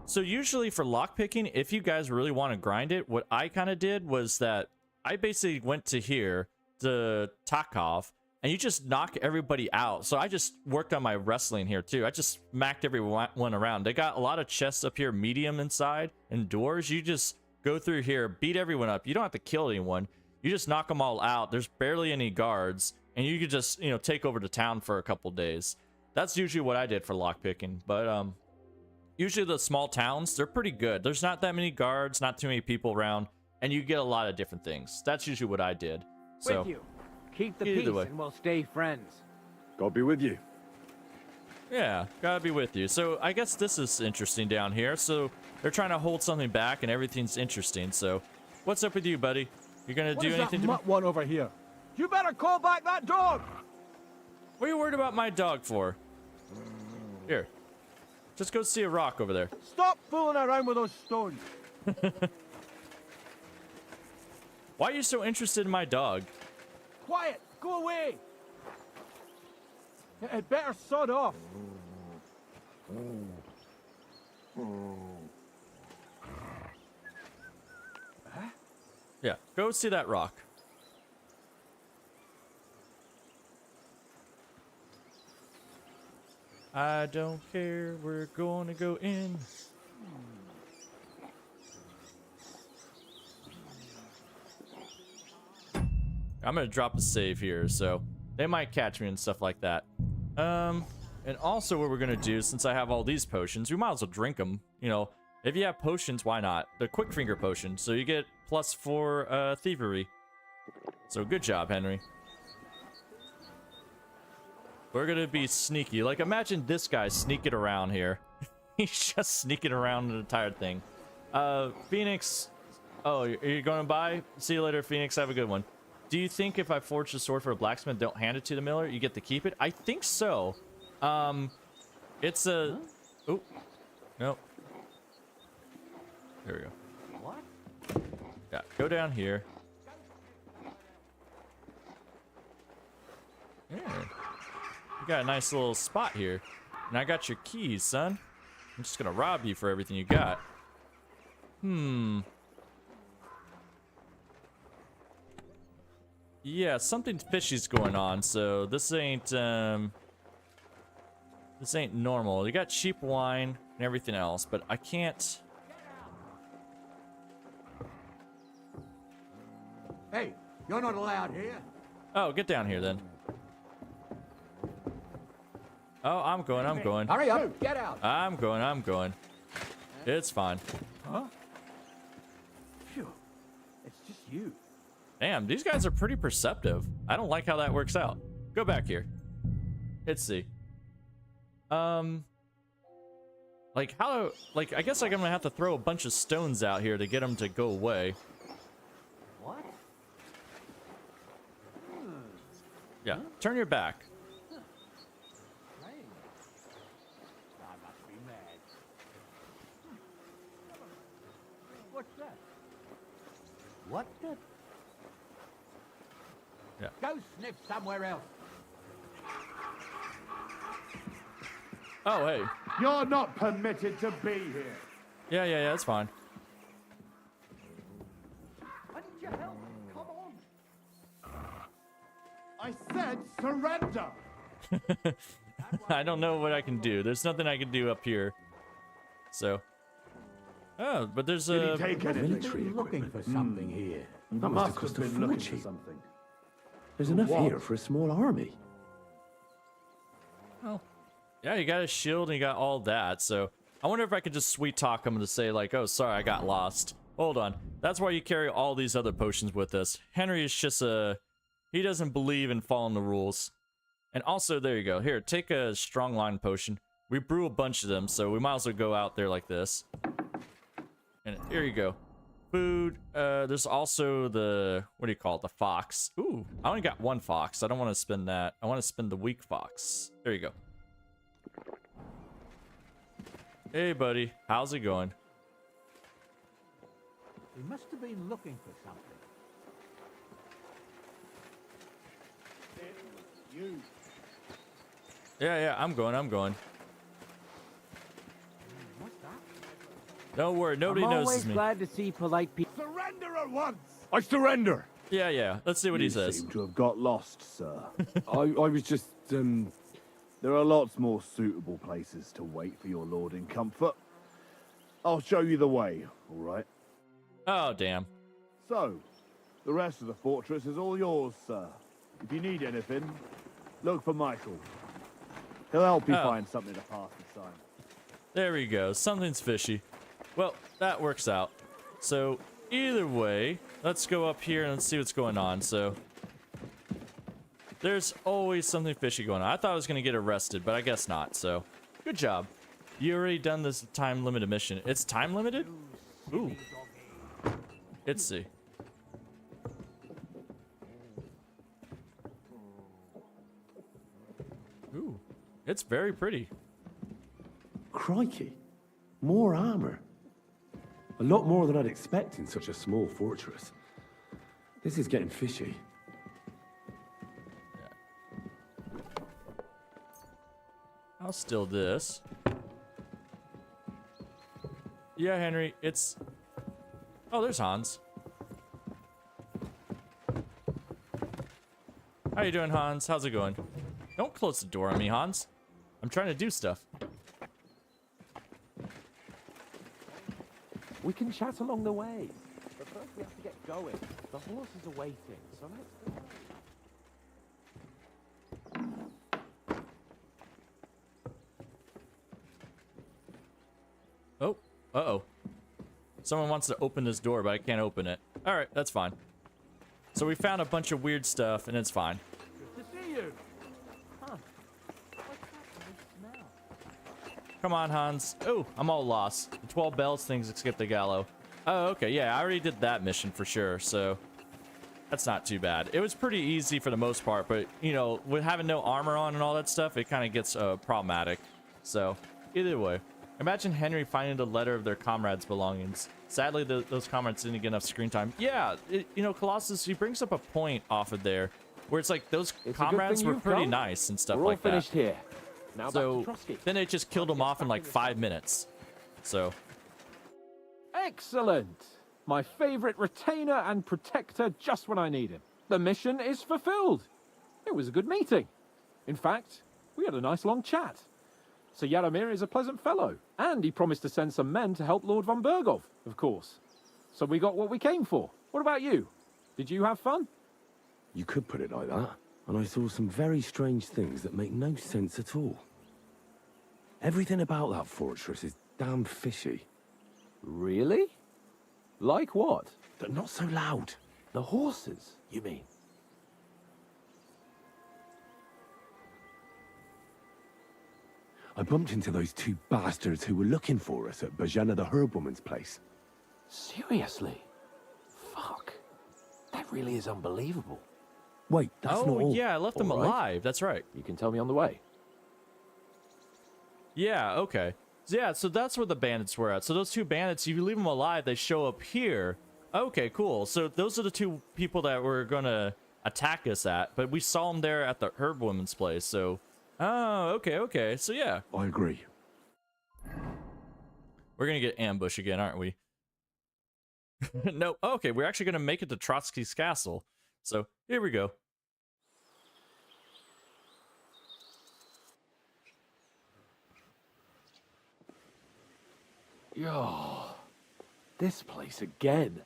So usually for lockpicking, if you guys really want to grind it, what I kind of did was that I basically went to here, to Takov, and you just knock everybody out. So I just worked on my wrestling here too. I just smacked everyone around. They got a lot of chests up here, medium inside, and doors. You just go through here, beat everyone up. You don't have to kill anyone. You just knock them all out. There's barely any guards, and you could just, you know, take over the town for a couple days. That's usually what I did for lockpicking, but usually the small towns, they're pretty good. There's not that many guards, not too many people around, and you get a lot of different things. That's usually what I did. So With you. Keep the peace and we'll stay friends. God be with you. Yeah, gotta be with you. So I guess this is interesting down here. So they're trying to hold something back and everything's interesting. So what's up with you, buddy? You're gonna do anything to me? One over here. You better call back that dog! What are you worried about my dog for? Here. Just go see a rock over there. Stop fooling around with those stones. Why are you so interested in my dog? Quiet! Go away! It better sod off. Yeah, go see that rock. I don't care, we're gonna go in. I'm gonna drop a save here, so they might catch me and stuff like that. And also what we're gonna do, since I have all these potions, we might as well drink them. You know, if you have potions, why not? The quick finger potion, so you get +4 thievery. So good job, Henry. We're gonna be sneaky. Like, imagine this guy sneaking around here. He's just sneaking around the entire thing. Phoenix. Oh, are you going to buy? See you later, Phoenix. Have a good one. Do you think if I forge a sword for a blacksmith, don't hand it to the miller, you get to keep it? I think so. It's a... Oh, nope. There we go. What? Yeah, go down here. Yeah. You got a nice little spot here. And I got your keys, son. I'm just gonna rob you for everything you got. Yeah, something fishy's going on, so this ain't normal. You got cheap wine and everything else, but I can't... Hey, you're not allowed here. Oh, get down here then. Oh, I'm going. Hurry up, get out. I'm going. It's fine. Huh? Phew. It's just you. Damn, these guys are pretty perceptive. I don't like how that works out. Go back here. Let's see. Like how, like, I guess I'm gonna have to throw a bunch of stones out here to get them to go away. What? Yeah, turn your back. What's that? What the? Yeah. Go sniff somewhere else. Oh, hey. You're not permitted to be here. Yeah, that's fine. I need your help. Come on. I said surrender. I don't know what I can do. There's nothing I can do up here. So. Oh, but there's a military looking for something here. That must have been looking for something. There's enough here for a small army. Oh. Yeah, you got a shield and you got all that, so I wonder if I could just sweet talk him to say like, oh, sorry, I got lost. Hold on. That's why you carry all these other potions with us. Henry is just he doesn't believe in following the rules. And also, there you go. Here, take a strong line potion. We brew a bunch of them, so we might as well go out there like this. And here you go. Food. There's also the, what do you call it? The fox. Ooh, I only got one fox. I don't want to spend that. I want to spend the weak fox. There you go. Hey, buddy. How's it going? He must have been looking for something. You. Yeah, I'm going. What's that? Don't worry, nobody I'm notices always me. glad to see polite people. Surrender at once. I surrender. Yeah. Let's see what he says. You seem to have got lost, sir. I was just, there are lots more suitable places to wait for your lord in comfort. I'll show you the way, all right? Oh, damn. So, the rest of the fortress is all yours, sir. If you need anything, look for Michael. He'll help you find something to pass the time. There we go. Something's fishy. Well, that works out. So, either way, let's go up here and let's see what's going on. So, there's always something fishy going on. I thought I was going to get arrested, but I guess not. So, good job. You already done this time-limited mission. It's time-limited? Ooh. Let's see. Ooh. It's very pretty. Crikey. More armor. A lot more than I'd expect in such a small fortress. This is getting fishy. I'll steal this. Yeah, Henry, it's... Oh, there's Hans. How you doing, Hans? How's it going? Don't close the door on me, Hans. I'm trying to do stuff. We can chat along the way. But first we have to get going. The horse is awaiting, so let's go. Oh, uh-oh. Someone wants to open this door, but I can't open it. Alright, that's fine. So we found a bunch of weird stuff, and it's fine. Good to see you. Huh. What's that smell? Come on, Hans. Oh, I'm all lost. The 12 bells things skip the gallows. Oh, okay, yeah, I already did that mission for sure, so... That's not too bad. It was pretty easy for the most part, but, you know, with having no armor on and all that stuff, it kind of gets problematic. So, either way. Imagine Henry finding the letter of their comrades' belongings. Sadly, those comrades didn't get enough screen time. Yeah, you know, Colossus, he brings up a point off of there, where it's like those comrades were pretty nice and stuff like that. We're all finished here. Now So, back to Trotsky. then they just killed him off in like 5 minutes. So... Excellent! My favorite retainer and protector just when I need him. The mission is fulfilled. It was a good meeting. In fact, we had a nice long chat. Sir Yaromir is a pleasant fellow, and he promised to send some men to help Lord von Bergov, of course. So we got what we came for. What about you? Did you have fun? You could put it like that. And I saw some very strange things that make no sense at all. Everything about that fortress is damn fishy. Really? Like what? They're not so loud. The horses, you mean? I bumped into those two bastards who were looking for us at Bojana the Herbwoman's place. Seriously? Fuck. That really is unbelievable. Wait, that's not all. Oh, yeah, I left them alive. That's right. You can tell me on the way. Yeah, okay. Yeah, so that's where the bandits were at. So those two bandits, if you leave them alive, they show up here. Okay, cool. So those are the two people that were going to attack us at. But we saw them there at the Herbwoman's place, so... Oh, okay. So yeah. I agree. We're gonna get ambushed again, aren't we? No, okay, we're actually gonna make it to Trotsky's castle. So here we go. Yo, this place again.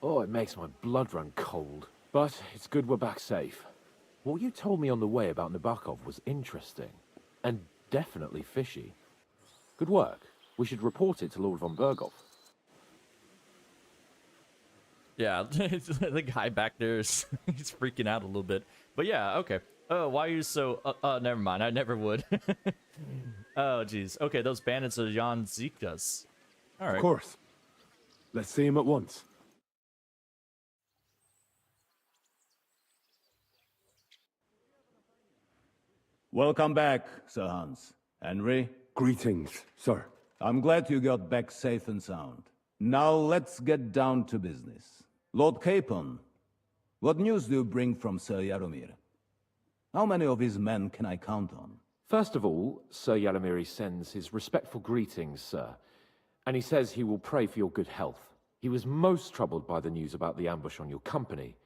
Oh, it makes my blood run cold. But it's good we're back safe. What you told me on the way about Nabokov was interesting. And definitely fishy. Good work. We should report it to Lord von Berghoff. Yeah, the guy back there is he's freaking out a little bit. But yeah, okay. Oh, why are you so... never mind. I never would. Oh, jeez. Okay, those bandits are Jan Zika's. All right. Of course. Let's see him at once. Welcome back, Sir Hans. Henry? Greetings, sir. I'm glad you got back safe and sound. Now let's get down to business. Lord Capon, what news do you bring from Sir Jaromir? How many of his men can I count on? First of all, Sir Jaromir sends his respectful greetings, sir. And he says he will pray for your good health. He was most troubled by the news about the ambush on your company.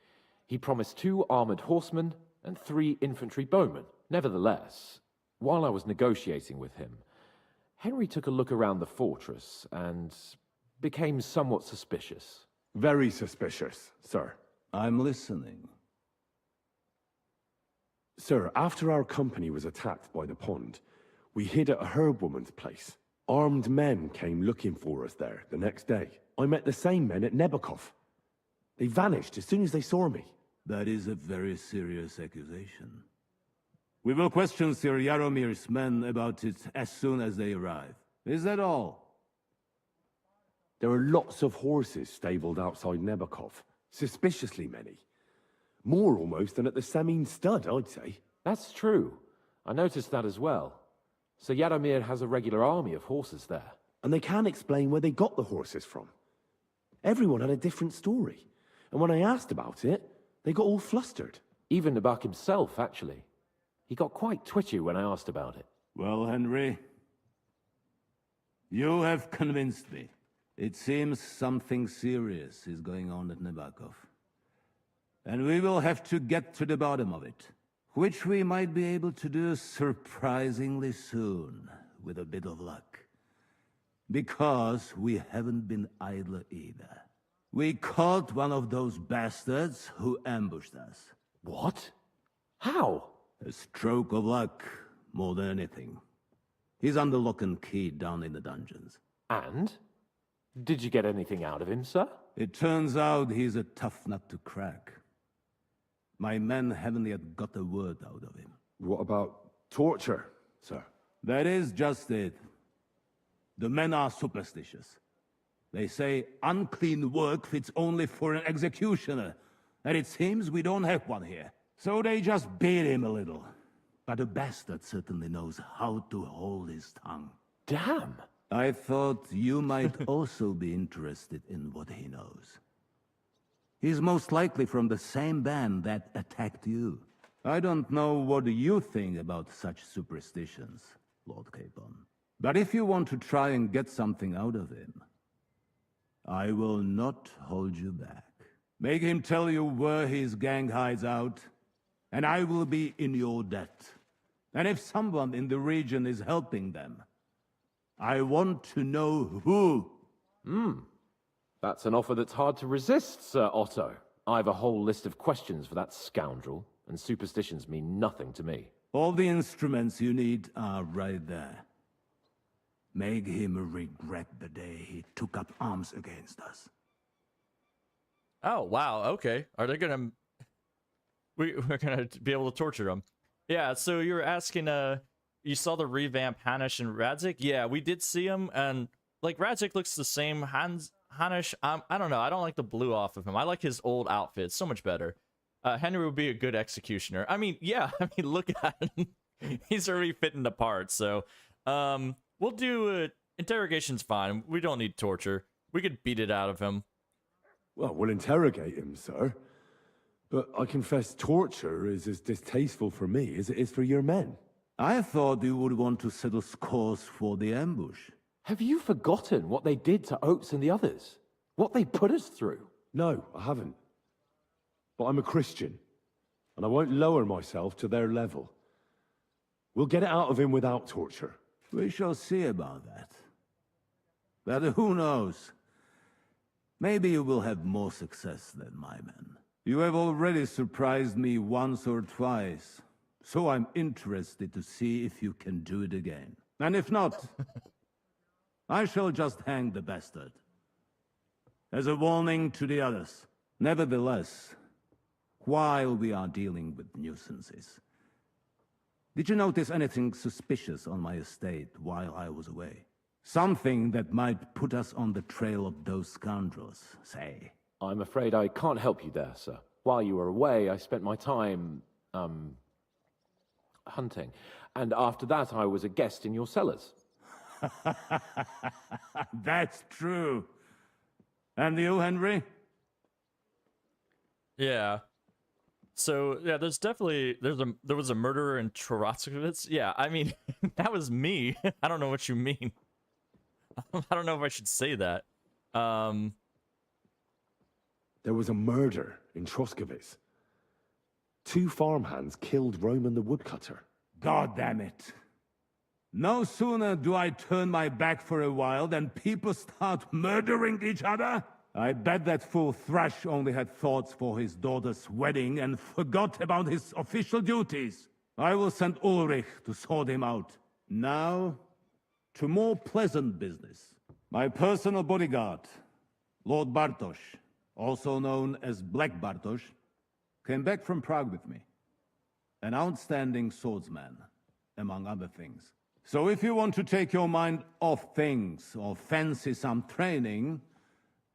He promised 2 armored horsemen and 3 infantry bowmen. Nevertheless, while I was negotiating with him, Henry took a look around the fortress and became somewhat suspicious. Very suspicious, sir. I'm listening. Sir, after our company was attacked by the pond, we hid at a herb woman's place. Armed men came looking for us there the next day. I met the same men at Nebokov. They vanished as soon as they saw me. That is a very serious accusation. We will question Sir Jaromir's men about it as soon as they arrive. Is that all? There are lots of horses stabled outside Nebokov. Suspiciously many. More almost than at the Samin Stud, I'd say. That's true. I noticed that as well. Sir Jaromir has a regular army of horses there. And they can't explain where they got the horses from. Everyone had a different story. And when I asked about it, they got all flustered. Even Nabok himself, actually. He got quite twitchy when I asked about it. Well, Henry, you have convinced me. It seems something serious is going on at Nabokov. And we will have to get to the bottom of it, which we might be able to do surprisingly soon, with a bit of luck. Because we haven't been idle either. We caught one of those bastards who ambushed us. What? How? A stroke of luck, more than anything. He's under lock and key down in the dungeons. And? Did you get anything out of him, sir? It turns out he's a tough nut to crack. My men haven't yet got a word out of him. What about torture, sir? That is just it. The men are superstitious. They say unclean work fits only for an executioner, and it seems we don't have one here. So they just beat him a little. But the bastard certainly knows how to hold his tongue. Damn! I thought you might also be interested in what he knows. He's most likely from the same band that attacked you. I don't know what you think about such superstitions, Lord Capon. But if you want to try and get something out of him, I will not hold you back. Make him tell you where his gang hides out, and I will be in your debt. And if someone in the region is helping them, I want to know who. That's an offer that's hard to resist, Sir Otto. I have a whole list of questions for that scoundrel, and superstitions mean nothing to me. All the instruments you need are right there. Make him regret the day he took up arms against us. Oh, wow, okay. Are they gonna... We're gonna be able to torture him. Yeah, so you were asking, you saw the revamp Hanish and Radzik? Yeah, we did see him, and, like, Radzik looks the same. Hanish, I don't know, I don't like the blue off of him. I like his old outfit so much better. Henry would be a good executioner. I mean, yeah, look at him. He's already fitting the part, so, we'll do, interrogation's fine. We don't need torture. We could beat it out of him. Well, we'll interrogate him, sir. But I confess torture is as distasteful for me as it is for your men. I thought you would want to settle scores for the ambush. Have you forgotten what they did to Oates and the others? What they put us through? No, I haven't. But I'm a Christian, and I won't lower myself to their level. We'll get it out of him without torture. We shall see about that. But who knows? Maybe you will have more success than my men. You have already surprised me once or twice, so I'm interested to see if you can do it again. And if not, I shall just hang the bastard. As a warning to the others. Nevertheless, while we are dealing with nuisances, did you notice anything suspicious on my estate while I was away? Something that might put us on the trail of those scoundrels, say. I'm afraid I can't help you there, sir. While you were away, I spent my time, hunting. And after that, I was a guest in your cellars. That's true. And you, Henry? Yeah. So yeah, there's definitely there was a murderer in Trotskovitz. Yeah, I mean that was me. I don't know what you mean. I don't know if I should say that. There was a murder in Trotskovitz. 2 farmhands killed Roman the woodcutter. God damn it. No sooner do I turn my back for a while than people start murdering each other. I bet that fool Thrash only had thoughts for his daughter's wedding and forgot about his official duties. I will send Ulrich to sort him out. Now, to more pleasant business. My personal bodyguard, Lord Bartosz, also known as Black Bartosz, came back from Prague with me. An outstanding swordsman, among other things. So if you want to take your mind off things or fancy some training,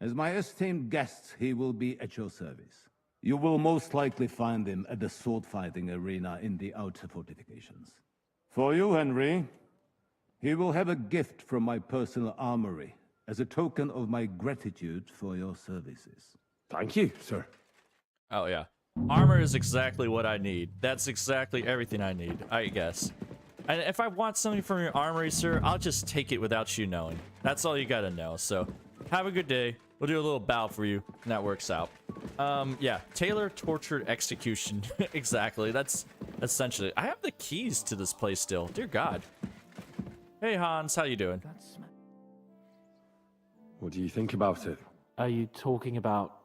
as my esteemed guest, he will be at your service. You will most likely find him at the sword-fighting arena in the outer fortifications. For you, Henry, he will have a gift from my personal armory as a token of my gratitude for your services. Thank you, sir. Oh yeah. Armor is exactly what I need. That's exactly everything I need, I guess. And if I want something from your armory, sir, I'll just take it without you knowing. That's all you gotta know. So, have a good day. We'll do a little bow for you, and that works out. Yeah, Taylor tortured execution. Exactly, that's essentially. I have the keys to this place still. Dear God. Hey, Hans, how you doing? What do you think about it? Are you talking about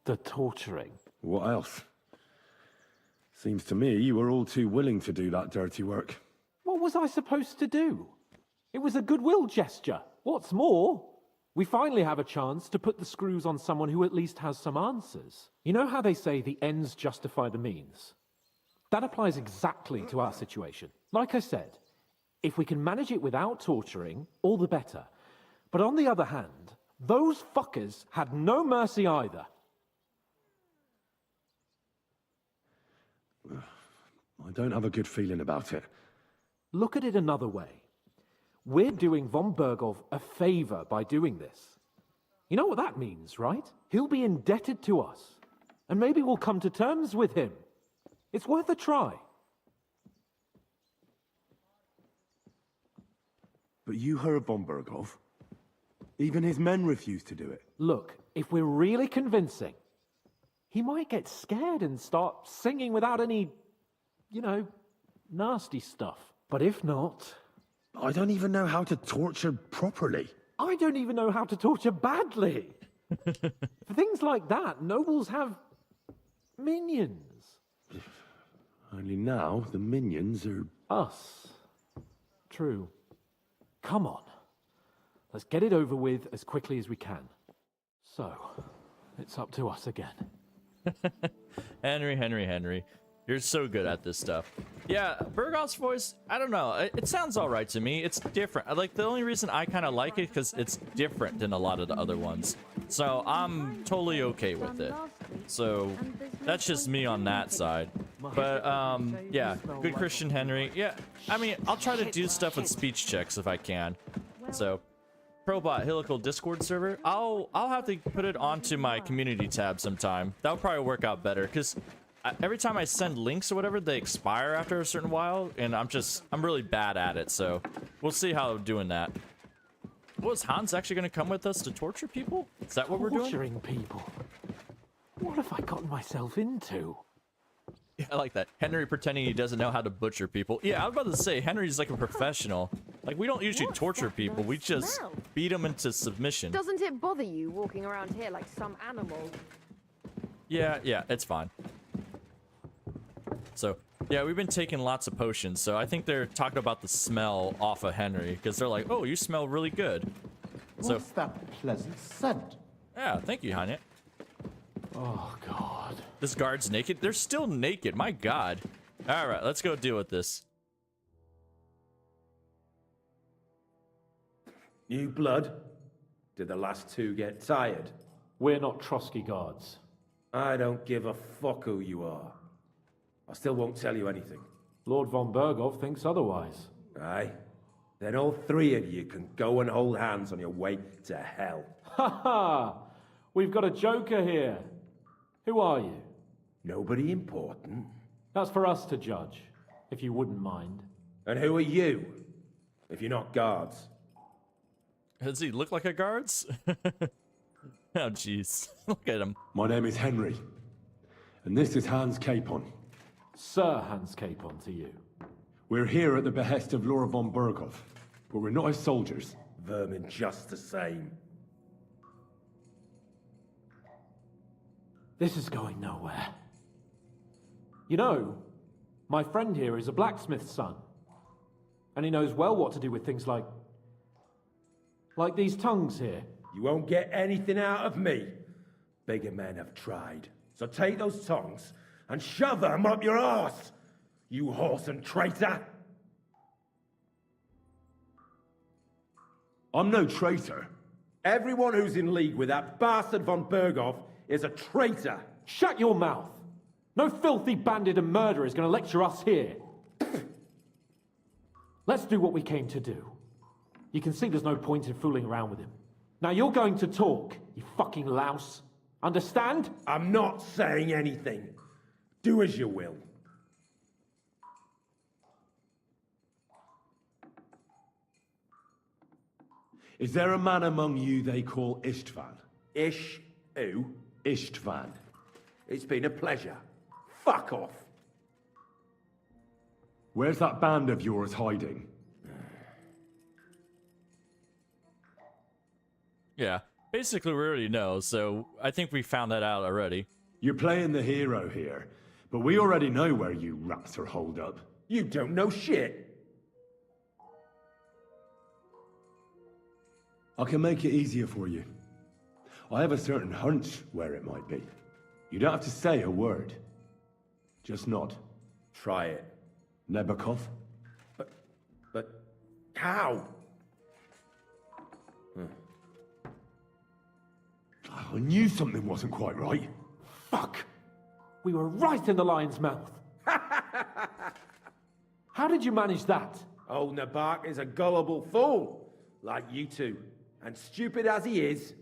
the torturing? What else? Seems to me you were all too willing to do that dirty work. What was I supposed to do? It was a goodwill gesture. What's more, we finally have a chance to put the screws on someone who at least has some answers. You know how they say the ends justify the means? That applies exactly to our situation. Like I said, if we can manage it without torturing, all the better. But on the other hand, those fuckers had no mercy either. I don't have a good feeling about it. Look at it another way. We're doing von Bergov a favor by doing this. You know what that means, right? He'll be indebted to us. And maybe we'll come to terms with him. It's worth a try. But you heard von Bergov. Even his men refused to do it. Look, if we're really convincing, he might get scared and start singing without any, you know, nasty stuff. But if not... I don't even know how to torture properly. I don't even know how to torture badly. For things like that, nobles have minions. Only now, the minions are... Us. True. Come on. Let's get it over with as quickly as we can. So, it's up to us again. Henry. You're so good at this stuff. Yeah, Bergov's voice, I don't know. It sounds all right to me. It's different. Like, the only reason I kind of like it because it's different than a lot of the other ones. So I'm totally okay with it. So that's just me on that side. But yeah, good Christian Henry. Yeah, I mean, I'll try to do stuff with speech checks if I can. So Probot Helical Discord server. I'll have to put it onto my community tab sometime. That'll probably work out better because every time I send links or whatever, they expire after a certain while, and I'm really bad at it, so we'll see how I'm doing that. Was Hans actually going to come with us to torture people? Is that what we're doing? Torturing people? What have I gotten myself into? Yeah, I like that. Henry pretending he doesn't know how to butcher people. Yeah, I was about to say, Henry's like a professional. Like, we don't usually torture people, we just beat them into submission. Doesn't it bother you walking around here like some animal? Yeah, it's fine. So, yeah, we've been taking lots of potions, so I think they're talking about the smell off of Henry, because they're like, oh, you smell really good. What's that pleasant scent? Yeah, thank you, Hanya. Oh, God. This guard's naked? They're still naked, my God. Alright, let's go deal with this. New blood? Did the last two get tired? We're not Trotsky guards. I don't give a fuck who you are. I still won't tell you anything. Lord von Berghoff thinks otherwise. Aye. Then all three of you can go and hold hands on your way to hell. Ha ha! We've got a joker here. Who are you? Nobody important. That's for us to judge, if you wouldn't mind. And who are you, if you're not guards? Does he look like a guards? Oh, jeez. Look at him. My name is Henry, and this is Hans Capon. Sir Hans Capon to you. We're here at the behest of Lord von Berghoff, but we're not his soldiers. Vermin just the same. This is going nowhere. You know, my friend here is a blacksmith's son. And he knows well what to do with things like these tongues here. You won't get anything out of me. Bigger men have tried. So take those tongs and shove them up your arse, you horse and traitor! I'm no traitor. Everyone who's in league with that bastard von Berghoff is a traitor. Shut your mouth! No filthy bandit and murderer is going to lecture us here. Let's do what we came to do. You can see there's no point in fooling around with him. Now you're going to talk, you fucking louse. Understand? I'm not saying anything. Do as you will. Is there a man among you they call Istvan? Ish who? Istvan. It's been a pleasure. Fuck off. Where's that band of yours hiding? Yeah, basically we already know, so I think we found that out already. You're playing the hero here, but we already know where you rats are holed up. You don't know shit. I can make it easier for you. I have a certain hunch where it might be. You don't have to say a word. Just nod. Try it. Nebakov? But how? I knew something wasn't quite right. Fuck! We were right in the lion's mouth. How did you manage that? Old Nabak is a gullible fool, like you two. And stupid as he is,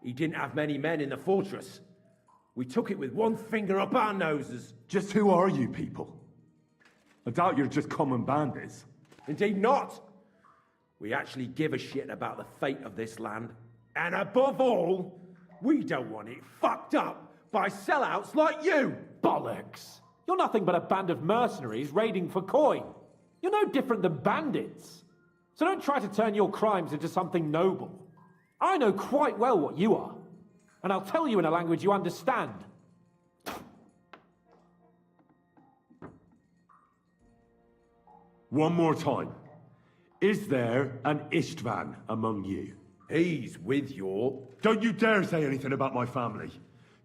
he didn't have many men in the fortress. We took it with one finger up our noses. Just who are you people? I doubt you're just common bandits. Indeed not. We actually give a shit about the fate of this land. And above all, we don't want it fucked up by sellouts like you! Bollocks! You're nothing but a band of mercenaries raiding for coin. You're no different than bandits. So don't try to turn your crimes into something noble. I know quite well what you are. And I'll tell you in a language you understand. One more time. Is there an Istvan among you? He's with your... Don't you dare say anything about my family.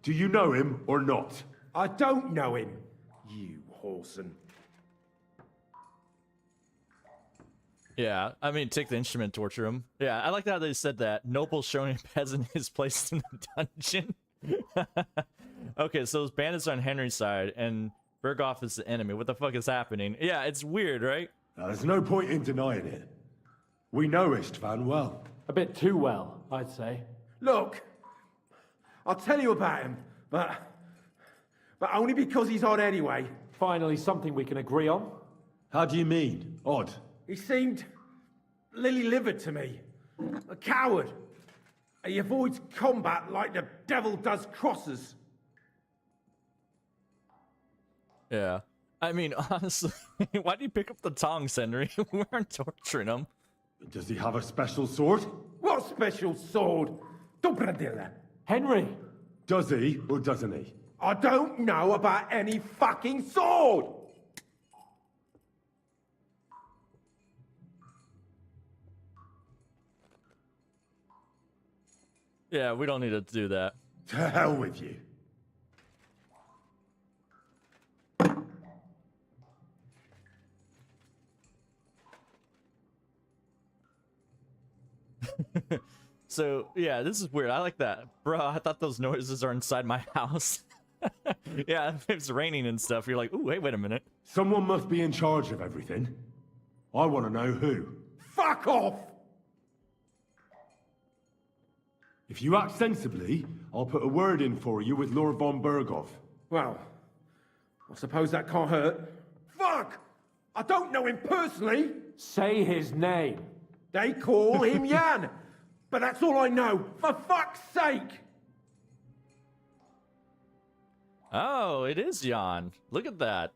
Do you know him or not? I don't know him, you whoreson. Yeah, I mean, take the instrument, torture him. Yeah, I like how they said that. Noble showing peasant is placed in the dungeon. Okay, so those bandits are on Henry's side, and Berghoff is the enemy. What the fuck is happening? Yeah, it's weird, right? There's no point in denying it. We know Istvan well. A bit too well, I'd say. Look, I'll tell you about him, but but only because he's odd anyway. Finally, something we can agree on. How do you mean, odd? He seemed lily-livered to me. A coward. He avoids combat like the devil does crosses. Yeah. I mean, honestly, why do you pick up the tongs, Henry? We aren't torturing him. Does he have a special sword? What special sword? Dobradilla. Henry! Does he or doesn't he? I don't know about any fucking sword! Yeah, we don't need to do that. To hell with you. So, yeah, this is weird. I like that. Bro, I thought those noises are inside my house. Yeah, if it's raining and stuff, you're like, ooh, hey, wait a minute. Someone must be in charge of everything. I want to know who. Fuck off! If you act sensibly, I'll put a word in for you with Lord von Berghoff. Well, I suppose that can't hurt. Fuck! I don't know him personally. Say his name. They call him Jan. But that's all I know. For fuck's sake! Oh, it is Jan. Look at that.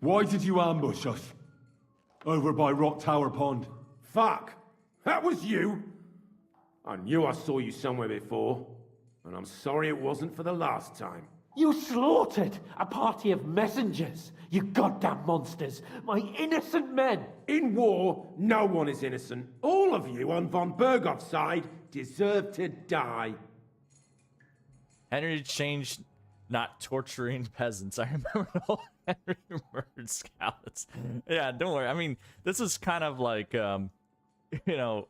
Why did you ambush us? Over by Rock Tower Pond. Fuck! That was you! I knew I saw you somewhere before. And I'm sorry it wasn't for the last time. You slaughtered a party of messengers, you goddamn monsters, my innocent men! In war, no one is innocent. All of you on von Berghoff's side deserve to die. Henry changed not torturing peasants. I remember Henry murdered scouts. Yeah, don't worry. I mean, this is kind of like, you know,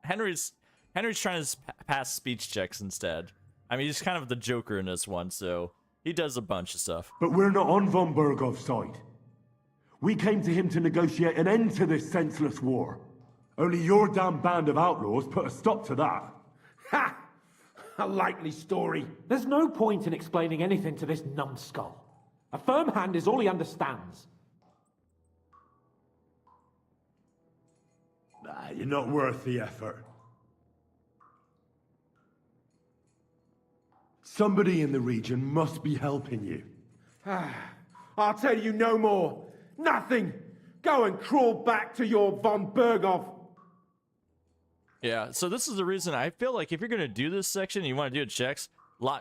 Henry's trying to pass speech checks instead. I mean, he's kind of the Joker in this one, so he does a bunch of stuff. But we're not on von Berghoff's side. We came to him to negotiate an end to this senseless war. Only your damn band of outlaws put a stop to that. Ha! A likely story. There's no point in explaining anything to this numbskull. A firm hand is all he understands. You're not worth the effort. Somebody in the region must be helping you. I'll tell you no more. Nothing. Go and crawl back to your von Berghoff. Yeah, so this is the reason I feel like if you're going to do this section, you want to do it checks,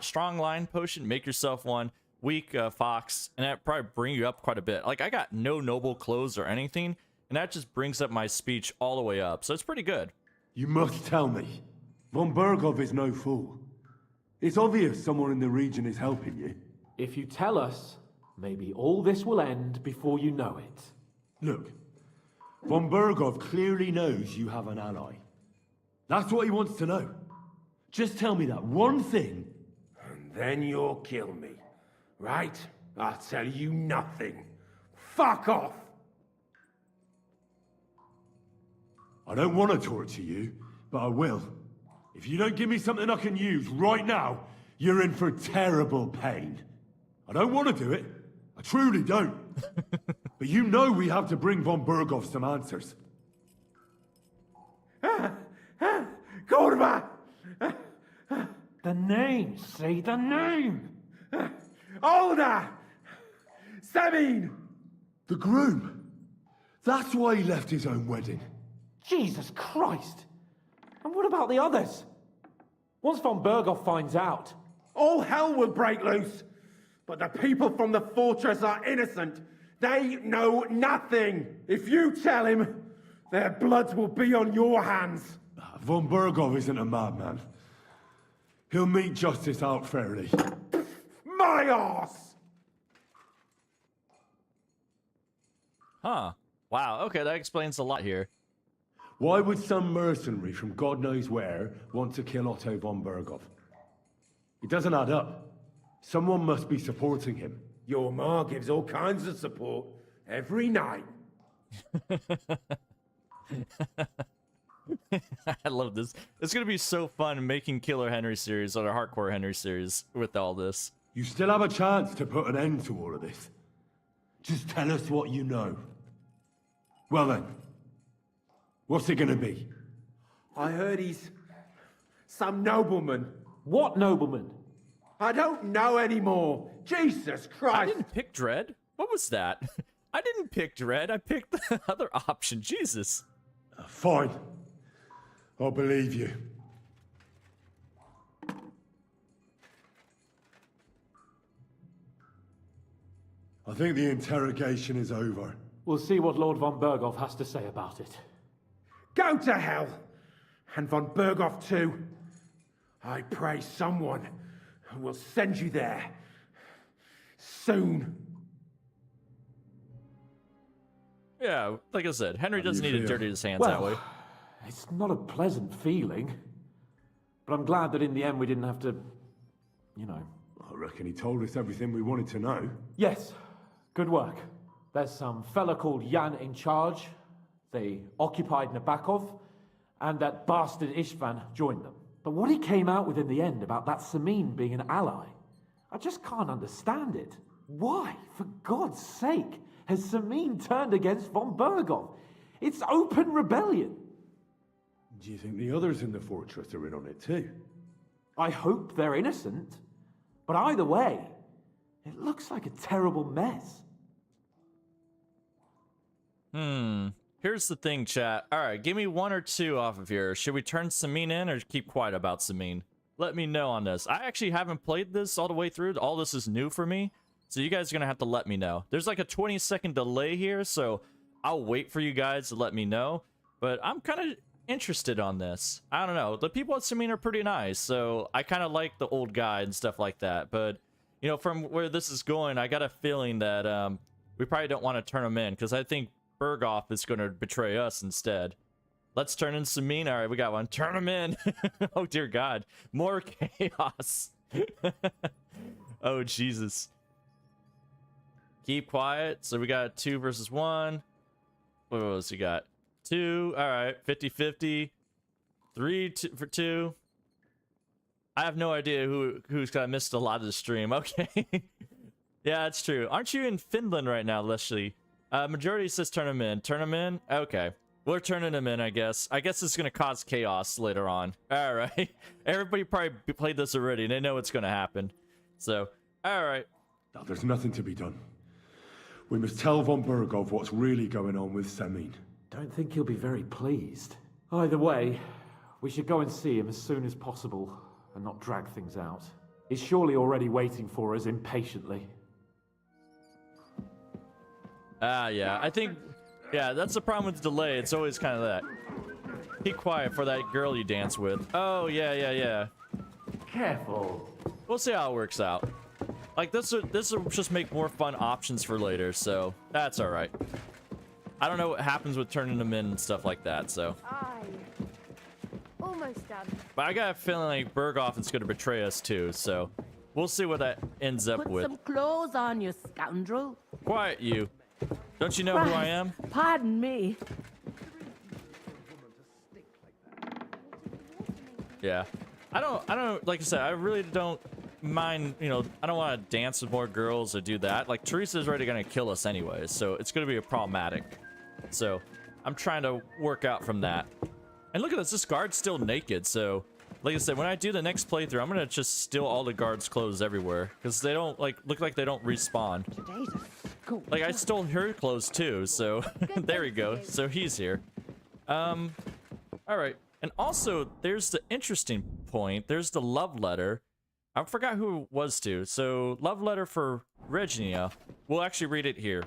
strong line potion, make yourself one, weak fox, and that probably bring you up quite a bit. Like, I got no noble clothes or anything, and that just brings up my speech all the way up, so it's pretty good. You must tell me. Von Berghoff is no fool. It's obvious someone in the region is helping you. If you tell us, maybe all this will end before you know it. Look, von Berghoff clearly knows you have an ally. That's what he wants to know. Just tell me that one thing. And then you'll kill me. Right? I'll tell you nothing. Fuck off! I don't want to torture you, but I will. If you don't give me something I can use right now, you're in for terrible pain. I don't want to do it. I truly don't. But you know we have to bring von Berghoff some answers. Kurva! The name! Say the name! Olda! Sabine! The groom! That's why he left his own wedding. Jesus Christ! And what about the others? Once von Berghoff finds out... all hell will break loose! But the people from the fortress are innocent! They know nothing! If you tell him, their blood will be on your hands! Von Berghoff isn't a madman. He'll meet justice out fairly. My arse! Huh. Wow, okay, that explains a lot here. Why would some mercenary from God knows where want to kill Otto von Berghoff? It doesn't add up. Someone must be supporting him. Your ma gives all kinds of support every night. I love this. It's gonna be so fun making Killer Henry series or a Hardcore Henry series with all this. You still have a chance to put an end to all of this. Just tell us what you know. Well then, what's it gonna be? I heard he's some nobleman. What nobleman? I don't know anymore. Jesus Christ! I didn't pick Dread. What was that? I didn't pick Dread. I picked the other option. Jesus. Fine. I'll believe you. I think the interrogation is over. We'll see what Lord von Berghoff has to say about it. Go to hell! And von Berghoff too. I pray someone will send you there. Soon. Yeah, like I said, Henry doesn't need to dirty his hands that way. It's not a pleasant feeling. But I'm glad that in the end we didn't have to, you know. I reckon he told us everything we wanted to know. Yes, good work. There's some fella called Jan in charge. They occupied Nabokov, and that bastard Istvan joined them. But what he came out with in the end about that Samin being an ally, I just can't understand it. Why, for God's sake, has Samin turned against von Berghoff? It's open rebellion. Do you think the others in the fortress are in on it too? I hope they're innocent. But either way, it looks like a terrible mess. Here's the thing, chat. Alright, give me one or two off of here. Should we turn Samin in or keep quiet about Samin? Let me know on this. I actually haven't played this all the way through. All this is new for me. So you guys are going to have to let me know. There's like a 20-second delay here, so I'll wait for you guys to let me know. But I'm kind of interested on this. I don't know. The people at Samin are pretty nice, so I kind of like the old guy and stuff like that. But, you know, from where this is going, I got a feeling that we probably don't want to turn him in, because I think Berghoff is going to betray us instead. Let's turn in Samin. All right, we got one. Turn him in. Oh, dear God. More chaos. Oh, Jesus. Keep quiet. So we got 2 versus 1. What else you got? 2. All right. 50-50. 3 for 2. I have no idea who's got missed a lot of the stream. Okay. Yeah, it's true. Aren't you in Finland right now, Leslie? Majority says turn him in. Turn him in? Okay. We're turning him in, I guess. I guess it's going to cause chaos later on. All right. Everybody probably played this already. They know what's going to happen. So, all right. No, there's nothing to be done. We must tell von Berghoff what's really going on with Samin. Don't think he'll be very pleased. Either way, we should go and see him as soon as possible and not drag things out. He's surely already waiting for us impatiently. Yeah. I think... Yeah, that's the problem with the delay. It's always kind of that. Keep quiet for that girl you dance with. Oh, yeah. Careful. We'll see how it works out. Like, this will just make more fun options for later, so that's all right. I don't know what happens with turning them in and stuff like that, so. Almost done. But I got a feeling like Berghoff is going to betray us too, so we'll see what that ends up with. Put some clothes on, you scoundrel. Quiet, you. Don't you know who I am? Pardon me. Yeah. I don't, like I said, I really don't mind, you know, I don't want to dance with more girls or do that. Like, Teresa's already going to kill us anyway, so it's going to be problematic. So, I'm trying to work out from that. And look at this guard's still naked, so, like I said, when I do the next playthrough, I'm going to just steal all the guards' clothes everywhere. Because they don't, like, look like they don't respawn. Like, I stole her clothes too, so there we go. So he's here. Alright. And also, there's the interesting point. There's the love letter. I forgot who it was to. So, love letter for Regina. We'll actually read it here.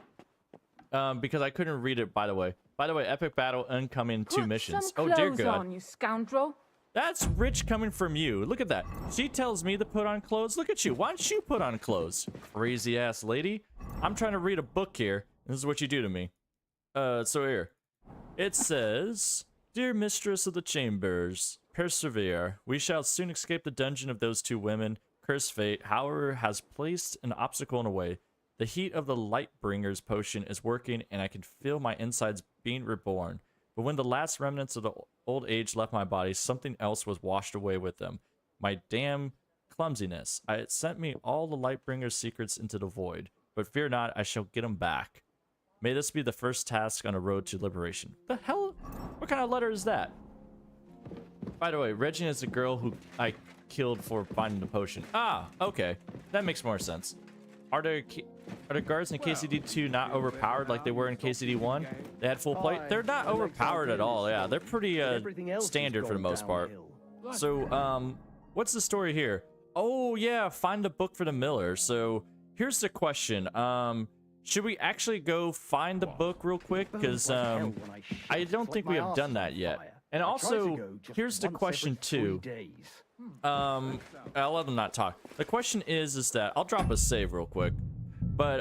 Because I couldn't read it, by the way. By the way, epic battle, incoming 2 missions. Oh, dear God. On, you scoundrel. That's rich coming from you. Look at that. She tells me to put on clothes. Look at you. Why don't you put on clothes? Crazy ass lady. I'm trying to read a book here. This is what you do to me. So here. It says, Dear Mistress of the Chambers, persevere. We shall soon escape the dungeon of those 2 women. Cursed fate, however, has placed an obstacle in the way. The heat of the Lightbringer's potion is working, and I can feel my insides being reborn. but when the last remnants of the old age left my body, something else was washed away with them. My damn clumsiness. It sent me all the Lightbringer's secrets into the void, but fear not, I shall get them back. May this be the first task on a road to liberation. The hell? What kind of letter is that? By the way, Regina is the girl who I killed for finding the potion. Ah, okay. That makes more sense. Are the guards in KCD2 not overpowered like they were in KCD1? They had full plate? They're not overpowered at all, yeah. They're pretty standard for the most part. So, what's the story here? Oh, yeah, find the book for the miller. So, here's the question. Should we actually go find the book real quick? Because I don't think we have done that yet. And also, here's the question too. I'll let them not talk. The question is that I'll drop a save real quick. But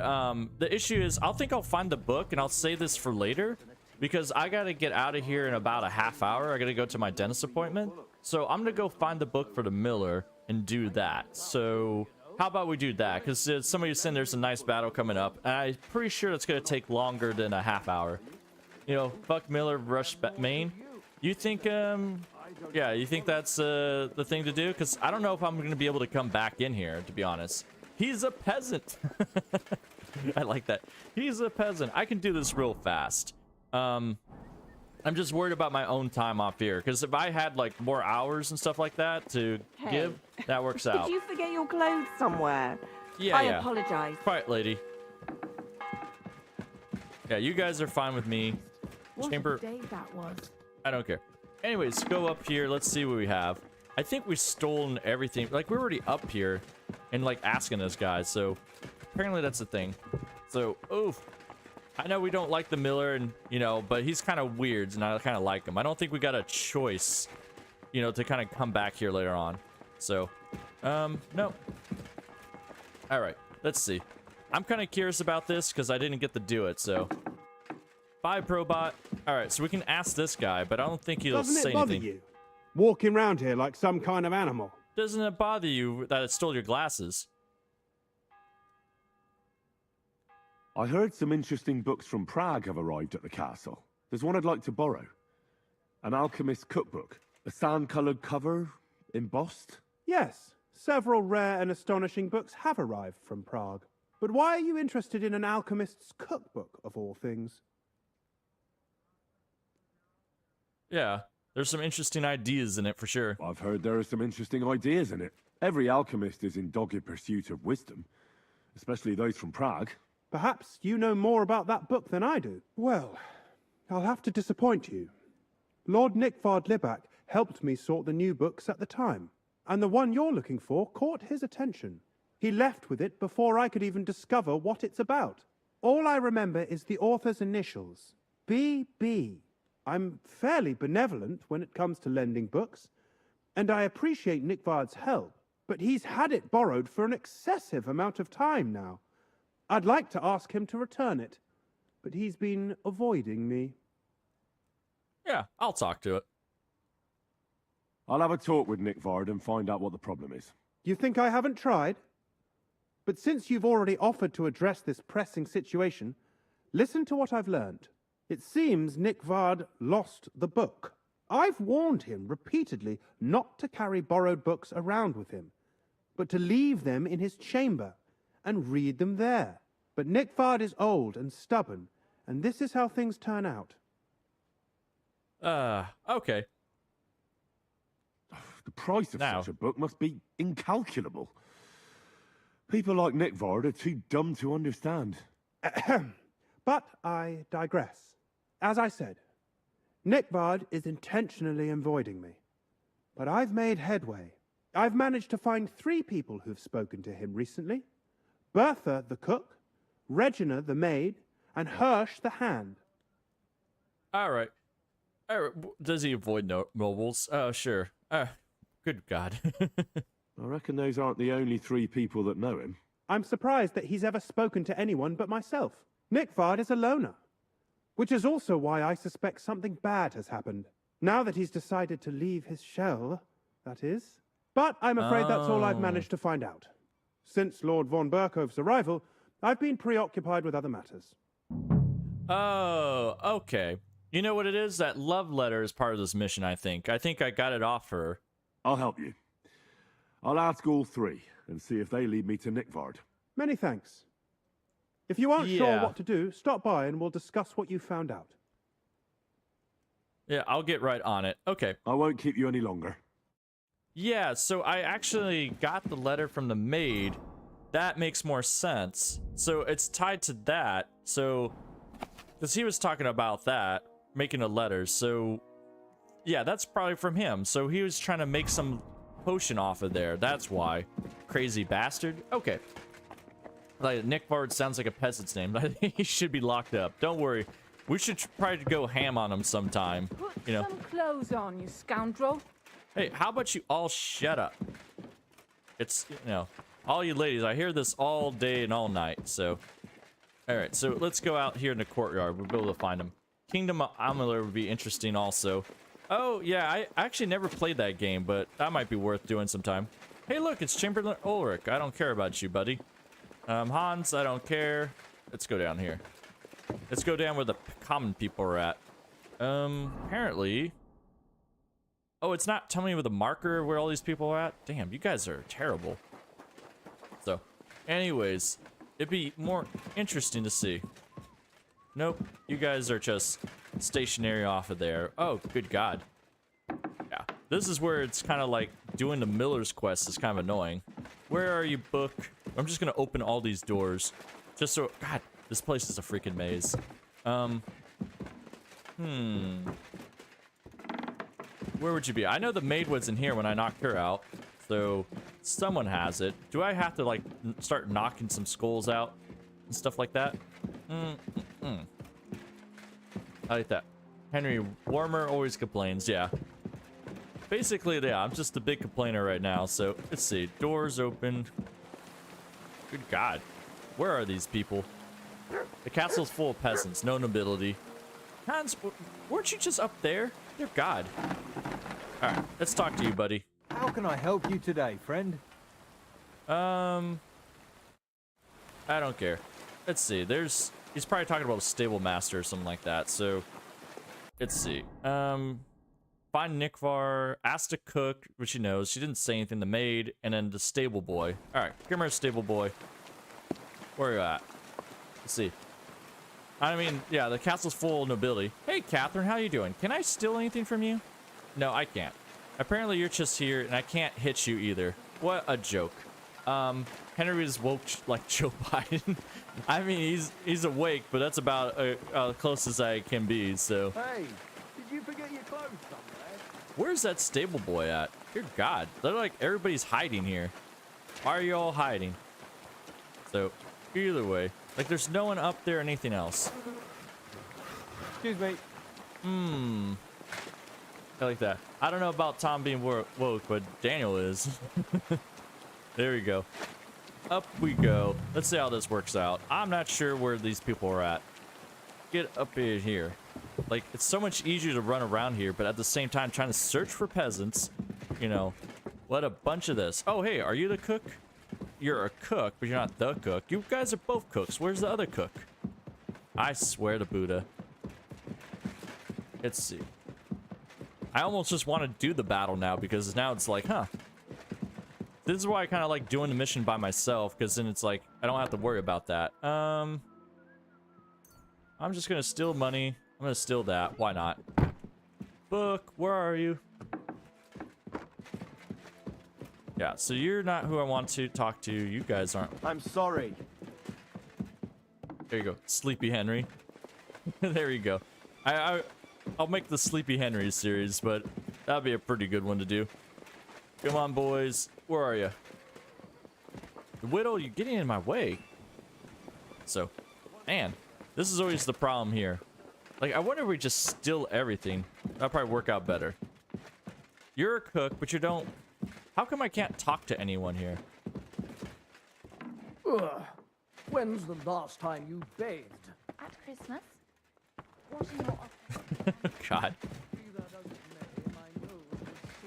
the issue is, I'll find the book and I'll save this for later because I gotta get out of here in about a half hour. I gotta go to my dentist appointment. So I'm gonna go find the book for the miller and do that. So how about we do that? Because some of you saying there's a nice battle coming up, and I'm pretty sure it's gonna take longer than a half hour. You know, fuck Miller, rush Maine. You think, yeah, you think that's the thing to do? Because I don't know if I'm going to be able to come back in here, to be honest. He's a peasant. I like that. He's a peasant. I can do this real fast. I'm just worried about my own time off here. Because if I had, like, more hours and stuff like that to give, that works out. Did you forget your clothes somewhere? Yeah, I apologize. Quiet, lady. Yeah, you guys are fine with me. What Chamber... a day that was. I don't care. Anyways, go up here. Let's see what we have. I think we've stolen everything. Like, we're already up here and, like, asking this guy. So, apparently that's the thing. So, oof. I know we don't like the miller, and, you know, but he's kind of weird, and I kind of like him. I don't think we got a choice, you know, to kind of come back here later on. So, no. All right. Let's see. I'm kind of curious about this because I didn't get to do it, so... Bye, Probot. All right, so we can ask this guy, but I don't think he'll say anything. Doesn't it bother you? Walking around here like some kind of animal. Doesn't it bother you that it stole your glasses? I heard some interesting books from Prague have arrived at the castle. There's one I'd like to borrow. An alchemist cookbook. A sand-colored cover, embossed. Yes, several rare and astonishing books have arrived from Prague. But why are you interested in an alchemist's cookbook, of all things? Yeah, there's some interesting ideas in it for sure. I've heard there are some interesting ideas in it. Every alchemist is in dogged pursuit of wisdom, especially those from Prague. Perhaps you know more about that book than I do. Well, I'll have to disappoint you. Lord Nickvard Libak helped me sort the new books at the time, and the one you're looking for caught his attention. He left with it before I could even discover what it's about. All I remember is the author's initials, B.B. I'm fairly benevolent when it comes to lending books, and I appreciate Nickvard's help, but he's had it borrowed for an excessive amount of time now. I'd like to ask him to return it, but he's been avoiding me. Yeah, I'll talk to it. I'll have a talk with Nickvard and find out what the problem is. You think I haven't tried? But since you've already offered to address this pressing situation, listen to what I've learned. It seems Nickvard lost the book. I've warned him repeatedly not to carry borrowed books around with him, but to leave them in his chamber and read them there. But Nickvard is old and stubborn, and this is how things turn out. Okay. The price of such a book must be incalculable. People like Nickvard are too dumb to understand. But I digress. As I said, Nickvard is intentionally avoiding me. But I've made headway. I've managed to find 3 people who've spoken to him recently. Bertha, the cook, Regina, the maid, and Hirsch, the hand. All right. Does he avoid nobles? Oh, sure. Good God. I reckon those aren't the only 3 people that know him. I'm surprised that he's ever spoken to anyone but myself. Nickvard is a loner, which is also why I suspect something bad has happened. Now that he's decided to leave his shell, that is. But I'm afraid that's all I've managed to find out. Since Lord von Berkove's arrival, I've been preoccupied with other matters. Oh, okay. You know what it is? That love letter is part of this mission, I think. I think I got it off her. I'll help you. I'll ask all three and see if they lead me to Nickvard. Many thanks. If you aren't sure Yeah. what to do, stop by and we'll discuss what you found out. Yeah, I'll get right on it. Okay. I won't keep you any longer. Yeah, so I actually got the letter from the maid. That makes more sense. So it's tied to that. So, because he was talking about that, making a letter. So, yeah, that's probably from him. So he was trying to make some potion off of there. That's why. Crazy bastard. Okay. Like, Nickvard sounds like a peasant's name. I think he should be locked up. Don't worry. We should probably go ham on him sometime. Put You know. some clothes on, you scoundrel. Hey, how about you all shut up? It's, you know, all you ladies, I hear this all day and all night, so. Alright, so let's go out here in the courtyard. We'll be able to find him. Kingdom of Amulet would be interesting also. Oh, yeah, I actually never played that game, but that might be worth doing sometime. Hey, look, it's Chamberlain Ulrich. I don't care about you, buddy. Hans, I don't care. Let's go down here. Let's go down where the common people are at. Apparently... Oh, it's not telling me with a marker where all these people are at? Damn, you guys are terrible. So, anyways, it'd be more interesting to see. Nope, you guys are just stationary off of there. Oh, good God. Yeah, this is where it's kind of like doing the Miller's Quest is kind of annoying. Where are you, book? I'm just going to open all these doors. Just so... God, this place is a freaking maze. Where would you be? I know the maid was in here when I knocked her out. So, someone has it. Do I have to, like, start knocking some skulls out? And stuff like that? I like that. Henry Warmer always complains, yeah. Basically, yeah, I'm just a big complainer right now. So, let's see. Doors open. Good God. Where are these people? The castle's full of peasants. No nobility. Hans, weren't you just up there? Dear God. Alright, let's talk to you, buddy. How can I help you today, friend? I don't care. Let's see, he's probably talking about a stable master or something like that, so let's see. Find Nickvar, ask to cook, which she knows. She didn't say anything, the maid, and then the stable boy. Alright, come here, stable boy. Where are you at? Let's see. I mean, yeah, the castle's full of nobility. Hey, Catherine, how you doing? Can I steal anything from you? No, I can't. Apparently, you're just here, and I can't hit you either. What a joke. Henry is woke like Joe Biden. I mean, he's awake, but that's about close as I can be, so. Hey, did you forget your clothes somewhere? Where's that stable boy at? Good God. They're like, everybody's hiding here. Why are you all hiding? So, either way. Like, there's no one up there or anything else. Excuse me. I like that. I don't know about Tom being woke, but Daniel is. There we go. Up we go. Let's see how this works out. I'm not sure where these people are at. Get up in here. Like, it's so much easier to run around here, but at the same time, trying to search for peasants. You know, what a bunch of this. Oh, hey, are you the cook? You're a cook, but you're not the cook. You guys are both cooks. Where's the other cook? I swear to Buddha. Let's see. I almost just want to do the battle now because now it's like, huh. This is why I kind of like doing the mission by myself, because then it's like, I don't have to worry about that. I'm just going to steal money. I'm going to steal that. Why not? Book, where are you? Yeah, so you're not who I want to talk to. You guys aren't. I'm sorry. There you go. Sleepy Henry. There you go. I'll make the Sleepy Henry series, but that'd be a pretty good one to do. Come on, boys. Where are you? The Widow, you're getting in my way. So, man, this is always the problem here. Like, I wonder if we just steal everything. That'd probably work out better. You're a cook, but you don't... How come I can't talk to anyone here? Ugh. When's the last time you bathed? At Christmas? What are your God.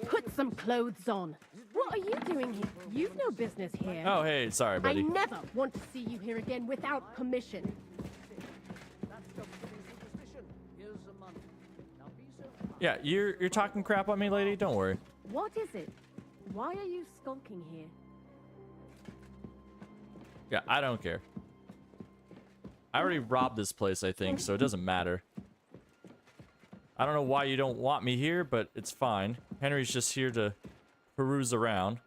Put some clothes on. What are you doing here? You've no business here. Oh, hey, sorry, buddy. I never want to see you here again without permission. Yeah, you're talking crap on me, lady? Don't worry. What is it? Why are you skulking here? Yeah, I don't care. I already robbed this place, I think, so it doesn't matter. I don't know why you don't want me here, but it's fine. Henry's just here to peruse around.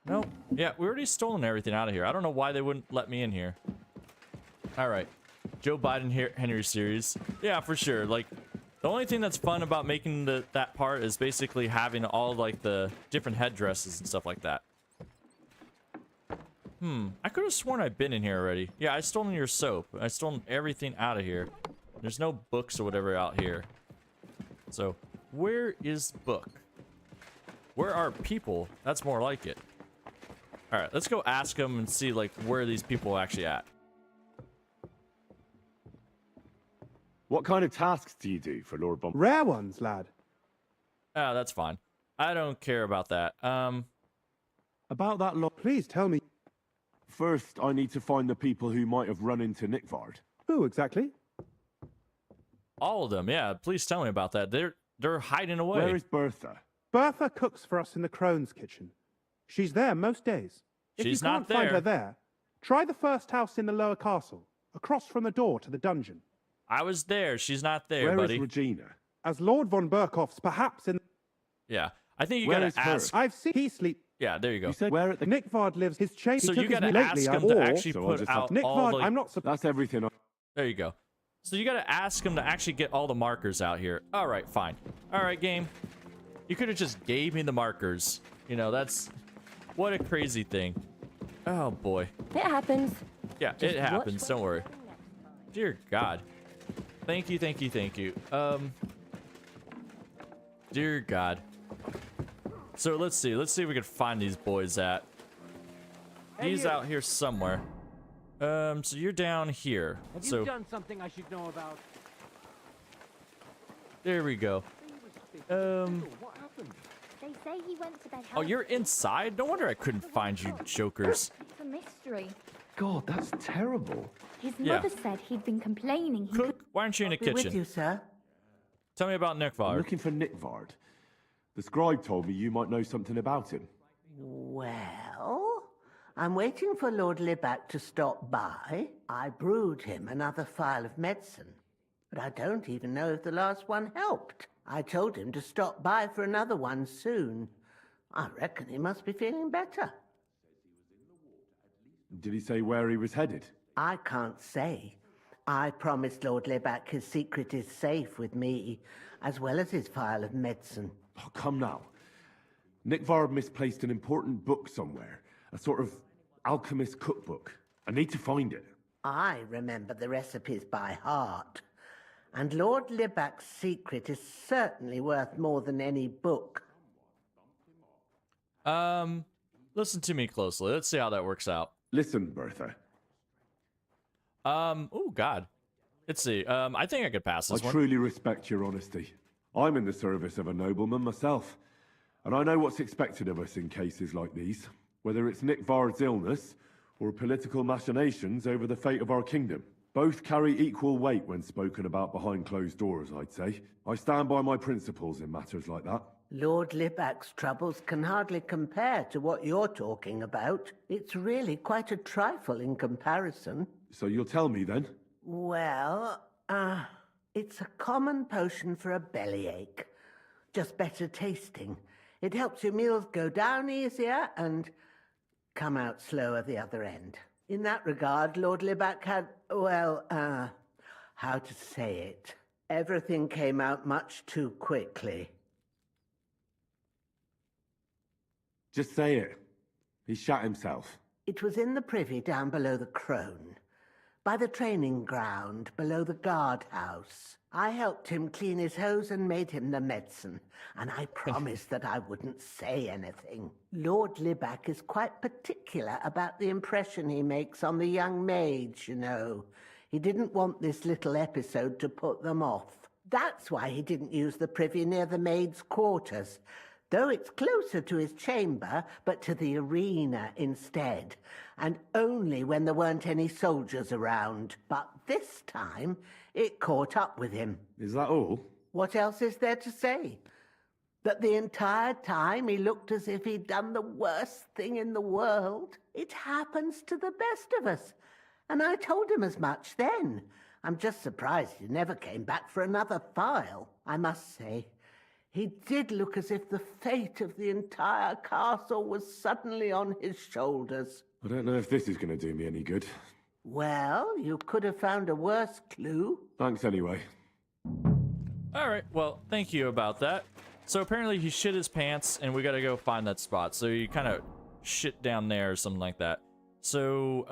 Nope. Yeah, we already stolen everything out of here. I don't know why they wouldn't let me in here. Alright. Joe Biden here, Henry series. Yeah, for sure. Like, the only thing that's fun about making that part is basically having all, like, the different headdresses and stuff like that. I could have sworn I've been in here already. Yeah, I stolen your soap. I stolen everything out of here. There's no books or whatever out here. So, where is book? Where are people? That's more like it. Alright, let's go ask them and see, like, where these people are actually at. What kind of tasks do you do for Lord Bomb? Rare ones, lad. Ah, that's fine. I don't care about that. About that lot. Please tell me. First, I need to find the people who might have run into Nickvard. Who exactly? All of them, yeah. Please tell me about that. They're hiding away. Where is Bertha? Bertha cooks for us in the Crone's kitchen. She's there most days. If She's you can't not there. find her there, try the first house in the lower castle, across from the door to the dungeon. I was there. She's not there, Where buddy. is Regina? As Lord von Burkhoff's, perhaps in... Yeah. I think you Where gotta is her? ask. I've seen he sleep. Yeah, there you go. You said where at the... Nickvard lives. His chamber. So He you took gotta me ask lately, him to or... actually So I'll put just out Nickvard, all the... I'm not That's everything. There you go. So you gotta ask him to actually get all the markers out here. Alright, fine. Alright, game. You could have just gave me the markers. You know, that's... What a crazy thing. Oh, boy. It happens. Yeah, Just it watch happens. what Don't worry. Dear God. Thank you, thank you, thank you. Dear God. So let's see. Let's see if we can find these boys at. He's out here somewhere. So you're down here. Have So you done something I should know about? there we go. What happened? They say he went to bed. Oh, you're inside? No wonder I couldn't find you, jokers. It's a mystery. God, that's terrible. His Yeah. mother said he'd been complaining. He Cook, why aren't you in the kitchen? With you, sir. Tell me about I'm Nickvard. looking for Nickvard. The scribe told me you might know something about him. Well, I'm waiting for Lord Libac to stop by. I brewed him another phial of medicine, but I don't even know if the last one helped. I told him to stop by for another one soon. I reckon he must be feeling better. Did he say where he was headed? I can't say. I promised Lord Libac his secret is safe with me, as well as his phial of medicine. Oh, come now. Nickvard misplaced an important book somewhere. A sort of alchemist cookbook. I need to find it. I remember the recipes by heart. And Lord Libac's secret is certainly worth more than any book. Listen to me closely. Let's see how that works out. Listen, Bertha. Oh, God. Let's see. I think I could pass this I one. truly respect your honesty. I'm in the service of a nobleman myself, and I know what's expected of us in cases like these, whether it's Nickvard's illness or political machinations over the fate of our kingdom. Both carry equal weight when spoken about behind closed doors, I'd say. I stand by my principles in matters like that. Lord Libac's troubles can hardly compare to what you're talking about. It's really quite a trifle in comparison. So you'll tell me then? Well, it's a common potion for a bellyache. Just better tasting. It helps your meals go down easier and come out slower the other end. In that regard, Lord Libac had, well, how to say it? Everything came out much too quickly. Just say it. He shot himself. It was in the privy down below the Crone, by the training ground below the guardhouse. I helped him clean his hose and made him the medicine, and I promised that I wouldn't say anything. Lord Libac is quite particular about the impression he makes on the young maids, you know. He didn't want this little episode to put them off. That's why he didn't use the privy near the maids' quarters. though it's closer to his chamber, but to the arena instead, and only when there weren't any soldiers around. But this time, it caught up with him. Is that all? What else is there to say? That the entire time he looked as if he'd done the worst thing in the world. It happens to the best of us. And I told him as much then. I'm just surprised he never came back for another file. I must say, he did look as if the fate of the entire castle was suddenly on his shoulders. I don't know if this is going to do me any good. Well, you could have found a worse clue. Thanks anyway. Alright, well, thank you about that. So apparently he shit his pants, and we gotta go find that spot. So you kind of shit down there or something like that. So,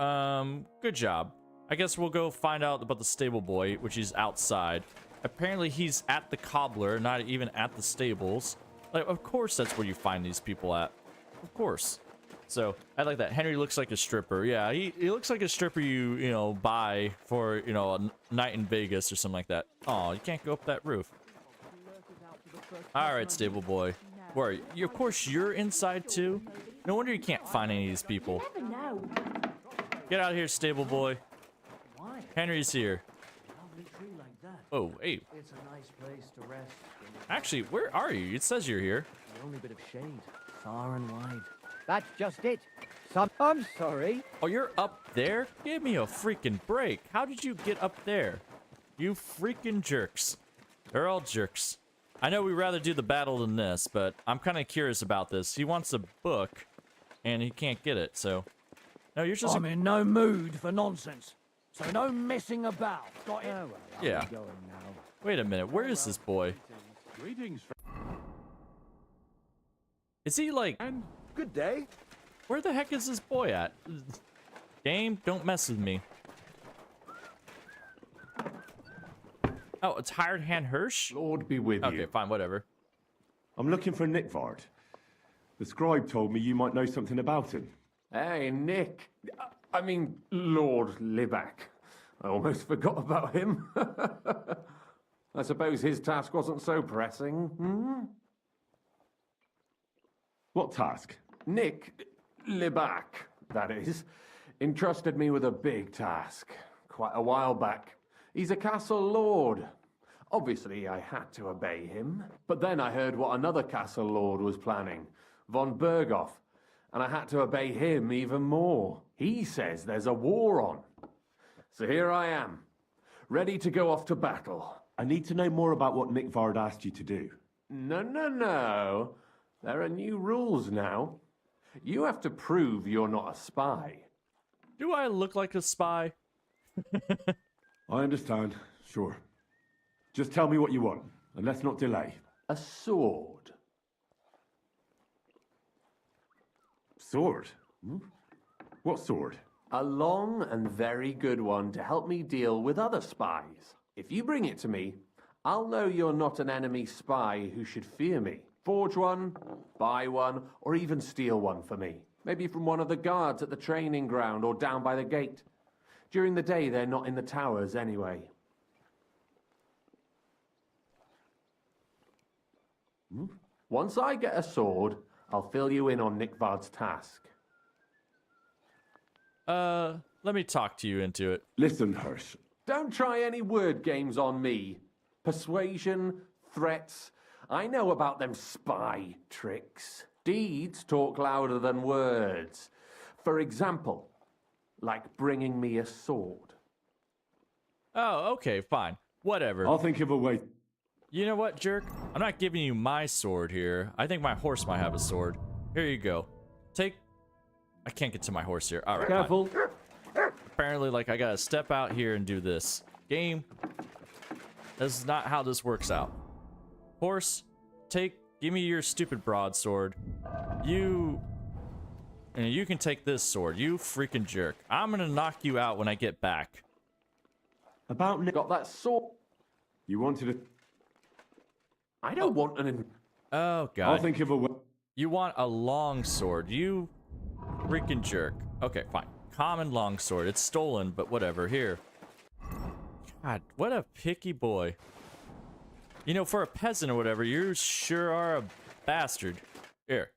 good job. I guess we'll go find out about the stable boy, which is outside. Apparently he's at the cobbler, not even at the stables. Like, of course that's where you find these people at. Of course. So, I like that. Henry looks like a stripper. Yeah, he looks like a stripper you know, buy for, you know, a night in Vegas or something like that. Oh, you can't go up that roof. Alright, stable boy. Where are you? Of course you're inside too? No wonder you can't find any of these people. Get out of here, stable boy. Henry's here. Oh, hey. It's a nice place to rest. Actually, where are you? It says you're here. The only bit of shade, far and wide. That's just it. I'm sorry. Oh, you're up there? Give me a freaking break. How did you get up there? You freaking jerks. They're all jerks. I know we'd rather do the battle than this, but I'm kind of curious about this. He wants a book, and he can't get it, so... No, you're just... I'm in no mood for nonsense, so no messing about. Got it? Oh, well, Yeah. Wait a minute, where is this boy? Greetings. Is he like... Good day. Where the heck is this boy at? Game, don't mess with me. Oh, it's Hired Hand Hirsch? Lord be with you. Okay, fine, whatever. I'm looking for Nickvard. The scribe told me you might know something about him. Hey, Nick. I mean, Lord Libak. I almost forgot about him. I suppose his task wasn't so pressing. Hmm? What task? Nick Libak, that is, entrusted me with a big task quite a while back. He's a castle lord. Obviously, I had to obey him. But then I heard what another castle lord was planning, von Berghoff, and I had to obey him even more. He says there's a war on. So here I am, ready to go off to battle. I need to know more about what Nickvard asked you to do. No. There are new rules now. You have to prove you're not a spy. Do I look like a spy? I understand. Sure. Just tell me what you want, and let's not delay. A sword. Sword? Hmm? What sword? A long and very good one to help me deal with other spies. If you bring it to me, I'll know you're not an enemy spy who should fear me. Forge one, buy one, or even steal one for me. Maybe from one of the guards at the training ground or down by the gate. During the day, they're not in the towers anyway. Once I get a sword, I'll fill you in on Nickvard's task. Let me talk to you into it. Listen, Hirsch. Don't try any word games on me. Persuasion, threats. I know about them spy tricks. Deeds talk louder than words. For example, like bringing me a sword. Oh, okay, fine. Whatever. I'll think of a way. You know what, jerk? I'm not giving you my sword here. I think my horse might have a sword. Here you go. Take... I can't get to my horse here. Alright, careful. Apparently, like, I gotta step out here and do this. Game. This is not how this works out. Horse, give me your stupid broadsword. And you can take this sword, you freaking jerk. I'm gonna knock you out when I get back. About Got that sword. You wanted a... I don't want an... Oh, God. I'll think of a way. You want a long sword, you freaking jerk. Okay, fine. Common long sword. It's stolen, but whatever. Here. God, what a picky boy. You know, for a peasant or whatever, you sure are a bastard. Here.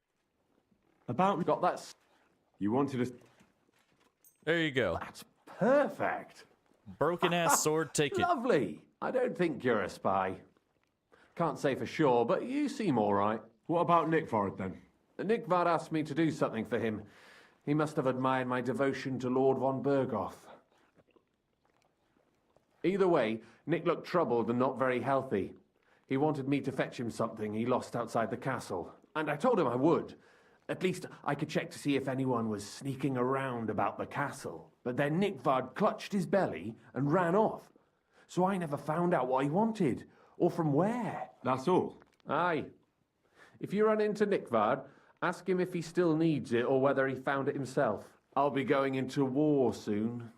Got that? You wanted to... There you go. That's perfect. Broken ass sword, take it. Lovely. I don't think you're a spy. Can't say for sure, but you seem all right. What about Nickvard then? Nickvard asked me to do something for him. He must have admired my devotion to Lord von Berghoff. Either way, Nick looked troubled and not very healthy. He wanted me to fetch him something he lost outside the castle, and I told him I would. At least I could check to see if anyone was sneaking around about the castle. But then Nickvard clutched his belly and ran off. So I never found out what he wanted, or from where. That's all? Aye. If you run into Nickvard, ask him if he still needs it or whether he found it himself. I'll be going into war soon,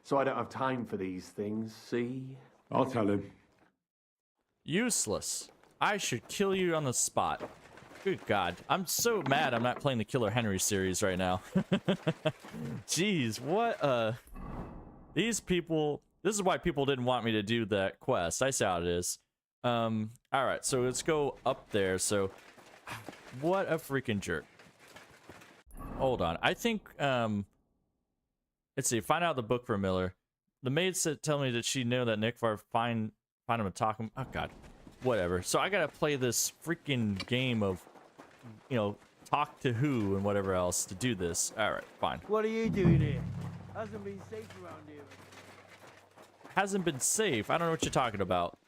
so I don't have time for these things, see? I'll tell him. Useless. I should kill you on the spot. Good God. I'm so mad I'm not playing the Killer Henry series right now. Jeez, what these people, this is why people didn't want me to do that quest. I see how it is. Alright, so let's go up there. So what a freaking jerk. Hold on. I think let's see, find out the book for Miller. The maid said tell me that she knew that Nickvar find him and talk him. Oh God. Whatever. So I gotta play this freaking game of, you know, talk to who and whatever else to do this. Alright, fine. What are you doing here? Hasn't been safe around here. Hasn't been safe? I don't know what you're talking about.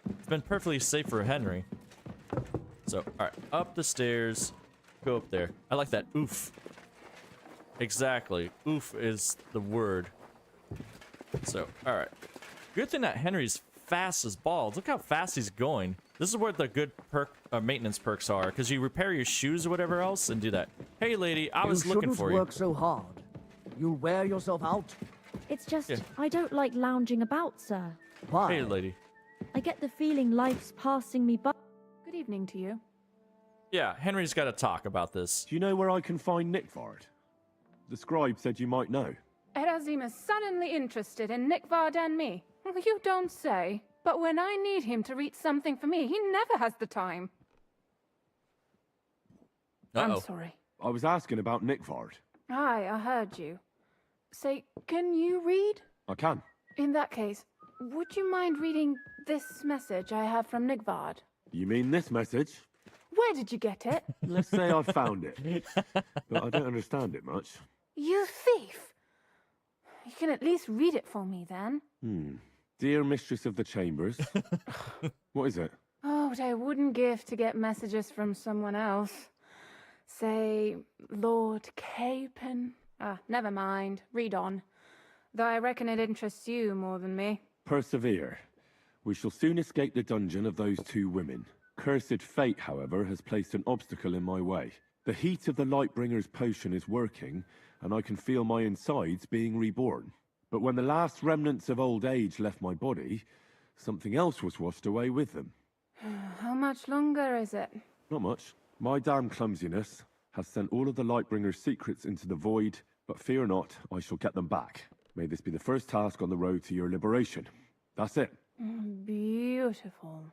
It's been perfectly safe for Henry. So, alright, up the stairs. Go up there. I like that. Oof. Exactly. Oof is the word. So, alright. Good thing that Henry's fast as balls. Look how fast he's going. This is where the good perk maintenance perks are, because you repair your shoes or whatever else and do that. Hey lady, I was looking for you. You shouldn't work so hard. You'll wear yourself out. It's just, I don't like lounging about, sir. Why? Hey lady. I get the feeling life's passing me by. Good evening to you. Yeah, Henry's got to talk about this. Do you know where I can find Nickvard? The scribe said you might know. Erazim is suddenly interested in Nickvard and me. You don't say. But when I need him to read something for me, he never has the time. I'm sorry. I was asking about Nickvard. Aye, I heard you. Say, can you read? I can. In that case, would you mind reading this message I have from Nickvard? You mean this message? Where did you get it? Let's say I found it. But I don't understand it much. You thief! You can at least read it for me, then. Dear Mistress of the Chambers. What is it? Oh, what I wouldn't give to get messages from someone else. Say, Lord Capon. Never mind. Read on. Though I reckon it interests you more than me. Persevere. We shall soon escape the dungeon of those two women. Cursed fate, however, has placed an obstacle in my way. The heat of the Lightbringer's potion is working, and I can feel my insides being reborn. But when the last remnants of old age left my body, something else was washed away with them. How much longer is it? Not much. My damn clumsiness has sent all of the Lightbringer's secrets into the void, but fear not, I shall get them back. May this be the first task on the road to your liberation. That's it. Beautiful.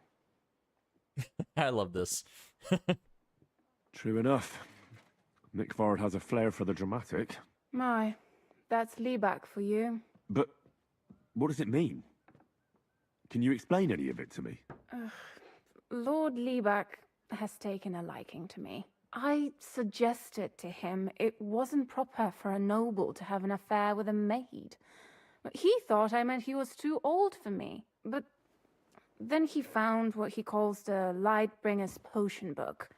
I love this. True enough. Nickvard has a flair for the dramatic. My, that's Liebach for you. But what does it mean? Can you explain any of it to me? Lord Liebach has taken a liking to me. I suggested to him it wasn't proper for a noble to have an affair with a maid. He thought I meant he was too old for me. But then he found what he calls the Lightbringer's potion book.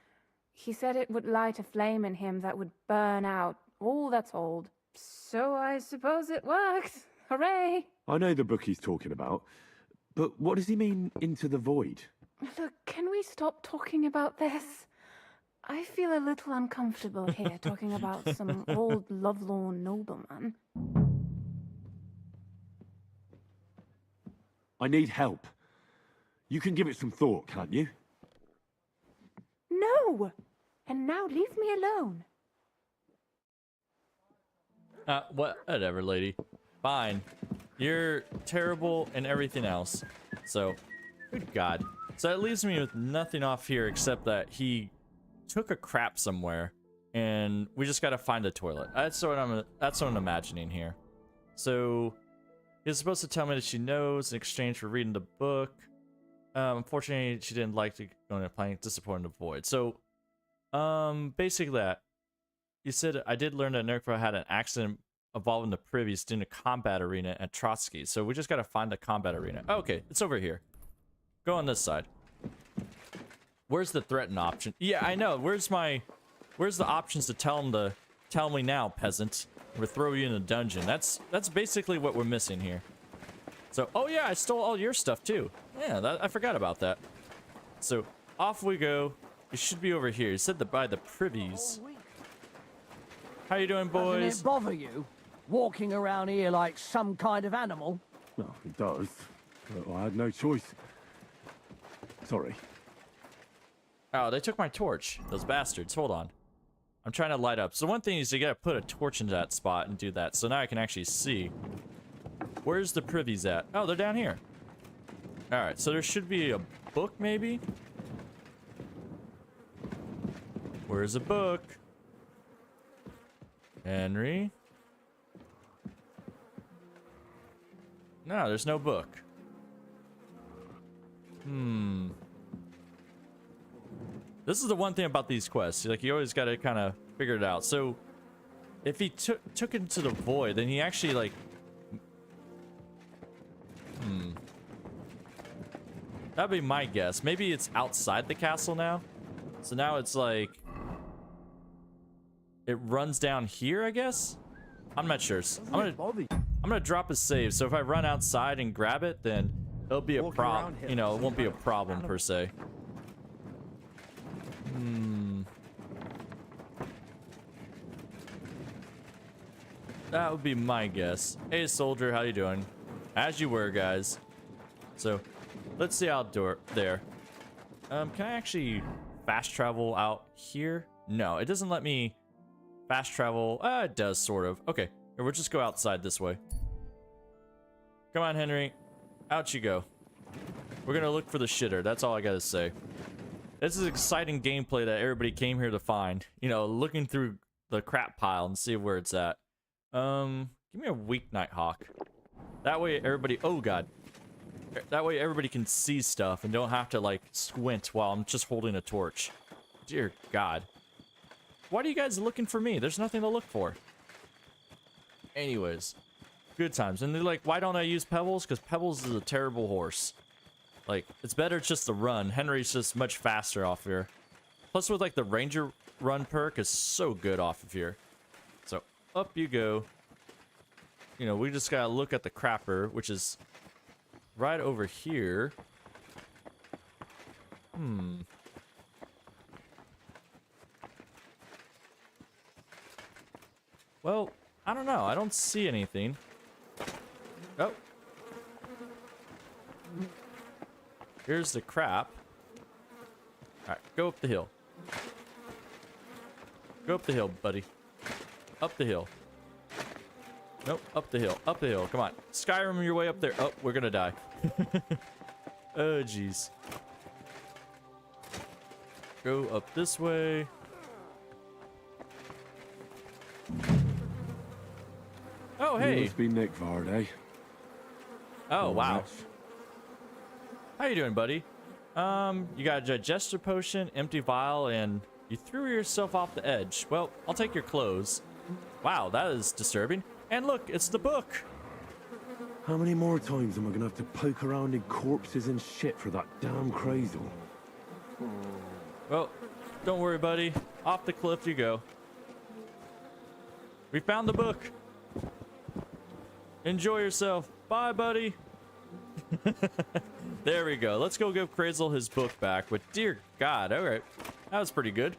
He said it would light a flame in him that would burn out all that's old. So I suppose it worked. Hooray! I know the book he's talking about, but what does he mean, into the void? Look, can we stop talking about this? I feel a little uncomfortable here talking about some old lovelorn nobleman. I need help. You can give it some thought, can't you? No! And now leave me alone. Whatever, lady. Fine. You're terrible and everything else. So, good God. So it leaves me with nothing off here except that he took a crap somewhere, and we just gotta find a toilet. That's what I'm imagining here. So he's supposed to tell me that she knows in exchange for reading the book. Unfortunately, she didn't like to go into playing disappointed to void. So, basically that. You said I did learn that Nerkva had an accident involving the privies in a combat arena at Trotsky. So we just gotta find the combat arena. Oh, okay, it's over here. Go on this side. Where's the threaten option? Yeah, I know. Where's the options to tell me now, peasant? Or throw you in a dungeon. That's basically what we're missing here. So, oh yeah, I stole all your stuff too. Yeah, I forgot about that. So, off we go. It should be over here. You said by the privies. How you doing, boys? Doesn't it bother you? Walking around here like some kind of animal? Well, it does. But I had no choice. Sorry. Oh, they took my torch. Those bastards. Hold on. I'm trying to light up. So one thing is you gotta put a torch into that spot and do that. So now I can actually see. Where's the privies at? Oh, they're down here. Alright, so there should be a book, maybe? Where's a book? Henry? No, there's no book. This is the one thing about these quests. Like, you always gotta kind of figure it out. So, if he took it to the void, then he actually, like... That'd be my guess. Maybe it's outside the castle now? So now it's like... It runs down here, I guess? I'm not sure. I'm gonna drop a save, so if I run outside and grab it, then it'll be a problem. You know, it won't be a problem per se. That would be my guess. Hey, soldier, how you doing? As you were, guys. So, let's see outdoor there. Can I actually fast travel out here? No, it doesn't let me fast travel. It does, sort of. Okay, here, we'll just go outside this way. Come on, Henry. Out you go. We're gonna look for the shitter. That's all I gotta say. This is exciting gameplay that everybody came here to find. You know, looking through the crap pile and see where it's at. Give me a weeknight hawk. That way everybody... Oh, God. That way everybody can see stuff and don't have to, like, squint while I'm just holding a torch. Dear God. Why are you guys looking for me? There's nothing to look for. Anyways. Good times. And they're like, why don't I use Pebbles? Because Pebbles is a terrible horse. Like, it's better just to run. Henry's just much faster off here. Plus with, like, the Ranger Run perk is so good off of here. So, up you go. You know, we just gotta look at the crapper, which is right over here. Well, I don't know. I don't see anything. Oh. Here's the crap. Alright, go up the hill. Go up the hill, buddy. Up the hill. Nope, up the hill. Up the hill. Come on. Skyrim your way up there. Oh, we're gonna die. Oh, jeez. Go up this way. Oh, hey. You must be Nick Vard, eh? Oh, wow. How you doing, buddy? You got a digester potion, empty vial, and you threw yourself off the edge. Well, I'll take your clothes. Wow, that is disturbing. And look, it's the book. How many more times am I gonna have to poke around in corpses and shit for that damn cradle? Well, don't worry, buddy. Off the cliff you go. We found the book. Enjoy yourself. Bye, buddy. There we go. Let's go give Crazel his book back. But dear God, all right. That was pretty good.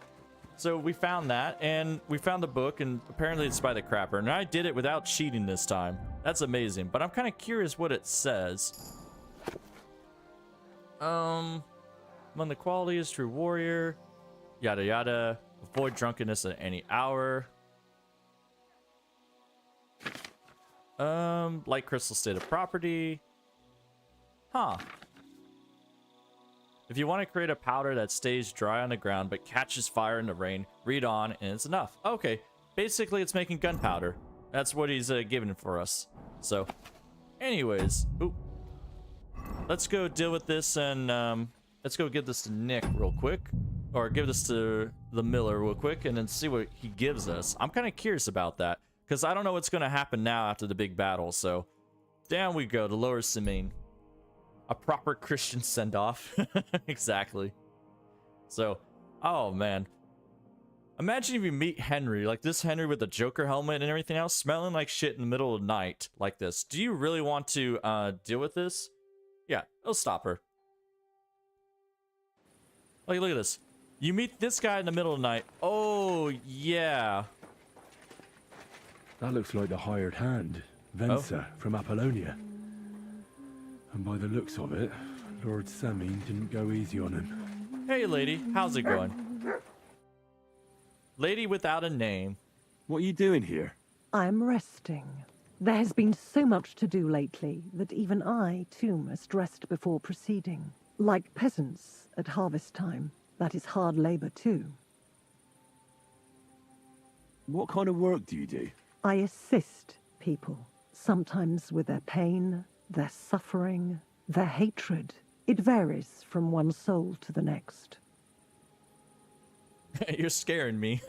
So we found that, and we found the book, and apparently it's by the crapper. And I did it without cheating this time. That's amazing. But I'm kind of curious what it says. Among the qualities, true warrior, yada yada. Avoid drunkenness at any hour. Light crystal state of property. Huh. If you want to create a powder that stays dry on the ground but catches fire in the rain, read on and it's enough. Okay, basically it's making gunpowder. That's what he's giving for us. So, anyways, ooh, let's go deal with this and let's go give this to Nick real quick. Or give this to the miller real quick and then see what he gives us. I'm kind of curious about that because I don't know what's going to happen now after the big battle. So, down we go to Lower Simine. A proper Christian send-off. Exactly. So, oh man. Imagine if you meet Henry, like this Henry with the Joker helmet and everything else, smelling like shit in the middle of the night like this. Do you really want to deal with this? Yeah, it'll stop her. Like, look at this. You meet this guy in the middle of the night. Oh, yeah. That looks like the hired hand, Venser, from Apollonia. And by the looks of it, Lord Samine didn't go easy on him. Hey, lady. How's it going? Lady without a name. What are you doing here? I'm resting. There has been so much to do lately that even I, too, must rest before proceeding. Like peasants at harvest time. That is hard labor, too. What kind of work do you do? I assist people, sometimes with their pain, their suffering, their hatred. It varies from one soul to the next. You're scaring me.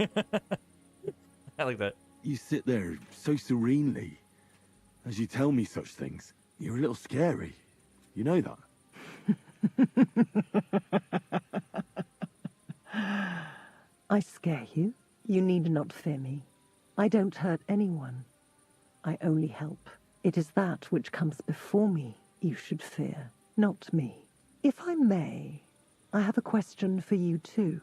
I like that. You sit there so serenely as you tell me such things. You're a little scary. You know that? I scare you? You need not fear me. I don't hurt anyone. I only help. It is that which comes before me you should fear, not me. If I may, I have a question for you too.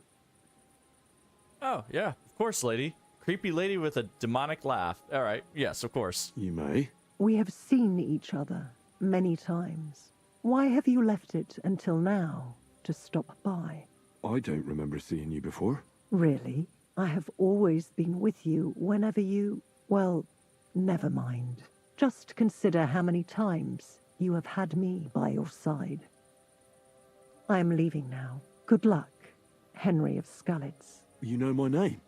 Oh, yeah, of course, lady. Creepy lady with a demonic laugh. All right, yes, of course. You may. We have seen each other many times. Why have you left it until now to stop by? I don't remember seeing you before. Really? I have always been with you whenever you... Well, never mind. Just consider how many times you have had me by your side. I am leaving now. Good luck, Henry of Skalitz. You know my name?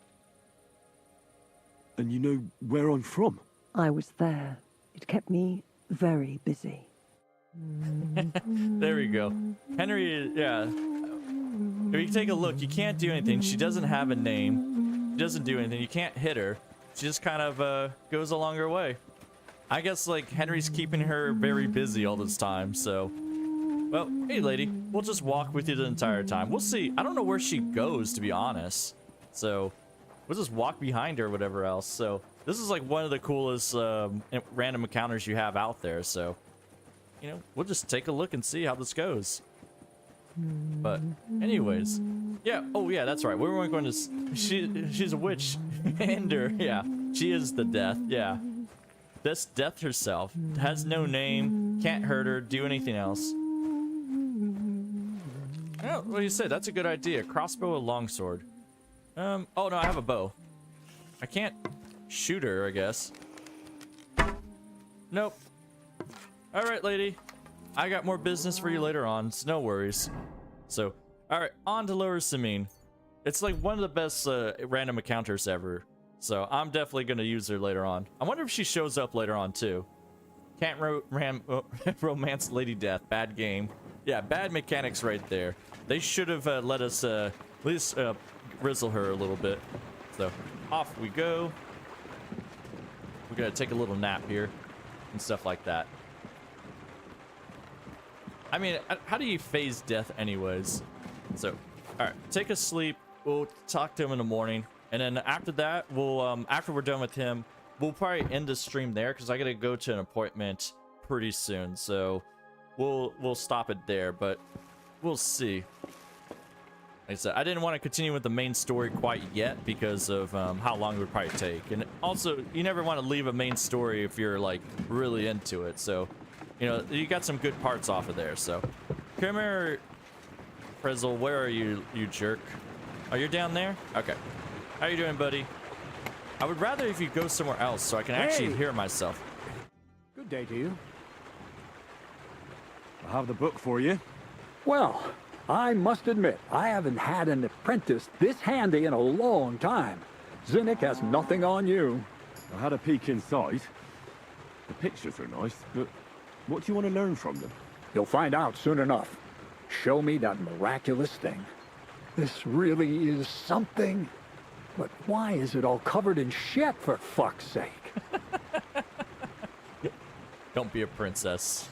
And you know where I'm from? I was there. It kept me very busy. There we go. Henry, yeah. If you take a look, you can't do anything. She doesn't have a name. She doesn't do anything. You can't hit her. She just kind of goes along her way. I guess, like, Henry's keeping her very busy all this time, so... Well, hey, lady. We'll just walk with you the entire time. We'll see. I don't know where she goes, to be honest. So, we'll just walk behind her or whatever else. So, this is, like, one of the coolest random encounters you have out there, so... You know, we'll just take a look and see how this goes. But, anyways. Yeah, oh yeah, that's right. We weren't going to... She's a witch. Ender, yeah. She is the death, yeah. That's death herself. Has no name. Can't hurt her. Do anything else. Oh, what do you say? That's a good idea. Crossbow or longsword. Oh no, I have a bow. I can't shoot her, I guess. Nope. Alright, lady. I got more business for you later on, so no worries. So, alright, on to Lower Simine. It's like one of the best random encounters ever. So, I'm definitely going to use her later on. I wonder if she shows up later on, too. Can't romance Lady Death. Bad game. Yeah, bad mechanics right there. They should have let us at least rizzle her a little bit. So, off we go. We're going to take a little nap here and stuff like that. I mean, how do you phase death anyways? So, alright, take a sleep. We'll talk to him in the morning. And then after that, we'll, after we're done with him, we'll probably end the stream there because I gotta go to an appointment pretty soon. So, we'll stop it there, but we'll see. Like I said, I didn't want to continue with the main story quite yet because of how long it would probably take. And also, you never want to leave a main story if you're, like, really into it. So, you know, you got some good parts off of there, so. Come here, Frizzle. Where are you, you jerk? Oh, you're down there? Okay. How you doing, buddy? I would rather if you go somewhere else so I can actually hear myself. Good day to you. I have the book for you. Well, I must admit, I haven't had an apprentice this handy in a long time. Zinnik has nothing on you. I had a peek inside. The pictures are nice, but what do you want to learn from them? You'll find out soon enough. Show me that miraculous thing. This really is something. But why is it all covered in shit, for fuck's sake? Don't be a princess.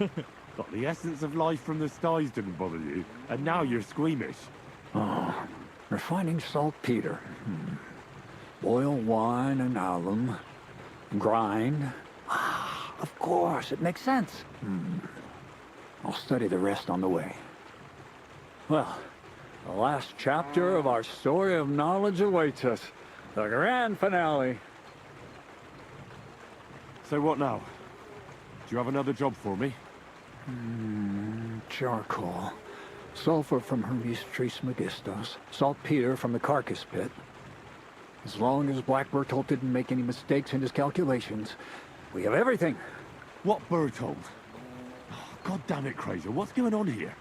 Got the essence of life from the skies didn't bother you, and now you're squeamish. Oh, refining saltpeter. Boil wine and alum. Grind. Ah, of course, it makes sense. I'll study the rest on the way. Well, the last chapter of our story of knowledge awaits us. The grand finale. So what now? Do you have another job for me? Charcoal. Sulfur from Hermes Trismegistos. Saltpeter from the carcass pit. As long as Black Bertolt didn't make any mistakes in his calculations, we have everything. What Bertolt? Oh, God damn it, Kraser, what's going on here?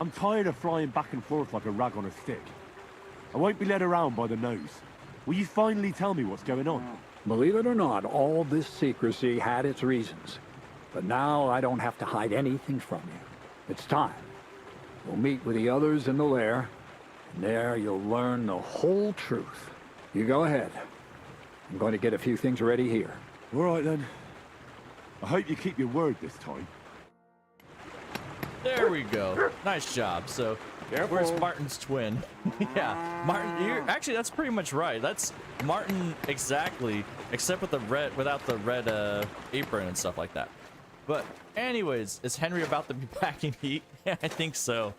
I'm tired of flying back and forth like a rag on a stick. I won't be led around by the nose. Will you finally tell me what's going on? Believe it or not, all this secrecy had its reasons. But now I don't have to hide anything from you. It's time. We'll meet with the others in the lair, and there you'll learn the whole truth. You go ahead. I'm going to get a few things ready here. All right, then. I hope you keep your word this time. There we go. Nice job. So, where's Martin's twin? Yeah, Martin. Actually, that's pretty much right. That's Martin exactly, except with the red, without the red apron and stuff like that. But anyways, is Henry about to be packing heat? Yeah, I think so.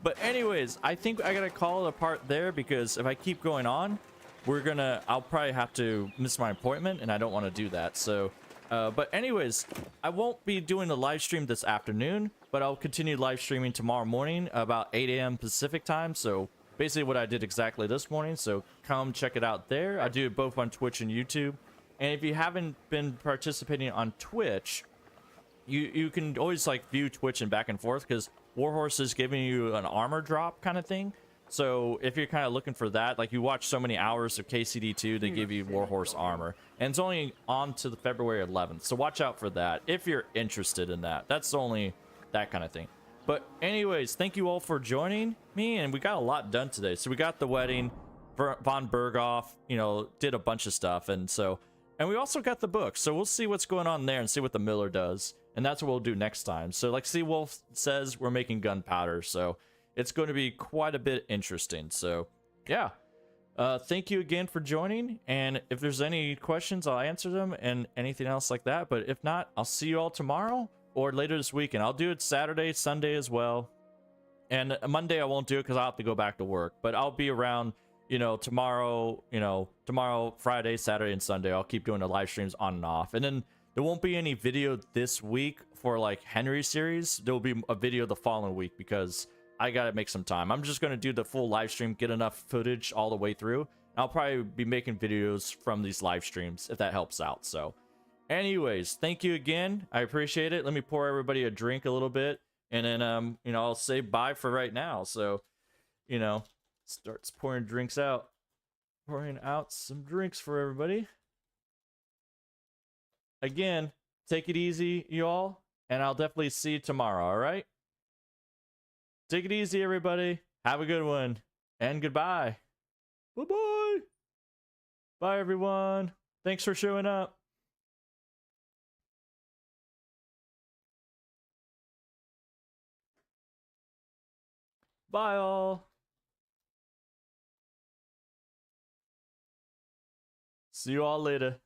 But anyways, I think I gotta call it apart there, because if I keep going on, I'll probably have to miss my appointment, and I don't want to do that. So, but anyways, I won't be doing the live stream this afternoon, but I'll continue live streaming tomorrow morning about 8 a.m. Pacific time. So basically what I did exactly this morning. So come check it out there. I do it both on Twitch and YouTube. And if you haven't been participating on Twitch, you can always like view Twitch and back and forth, because Warhorse is giving you an armor drop kind of thing. So if you're kind of looking for that, like you watch so many hours of KCD2, they give you Warhorse armor. And it's only on to the February 11th. So watch out for that if you're interested in that. That's only that kind of thing. But anyways, thank you all for joining me. And we got a lot done today. So we got the wedding. Von Berghoff, you know, did a bunch of stuff. And we also got the book. So we'll see what's going on there and see what the Miller does. And that's what we'll do next time. So like Seawolf says, we're making gunpowder. So it's going to be quite a bit interesting. So yeah, thank you again for joining. And if there's any questions, I'll answer them and anything else like that. But if not, I'll see you all tomorrow or later this week. And I'll do it Saturday, Sunday as well. And Monday I won't do it because I'll have to go back to work. But I'll be around, tomorrow, Friday, Saturday, and Sunday. I'll keep doing the live streams on and off. And then there won't be any video this week for like Henry series. There will be a video the following week because I gotta make some time. I'm just gonna do the full live stream, get enough footage all the way through. I'll probably be making videos from these live streams if that helps out. So anyways, thank you again. I appreciate it. Let me pour everybody a drink a little bit, and then I'll say bye for right now. So starts pouring drinks out. Pouring out some drinks for everybody. Again, take it easy, you all, and I'll definitely see you tomorrow, all right? Take it easy, everybody. Have a good one, and goodbye. Bye-bye. Bye, everyone. Thanks for showing up. Bye, all. See you all later.